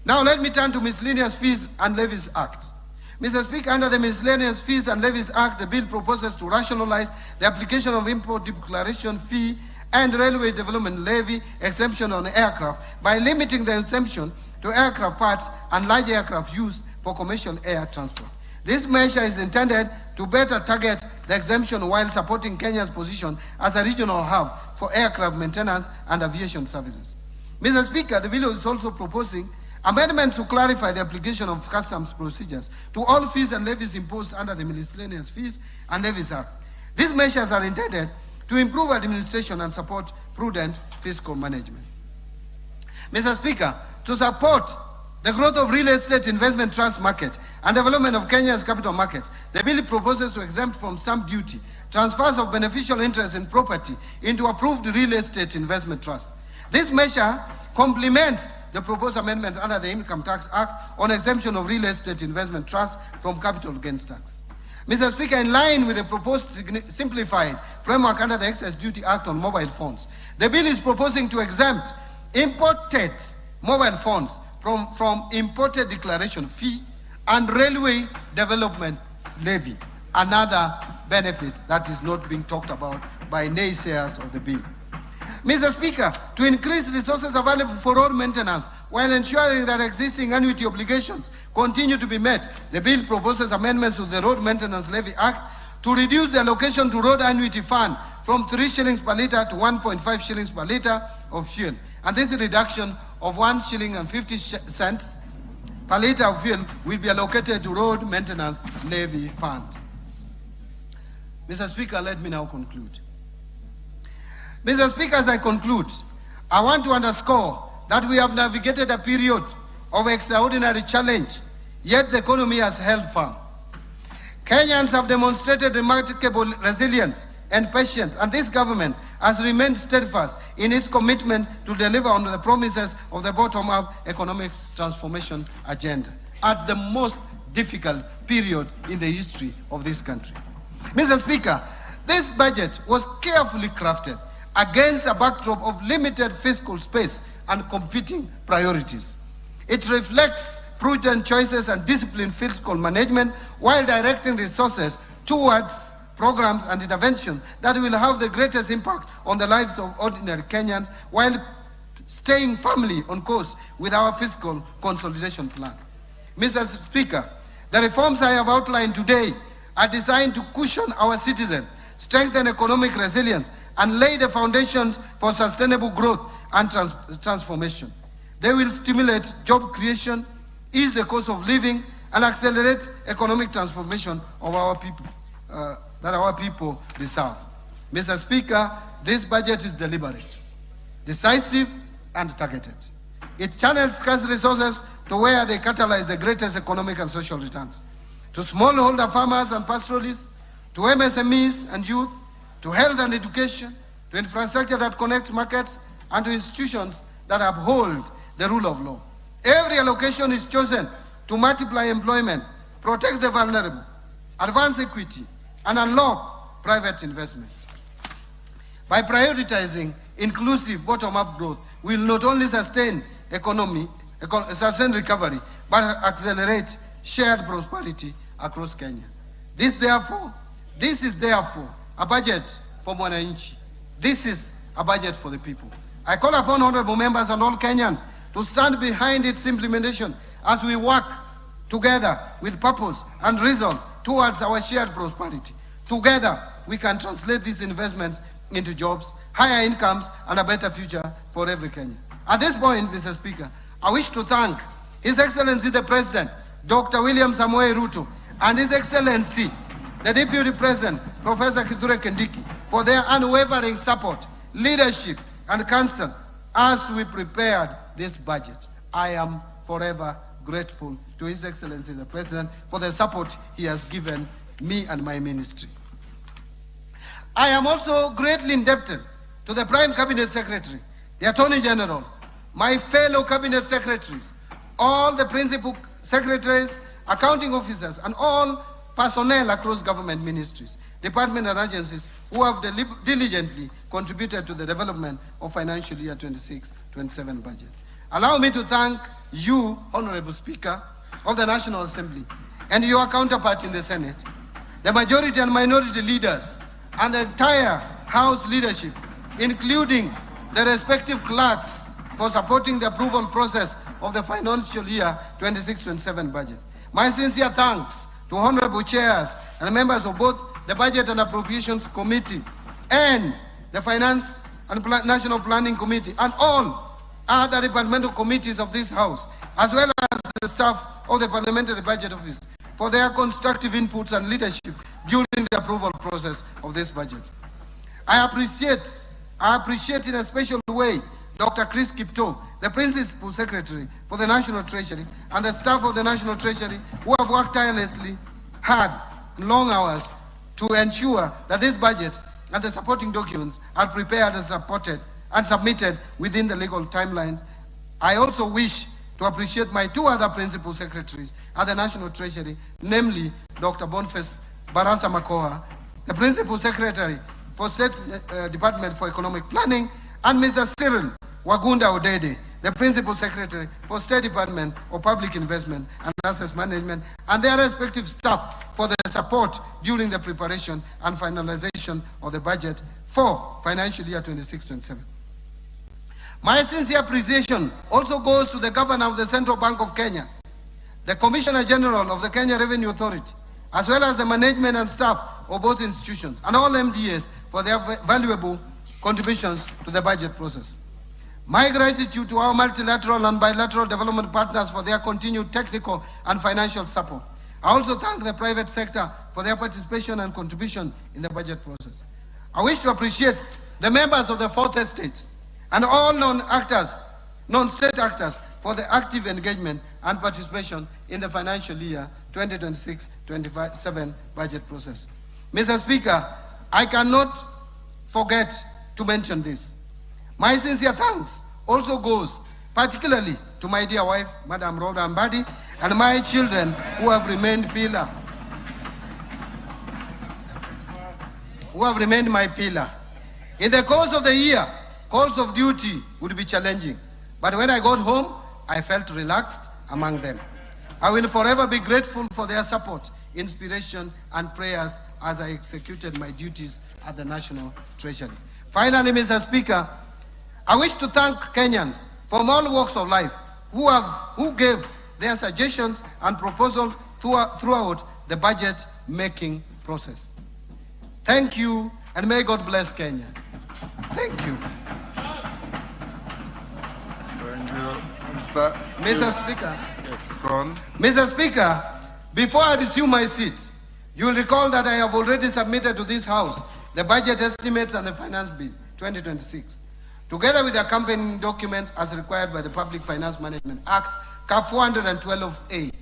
Now let me turn to Miscellaneous Fees and Levies Act. Mr. Speaker, under the Miscellaneous Fees and Levies Act, the bill proposes to rationalize the application of import declaration fee and railway development levy exemption on aircraft by limiting the exemption to aircraft parts and large aircraft used for commercial air transport. This measure is intended to better target the exemption while supporting Kenya's position as a regional hub for aircraft maintenance and aviation services. Mr. Speaker, the bill is also proposing amendments to clarify the application of customs procedures to all fees and levies imposed under the Miscellaneous Fees and Levies Act. These measures are intended to improve administration and support prudent fiscal management. Mr. Speaker, to support the growth of real estate investment trust market and development of Kenya's capital markets, the bill proposes to exempt from stamp duty transfers of beneficial interest in property into approved real estate investment trust. This measure complements the proposed amendments under the Income Tax Act on exemption of real estate investment trust from capital gains tax. Mr. Speaker, in line with the proposed simplified framework under the Excess Duty Act on mobile phones, the bill is proposing to exempt imported mobile phones from imported declaration fee and railway development levy, another benefit that is not being talked about by naysayers of the bill. Mr. Speaker, to increase resources available for road maintenance while ensuring that existing annuity obligations continue to be met, the bill proposes amendments to the Road Maintenance Levy Act to reduce the allocation to road annuity fund from 3 shillings per litre to 1.5 shillings per litre of fuel. And this reduction of 1 shilling and 50 cents per litre of fuel will be allocated to road maintenance levy funds. Mr. Speaker, let me now conclude. Mr. Speaker, as I conclude, I want to underscore that we have navigated a period of extraordinary challenge, yet the economy has held firm. Kenyans have demonstrated remarkable resilience and patience, and this government has remained steadfast in its commitment to deliver on the promises of the bottom-up economic transformation agenda at the most difficult period in the history of this country. Mr. Speaker, this budget was carefully crafted against a backdrop of limited fiscal space and competing priorities. It reflects prudent choices and disciplined fiscal management while directing resources towards programs and interventions that will have the greatest impact on the lives of ordinary Kenyans while staying firmly on course with our fiscal consolidation plan. Mr. Speaker, the reforms I have outlined today are designed to cushion our citizens, strengthen economic resilience, and lay the foundations for sustainable growth and transformation. They will stimulate job creation, ease the cost of living, and accelerate economic transformation of our people, that our people deserve. Mr. Speaker, this budget is deliberate, decisive, and targeted. It channels scarce resources to where they catalyze the greatest economic and social returns. To smallholder farmers and pastoralists, to MSMEs and youth, to health and education, to infrastructure that connects markets, and to institutions that uphold the rule of law. Every allocation is chosen to multiply employment, protect the vulnerable, advance equity, and unlock private investment. By prioritizing inclusive bottom-up growth, we will not only sustain recovery, but accelerate shared prosperity across Kenya. This is therefore a budget for Mwananchi. This is a budget for the people. I call upon honorable members and all Kenyans to stand behind its implementation as we work together with purpose and resolve towards our shared prosperity. Together, we can translate these investments into jobs, higher incomes, and a better future for every Kenyan. At this point, Mr. Speaker, I wish to thank His Excellency the President, Dr. William Samoei Ruto, and His Excellency, the Deputy President, Professor Kithure Kindiki, for their unwavering support, leadership, and counsel as we prepared this budget. I am forever grateful to His Excellency the President for the support he has given me and my ministry. I am also greatly indebted to the Prime Cabinet Secretary, the Attorney General, my fellow Cabinet Secretaries, all the Principal Secretaries, accounting officers, and all personnel across government ministries, departments, and agencies who have diligently contributed to the development of financial year 26-27 budget. Allow me to thank you, Honorable Speaker of the National Assembly, and your counterpart in the Senate, the majority and minority leaders, and the entire House leadership, including the respective clerks, for supporting the approval process of the financial year 26-27 budget. My sincere thanks to honorable chairs and members of both the Budget and Appropriations Committee, and the Finance and National Planning Committee, and all other departmental committees of this House, as well as the staff of the Parliamentary Budget Office, for their constructive inputs and leadership during the approval process of this budget. I appreciate in a special way Dr. Chris Kipto, the Principal Secretary for the National Treasury, and the staff of the National Treasury who have worked tirelessly, hard, and long hours to ensure that this budget and the supporting documents are prepared and supported and submitted within the legal timelines. I also wish to appreciate my two other Principal Secretaries at the National Treasury, namely Dr. Boniface Barasa Makoha, the Principal Secretary for State Department for Economic Planning, and Mr. Cyril Wagunda Odede, the Principal Secretary for State Department of Public Investment and Assets Management, and their respective staff for their support during the preparation and finalization of the budget for financial year 26-27. My sincere appreciation also goes to the Governor of the Central Bank of Kenya, the Commissioner General of the Kenya Revenue Authority, as well as the management and staff of both institutions, and all MDAs for their valuable contributions to the budget process. My gratitude to our multilateral and bilateral development partners for their continued technical and financial support. I also thank the private sector for their participation and contribution in the budget process. I wish to appreciate the members of the Fourth Estate and all non-state actors for the active engagement and participation in the financial year 2026-27 budget process. Mr. Speaker, I cannot forget to mention this. My sincere thanks also goes particularly to my dear wife, Madam Rhoda Mbadi, and my children who have remained my pillar. In the course of the year, calls of duty would be challenging, but when I got home, I felt relaxed among them. I will forever be grateful for their support, inspiration, and prayers as I executed my duties at the National Treasury. Finally, Mr. Speaker, I wish to thank Kenyans from all walks of life who gave their suggestions and proposals throughout the budget-making process. Thank you, and may God bless Kenya. Thank you. Thank you. Mr. Speaker. Yes, go on. Mr. Speaker, before I resume my seat, you will recall that I have already submitted to this House the budget estimates and the finance bill 2026, together with the accompanying documents as required by the Public Finance Management Act, CAP 412A.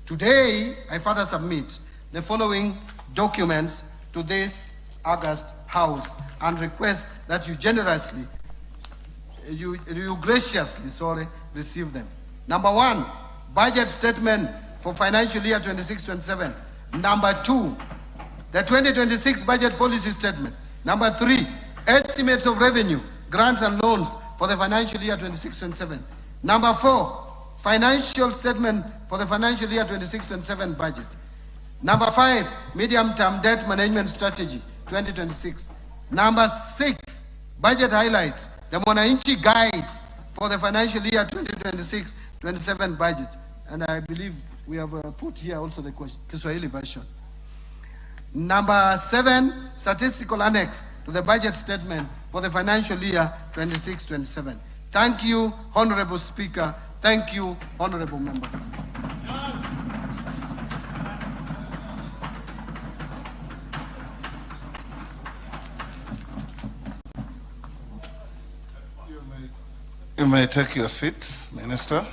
Today, I further submit the following documents to this August House and request that you graciously receive them. Number 1, budget statement for financial year 26-27. Number 2, the 2026 budget policy statement. Number 3, estimates of revenue, grants and loans for the financial year 26-27. Number 4, financial statement for the financial year 26-27 budget. Number 5, medium-term debt management strategy 2026. Number 6, budget highlights, the Mwananchi guide for the financial year 2026-27 budget. And I believe we have put here also the Kiswahili version. Number 7, statistical annex to the budget statement for the financial year 26-27. Thank you, Honorable Speaker. Thank you, honorable members. You may take your seat, Minister.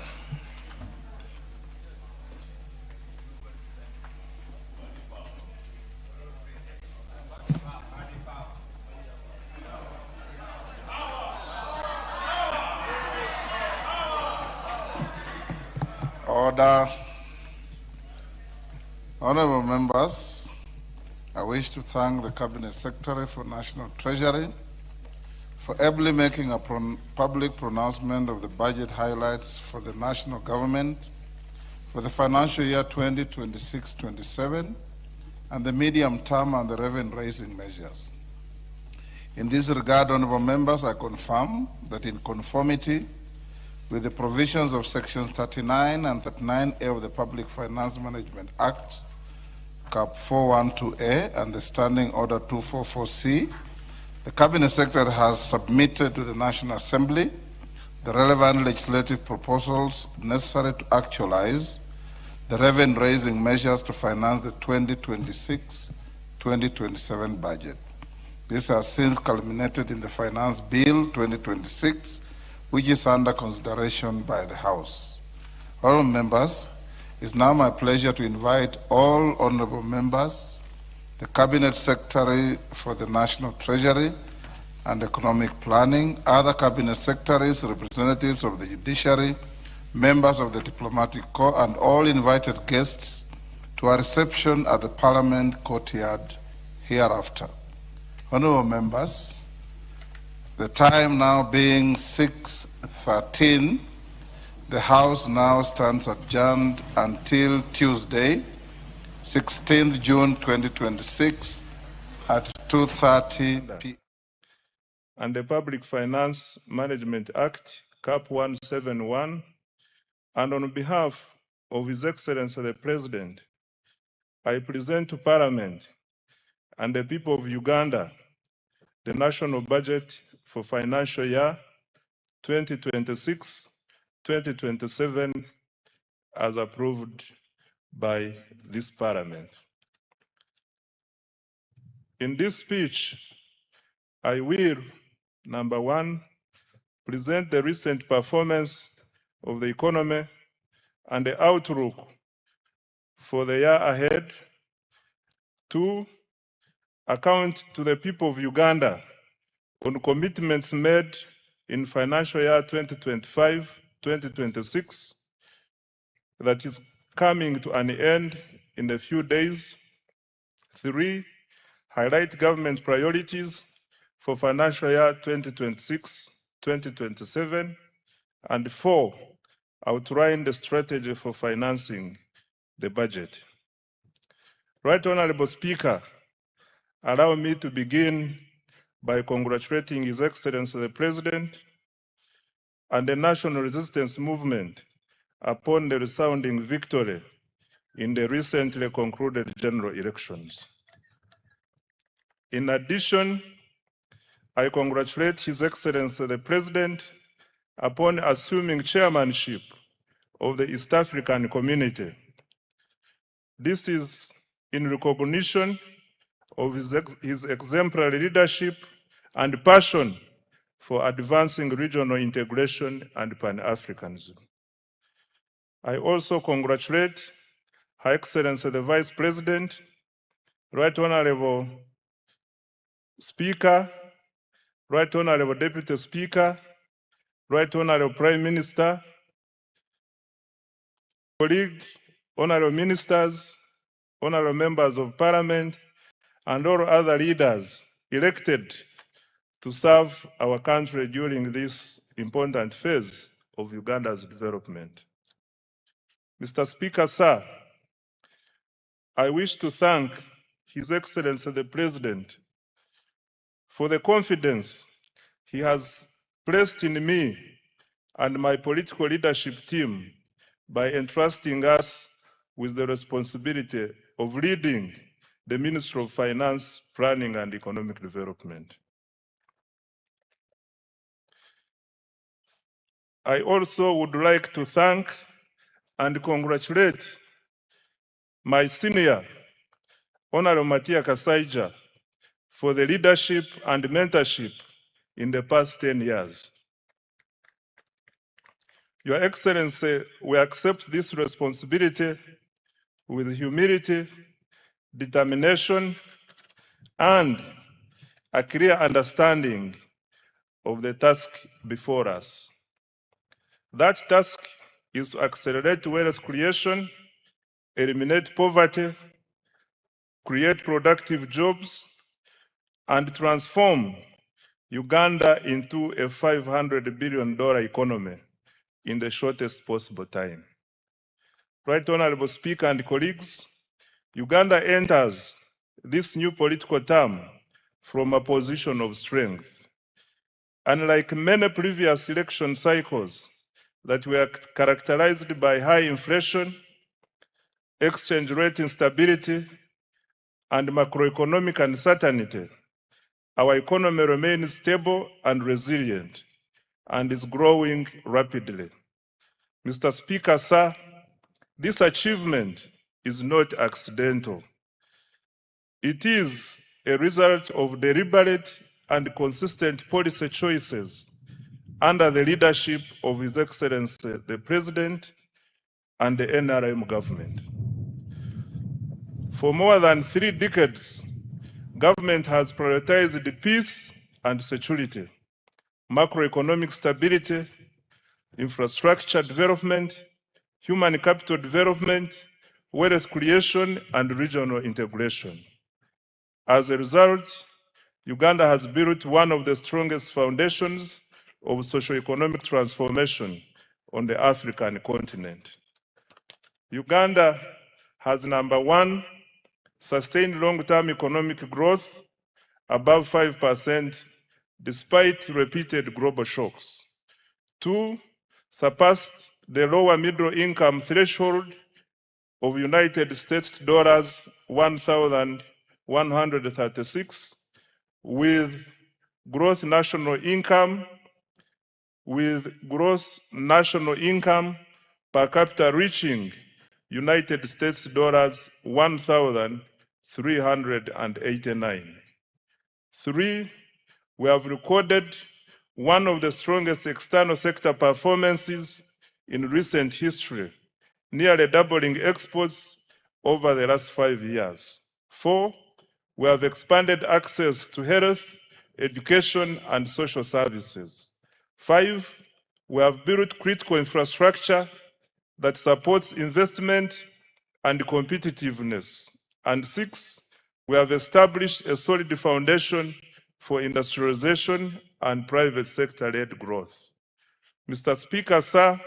Order. Honorable members, I wish to thank the Cabinet Secretary for National Treasury for ably making a public pronouncement of the budget highlights for the national government for the financial year 2026-27 and the medium term and the revenue-raising measures. In this regard, honorable members, I confirm that in conformity with the provisions of sections 39 and 39A of the Public Finance Management Act, Cap 412A and the Standing Order 244C, the Cabinet Secretary has submitted to the National Assembly the relevant legislative proposals necessary to actualize the revenue-raising measures to finance the 2026-2027 budget. This has since culminated in the Finance Bill 2026, which is under consideration by the House. Honourable members, it's now my pleasure to invite all honourable members, the Cabinet Secretary for the National Treasury and Economic Planning, other Cabinet Secretaries, representatives of the Judiciary, members of the Diplomatic Corps, and all invited guests to a reception at the Parliament courtyard hereafter. Honourable members, the time now being 6:13, the House now stands adjourned until Tuesday, 16th June 2026 at 2:30 p.m. And the Public Finance Management Act, Cap 171, and on behalf of His Excellency the President, I present to Parliament and the people of Uganda the national budget for financial year 2026-2027 as approved by this Parliament. In this speech, I will, number one, present the recent performance of the economy and the outlook for the year ahead. Two, account to the people of Uganda on commitments made in financial year 2025-2026 that is coming to an end in a few days. Three, highlight government priorities for financial year 2026-2027. And four, outline the strategy for financing the budget. Right Honorable Speaker, allow me to begin by congratulating His Excellency the President and the National Resistance Movement upon the resounding victory in the recently concluded general elections. In addition, I congratulate His Excellency the President upon assuming chairmanship of the East African Community. This is in recognition of his exemplary leadership and passion for advancing regional integration and Pan-Africanism. I also congratulate Her Excellency the Vice President, Right Honorable Speaker, Right Honorable Deputy Speaker, Right Honorable Prime Minister, colleagues, Honorable Ministers, Honorable Members of Parliament, and all other leaders elected to serve our country during this important phase of Uganda's development. Mr. Speaker, sir, I wish to thank His Excellency the President for the confidence he has placed in me and my political leadership team by entrusting us with the responsibility of leading the Ministry of Finance, Planning and Economic Development. I also would like to thank and congratulate my senior, Honorable Matia Kasaija, for the leadership and mentorship in the past 10 years. Your Excellency, we accept this responsibility with humility, determination, and a clear understanding of the task before us. That task is to accelerate wealth creation, eliminate poverty, create productive jobs, and transform Uganda into a $500 billion economy in the shortest possible time. Right Honorable Speaker and colleagues, Uganda enters this new political term from a position of strength. Unlike many previous election cycles that were characterized by high inflation, exchange rate instability, and macroeconomic uncertainty, our economy remains stable and resilient and is growing rapidly. Mr. Speaker, sir, this achievement is not accidental. It is a result of deliberate and consistent policy choices under the leadership of His Excellency, the President, and the NRM government. For more than 3 decades, government has prioritized peace and security, macroeconomic stability, infrastructure development, human capital development, wealth creation, and regional integration. As a result, Uganda has built one of the strongest foundations of socio-economic transformation on the African continent. Uganda has, number 1, sustained long-term economic growth above 5% despite repeated global shocks. 2, surpassed the lower middle income threshold of United States dollars 1,136 with gross national income per capita reaching United States dollars 1,389. 3, we have recorded one of the strongest external sector performances in recent history, nearly doubling exports over the last 5 years. 4, we have expanded access to health, education, and social services. 5, we have built critical infrastructure that supports investment and competitiveness. And 6, we have established a solid foundation for industrialization and private sector-led growth. Mr. Speaker, sir,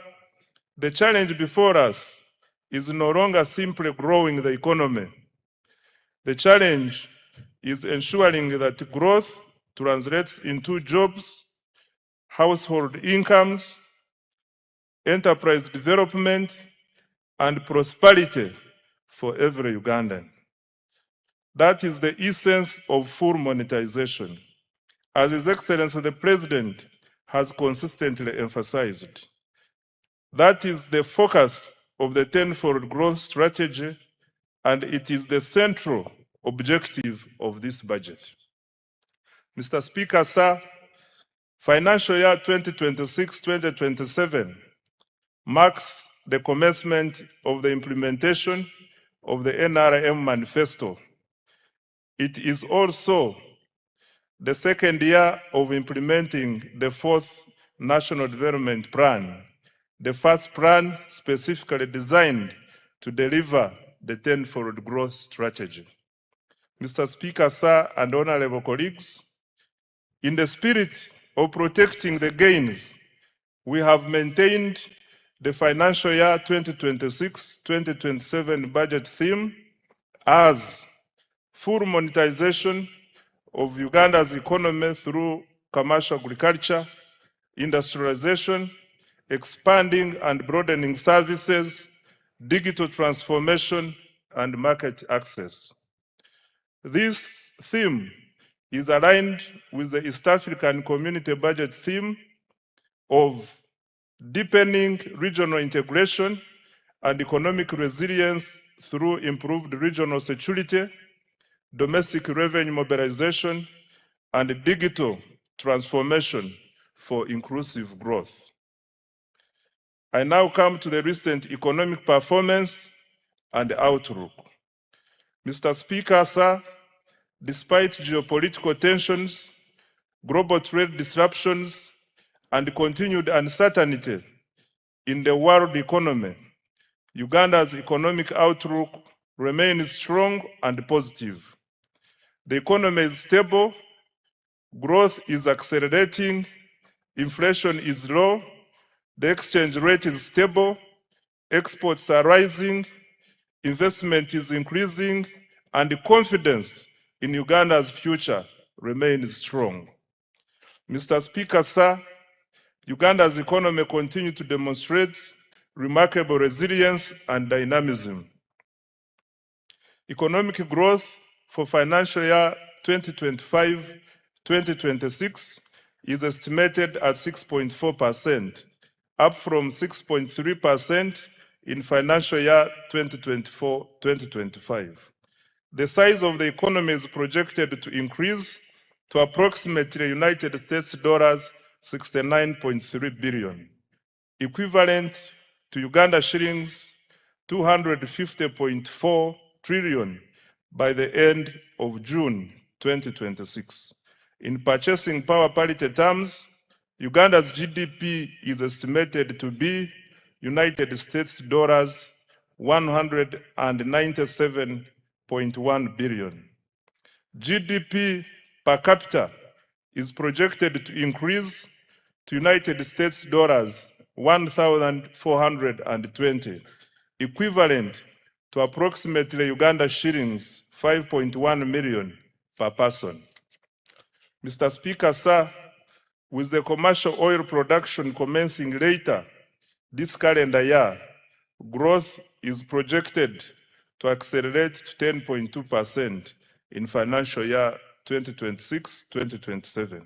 the challenge before us is no longer simply growing the economy. The challenge is ensuring that growth translates into jobs, household incomes, enterprise development, and prosperity for every Ugandan. That is the essence of full monetization, as His Excellency the President has consistently emphasized. That is the focus of the tenfold growth strategy, and it is the central objective of this budget. Mr. Speaker, sir, financial year 2026-2027 marks the commencement of the implementation of the NRM manifesto. It is also the second year of implementing the 4th National Development Plan, the first plan specifically designed to deliver the tenfold growth strategy. Mr. Speaker, sir, and honorable colleagues, in the spirit of protecting the gains, we have maintained the financial year 2026-2027 budget theme as full monetization of Uganda's economy through commercial agriculture, industrialization, expanding and broadening services, digital transformation, and market access. This theme is aligned with the East African Community Budget theme of deepening regional integration and economic resilience through improved regional security, domestic revenue mobilization, and digital transformation for inclusive growth. I now come to the recent economic performance and outlook. Mr. Speaker, sir, despite geopolitical tensions, global trade disruptions, and continued uncertainty in the world economy, Uganda's economic outlook remains strong and positive. The economy is stable, growth is accelerating, inflation is low, the exchange rate is stable, exports are rising, investment is increasing, and confidence in Uganda's future remains strong. Mr. Speaker, sir, Uganda's economy continues to demonstrate remarkable resilience and dynamism. Economic growth for financial year 2025-2026 is estimated at 6.4%, up from 6.3% in financial year 2024-2025. The size of the economy is projected to increase to approximately United States dollars 69.3 billion, equivalent to Uganda shillings 250.4 trillion by the end of June 2026. In purchasing power parity terms, Uganda's GDP is estimated to be United States dollars 197.1 billion. GDP per capita is projected to increase to United States dollars 1,420, equivalent to approximately Uganda shillings 5.1 million per person. Mr. Speaker, sir, with the commercial oil production commencing later this calendar year, growth is projected to accelerate to 10.2% in financial year 2026-2027.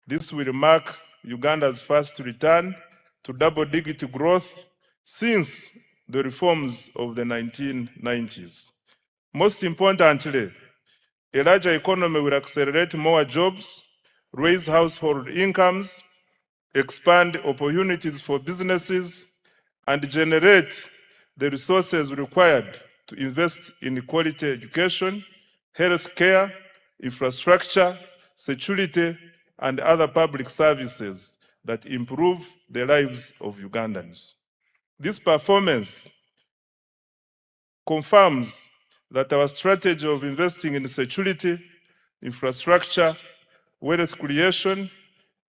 This will mark Uganda's first return to double-digit growth since the reforms of the 1990s. Most importantly, a larger economy will accelerate more jobs, raise household incomes, expand opportunities for businesses, and generate the resources required to invest in quality education, health care, infrastructure, security, and other public services that improve the lives of Ugandans. This performance confirms that our strategy of investing in security, infrastructure, wealth creation,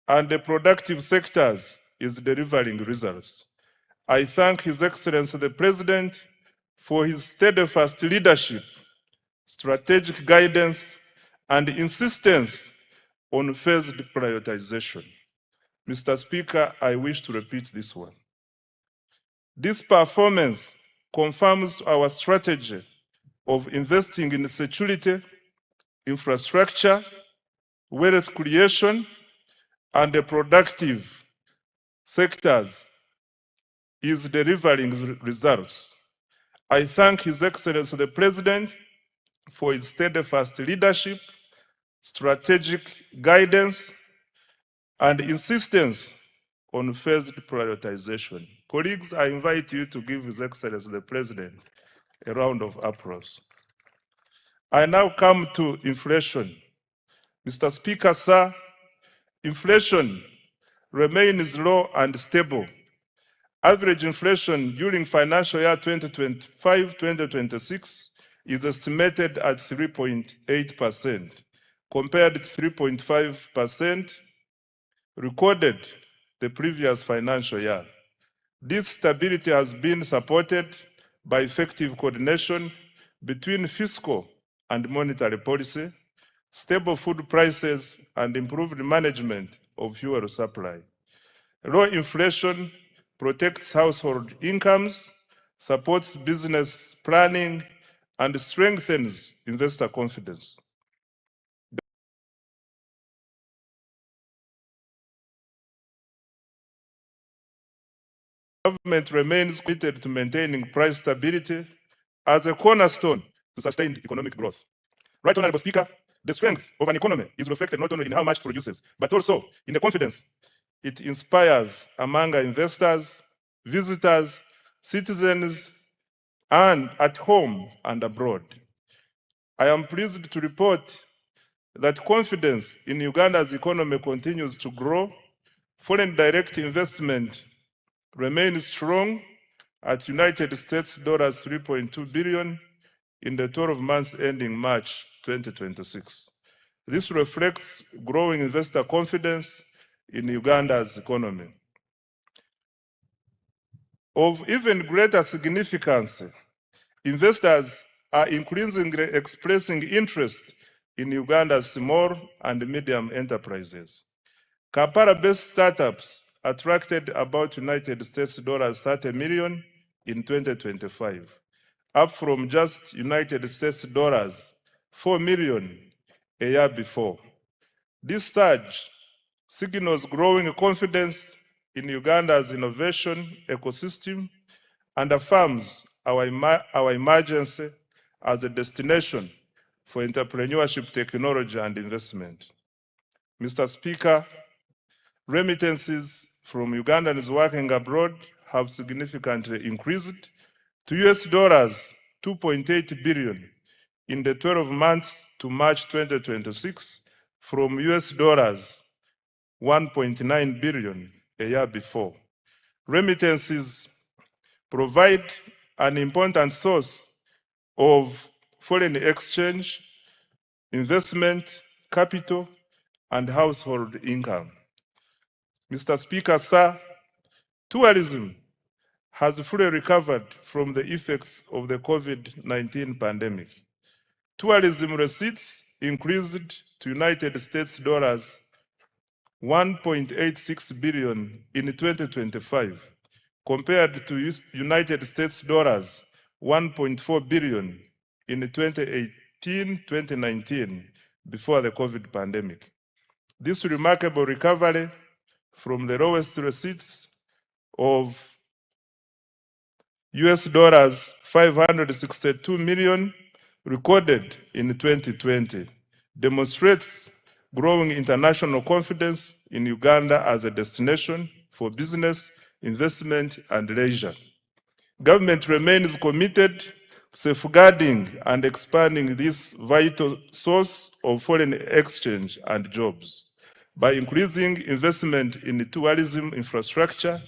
and the productive sectors is delivering results. I thank His Excellency the President for his steadfast leadership, strategic guidance, and insistence on phased prioritization. Mr. Speaker, I wish to repeat this one. This performance confirms our strategy of investing in security, infrastructure, wealth creation, and the productive sectors is delivering results. I thank His Excellency the President for his steadfast leadership, strategic guidance, and insistence on phased prioritization. Colleagues, I invite you to give His Excellency the President a round of applause. I now come to inflation. Mr. Speaker, sir, inflation remains low and stable. Average inflation during financial year 2025-2026 is estimated at 3.8%, compared to 3.5% recorded the previous financial year. This stability has been supported by effective coordination between fiscal and monetary policy, stable food prices, and improved management of fuel supply. Low inflation protects household incomes, supports business planning, and strengthens investor confidence. The government remains committed to maintaining price stability as a cornerstone to sustained economic growth. Right, Honorable Speaker, the strength of an economy is reflected not only in how much it produces, but also in the confidence it inspires among our investors, visitors, citizens, and at home and abroad. I am pleased to report that confidence in Uganda's economy continues to grow. Foreign direct investment remains strong at United States dollars 3.2 billion in the 12 months ending March 2026. This reflects growing investor confidence in Uganda's economy. Of even greater significance, investors are increasingly expressing interest in Uganda's small and medium enterprises. Kampala-based startups attracted about United States dollars 30 million in 2025, up from just United States dollars 4 million a year before. This surge signals growing confidence in Uganda's innovation ecosystem and affirms our emergence as a destination for entrepreneurship, technology, and investment. Mr. Speaker, remittances from Ugandans working abroad have significantly increased to US dollars 2.8 billion in the 12 months to March 2026 from US dollars 1.9 billion a year before. Remittances provide an important source of foreign exchange, investment, capital, and household income. Mr. Speaker, sir, tourism has fully recovered from the effects of the COVID-19 pandemic. Tourism receipts increased to United States dollars 1.86 billion in 2025, compared to United States dollars 1.4 billion in 2018-2019, before the COVID pandemic. This remarkable recovery from the lowest receipts of US dollars 562 million recorded in 2020 demonstrates growing international confidence in Uganda as a destination for business, investment, and leisure. Government remains committed to safeguarding and expanding this vital source of foreign exchange and jobs. By increasing investment in tourism infrastructure,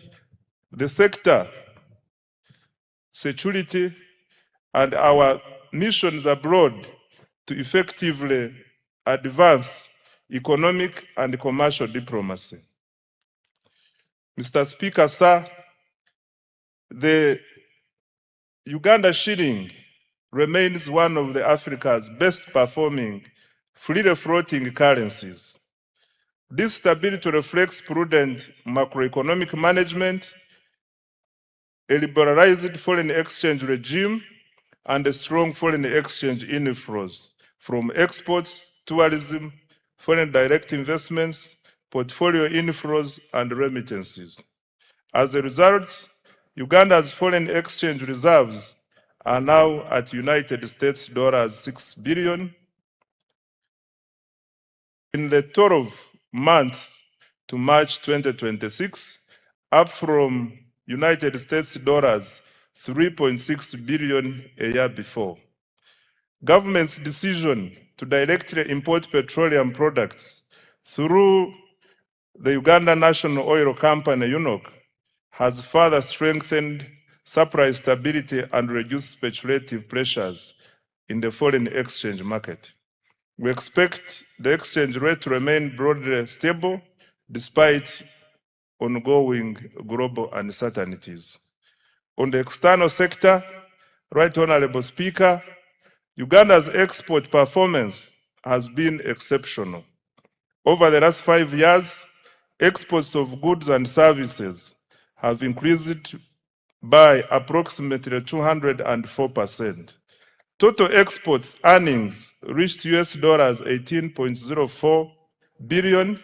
the sector, security, and our missions abroad to effectively advance economic and commercial diplomacy. Mr. Speaker, sir, the Uganda shilling remains one of Africa's best performing freely floating currencies. This stability reflects prudent macroeconomic management, a liberalized foreign exchange regime, and a strong foreign exchange inflows from exports, tourism, foreign direct investments, portfolio inflows, and remittances. As a result, Uganda's foreign exchange reserves are now at United States dollars 6 billion. In the 12 months to March 2026, up from United States dollars 3.6 billion a year before. Government's decision to directly import petroleum products through the Uganda National Oil Company, UNOC, has further strengthened supply stability and reduced speculative pressures in the foreign exchange market. We expect the exchange rate to remain broadly stable despite ongoing global uncertainties. On the external sector, Right Honorable Speaker, Uganda's export performance has been exceptional. Over the last 5 years, exports of goods and services have increased by approximately 204%. Total exports earnings reached US dollars 18.04 billion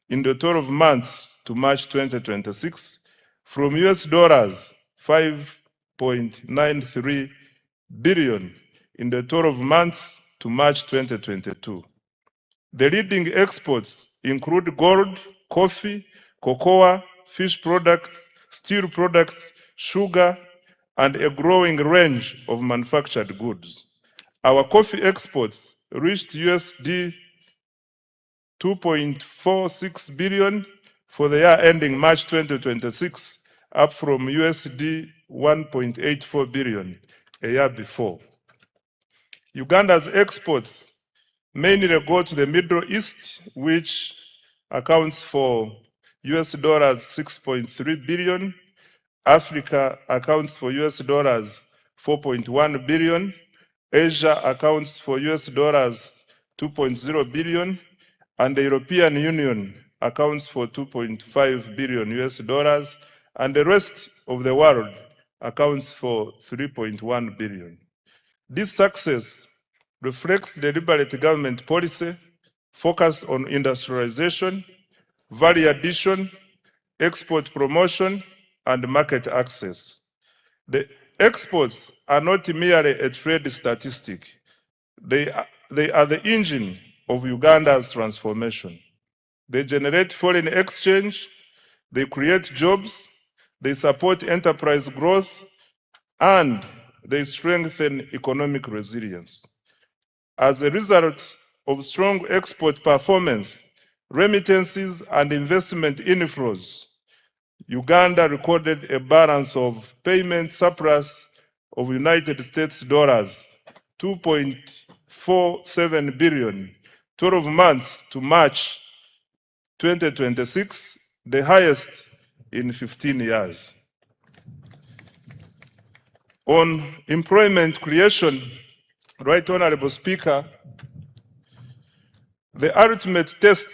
in the 12 months to March 2026, from US dollars 5.93 billion in the 12 months to March 2022. The leading exports include gold, coffee, cocoa, fish products, steel products, sugar, and a growing range of manufactured goods. Our coffee exports reached USD 2.46 billion for the year ending March 2026, up from USD 1.84 billion a year before. Uganda's exports mainly go to the Middle East, which accounts for US dollars 6.3 billion. Africa accounts for US dollars 4.1 billion. Asia accounts for US dollars 2.0 billion. And the European Union accounts for 2.5 billion US dollars. And the rest of the world accounts for 3.1 billion. This success reflects the deliberate government policy focused on industrialization, value addition, export promotion, and market access. The exports are not merely a trade statistic. They are the engine of Uganda's transformation. They generate foreign exchange, they create jobs, they support enterprise growth, and they strengthen economic resilience. As a result of strong export performance, remittances, and investment inflows, Uganda recorded a balance of payment surplus of United States dollars 2.47 billion, 12 months to March 2026, the highest in 15 years. On employment creation, Right Honorable Speaker, the ultimate test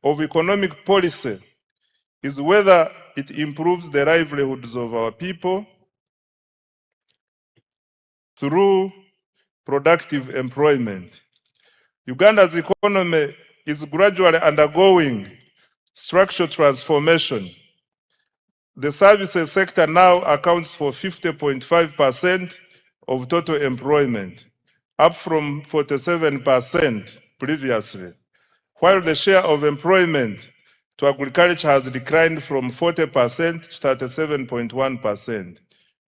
of economic policy is whether it improves the livelihoods of our people through productive employment. Uganda's economy is gradually undergoing structural transformation. The services sector now accounts for 50.5% of total employment, up from 47% previously, while the share of employment to agriculture has declined from 40% to 37.1%.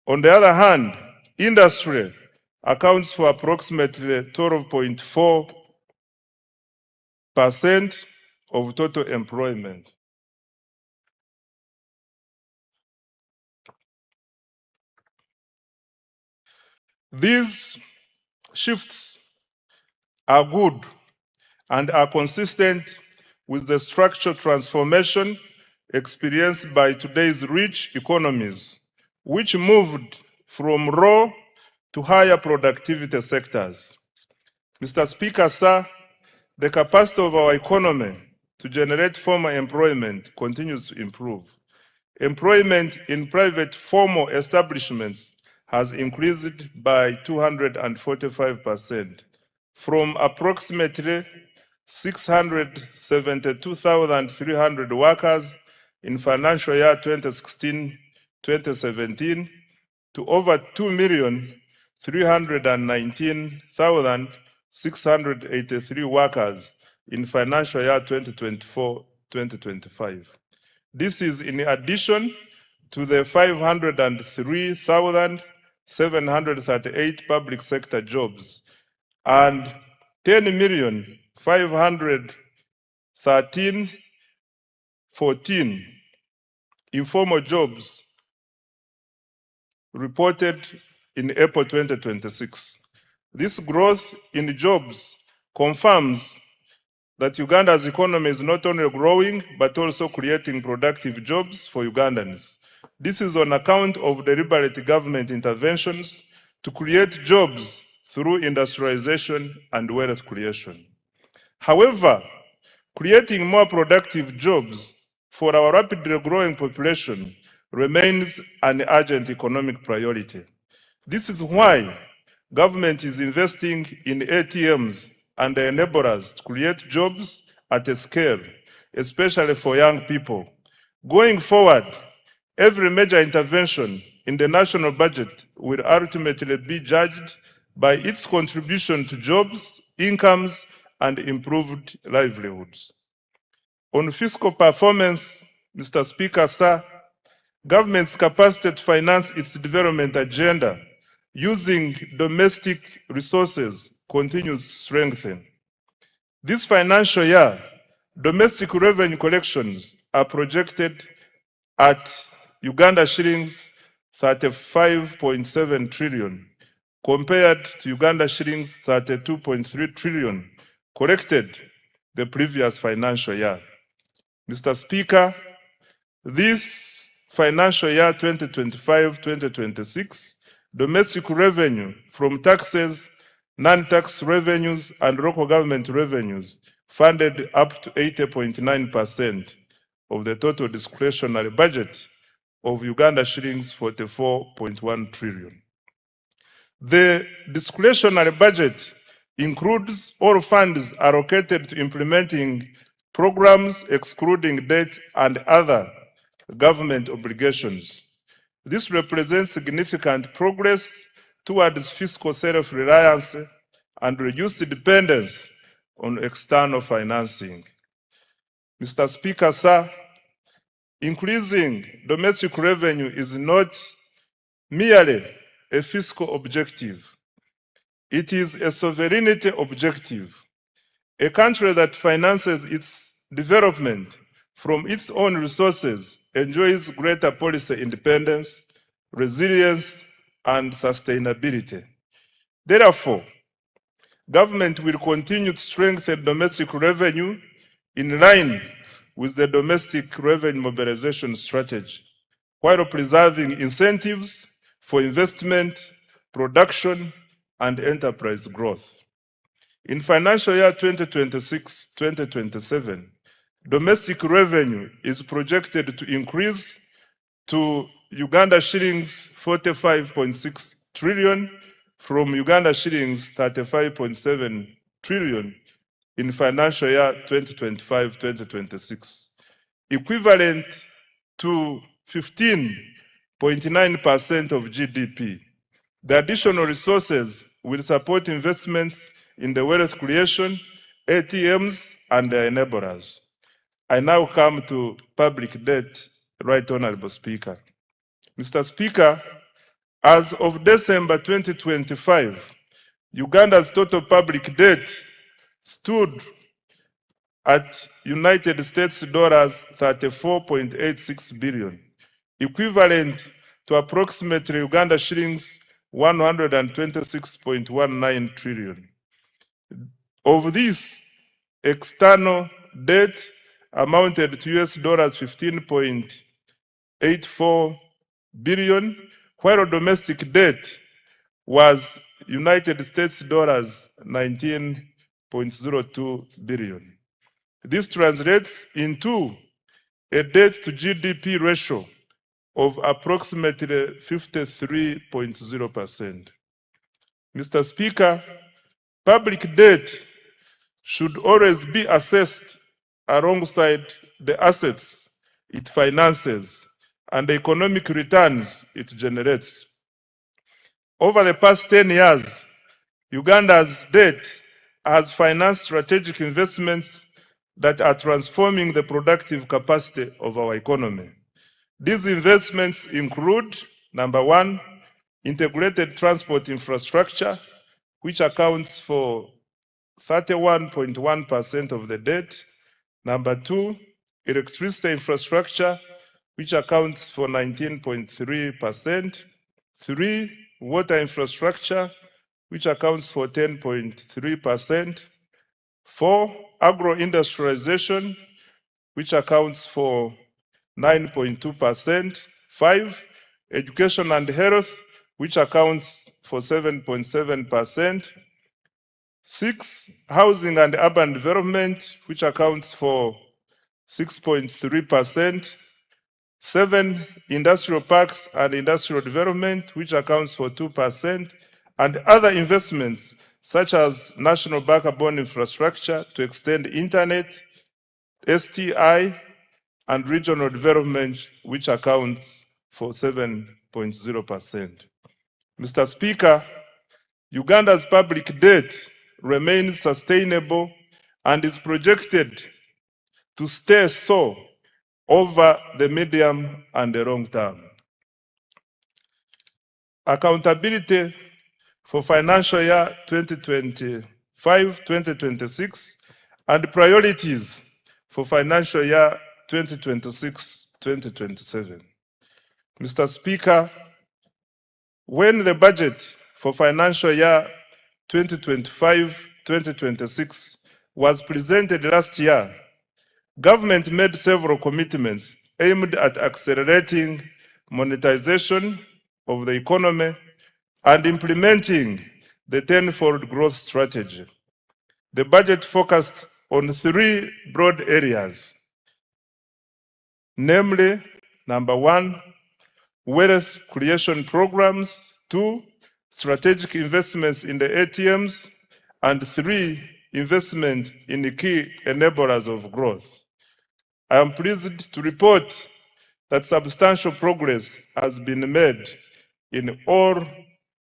On the other hand, industry accounts for approximately 12.4% of total employment. These shifts are good and are consistent with the structural transformation experienced by today's rich economies, which moved from raw to higher productivity sectors. Mr. Speaker, sir, the capacity of our economy to generate formal employment continues to improve. Employment in private formal establishments has increased by 245%, from approximately 672,300 workers in financial year 2016-2017 to over 2,319,683 workers in financial year 2024-2025. This is in addition to the 503,738 public sector jobs and 10,513,14 informal jobs reported in April 2026. This growth in jobs confirms that Uganda's economy is not only growing, but also creating productive jobs for Ugandans. This is on account of deliberate government interventions to create jobs through industrialization and wealth creation. However, creating more productive jobs for our rapidly growing population remains an urgent economic priority. This is why government is investing in ATMs and enablers to create jobs at a scale, especially for young people. Going forward, every major intervention in the national budget will ultimately be judged by its contribution to jobs, incomes, and improved livelihoods. On fiscal performance, Mr. Speaker, sir, government's capacity to finance its development agenda using domestic resources continues to strengthen. This financial year, domestic revenue collections are projected at Uganda shillings 35.7 trillion, compared to Uganda shillings 32.3 trillion collected the previous financial year. Mr. Speaker, this financial year 2025-2026, domestic revenue from taxes, non-tax revenues, and local government revenues funded up to 80.9% of the total discretionary budget of Uganda shillings 44.1 trillion. The discretionary budget includes all funds allocated to implementing programs excluding debt and other government obligations. This represents significant progress towards fiscal self-reliance and reduced dependence on external financing. Mr. Speaker, sir, increasing domestic revenue is not merely a fiscal objective. It is a sovereignty objective. A country that finances its development from its own resources enjoys greater policy independence, resilience, and sustainability. Therefore, government will continue to strengthen domestic revenue in line with the domestic revenue mobilization strategy, while preserving incentives for investment, production, and enterprise growth. In financial year 2026-2027, domestic revenue is projected to increase to Uganda shillings 45.6 trillion from Uganda shillings 35.7 trillion in financial year 2025-2026, equivalent to 15.9% of GDP. The additional resources will support investments in the wealth creation, ATMs, and their enablers. I now come to public debt, Right Honorable Speaker. Mr. Speaker, as of December 2025, Uganda's total public debt stood at United States dollars 34.86 billion, equivalent to approximately Uganda shillings 126.19 trillion. Of this, external debt amounted to US dollars 15.84 billion, while domestic debt was United States dollars 19.02 billion. This translates into a debt to GDP ratio of approximately 53.0%. Mr. Speaker, public debt should always be assessed alongside the assets it finances and the economic returns it generates. Over the past 10 years, Uganda's debt has financed strategic investments that are transforming the productive capacity of our economy. These investments include, number one, integrated transport infrastructure, which accounts for 31.1% of the debt. Number two, electricity infrastructure, which accounts for 19.3%. Three, water infrastructure, which accounts for 10.3%. Four, agro-industrialization, which accounts for 9.2%. Five, education and health, which accounts for 7.7%. Six, housing and urban development, which accounts for 6.3%. Seven, industrial parks and industrial development, which accounts for 2%, and other investments such as national backbone infrastructure to extend internet, STI, and regional development, which accounts for 7.0%. Mr. Speaker, Uganda's public debt remains sustainable and is projected to stay so over the medium and the long term. Accountability for financial year 2025-2026 and priorities for financial year 2026-2027. Mr. Speaker, when the budget for financial year 2025-2026 was presented last year, government made several commitments aimed at accelerating monetization of the economy and implementing the tenfold growth strategy. The budget focused on three broad areas, namely, number one, wealth creation programs, two, strategic investments in the ATMs, and 3, investment in the key enablers of growth. I am pleased to report that substantial progress has been made in all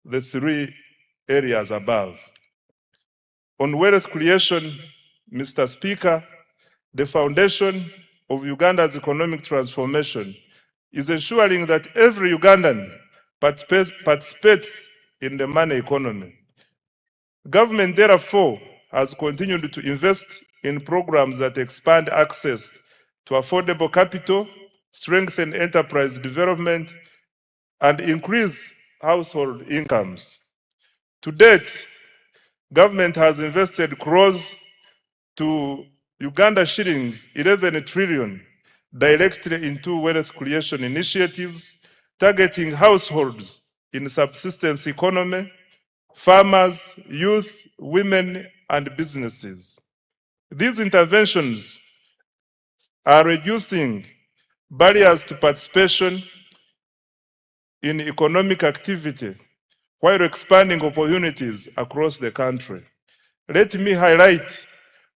the 3 areas above. On wealth creation, Mr. Speaker, the foundation of Uganda's economic transformation is ensuring that every Ugandan participates in the money economy. Government, therefore, has continued to invest in programs that expand access to affordable capital, strengthen enterprise development, and increase household incomes. To date, government has invested close to Uganda shillings 11 trillion directly into wealth creation initiatives targeting households in subsistence economy, farmers, youth, women, and businesses. These interventions are reducing barriers to participation in economic activity while expanding opportunities across the country. Let me highlight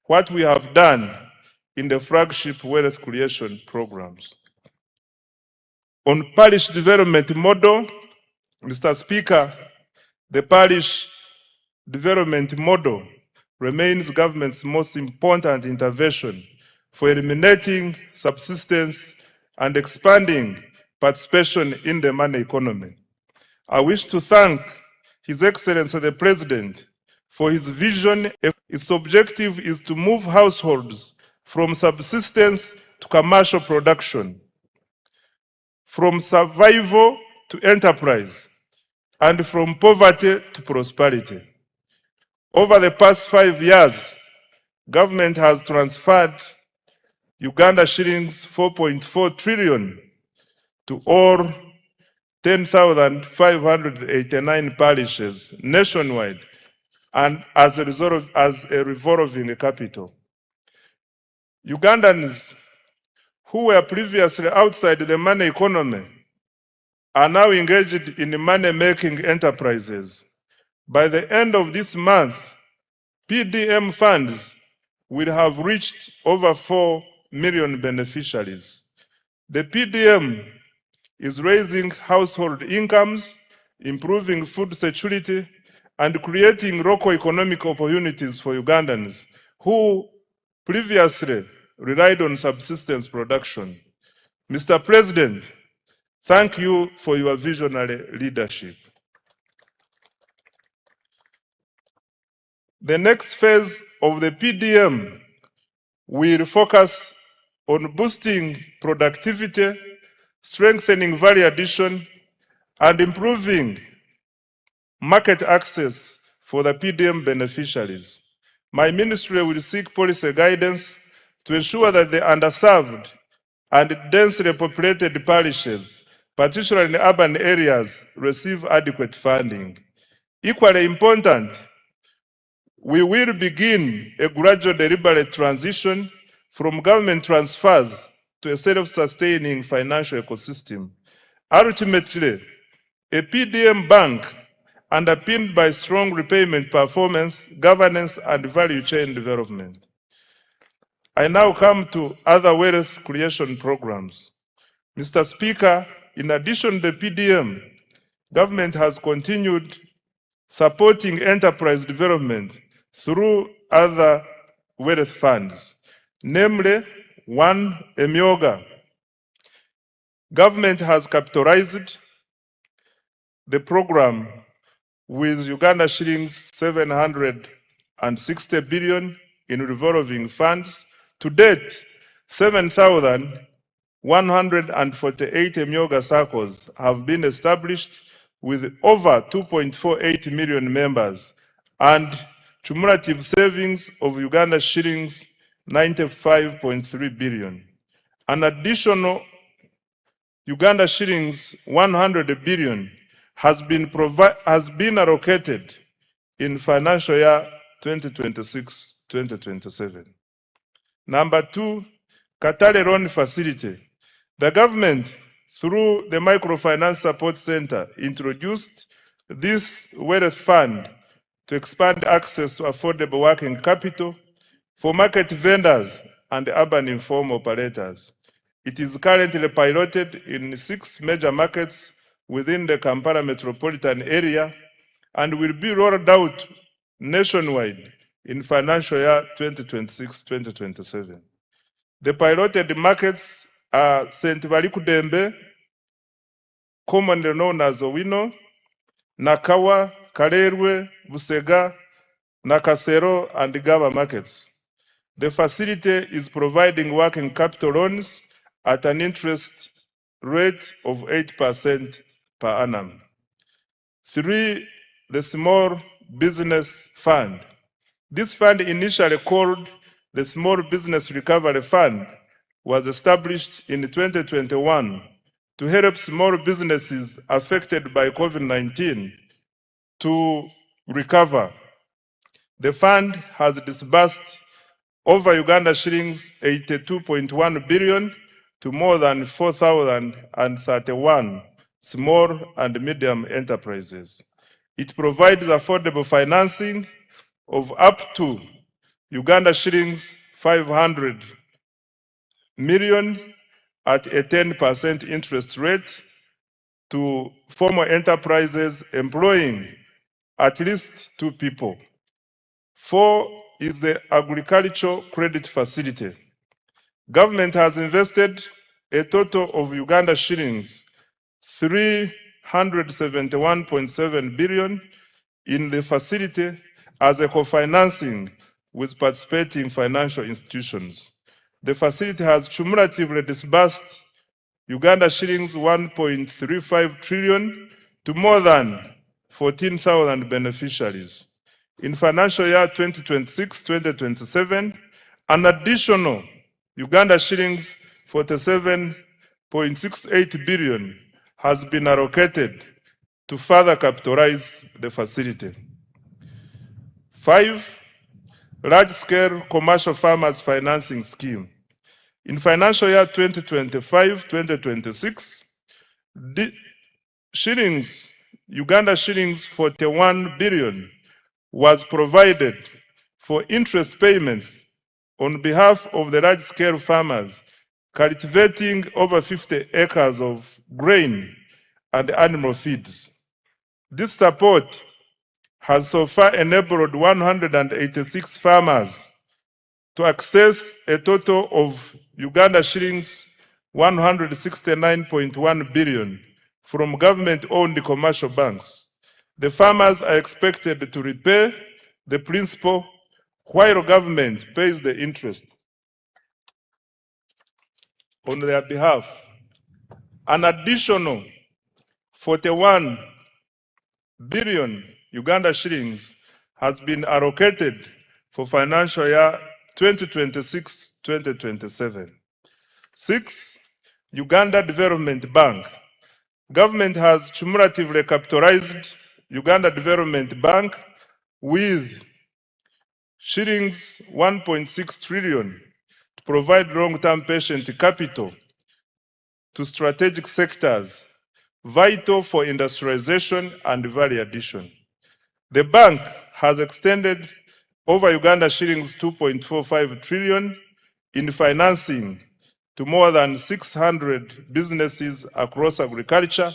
what we have done in the flagship wealth creation programs. On parish development model, Mr. Speaker, the parish development model remains government's most important intervention for eliminating subsistence and expanding participation in the money economy. I wish to thank His Excellency the President for his vision. Its objective is to move households from subsistence to commercial production, from survival to enterprise, and from poverty to prosperity. Over the past 5 years, government has transferred Uganda shillings 4.4 trillion to all 10,589 parishes nationwide, and as a result as a revolving capital. Ugandans who were previously outside the money economy are now engaged in money-making enterprises. By the end of this month, PDM funds will have reached over 4 million beneficiaries. The PDM is raising household incomes, improving food security, and creating local economic opportunities for Ugandans who previously relied on subsistence production. Mr. President, thank you for your visionary leadership. The next phase of the PDM will focus on boosting productivity, strengthening value addition, and improving market access for the PDM beneficiaries. My ministry will seek policy guidance to ensure that the underserved and densely populated parishes, particularly in urban areas, receive adequate funding. Equally important, we will begin a gradual deliberate transition from government transfers to a self-sustaining financial ecosystem. Ultimately, a PDM bank underpinned by strong repayment performance, governance, and value chain development. I now come to other wealth creation programs. Mr. Speaker, in addition to the PDM, government has continued supporting enterprise development through other wealth funds, namely, 1, Emyoga. Government has capitalized the program with Uganda shillings 760 billion in revolving funds. To date, 7,148 Emyoga circles have been established with over 2.48 million members and cumulative savings of Uganda shillings 95.3 billion. An additional Uganda shillings 100 billion has been allocated in financial year 2026-2027. Number 2, Katale Loan Facility. The government, through the Microfinance Support Center, introduced this wealth fund to expand access to affordable working capital for market vendors and urban informal operators. It is currently piloted in 6 major markets within the Kampala metropolitan area and will be rolled out nationwide in financial year 2026-2027. The piloted markets are St. Valikudembe, commonly known as Owino, Nakawa, Kalerwe, Busega, Nakasero, and Gaba markets. The facility is providing working capital loans at an interest rate of 8% per annum. 3, the Small Business Fund. This fund, initially called the Small Business Recovery Fund, was established in 2021 to help small businesses affected by COVID-19 to recover. The fund has disbursed over Uganda shillings 82.1 billion to more than 4,031 small and medium enterprises. It provides affordable financing of up to Uganda shillings 500 million at a 10% interest rate to formal enterprises employing at least 2 people. 4 is the agricultural credit facility. Government has invested a total of Uganda shillings 371.7 billion in the facility as a co-financing with participating financial institutions. The facility has cumulatively disbursed Uganda shillings 1.35 trillion to more than 14,000 beneficiaries. In financial year 2026-2027, an additional Uganda shillings 47.68 billion has been allocated to further capitalize the facility. 5, large-scale commercial farmers financing scheme. In financial year 2025-2026, Uganda shillings 41 billion was provided for interest payments on behalf of the large-scale farmers cultivating over 50 acres of grain and animal feeds. This support has so far enabled 186 farmers to access a total of Uganda shillings 169.1 billion from government-owned commercial banks. The farmers are expected to repay the principal while government pays the interest on their behalf. An additional 41 billion Uganda shillings has been allocated for financial year 2026-2027. 6, Uganda Development Bank. Government has cumulatively capitalized Uganda Development Bank with shillings 1.6 trillion to provide long-term patient capital to strategic sectors vital for industrialization and value addition. The bank has extended over Uganda shillings 2.45 trillion in financing to more than 600 businesses across agriculture,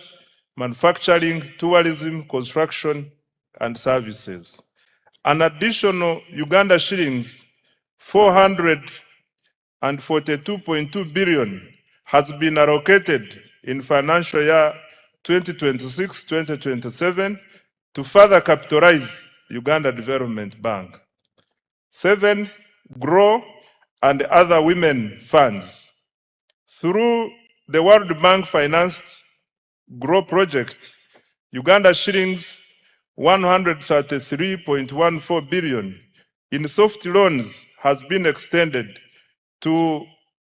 manufacturing, tourism, construction, and services. An additional Uganda shillings 442.2 billion has been allocated in financial year 2026-2027 to further capitalize Uganda Development Bank. 7, Grow and other women funds. Through the World Bank financed Grow project, Uganda shillings 133.14 billion in soft loans has been extended to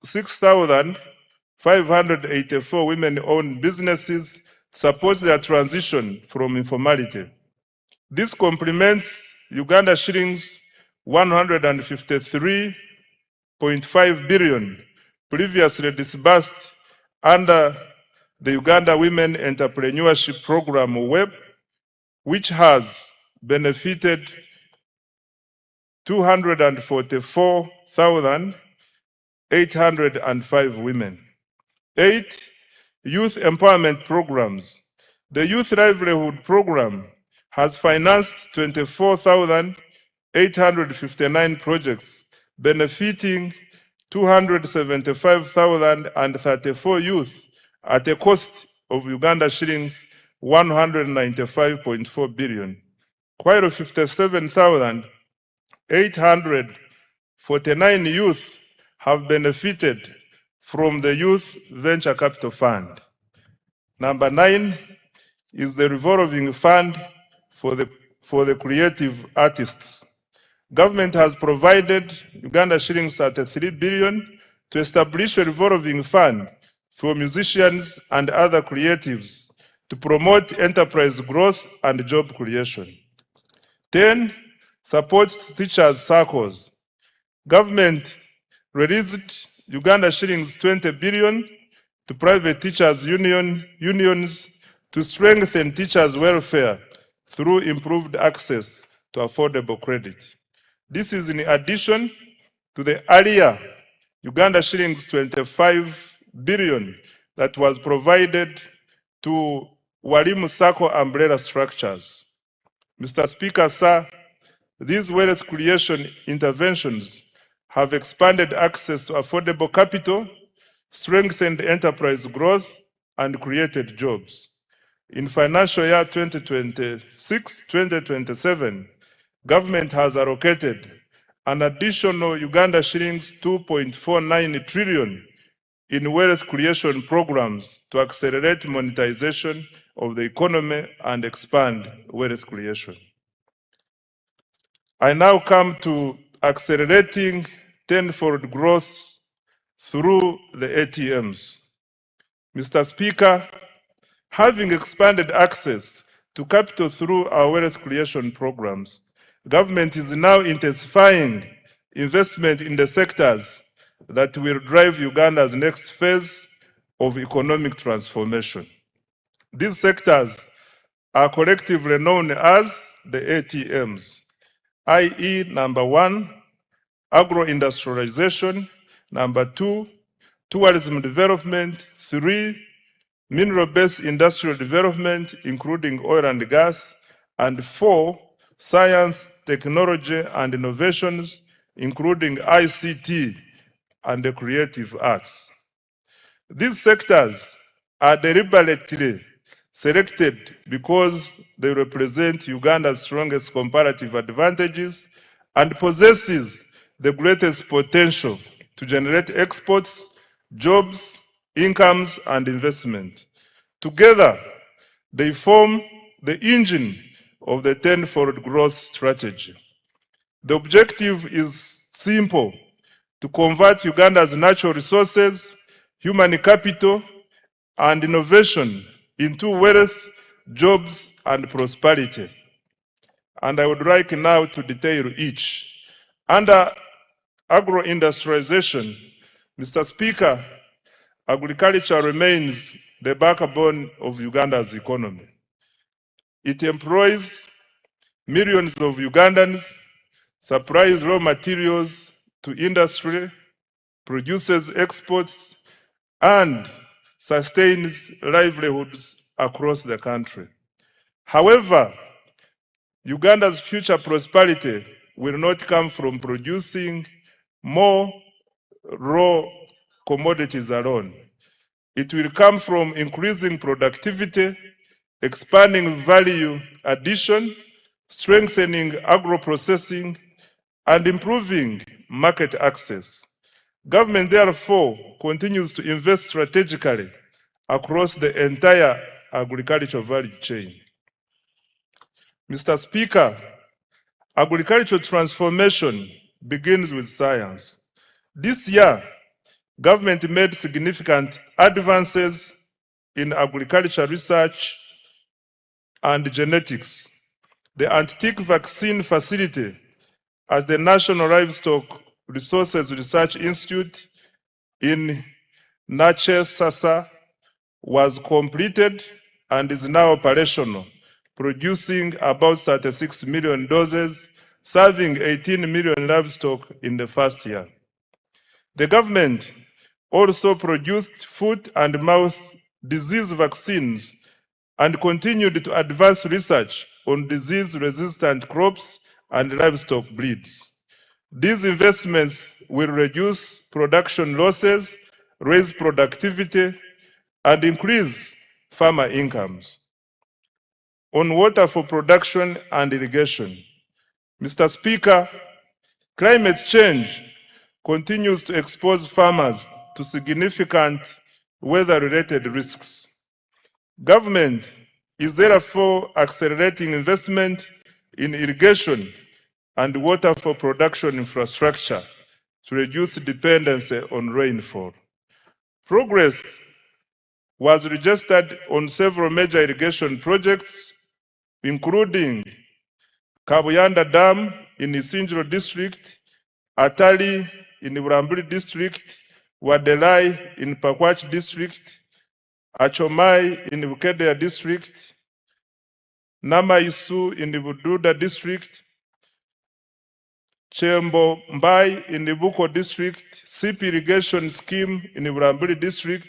6,584 women-owned businesses to support their transition from informality. This complements Uganda shillings 153.5 billion previously disbursed under the Uganda Women Entrepreneurship Program WEP, which has benefited 244,805 women. 8. Youth empowerment programs. The Youth Livelihood Program has financed 24,859 projects, benefiting 275,034 youth at a cost of Uganda shillings 195.4 billion, while 57,849 youth have benefited from the Youth Venture Capital Fund. Number 9 is the revolving fund for the creative artists. Government has provided Uganda shillings 33 billion to establish a revolving fund for musicians and other creatives to promote enterprise growth and job creation. 10. Support to teachers' circles. Government released Uganda shillings 20 billion to private teachers' unions to strengthen teachers' welfare through improved access to affordable credit. This is in addition to the earlier Uganda shillings 25 billion that was provided to Walimu Sacco umbrella structures. Mr. Speaker, sir, these wealth creation interventions have expanded access to affordable capital, strengthened enterprise growth, and created jobs. In financial year 2026-2027, government has allocated an additional Uganda shillings 2.49 trillion in wealth creation programs to accelerate monetization of the economy and expand wealth creation. I now come to accelerating tenfold growth through the ATMs. Mr. Speaker, having expanded access to capital through our wealth creation programs, government is now intensifying investment in the sectors that will drive Uganda's next phase of economic transformation. These sectors are collectively known as the ATMs, i.e. number 1, agro-industrialization, number 2, tourism development, 3, mineral-based industrial development, including oil and gas, and 4, science, technology, and innovations, including ICT and the creative arts. These sectors are deliberately selected because they represent Uganda's strongest comparative advantages and possesses the greatest potential to generate exports, jobs, incomes, and investment. Together, they form the engine of the tenfold growth strategy. The objective is simple: to convert Uganda's natural resources, human capital, and innovation into wealth, jobs, and prosperity. And I would like now to detail each. Under agro-industrialization, Mr. Speaker, agriculture remains the backbone of Uganda's economy. It employs millions of Ugandans, supplies raw materials to industry, produces exports, and sustains livelihoods across the country. However, Uganda's future prosperity will not come from producing more raw commodities alone. It will come from increasing productivity, expanding value addition, strengthening agro-processing, and improving market access. Government, therefore, continues to invest strategically across the entire agricultural value chain. Mr. Speaker, agricultural transformation begins with science. This year, government made significant advances in agriculture research and genetics. The anti-tick vaccine facility at the National Livestock Resources Research Institute in Nache Sasa was completed and is now operational, producing about 36 million doses, serving 18 million livestock in the first year. The government also produced foot and mouth disease vaccines and continued to advance research on disease-resistant crops and livestock breeds. These investments will reduce production losses, raise productivity, and increase farmer incomes. On water for production and irrigation, Mr. Speaker, climate change continues to expose farmers to significant weather-related risks. Government is therefore accelerating investment in irrigation and water for production infrastructure to reduce dependency on rainfall. Progress was registered on several major irrigation projects, including Kabuyanda Dam in Isinjiro District, Atali in Buramburi District, Wadelai in Pakwach District, Achomai in Bukedea District, Namaisu in the Bududa District, Chembo Mbai in the Buko District, SIP irrigation scheme in the Buramburi District.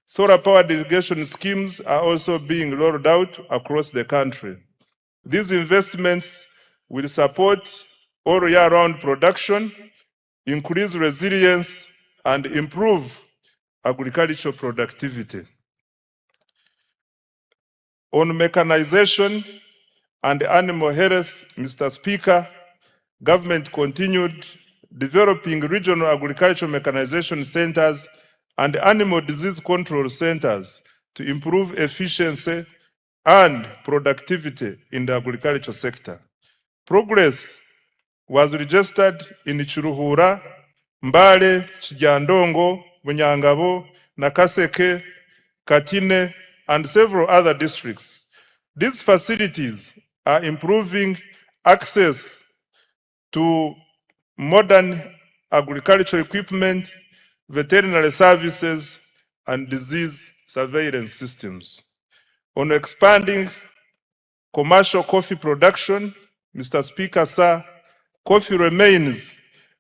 Solar-powered irrigation schemes are also being rolled out across the country. These investments will support all year-round production, increase resilience, and improve agricultural productivity. On mechanization and animal health, Mr. Speaker, government continued developing regional agricultural mechanization centers and animal disease control centers to improve efficiency and productivity in the agricultural sector. Progress was registered in Chiruhura, Mbale, Chijandongo, Bunyangabo, Nakaseke, Katine, and several other districts. These facilities are improving access to modern agricultural equipment, veterinary services, and disease surveillance systems. On expanding commercial coffee production, Mr. Speaker, sir, coffee remains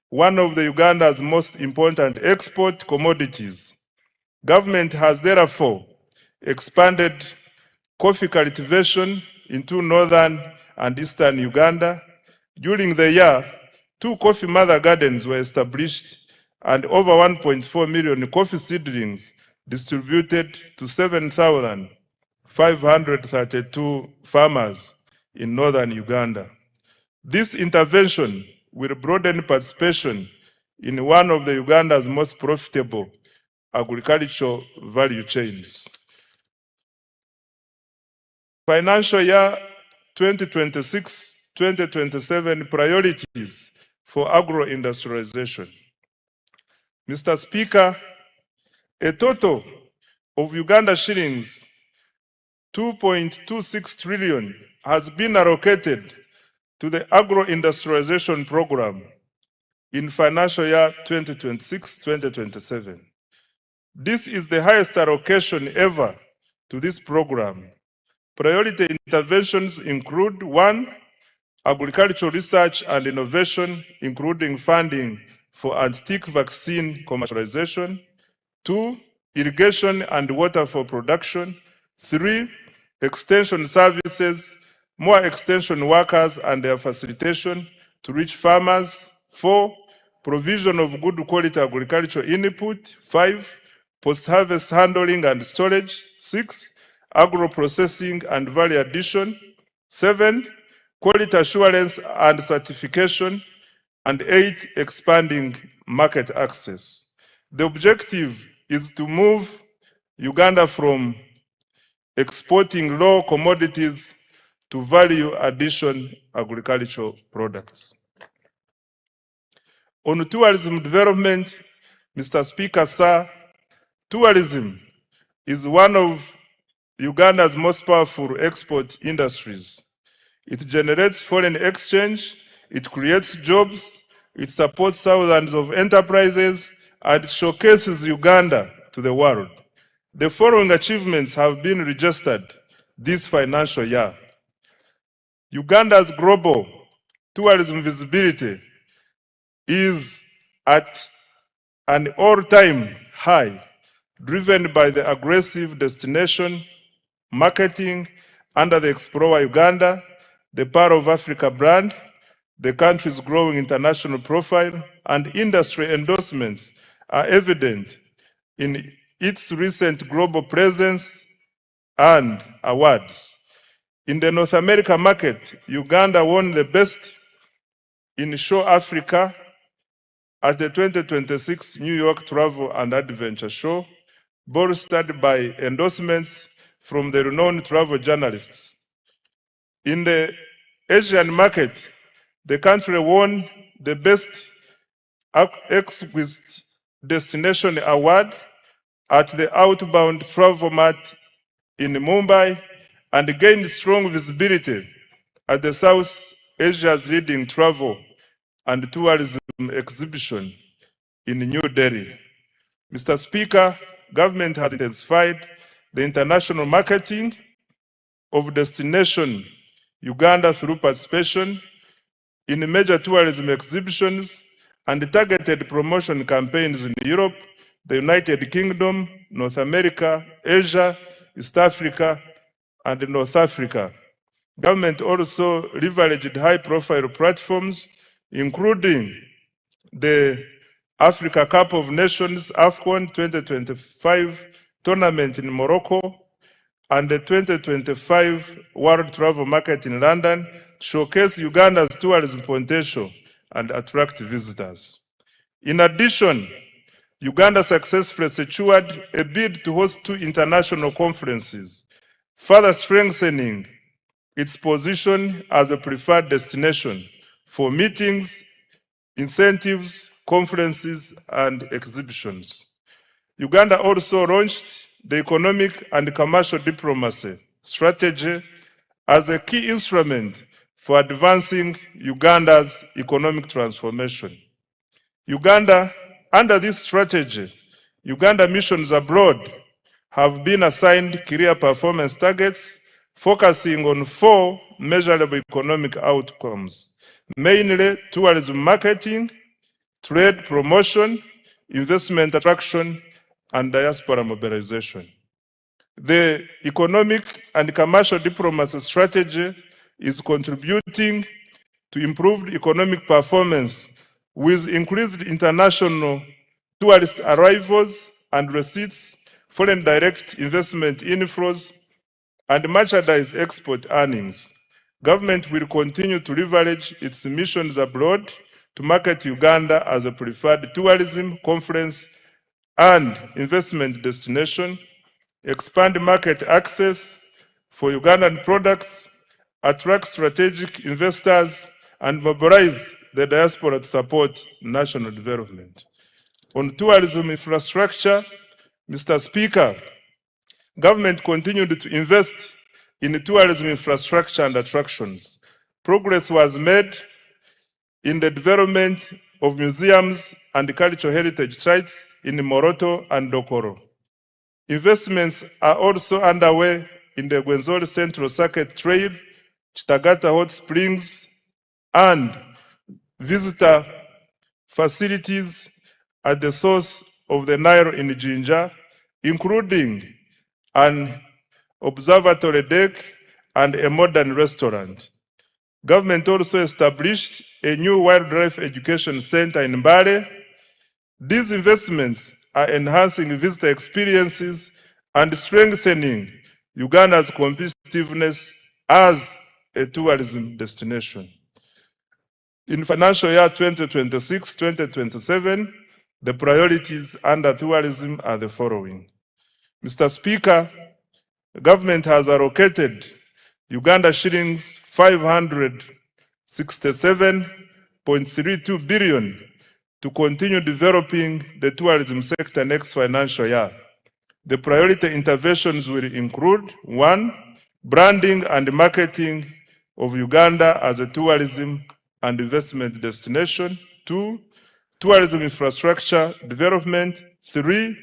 one of the Uganda's most important export commodities. Government has therefore expanded coffee cultivation into northern and eastern Uganda. During the year, 2 coffee mother gardens were established and over 1.4 million coffee seedlings distributed to 7,532 farmers in northern Uganda. This intervention will broaden participation in one of the Uganda's most profitable agricultural value chains. Financial year 2026-2027 priorities for agro-industrialization. Mr. Speaker, a total of Uganda shillings 2.26 trillion has been allocated to the agro-industrialization program in financial year 2026-2027. This is the highest allocation ever to this program. Priority interventions include 1, agricultural research and innovation, including funding for anti-tick vaccine commercialization. 2, irrigation and water for production. 3, extension services, more extension workers and their facilitation to reach farmers. 4, provision of good quality agricultural input. 5, post-harvest handling and storage. 6, agro-processing and value addition. 7, quality assurance and certification. And 8, expanding market access. The objective is to move Uganda from exporting low commodities to value addition agricultural products. On tourism development, Mr. Speaker, sir, tourism is one of Uganda's most powerful export industries. It generates foreign exchange, it creates jobs, it supports thousands of enterprises, and showcases Uganda to the world. The following achievements have been registered this financial year. Uganda's global tourism visibility is at an all-time high, driven by the aggressive destination marketing under the Explore Uganda, the Power of Africa brand, the country's growing international profile, and industry endorsements are evident in its recent global presence and awards. In the North America market, Uganda won the Best in Show Africa at the 2026 New York Travel and Adventure Show, bolstered by endorsements from the renowned travel journalists. In the Asian market, the country won the Best Exquisite Destination Award at the Outbound Travel Mart in Mumbai and gained strong visibility at the South Asia's leading travel and tourism exhibition in New Delhi. Mr. Speaker, government has intensified the international marketing of destination Uganda through participation in major tourism exhibitions and targeted promotion campaigns in Europe, the United Kingdom, North America, Asia, East Africa, and North Africa. Government also leveraged high-profile platforms, including the Africa Cup of Nations AFCON 2025 tournament in Morocco and the 2025 World Travel Market in London to showcase Uganda's tourism potential and attract visitors. In addition, Uganda successfully secured a bid to host 2 international conferences, further strengthening its position as a preferred destination for meetings, incentives, conferences, and exhibitions. Uganda also launched the economic and commercial diplomacy strategy as a key instrument for advancing Uganda's economic transformation. Under this strategy, Uganda missions abroad have been assigned clear performance targets focusing on 4 measurable economic outcomes, mainly tourism marketing, trade promotion, investment attraction, and diaspora mobilization. The economic and commercial diplomacy strategy is contributing to improved economic performance with increased international tourist arrivals and receipts, foreign direct investment inflows, and merchandise export earnings. Government will continue to leverage its missions abroad to market Uganda as a preferred tourism, conference, and investment destination, expand market access for Ugandan products, attract strategic investors, and mobilize the diaspora to support national development. On tourism infrastructure, Mr. Speaker, government continued to invest in tourism infrastructure and attractions. Progress was made in the development of museums and cultural heritage sites in Moroto and Dokoro. Investments are also underway in the Gwenzori Central Circuit Trail, Chitagata Hot Springs, and visitor facilities at the source of the Nile in Jinja, including an observatory deck and a modern restaurant. Government also established a new wildlife education center in Mbale. These investments are enhancing visitor experiences and strengthening Uganda's competitiveness as a tourism destination. In financial year 2026-2027, the priorities under tourism are the following. Mr. Speaker, the government has allocated Uganda shillings 567.32 billion to continue developing the tourism sector next financial year. The priority interventions will include 1, branding and marketing of Uganda as a tourism and investment destination. 2, tourism infrastructure development. 3,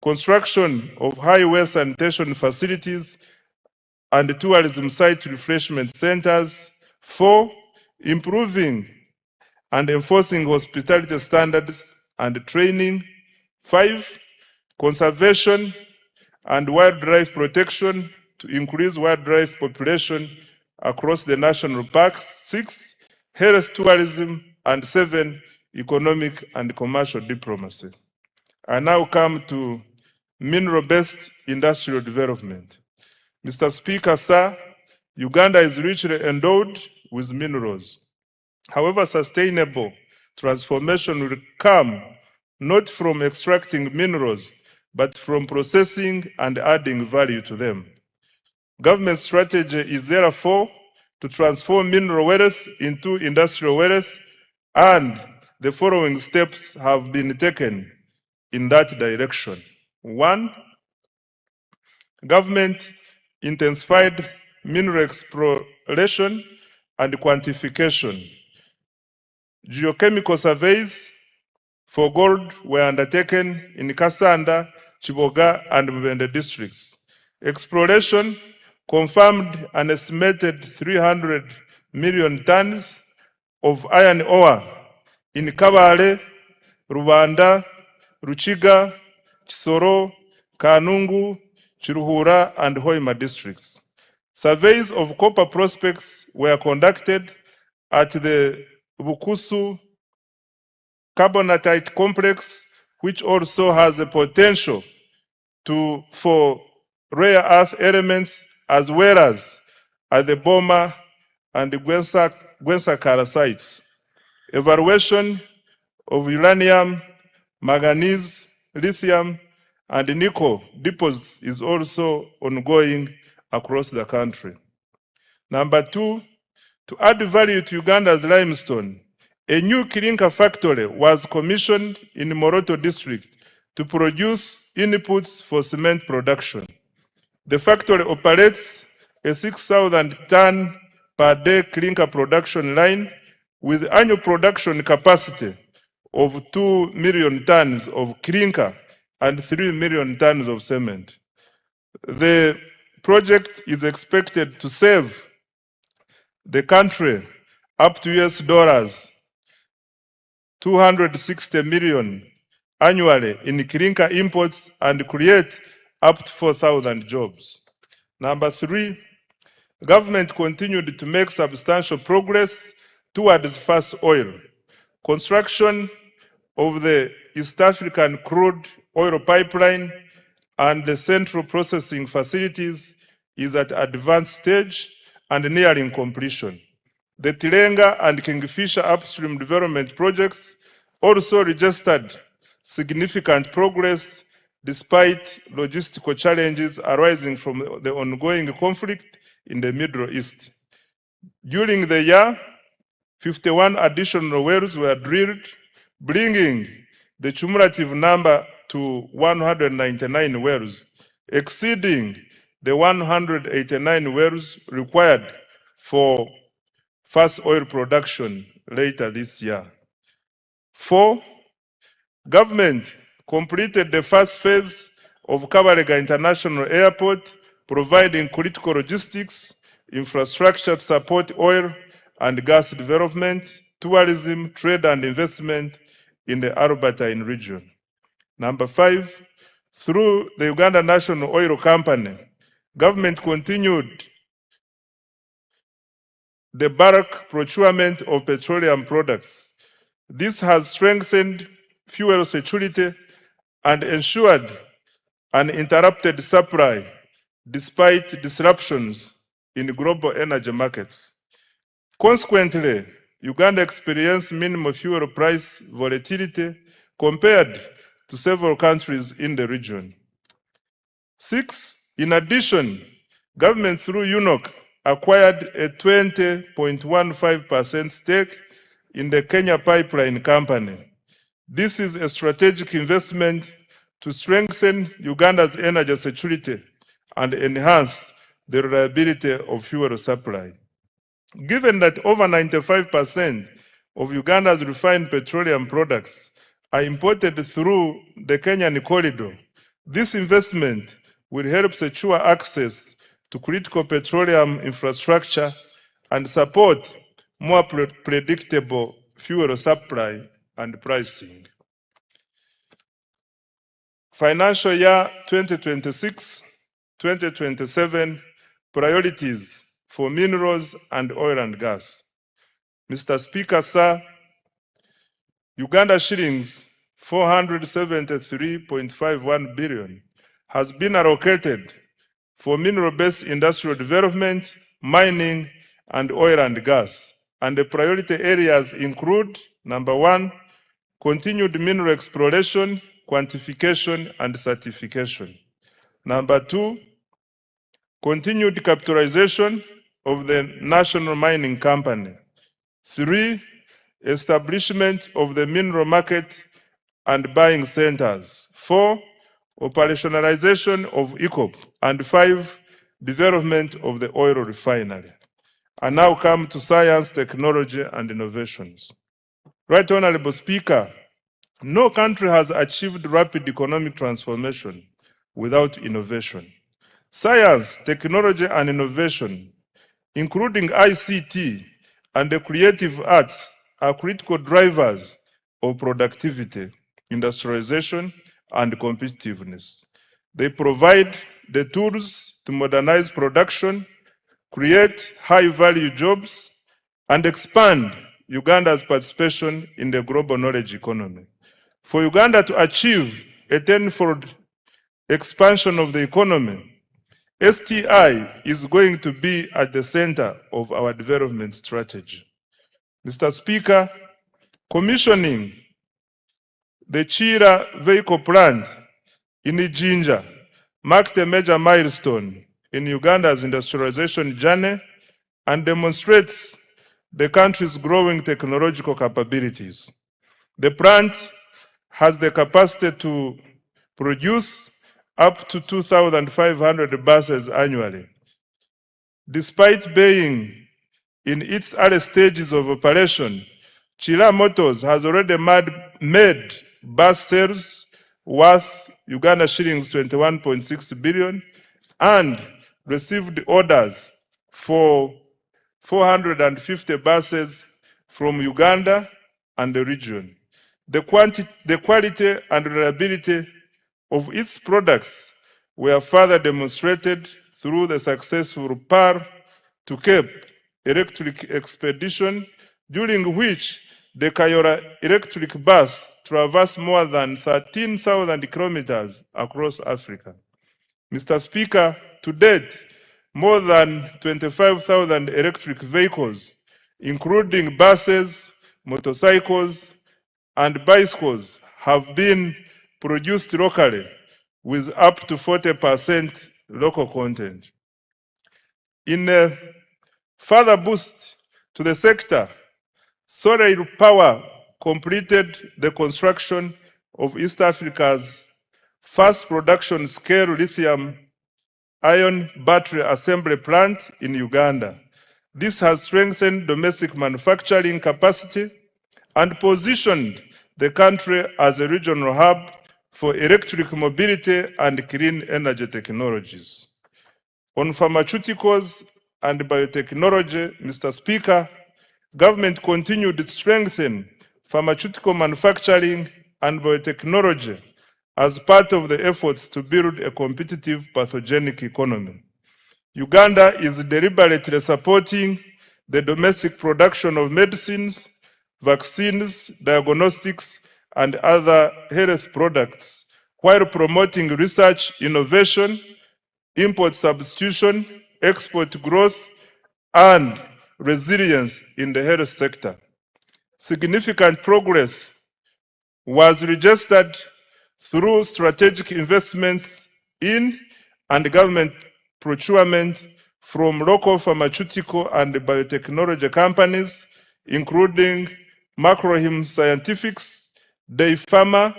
construction of highway sanitation facilities and tourism site refreshment centers. 4, improving and enforcing hospitality standards and training. 5, conservation and wildlife protection to increase wildlife population across the national parks. 6, health tourism, and 7, economic and commercial diplomacy. I now come to mineral-based industrial development. Mr. Speaker, sir, Uganda is richly endowed with minerals. However, sustainable transformation will come not from extracting minerals, but from processing and adding value to them. Government strategy is therefore to transform mineral wealth into industrial wealth, and the following steps have been taken in that direction. 1, government intensified mineral exploration and quantification. Geochemical surveys for gold were undertaken in Kasanda, Chiboga, and Mubende districts. Exploration confirmed an estimated 300 million tons of iron ore in Kabale, Rubanda, Ruchiga, Chisoro, Kanungu, Chiruhura, and Hoima districts. Surveys of copper prospects were conducted at the Bukusu carbonatite complex, which also has the potential for rare earth elements, as well as at the Boma and the Gwensakara sites. Evaluation of uranium, manganese, lithium, and nickel deposits is also ongoing across the country. Number 2, to add value to Uganda's limestone, a new clinker factory was commissioned in Moroto district to produce inputs for cement production. The factory operates a 6,000 ton per day clinker production line with annual production capacity of 2 million tons of clinker and 3 million tons of cement. The project is expected to save the country up to US $260 million annually in clinker imports and create up to 4,000 jobs. Number 3, government continued to make substantial progress towards fast oil. Construction of the East African crude oil pipeline and the central processing facilities is at advanced stage and nearing completion. The Tilenga and Kingfisher upstream development projects also registered significant progress despite logistical challenges arising from the ongoing conflict in the Middle East. During the year, 51 additional wells were drilled, bringing the cumulative number to 199 wells, exceeding the 189 wells required for fast oil production later this year. 4, government completed the first phase of Kabalega International Airport, providing critical logistics, infrastructure to support oil and gas development, tourism, trade and investment in the Albertine region. Number 5, through the Uganda National Oil Company, government continued the bulk procurement of petroleum products. This has strengthened fuel security and ensured uninterrupted supply despite disruptions in global energy markets. Consequently, Uganda experienced minimal fuel price volatility compared to several countries in the region. 6, in addition, government through UNOC acquired a 20.15% stake in the Kenya Pipeline Company. This is a strategic investment to strengthen Uganda's energy security and enhance the reliability of fuel supply. Given that over 95% of Uganda's refined petroleum products are imported through the Kenyan corridor, this investment will help secure access to critical petroleum infrastructure and support more predictable fuel supply and pricing. Financial year 2026-2027 priorities for minerals and oil and gas. Mr. Speaker, sir, Uganda shillings 473.51 billion has been allocated for mineral-based industrial development, mining, and oil and gas. And the priority areas include, number one, continued mineral exploration, quantification, and certification. Number two, continued capitalization of the National Mining Company. Three, establishment of the mineral market and buying centers. Four, operationalization of ECOP. And five, development of the oil refinery. I now come to science, technology, and innovations. Right Honorable Speaker, no country has achieved rapid economic transformation without innovation. Science, technology, and innovation, including ICT and the creative arts, are critical drivers of productivity, industrialization, and competitiveness. They provide the tools to modernize production, create high-value jobs, and expand Uganda's participation in the global knowledge economy. For Uganda to achieve a tenfold expansion of the economy, STI is going to be at the center of our development strategy. Mr. Speaker, commissioning the Chira vehicle plant in Ijinja marked a major milestone in Uganda's industrialization journey and demonstrates the country's growing technological capabilities. The plant has the capacity to produce up to 2,500 buses annually. Despite being in its early stages of operation, Chila Motors has already made bus sales worth Uganda shillings 21.6 billion and received orders for 450 buses from Uganda and the region. The quality and reliability of its products were further demonstrated through the successful PAR to Cape electric expedition, during which the Kayora electric bus traversed more than 13,000 kilometers across Africa. Mr. Speaker, to date, more than 25,000 electric vehicles, including buses, motorcycles, and bicycles, have been produced locally with up to 40% local content. In a further boost to the sector, Solar Power completed the construction of East Africa's first production scale lithium-ion battery assembly plant in Uganda. This has strengthened domestic manufacturing capacity and positioned the country as a regional hub for electric mobility and clean energy technologies. On pharmaceuticals and biotechnology, Mr. Speaker, government continued to strengthen pharmaceutical manufacturing and biotechnology as part of the efforts to build a competitive pathogenic economy. Uganda is deliberately supporting the domestic production of medicines, vaccines, diagnostics, and other health products, while promoting research, innovation, import substitution, export growth, and resilience in the health sector. Significant progress was registered through strategic investments in and government procurement from local pharmaceutical and biotechnology companies, including Macrohim Scientifics, Day Pharma,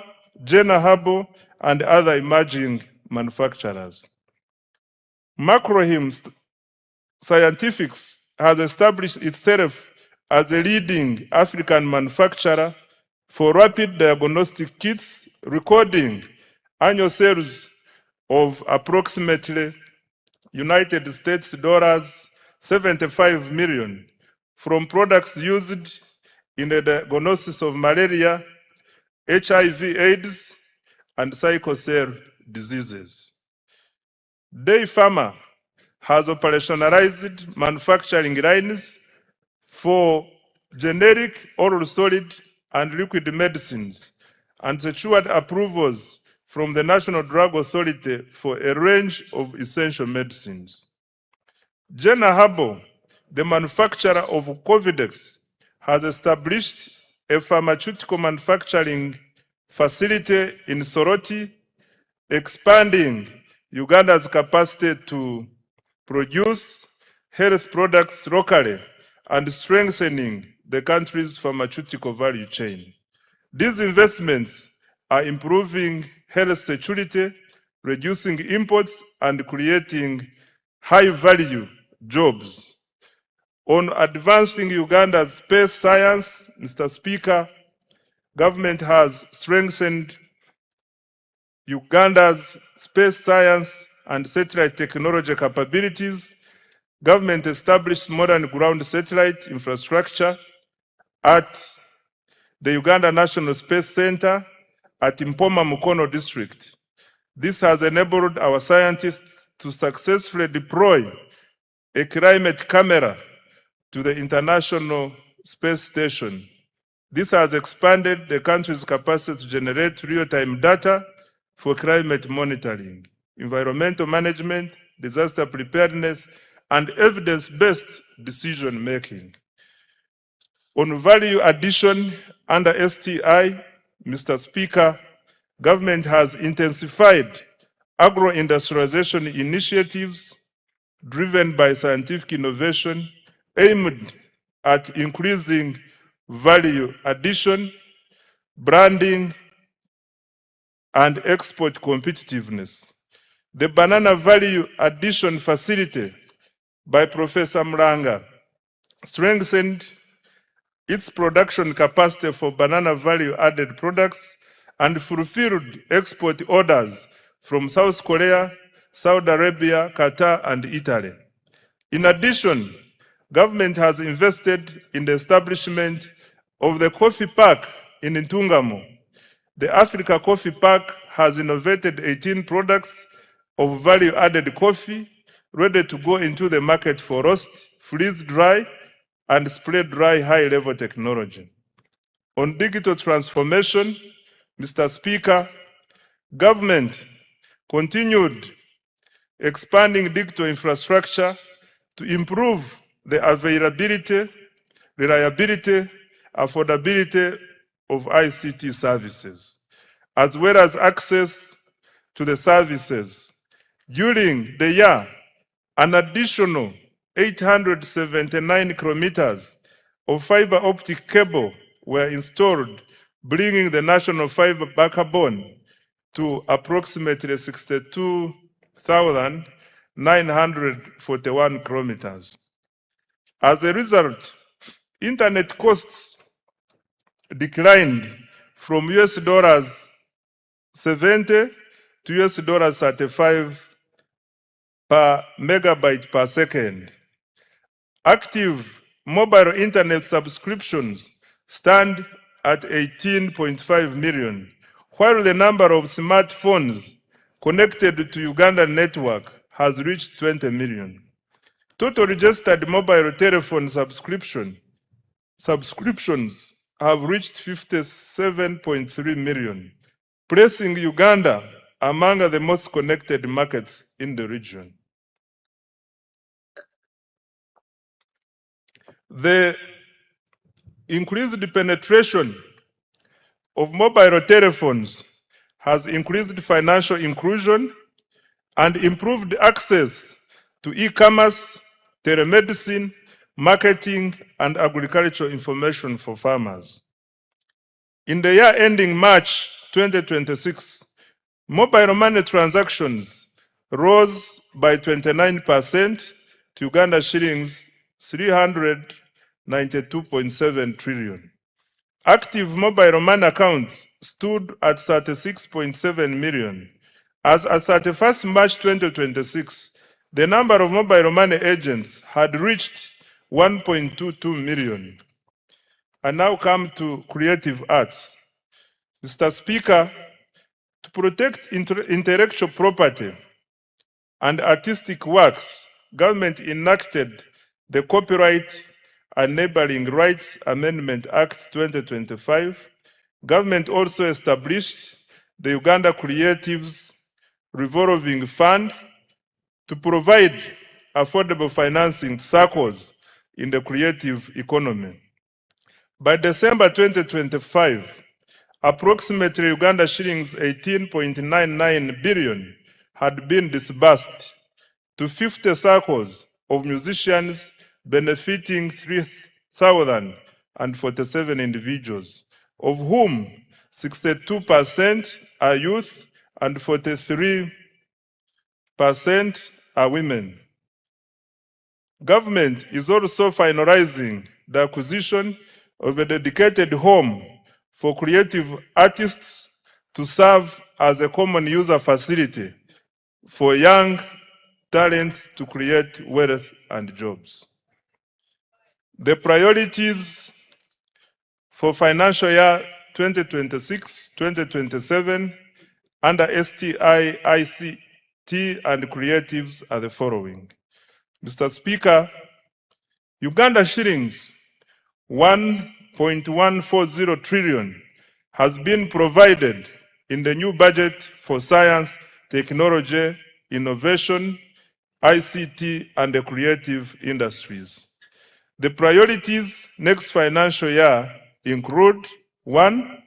Jena Herbal, and other emerging manufacturers. Macrohim Scientifics has established itself as a leading African manufacturer for rapid diagnostic kits, recording annual sales of approximately United States dollars 75 million from products used in the diagnosis of malaria, HIV/AIDS, and sickle cell diseases. Day Pharma has operationalized manufacturing lines for generic, oral solid, and liquid medicines and secured approvals from the National Drug Authority for a range of essential medicines. Jenna Habo, the manufacturer of Covidex, has established a pharmaceutical manufacturing facility in Soroti, expanding Uganda's capacity to produce health products locally and strengthening the country's pharmaceutical value chain. These investments are improving health security, reducing imports, and creating high-value jobs. On advancing Uganda's space science, Mr. Speaker, government has strengthened Uganda's space science and satellite technology capabilities. Government established modern ground satellite infrastructure at the Uganda National Space Center at Mpoma Mukono district. This has enabled our scientists to successfully deploy a climate camera to the International Space Station. This has expanded the country's capacity to generate real-time data for climate monitoring, environmental management, disaster preparedness, and evidence-based decision-making. On value addition under STI, Mr. Speaker, government has intensified agro-industrialization initiatives driven by scientific innovation aimed at increasing value addition, branding, and export competitiveness. The Banana Value Addition Facility by Professor Mlanga strengthened its production capacity for banana value-added products and fulfilled export orders from South Korea, Saudi Arabia, Qatar, and Italy. In addition, government has invested in the establishment of the coffee park in Ntungamo. The Africa Coffee Park has innovated 18 products of value-added coffee ready to go into the market for roast, freeze-dry, and spray-dry high-level technology. On digital transformation, Mr. Speaker, government continued expanding digital infrastructure to improve the availability, reliability, affordability of ICT services, as well as access to the services. During the year, an additional 879 kilometers of fiber optic cable were installed, bringing the national fiber backbone to approximately 62,941 kilometers. As a result, internet costs declined from $70 to $35 per megabyte per second. Active mobile internet subscriptions stand at 18.5 million, while the number of smartphones connected to Uganda network has reached 20 million. Total registered mobile telephone subscriptions have reached 57.3 million, placing Uganda among the most connected markets in the region. The increased penetration of mobile telephones has increased financial inclusion and improved access to e-commerce, telemedicine, marketing, and agricultural information for farmers. In the year ending March 2026, mobile money transactions rose by 29% to Uganda shillings 392.7 trillion. Active mobile money accounts stood at 36.7 million. As at 31st March 2026, the number of mobile money agents had reached 1.22 million. I now come to creative arts. Mr. Speaker, to protect intellectual property and artistic works, government enacted the Copyright Enabling Rights Amendment Act 2025. Government also established the Uganda Creatives Revolving Fund to provide affordable financing circles in the creative economy. By December 2025, approximately Uganda shillings 18.99 billion had been disbursed to 50 circles of musicians, benefiting 3,047 individuals, of whom 62% are youth and 43% are women. Government is also finalizing the acquisition of a dedicated home for creative artists to serve as a common user facility for young talents to create wealth and jobs. The priorities for financial year 2026-2027 under STI, ICT, and creatives are the following. Mr. Speaker, Uganda shillings 1.140 trillion has been provided in the new budget for science, technology, innovation, ICT, and the creative industries. The priorities next financial year include: 1,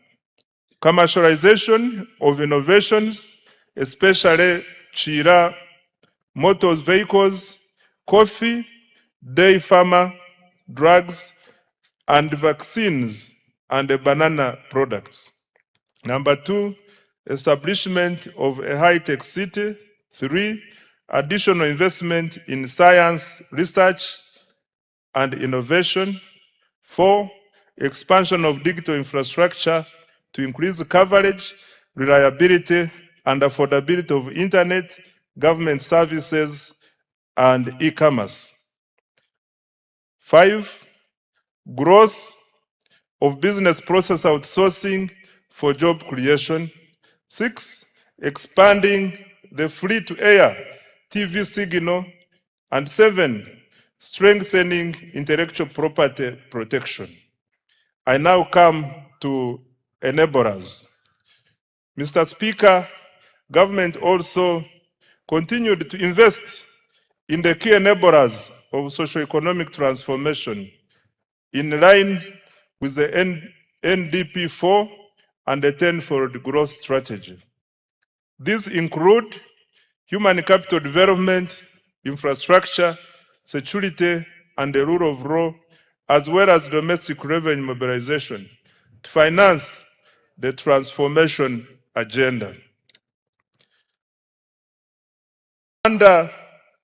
commercialization of innovations, especially Chira, motor vehicles, coffee, dairy farmer, drugs, and vaccines, and banana products. Number 2, establishment of a high-tech city. 3, additional investment in science, research, and innovation. 4, expansion of digital infrastructure to increase coverage, reliability, and affordability of internet, government services, and e-commerce. 5, growth of business process outsourcing for job creation. 6, expanding the free-to-air TV signal. And 7, strengthening intellectual property protection. I now come to enablers. Mr. Speaker, government also continued to invest in the key enablers of socio-economic transformation in line with the NDP 4 and the 10-fold growth strategy. These include human capital development, infrastructure, security, and the rule of law, as well as domestic revenue mobilization to finance the transformation agenda. Under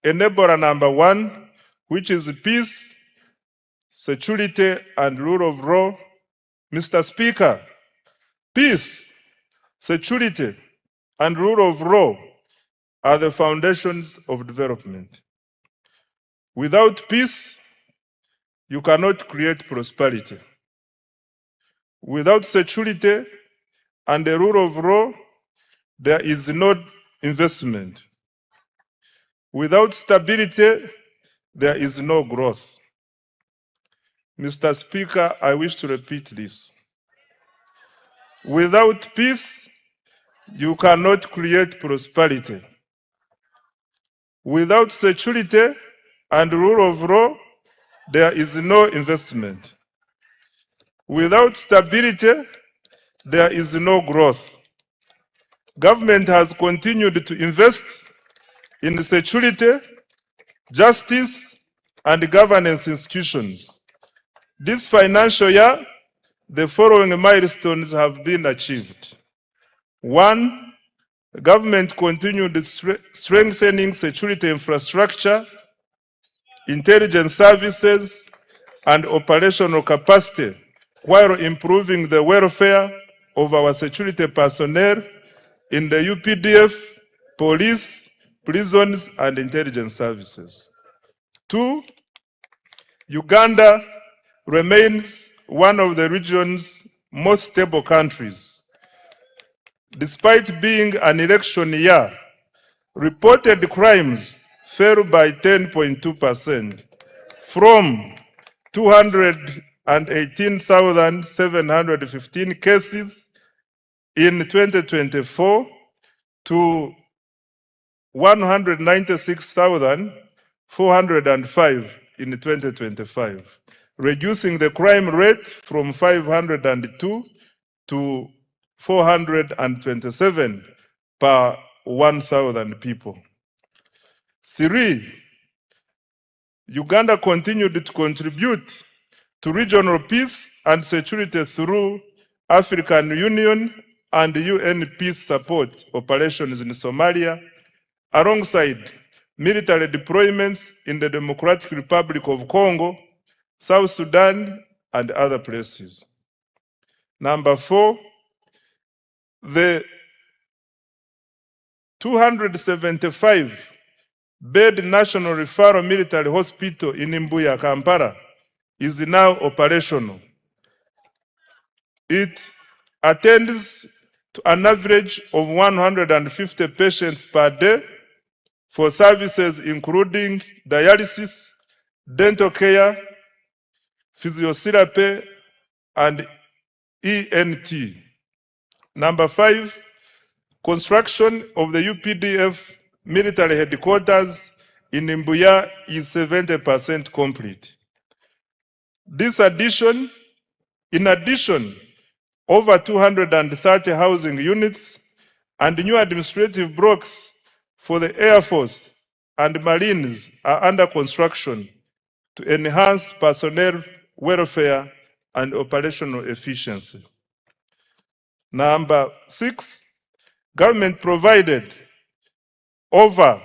enabler number 1, which is peace, security, and rule of law, Mr. Speaker, peace, security, and rule of law are the foundations of development. Without peace, you cannot create prosperity. Without security and the rule of law, there is no investment. Without stability, there is no growth. Mr. Speaker, I wish to repeat this. Without peace, you cannot create prosperity. Without security and rule of law, there is no investment. Without stability, there is no growth. Government has continued to invest in security, justice, and governance institutions. This financial year, the following milestones have been achieved. 1, the government continued strengthening security infrastructure, intelligence services, and operational capacity, while improving the welfare of our security personnel in the UPDF, police, prisons, and intelligence services. 2, Uganda remains one of the region's most stable countries. Despite being an election year, reported crimes fell by 10.2% from 218,715 cases in 2024 to 196,405 in 2025, reducing the crime rate from 502 to 427 per 1,000 people. 3, Uganda continued to contribute to regional peace and security through African Union and UN peace support operations in Somalia, alongside military deployments in the Democratic Republic of Congo, South Sudan, and other places. Number 4, the 275-bed National Referral Military Hospital in Mbuya, Kampala, is now operational. It attends to an average of 150 patients per day for services including dialysis, dental care, physiotherapy, and ENT. Number 5, construction of the UPDF military headquarters in Mbuya is 70% complete. In addition, over 230 housing units and new administrative blocks for the Air Force and Marines are under construction to enhance personnel welfare and operational efficiency. Number 6, government provided over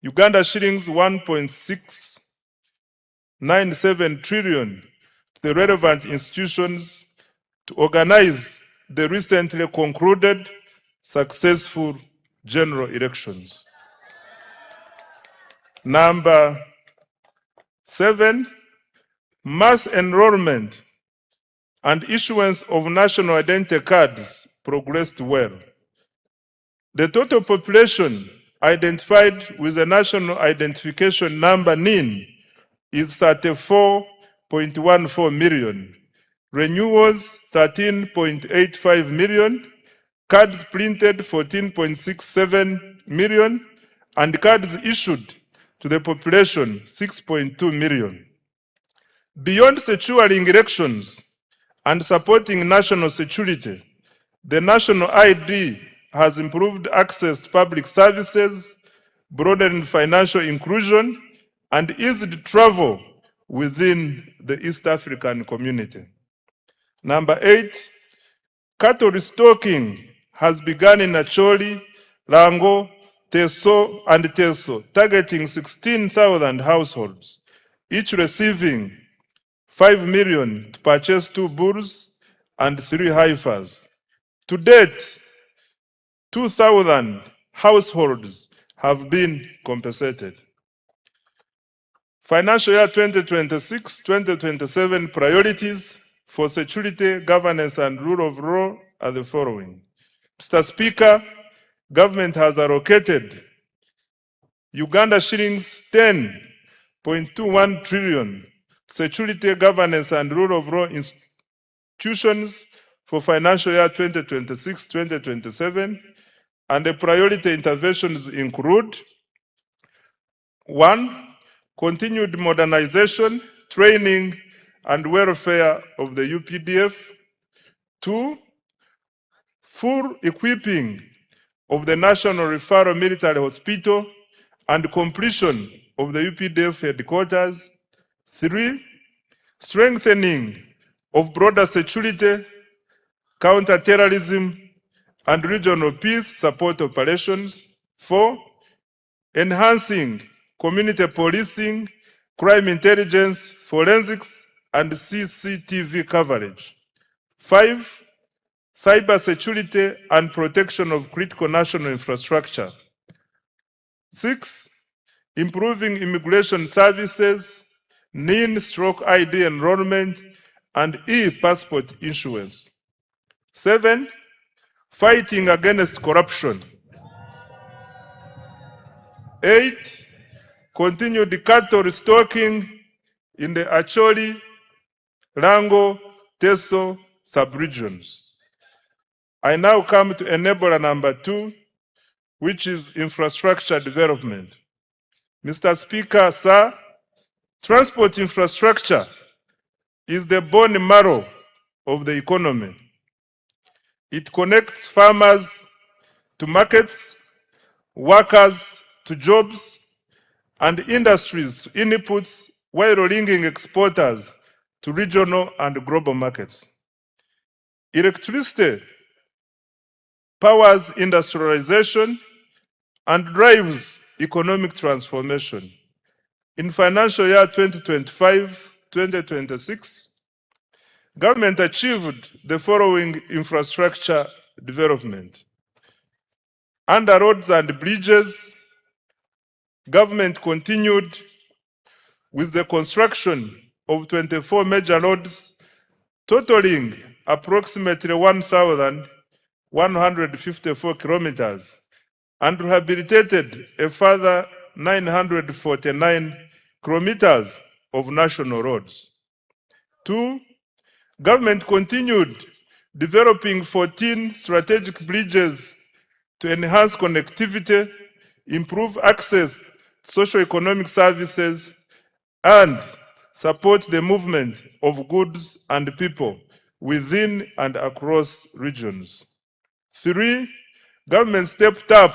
Uganda shillings 1.697 trillion to the relevant institutions to organize the recently concluded successful general elections. Number 7, mass enrollment and issuance of national identity cards progressed well. The total population identified with the National Identification Number NIN is 34.14 million, renewals 13.85 million, cards printed 14.67 million, and cards issued to the population 6.2 million. Beyond securing elections and supporting national security, the national ID has improved access to public services, broadened financial inclusion, and eased travel within the East African community. Number 8, cattle restocking has begun in Acholi, Lango, Teso, and Teso, targeting 16,000 households, each receiving 5 million to purchase 2 bulls and 3 heifers. To date, 2,000 households have been compensated. Financial year 2026-2027 priorities for security, governance, and rule of law are the following. Mr. Speaker, government has allocated Uganda shillings 10.21 trillion security, governance, and rule of law institutions for financial year 2026-2027, and the priority interventions include: 1, continued modernization, training, and welfare of the UPDF. 2, full equipping of the National Referral Military Hospital and completion of the UPDF headquarters. 3, strengthening of broader security, counter-terrorism, and regional peace support operations. 4, enhancing community policing, crime intelligence, forensics, and CCTV coverage. 5, cyber security and protection of critical national infrastructure. 6, improving immigration services, NIN/ID enrollment, and e-passport issuance. 7, fighting against corruption. 8, continued cattle restocking in the Acholi, Rango, Teso sub-regions. I now come to enabler number 2, which is infrastructure development. Mr. Speaker, sir, transport infrastructure is the bone marrow of the economy. It connects farmers to markets, workers to jobs, and industries to inputs, while linking exporters to regional and global markets. Electricity powers industrialization and drives economic transformation. In financial year 2025-2026, government achieved the following infrastructure development. Under roads and bridges, government continued with the construction of 24 major roads, totaling approximately 1,154 kilometers, and rehabilitated a further 949 kilometers of national roads. 2, government continued developing 14 strategic bridges to enhance connectivity, improve access to socio-economic services, and support the movement of goods and people within and across regions. 3, government stepped up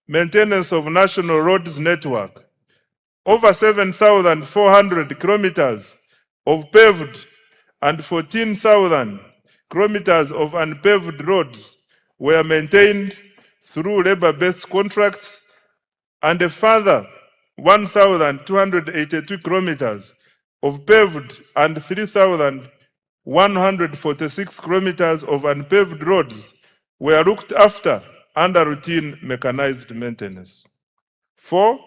maintenance of national roads network. Over 7,400 kilometers of paved and 14,000 kilometers of unpaved roads were maintained through labor-based contracts, and a further 1,282 kilometers of paved and 3,146 kilometers of unpaved roads were looked after under routine mechanized maintenance. 4,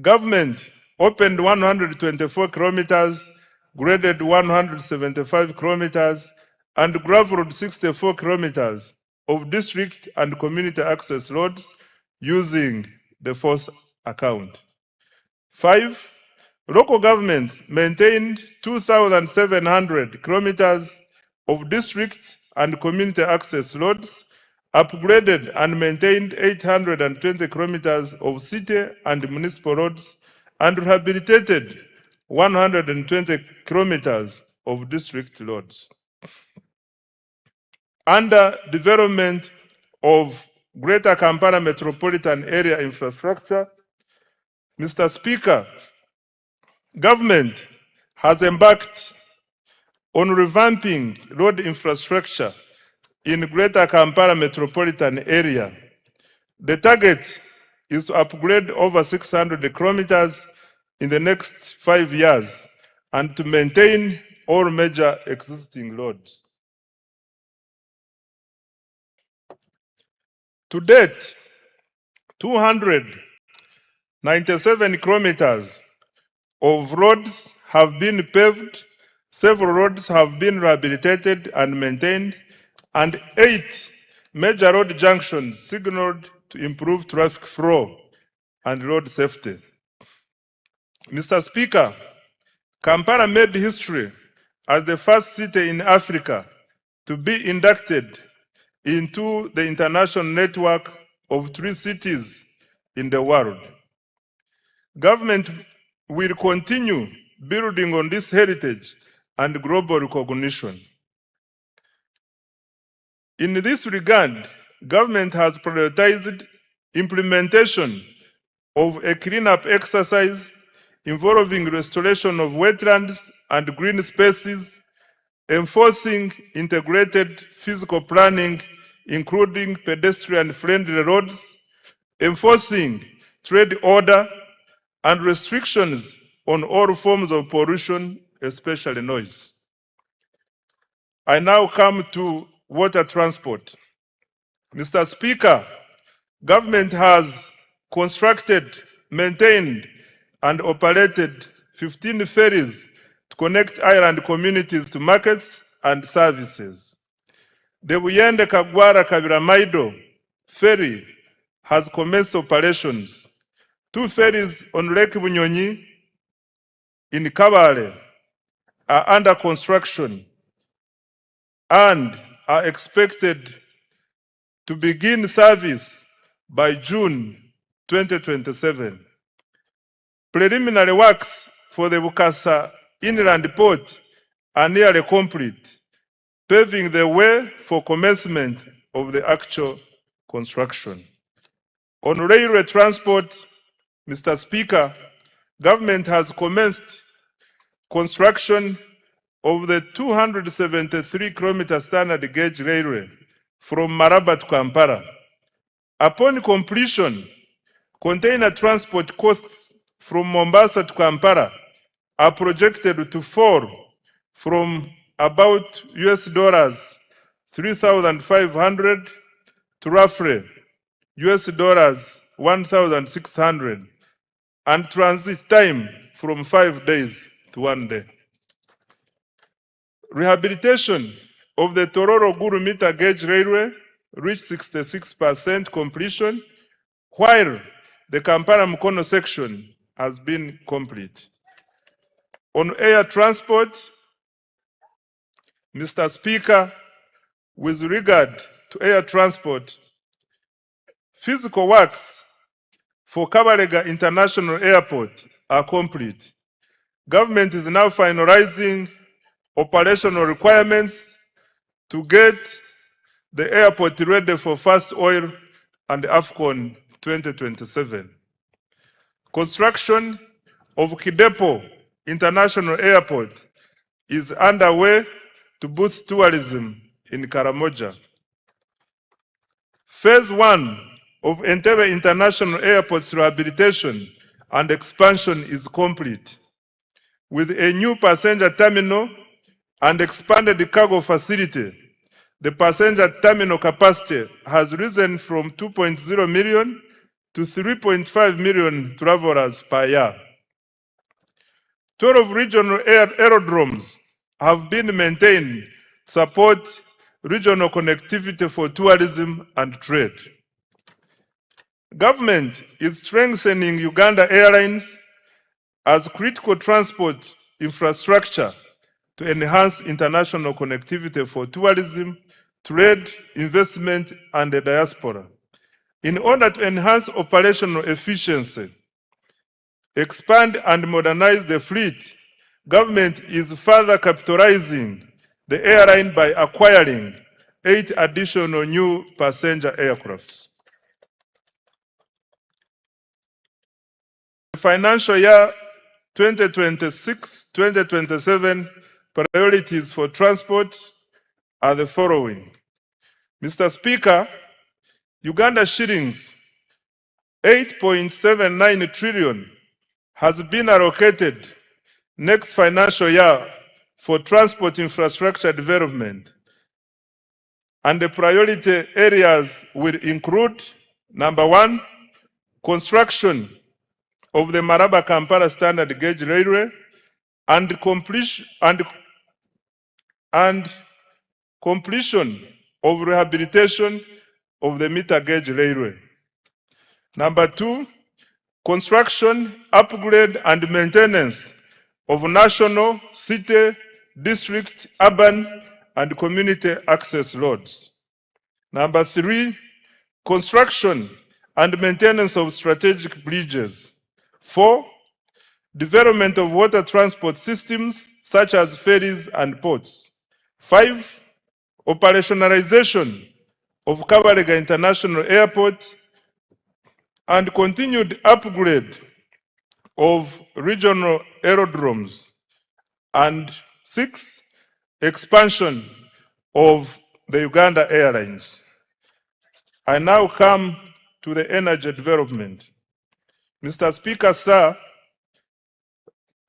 government opened 124 kilometers, graded 175 kilometers, and graveled 64 kilometers of district and community access roads using the force account. 5, local governments maintained 2,700 kilometers of district and community access roads, upgraded and maintained 820 kilometers of city and municipal roads, and rehabilitated 120 kilometers of district roads. Under development of Greater Kampala Metropolitan Area infrastructure, Mr. Speaker, government has embarked on revamping road infrastructure in Greater Kampala Metropolitan Area. The target is to upgrade over 600 kilometers in the next 5 years and to maintain all major existing roads. To date, 297 kilometers of roads have been paved, several roads have been rehabilitated and maintained, and 8 major road junctions signaled to improve traffic flow and road safety. Mr. Speaker, Kampala made history as the first city in Africa to be inducted into the international network of 3 cities in the world. Government will continue building on this heritage and global recognition. In this regard, government has prioritized implementation of a cleanup exercise involving restoration of wetlands and green spaces, enforcing integrated physical planning, including pedestrian-friendly roads, enforcing trade order, and restrictions on all forms of pollution, especially noise. I now come to water transport. Mr. Speaker, government has constructed, maintained, and operated 15 ferries to connect island communities to markets and services. The Buyende Kagwara Kabiramaido ferry has commenced operations. 2 ferries on Lake Bunyonyi in Kabale are under construction and are expected to begin service by June 2027. Preliminary works for the Bukasa Inland Port are nearly complete, paving the way for commencement of the actual construction. On railway transport, Mr. Speaker, government has commenced construction of the 273-kilometer standard gauge railway from Maraba to Kampala. Upon completion, container transport costs from Mombasa to Kampala are projected to fall from about US $3,500 to roughly US $1,600, and transit time from 5 days to 1 day. Rehabilitation of the Tororo-Guru meter gauge railway reached 66% completion, while the Kampala-Mukono section has been complete. On air transport, Mr. Speaker, with regard to air transport, physical works for Kabalega International Airport are complete. Government is now finalizing operational requirements to get the airport ready for first oil and AFCON 2027. Construction of Kidepo International Airport is underway to boost tourism in Karamoja. Phase 1 of Entebbe International Airport's rehabilitation and expansion is complete, with a new passenger terminal and expanded cargo facility. The passenger terminal capacity has risen from 2.0 million to 3.5 million travelers per year. 12 regional aerodromes have been maintained to support regional connectivity for tourism and trade. Government is strengthening Uganda Airlines as critical transport infrastructure to enhance international connectivity for tourism, trade, investment, and the diaspora. In order to enhance operational efficiency, expand and modernize the fleet, government is further capitalizing the airline by acquiring 8 additional new passenger aircrafts. The financial year 2026-2027 priorities for transport are the following. Mr. Speaker, Uganda shillings 8.79 trillion has been allocated next financial year for transport infrastructure development. And the priority areas will include, number 1, construction of the Maraba-Kampala standard gauge railway and completion of rehabilitation of the meter gauge railway. Number 2, construction, upgrade, and maintenance of national, city, district, urban, and community access roads. Number 3, construction and maintenance of strategic bridges. 4, development of water transport systems such as ferries and ports. 5, operationalization of Kabalega International Airport and continued upgrade of regional aerodromes. And 6, expansion of the Uganda Airlines. I now come to the energy development. Mr. Speaker, sir,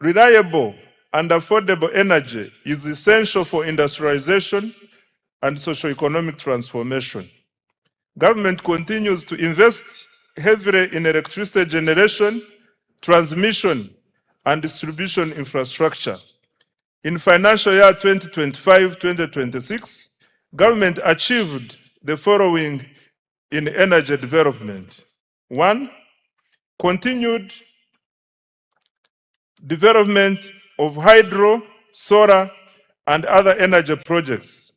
reliable and affordable energy is essential for industrialization and socio-economic transformation. Government continues to invest heavily in electricity generation, transmission, and distribution infrastructure. In financial year 2025-2026, government achieved the following in energy development. 1. Continued development of hydro, solar, and other energy projects,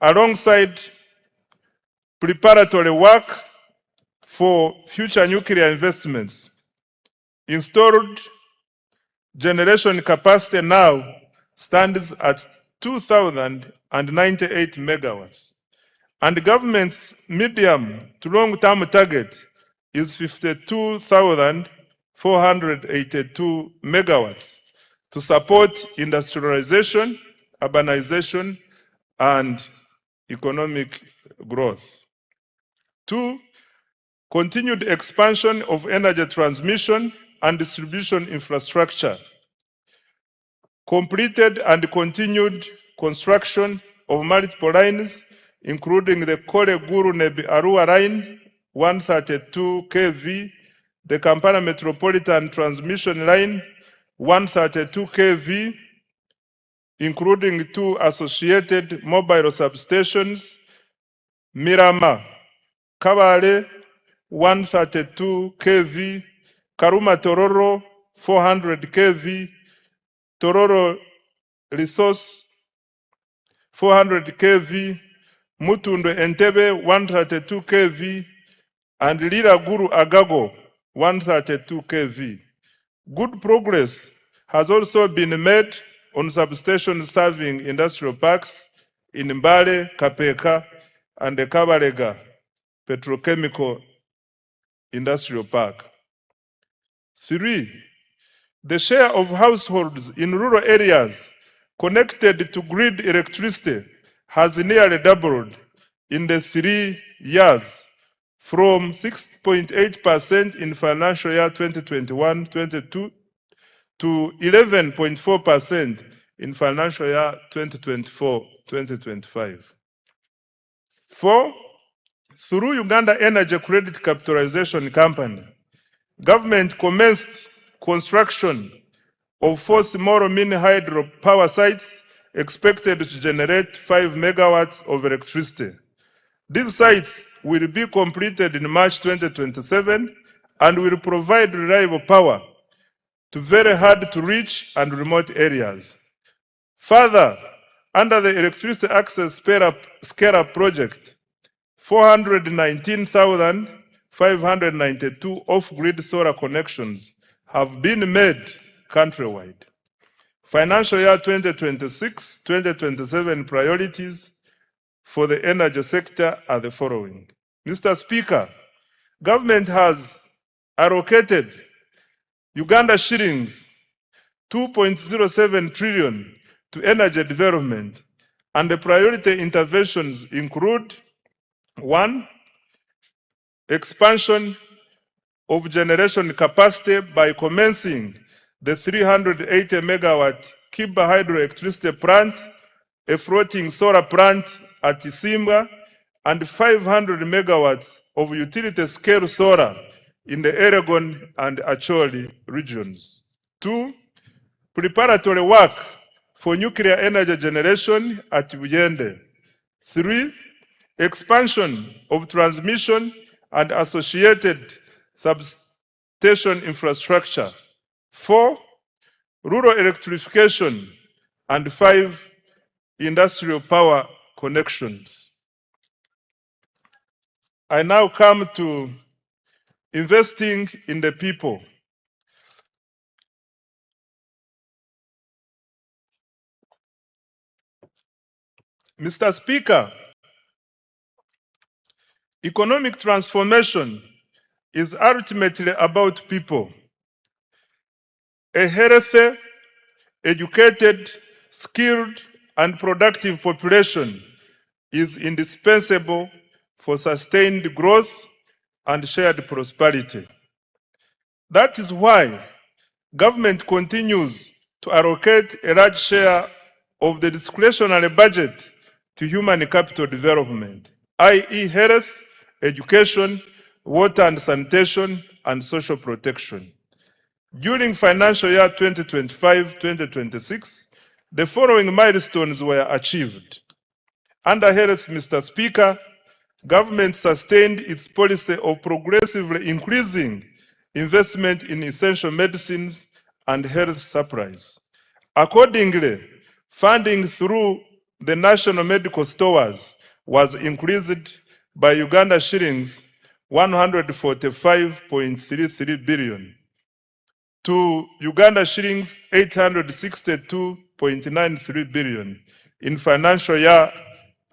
alongside preparatory work for future nuclear investments. Installed generation capacity now stands at 2,098 megawatts. And the government's medium to long-term target is 52,482 megawatts to support industrialization, urbanization, and economic growth. 2. Continued expansion of energy transmission and distribution infrastructure. Completed and continued construction of multiple lines, including the Kore-Guru-Nebi-Arua line, 132 kV, the Kampala Metropolitan Transmission Line, 132 kV, including 2 associated mobile substations, Mirama, Kabale, 132 kV, Karuma Tororo, 400 kV, Tororo Resource, 400 kV, Mutundo Entebbe, 132 kV, and Lira Guru Agago, 132 kV. Good progress has also been made on substations serving industrial parks in Mbale, Kapeka, and the Kabalega Petrochemical Industrial Park. 3. The share of households in rural areas connected to grid electricity has nearly doubled in the 3 years, from 6.8% in financial year 2021-22 to 11.4% in financial year 2024-2025. 4. Through Uganda Energy Credit Capitalization Company, government commenced construction of 4 small mini hydro power sites expected to generate 5 megawatts of electricity. These sites will be completed in March 2027 and will provide reliable power to very hard to reach and remote areas. Further, under the Electricity Access Scale-Up Project, 419,592 off-grid solar connections have been made countrywide. Financial year 2026-2027 priorities for the energy sector are the following. Mr. Speaker, government has allocated Uganda shillings 2.07 trillion to energy development, and the priority interventions include: 1. Expansion of generation capacity by commencing the 380 megawatt Kiba hydroelectricity plant, a floating solar plant at Isimba, and 500 megawatts of utility scale solar in the Eragon and Acholi regions. 2. Preparatory work for nuclear energy generation at Buyende. 3. Expansion of transmission and associated substation infrastructure. 4. Rural electrification. And 5. Industrial power connections. I now come to investing in the people. Mr. Speaker, economic transformation is ultimately about people. A healthy, educated, skilled, and productive population is indispensable for sustained growth and shared prosperity. That is why government continues to allocate a large share of the discretionary budget to human capital development, i.e. health, education, water and sanitation, and social protection. During financial year 2025-2026, the following milestones were achieved. Under health, Mr. Speaker, government sustained its policy of progressively increasing investment in essential medicines and health supplies. Accordingly, funding through the national medical stores was increased by Uganda shillings 145.33 billion to Uganda shillings 862.93 billion in financial year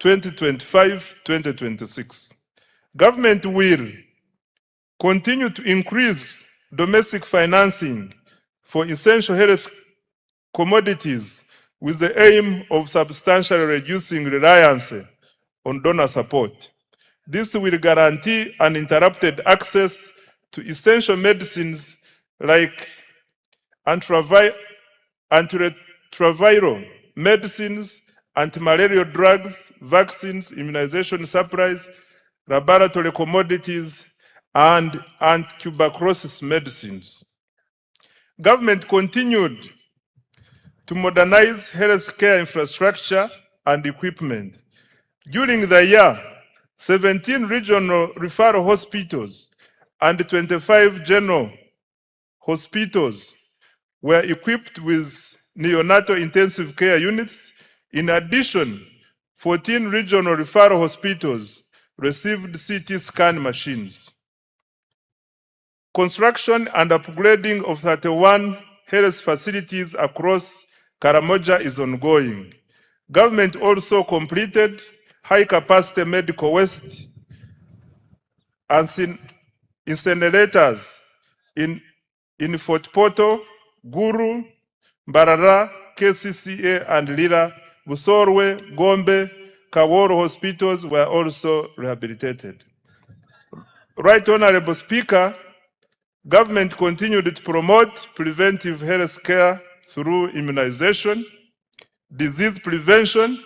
2025-2026. Government will continue to increase domestic financing for essential health commodities with the aim of substantially reducing reliance on donor support. This will guarantee uninterrupted access to essential medicines like antiretroviral medicines, anti-malarial drugs, vaccines, immunization supplies, laboratory commodities, and anti-tuberculosis medicines. Government continued to modernize healthcare infrastructure and equipment. During the year, 17 regional referral hospitals and 25 general hospitals were equipped with neonatal intensive care units. In addition, 14 regional referral hospitals received CT scan machines. Construction and upgrading of 31 health facilities across Karamoja is ongoing. Government also completed high-capacity medical waste and incinerators in Fort Portal, Guru, Mbarara, KCCA, and Lira. Busorwe, Gombe, Kaworo hospitals were also rehabilitated. Right Honorable Speaker, government continued to promote preventive health care through immunization, disease prevention,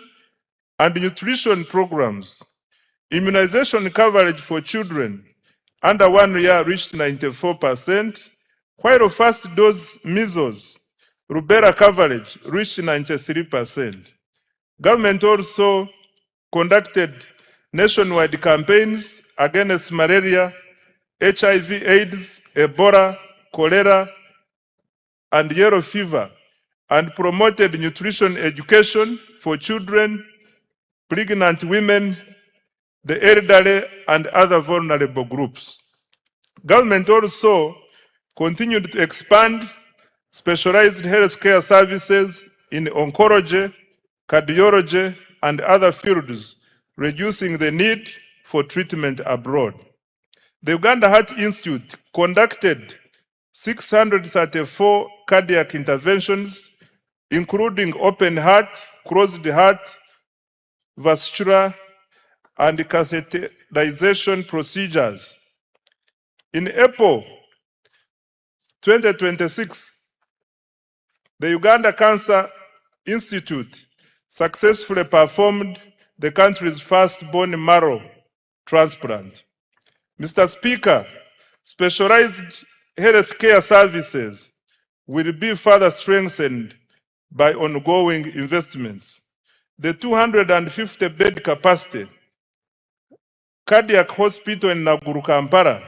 and nutrition programs. Immunization coverage for children under 1 year reached 94%, while first dose measles, rubella coverage reached 93%. Government also conducted nationwide campaigns against malaria, HIV, AIDS, Ebola, cholera, and yellow fever, and promoted nutrition education for children, pregnant women, the elderly, and other vulnerable groups. Government also continued to expand specialized healthcare services in oncology, cardiology, and other fields, reducing the need for treatment abroad. The Uganda Heart Institute conducted 634 cardiac interventions, including open heart, closed heart, vascular, and catheterization procedures. In April 2026, the Uganda Cancer Institute successfully performed the country's first bone marrow transplant. Mr. Speaker, specialized healthcare services will be further strengthened by ongoing investments. The 250-bed capacity cardiac hospital in Naguru, Kampala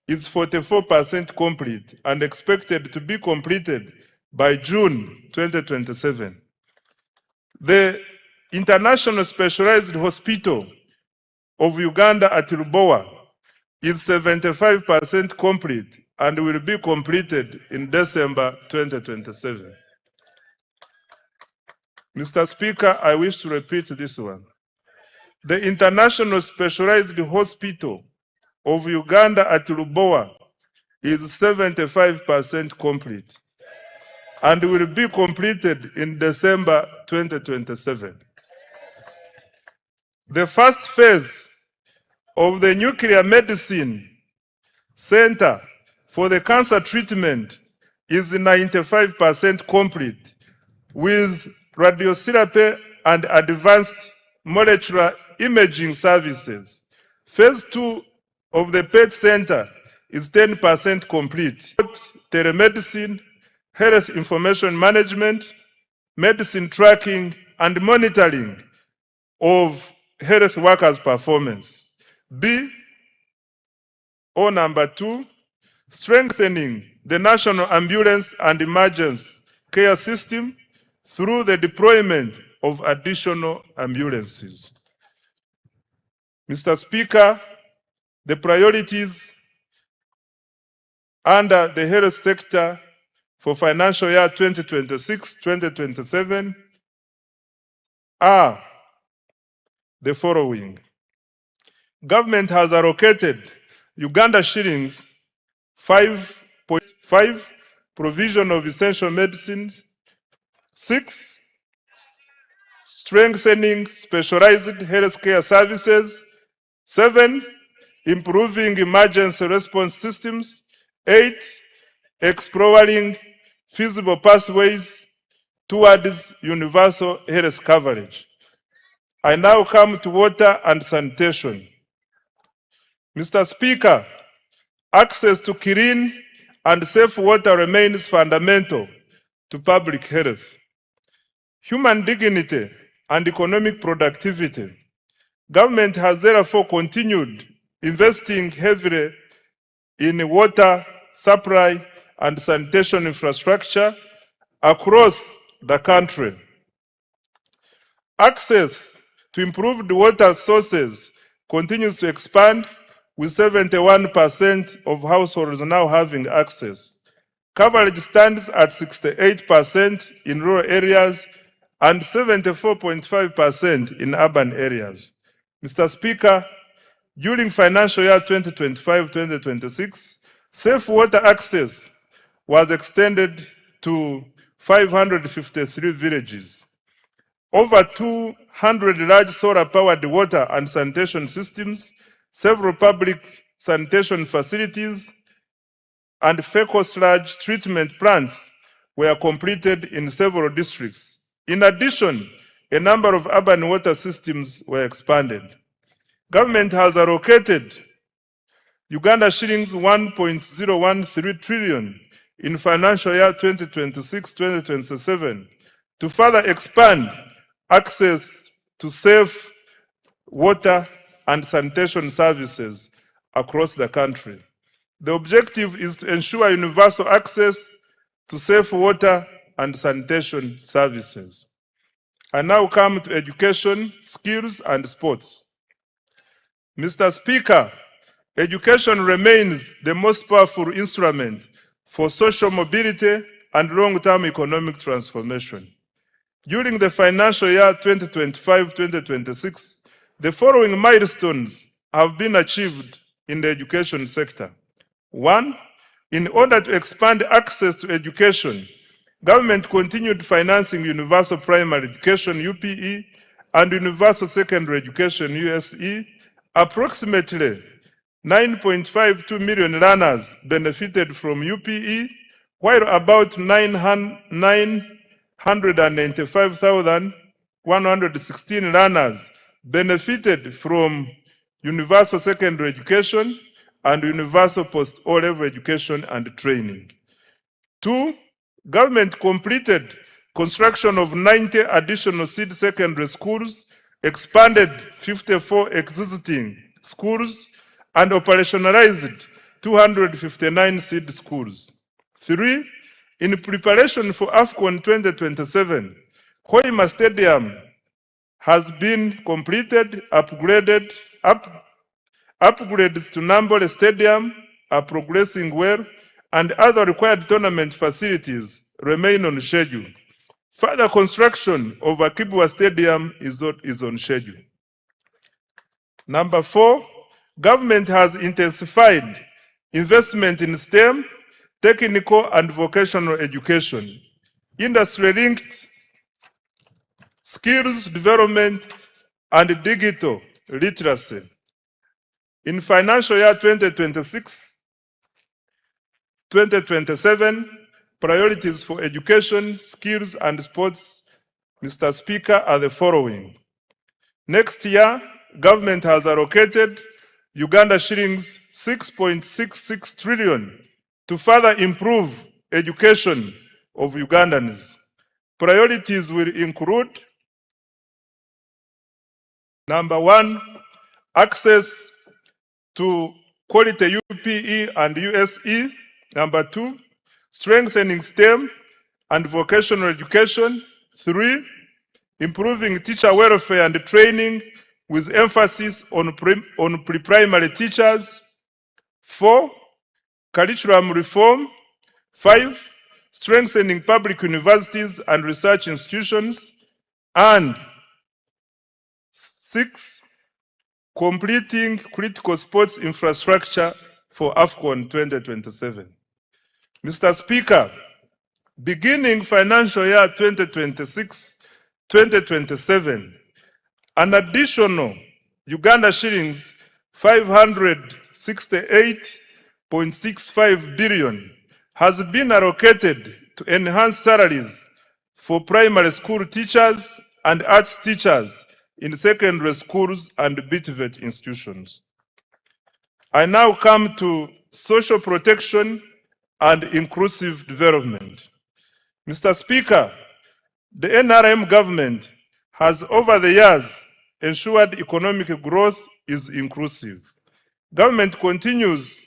is 44% complete and expected to be completed by June 2027. The International Specialized Hospital of Uganda at Lubowa is 75% complete and will be completed in December 2027. Mr. Speaker, I wish to repeat this one. The International Specialized Hospital of Uganda at Lubowa is 75% complete and will be completed in December 2027. The first phase of the Nuclear Medicine Center for the cancer treatment is 95% complete, with radiotherapy and advanced molecular imaging services. Phase 2 of the PET center is 10% complete. Telemedicine, health information management, medicine tracking, and monitoring of health workers' performance. B, or number 2, strengthening the national ambulance and emergency care system through the deployment of additional ambulances. Mr. Speaker, the priorities under the health sector for financial year 2026-2027 are the following. Government has allocated Uganda shillings 5.5 provision of essential medicines, 6 strengthening specialized healthcare services, 7 improving emergency response systems, 8 exploring feasible pathways towards universal health coverage. I now come to water and sanitation. Mr. Speaker, access to clean and safe water remains fundamental to public health. Human dignity and economic productivity. Government has therefore continued investing heavily in water supply and sanitation infrastructure across the country. Access to improved water sources continues to expand, with 71% of households now having access. Coverage stands at 68% in rural areas and 74.5% in urban areas. Mr. Speaker, during financial year 2025-2026, safe water access was extended to 553 villages. Over 200 large solar-powered water and sanitation systems, several public sanitation facilities, and fecal sludge treatment plants were completed in several districts. In addition, a number of urban water systems were expanded. Government has allocated Uganda shillings 1.013 trillion in financial year 2026-2027 to further expand access to safe water and sanitation services across the country. The objective is to ensure universal access to safe water and sanitation services. I now come to education, skills, and sports. Mr. Speaker, education remains the most powerful instrument for social mobility and long-term economic transformation. During the financial year 2025-2026, the following milestones have been achieved in the education sector. 1, in order to expand access to education, government continued financing universal primary education, UPE, and universal secondary education, USE. Approximately 9.52 million learners benefited from UPE, while about 995,116 learners benefited from universal secondary education and universal post-O-level education and training. 2, government completed construction of 90 additional seed secondary schools, expanded 54 existing schools, and operationalized 259 seed schools. 3, in preparation for AFCON 2027, Hoima Stadium has been completed, upgrades to Nambole Stadium are progressing well, and other required tournament facilities remain on schedule. Further construction of Akibwa Stadium is on schedule. Number 4, government has intensified investment in STEM, technical and vocational education, industry-linked skills development, and digital literacy. In financial year 2026-2027, priorities for education, skills, and sports, Mr. Speaker, are the following. Next year, government has allocated Uganda shillings 6.66 trillion to further improve education of Ugandans. Priorities will include: number one, access to quality UPE and USE. Number two, strengthening STEM and vocational education. 3, improving teacher welfare and training with emphasis on pre-primary teachers. 4, curriculum reform. 5, strengthening public universities and research institutions. And 6, completing critical sports infrastructure for AFCON 2027. Mr. Speaker, beginning financial year 2026-2027, an additional Uganda shillings 568.65 billion has been allocated to enhance salaries for primary school teachers and arts teachers in secondary schools and BTVET institutions. I now come to social protection and inclusive development. Mr. Speaker, the NRM government has over the years ensured economic growth is inclusive. Government continues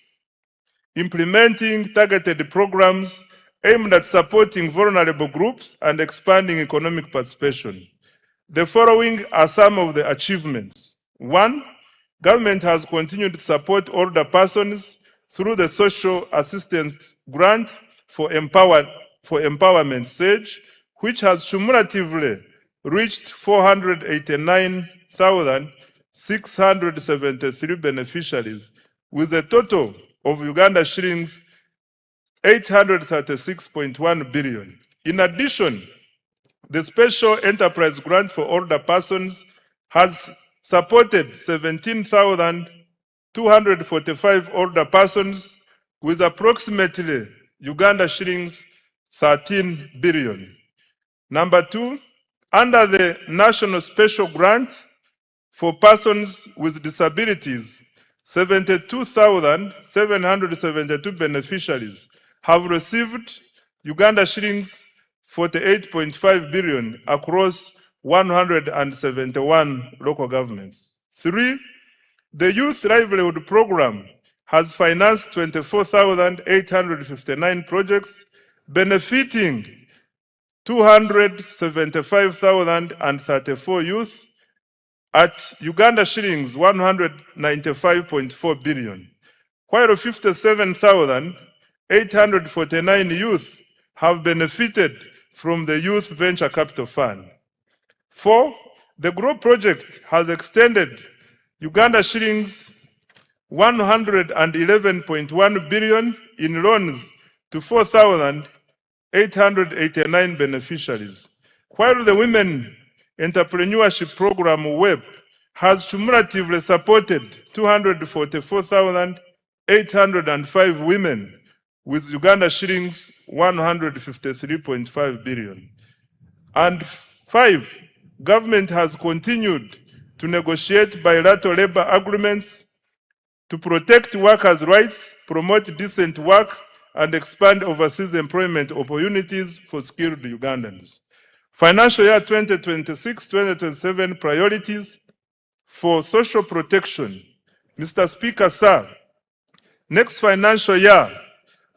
implementing targeted programs aimed at supporting vulnerable groups and expanding economic participation. The following are some of the achievements. 1, government has continued to support older persons through the Social Assistance Grant for Empowerment SAGE, which has cumulatively reached 489,673 beneficiaries, with a total of Uganda shillings 836.1 billion. In addition, the Special Enterprise Grant for Older Persons has supported 17,245 older persons with approximately Uganda shillings 13 billion. Number 2, under the National Special Grant for Persons with Disabilities, 72,772 beneficiaries have received Uganda shillings 48.5 billion across 171 local governments. 3, the Youth Livelihood Program has financed 24,859 projects benefiting 275,034 youth at Uganda shillings 195.4 billion, while 57,849 youth have benefited from the Youth Venture Capital Fund. 4, the GROW project has extended Uganda shillings 111.1 billion in loans to 4,889 beneficiaries, while the Women Entrepreneurship Program WEP has cumulatively supported 244,805 women with Uganda shillings 153.5 billion. And 5, government has continued to negotiate bilateral labor agreements to protect workers' rights, promote decent work, and expand overseas employment opportunities for skilled Ugandans. Financial year 2026-2027 priorities for social protection. Mr. Speaker, sir, next financial year,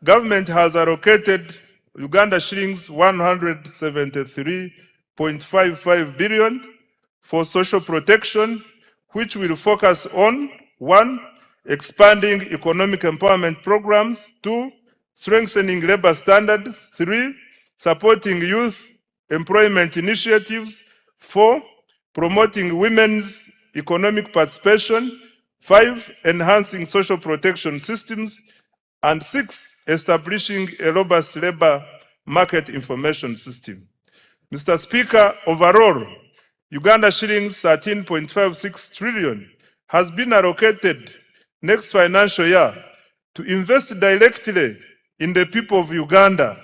government has allocated Uganda shillings 173.55 billion for social protection, which will focus on: 1, expanding economic empowerment programs; 2, strengthening labor standards; 3, supporting youth employment initiatives; 4, promoting women's economic participation; 5, enhancing social protection systems; and 6, establishing a robust labor market information system. Mr. Speaker, overall, Uganda shillings 13.56 trillion has been allocated next financial year to invest directly in the people of Uganda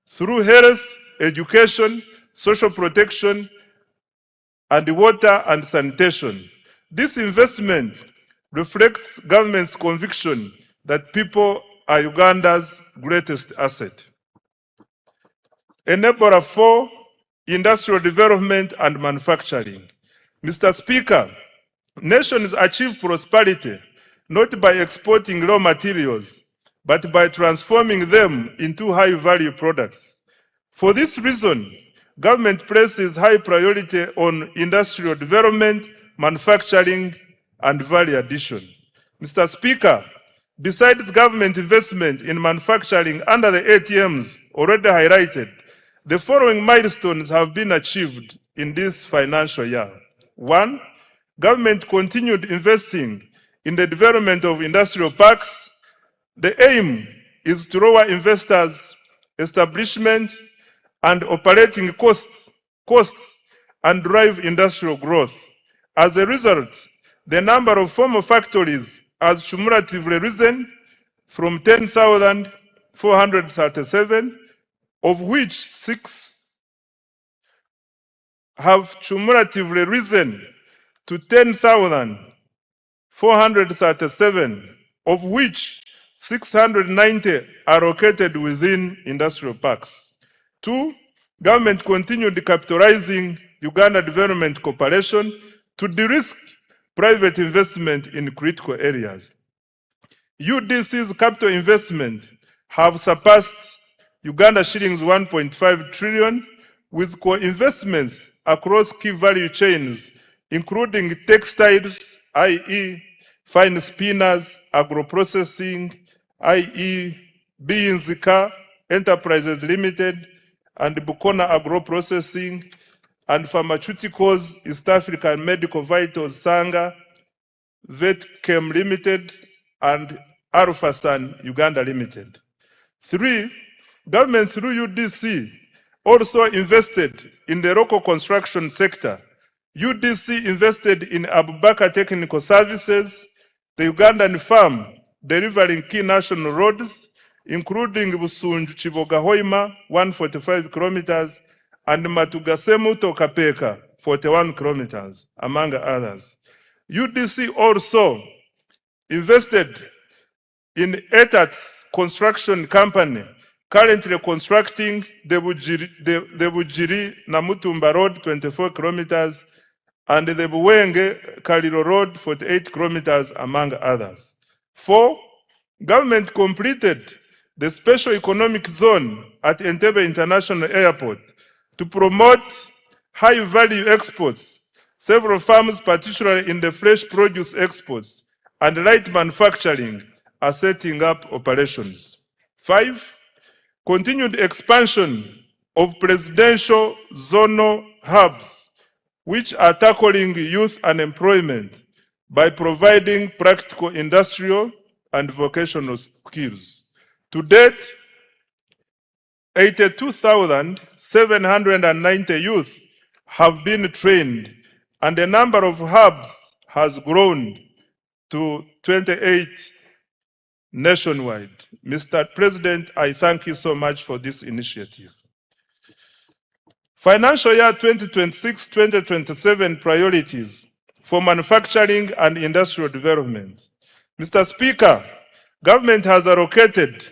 through health, education, social protection, and water and sanitation. This investment reflects government's conviction that people are Uganda's greatest asset. Enabler 4, industrial development and manufacturing. Mr. Speaker, nations achieve prosperity not by exporting raw materials, but by transforming them into high-value products. For this reason, government places high priority on industrial development, manufacturing, and value addition. Mr. Speaker, besides government investment in manufacturing under the ATMs already highlighted, the following milestones have been achieved in this financial year. 1, government continued investing in the development of industrial parks. The aim is to lower investors' establishment and operating costs and drive industrial growth. As a result, the number of formal factories has cumulatively risen from 10,437, of which 6 have cumulatively risen to 10,437, of which 690 are located within industrial parks. 2, government continued capitalizing Uganda Development Corporation to de-risk private investment in critical areas. UDC's capital investment have surpassed Uganda shillings 1.5 trillion, with co-investments across key value chains, including textiles, i.e. fine spinners, agro-processing, i.e. Beinzika Enterprises Limited, and Bukona Agro-Processing, and pharmaceuticals, East African Medical Vitals Sanga, Vetchem Limited, and Alphasan Uganda Limited. 3, government through UDC also invested in the local construction sector. UDC invested in Abubakar Technical Services, the Ugandan firm delivering key national roads, including Busunju-Chiboga Hoima, 145 kilometers, and Matugasemuto Kapeka, 41 kilometers, among others. UDC also invested in ETAT's construction company, currently constructing the Bujiri Namutumba Road, 24 kilometers, and the Buwenge Kaliro Road, 48 kilometers, among others. 4, government completed the special economic zone at Entebbe International Airport to promote high-value exports. Several farms, particularly in the fresh produce exports and light manufacturing, are setting up operations. 5, continued expansion of presidential zonal hubs, which are tackling youth unemployment by providing practical industrial and vocational skills. To date, 82,790 youth have been trained, and the number of hubs has grown to 28 nationwide. Mr. President, I thank you so much for this initiative. Financial year 2026-2027 priorities for manufacturing and industrial development. Mr. Speaker, government has allocated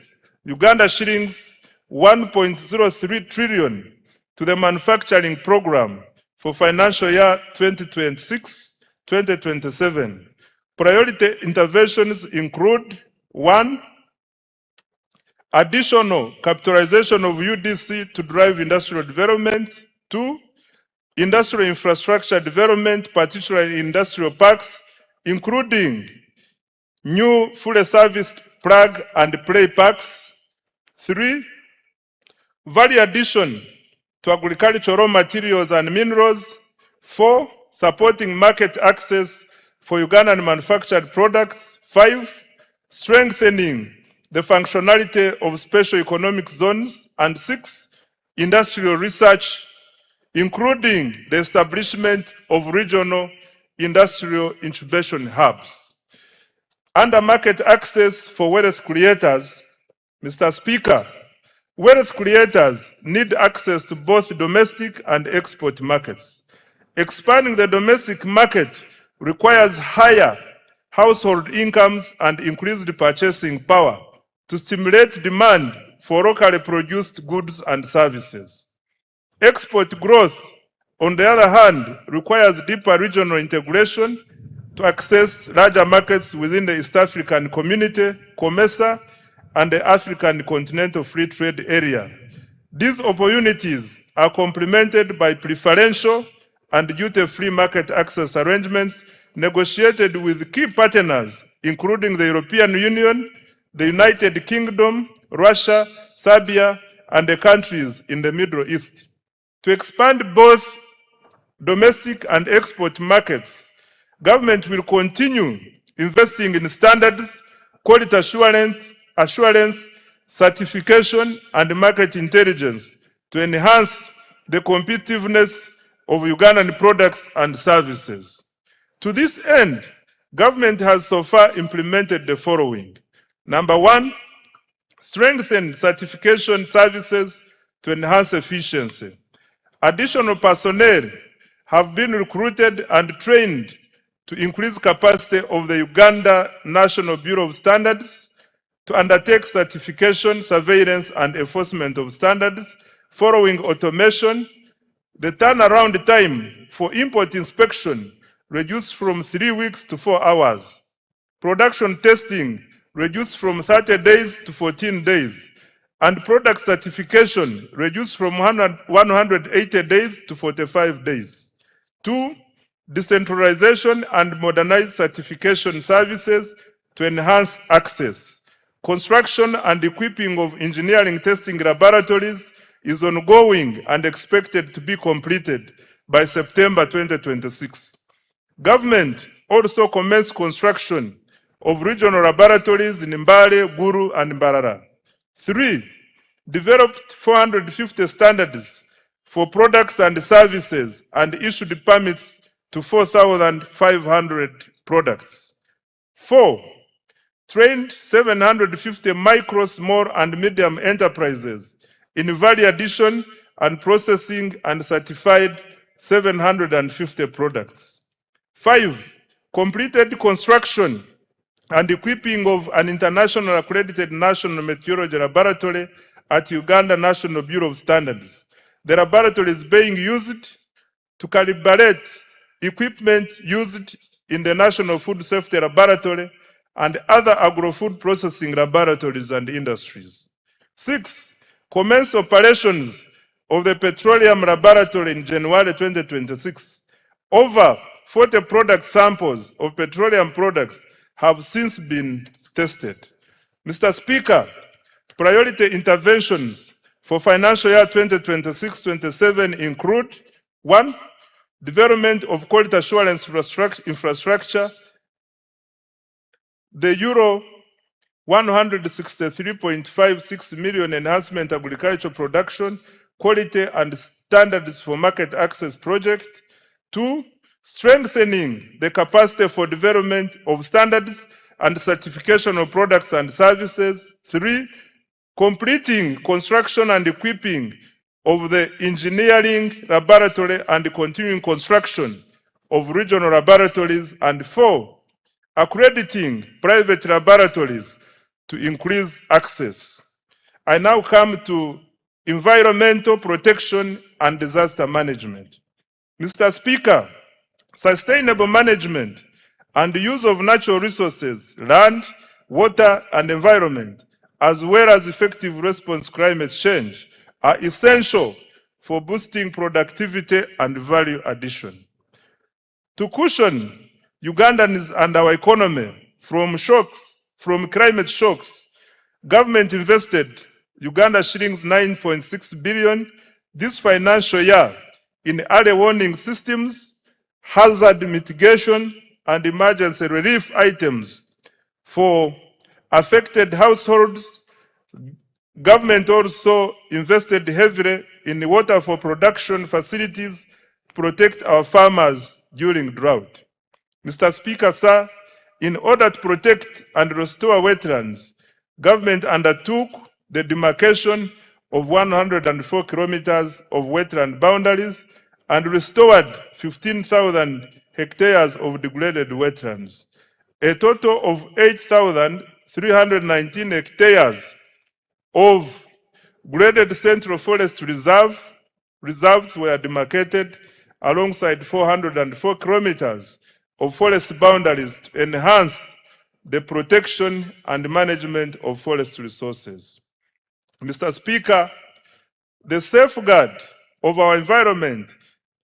Uganda shillings 1.03 trillion to the manufacturing program for financial year 2026-2027. Priority interventions include: 1, additional capitalization of UDC to drive industrial development. 2, industrial infrastructure development, particularly industrial parks, including new fully serviced plug and play parks. 3, value addition to agricultural raw materials and minerals. 4, supporting market access for Ugandan manufactured products. 5, strengthening the functionality of special economic zones. And 6, industrial research, including the establishment of regional industrial incubation hubs. Under market access for wealth creators, Mr. Speaker, wealth creators need access to both domestic and export markets. Expanding the domestic market requires higher household incomes and increased purchasing power to stimulate demand for locally produced goods and services. Export growth, on the other hand, requires deeper regional integration to access larger markets within the East African Community, COMESA, and the African Continental Free Trade Area. These opportunities are complemented by preferential and duty-free market access arrangements negotiated with key partners, including the European Union, the United Kingdom, Russia, Serbia, and the countries in the Middle East. To expand both domestic and export markets, government will continue investing in standards, quality assurance, certification, and market intelligence to enhance the competitiveness of Ugandan products and services. To this end, government has so far implemented the following. Number one, strengthen certification services to enhance efficiency. Additional personnel have been recruited and trained to increase capacity of the Uganda National Bureau of Standards to undertake certification, surveillance, and enforcement of standards. Following automation, the turnaround time for import inspection reduced from 3 weeks to 4 hours. Production testing reduced from 30 days to 14 days. And product certification reduced from 180 days to 45 days. 2, decentralization and modernized certification services to enhance access. Construction and equipping of engineering testing laboratories is ongoing and expected to be completed by September 2026. Government also commenced construction of regional laboratories in Mbale, Guru, and Mbarara. 3, developed 450 standards for products and services and issued permits to 4,500 products. 4, trained 750 micro, small, and medium enterprises in value addition and processing and certified 750 products. 5, completed construction and equipping of an international accredited national meteorology laboratory at Uganda National Bureau of Standards. The laboratory is being used to calibrate equipment used in the National Food Safety Laboratory and other agro-food processing laboratories and industries. 6, commenced operations of the Petroleum Laboratory in January 2026. Over 40 product samples of petroleum products have since been tested. Mr. Speaker, priority interventions for financial year 2026-27 include 1, development of quality assurance infrastructure, the euro 163.56 million enhancement agricultural production, quality and standards for market access project. 2, strengthening the capacity for development of standards and certification of products and services. 3, completing construction and equipping of the engineering laboratory and continuing construction of regional laboratories. And 4, accrediting private laboratories to increase access. I now come to environmental protection and disaster management. Mr. Speaker, sustainable management and use of natural resources, land, water, and environment, as well as effective response to climate change, are essential for boosting productivity and value addition. To cushion Ugandans and our economy from climate shocks, government invested Uganda shillings 9.6 billion this financial year in early warning systems, hazard mitigation, and emergency relief items for affected households. Government also invested heavily in water for production facilities to protect our farmers during drought. Mr. Speaker, sir, in order to protect and restore wetlands, government undertook the demarcation of 104 kilometers of wetland boundaries and restored 15,000 hectares of degraded wetlands. a total of 8,319 hectares of graded Central Forest reserves were demarcated alongside 404 kilometers of forest boundaries to enhance the protection and management of forest resources. Mr. Speaker, the safeguard of our environment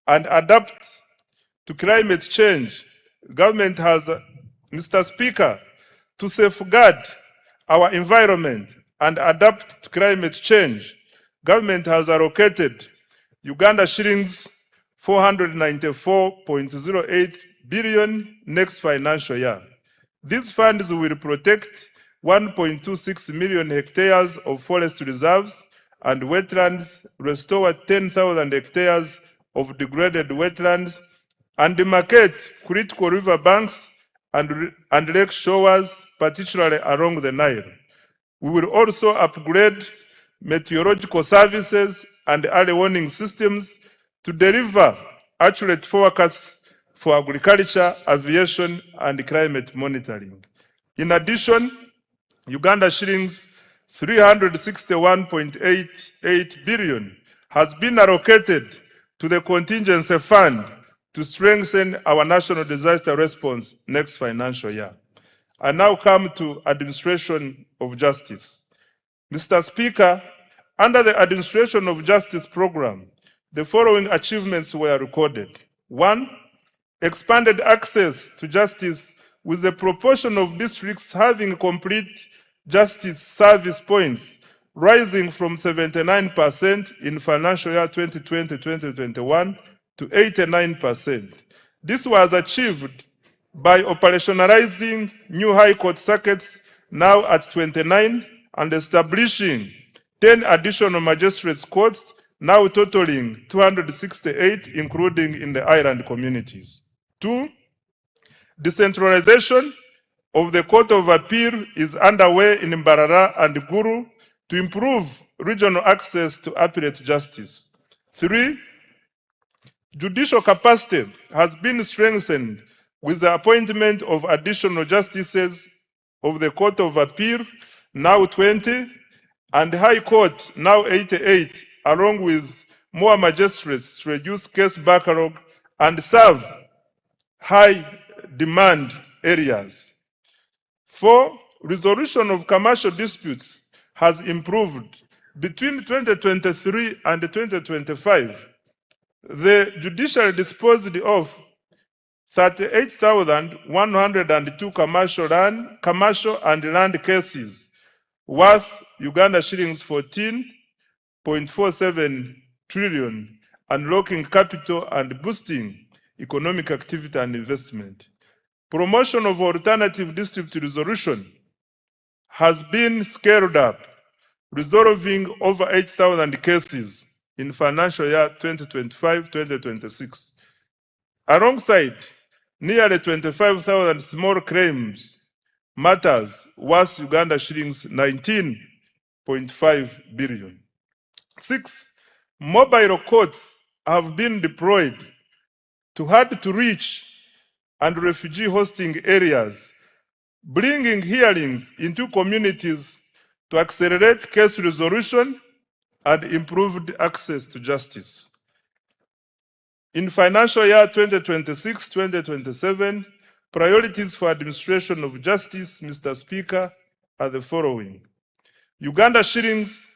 and adapt to climate change, government has, Mr. Speaker, to safeguard our environment and adapt to climate change, government has allocated Uganda shillings 494.08 billion next financial year. These funds will protect 1.26 million hectares of forest reserves and wetlands, restore 10,000 hectares of degraded wetlands, and demarcate critical river banks and lake shores, particularly along the Nile. We will also upgrade meteorological services and early warning systems to deliver accurate forecasts for agriculture, aviation, and climate monitoring. In addition, Uganda shillings 361.88 billion has been allocated to the contingency fund to strengthen our national disaster response next financial year. I now come to administration of justice. Mr. Speaker, under the administration of justice program, the following achievements were recorded. 1, expanded access to justice with the proportion of districts having complete justice service points rising from 79% in financial year 2020-2021 to 89%. This was achieved by operationalizing new High Court circuits now at 29 and establishing 10 additional magistrates courts now totaling 268, including in the island communities. 2, decentralization of the Court of Appeal is underway in Mbarara and Guru to improve regional access to appellate justice. 3, judicial capacity has been strengthened with the appointment of additional justices of the Court of Appeal, now 20, and High Court, now 88, along with more magistrates to reduce case backlog and serve high demand areas. 4, resolution of commercial disputes has improved. Between 2023 and 2025, the judiciary disposed of 38,102 commercial and land cases worth Uganda shillings 14.47 trillion, unlocking capital and boosting economic activity and investment. Promotion of alternative district resolution has been scaled up, resolving over 8,000 cases in financial year 2025-2026. Alongside nearly 25,000 small claims matters worth Uganda shillings 19.5 billion. 6, mobile courts have been deployed to hard-to-reach and refugee hosting areas, bringing hearings into communities to accelerate case resolution and improved access to justice. In financial year 2026-2027, priorities for administration of justice, Mr. Speaker, are the following. Uganda shillings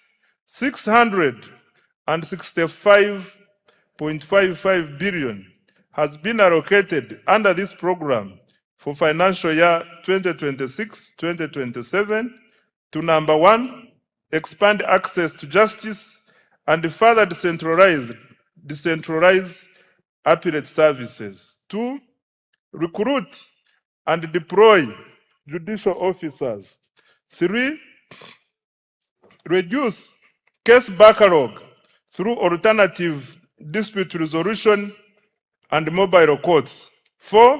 665.55 billion has been allocated under this program for financial year 2026-2027 to number 1, expand access to justice and further decentralize appellate services. 2, recruit and deploy judicial officers. 3, reduce case backlog through alternative dispute resolution and mobile courts. 4,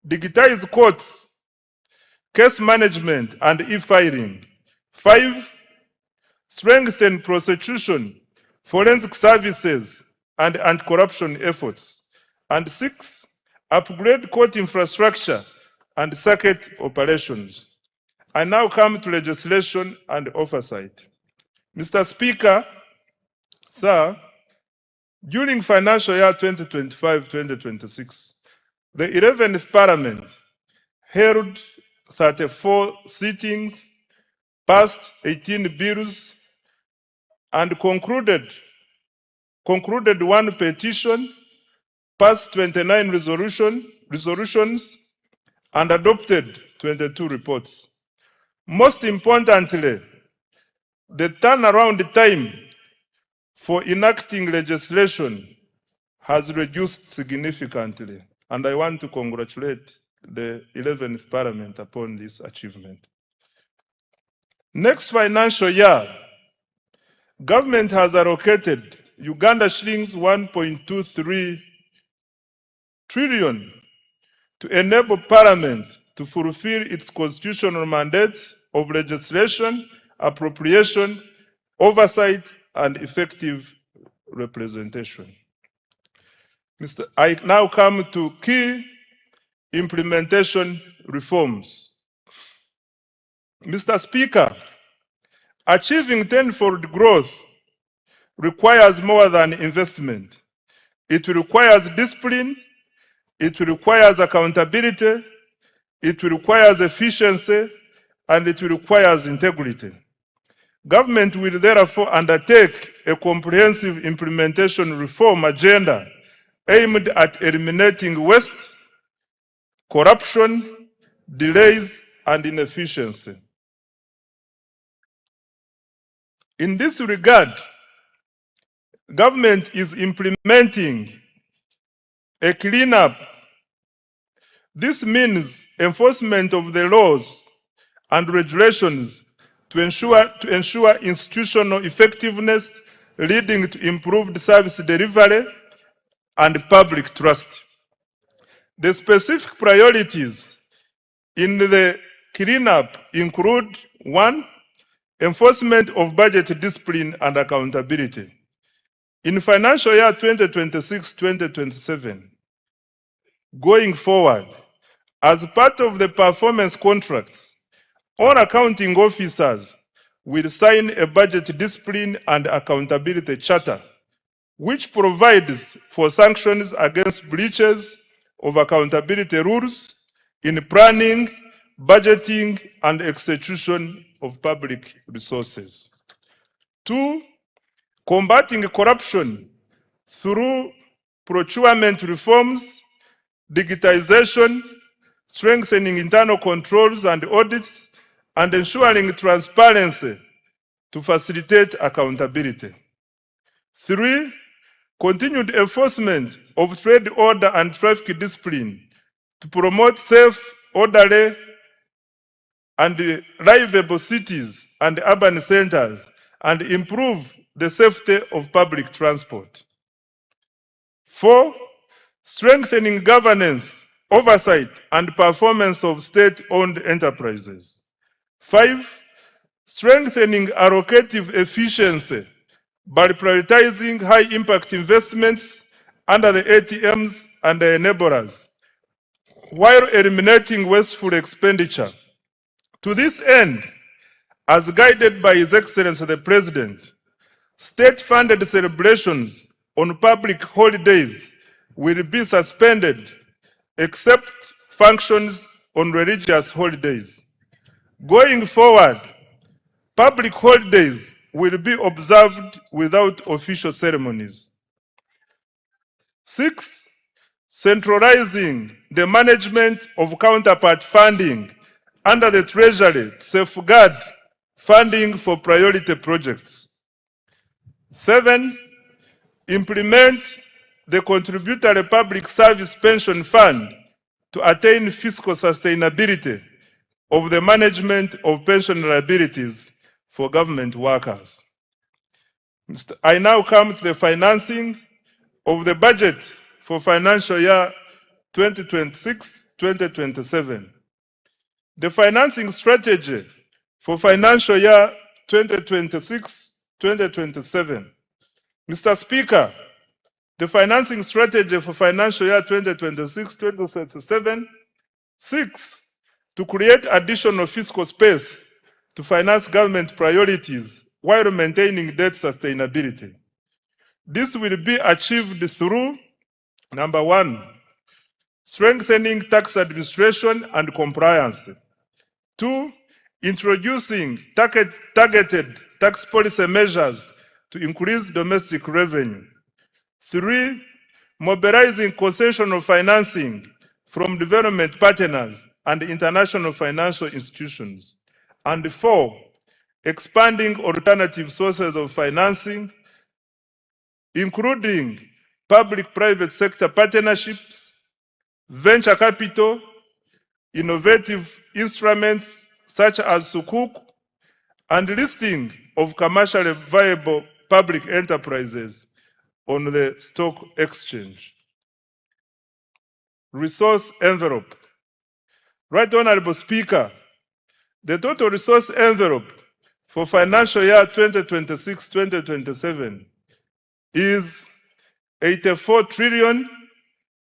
digitize courts, case management and e-filing. 5, strengthen prosecution, forensic services and anti-corruption efforts. And 6, upgrade court infrastructure and circuit operations. I now come to legislation and oversight. Mr. Speaker, sir, during financial year 2025-2026, the 11th Parliament held 34 sittings, passed 18 bills, and concluded one petition, passed 29 resolutions, and adopted 22 reports. Most importantly, the turnaround time for enacting legislation has reduced significantly, and I want to congratulate the 11th Parliament upon this achievement. Next financial year, government has allocated Uganda shillings 1.23 trillion to enable Parliament to fulfill its constitutional mandate of legislation, appropriation, oversight, and effective representation. I now come to key implementation reforms. Mr. Speaker, achieving tenfold growth requires more than investment. It requires discipline, it requires accountability, it requires efficiency, and it requires integrity. Government will therefore undertake a comprehensive implementation reform agenda aimed at eliminating waste, corruption, delays, and inefficiency. In this regard, government is implementing a cleanup. This means enforcement of the laws and regulations to ensure institutional effectiveness, leading to improved service delivery and public trust. The specific priorities in the cleanup include: 1, enforcement of budget discipline and accountability. In financial year 2026-2027, going forward, as part of the performance contracts, all accounting officers will sign a budget discipline and accountability charter, which provides for sanctions against breaches of accountability rules in planning, budgeting, and execution of public resources. 2, combating corruption through procurement reforms, digitization, strengthening internal controls and audits, and ensuring transparency to facilitate accountability. 3, continued enforcement of trade order and traffic discipline to promote safe, orderly, and livable cities and urban centers and improve the safety of public transport. 4, strengthening governance, oversight, and performance of state-owned enterprises. 5, strengthening allocative efficiency by prioritizing high-impact investments under the ATMs and the enablers, while eliminating wasteful expenditure. To this end, as guided by His Excellency the President, state-funded celebrations on public holidays will be suspended except functions on religious holidays. Going forward, public holidays will be observed without official ceremonies. 6, centralizing the management of counterpart funding under the Treasury to safeguard funding for priority projects. 7, implement the Contributory Public Service Pension Fund to attain fiscal sustainability of the management of pension liabilities for government workers. I now come to the financing of the budget for financial year 2026-2027. The financing strategy for financial year 2026-2027. Mr. Speaker, the financing strategy for financial year 2026-2027 seeks to create additional fiscal space to finance government priorities while maintaining debt sustainability. This will be achieved through, number one, strengthening tax administration and compliance. Two, introducing targeted tax policy measures to increase domestic revenue. Three, mobilizing concessional financing from development partners and international financial institutions. And four, expanding alternative sources of financing, including public-private sector partnerships, venture capital, innovative instruments such as Sukuk, and listing of commercially viable public enterprises on the stock exchange. Resource envelope. Right Honorable Speaker, the total resource envelope for financial year 2026-2027 is 84 trillion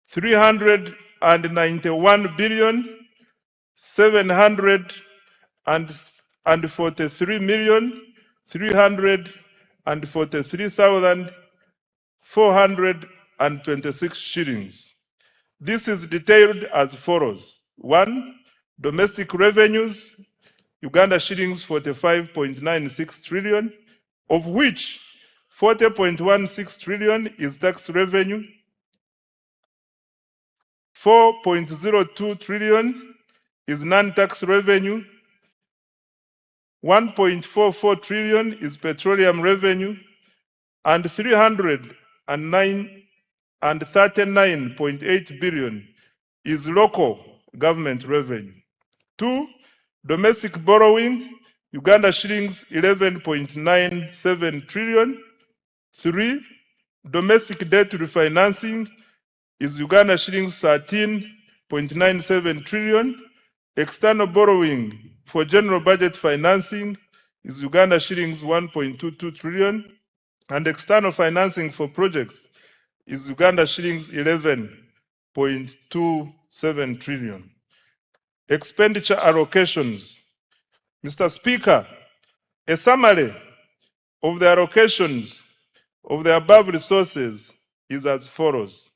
391 billion 743,343,426 shillings. This is detailed as follows. One, domestic revenues, Uganda shillings 45.96 trillion, of which 40.16 trillion is tax revenue, 4.02 trillion is non-tax revenue, 1.44 trillion is petroleum revenue, and 339.8 billion is local government revenue. Two, domestic borrowing, Uganda shillings 11.97 trillion. Three, domestic debt refinancing is Uganda shillings 13.97 trillion. External borrowing for general budget financing is Uganda shillings 1.22 trillion. And external financing for projects is Uganda shillings 11.27 trillion. Expenditure allocations. Mr. Speaker, a summary of the allocations of the above resources is as follows.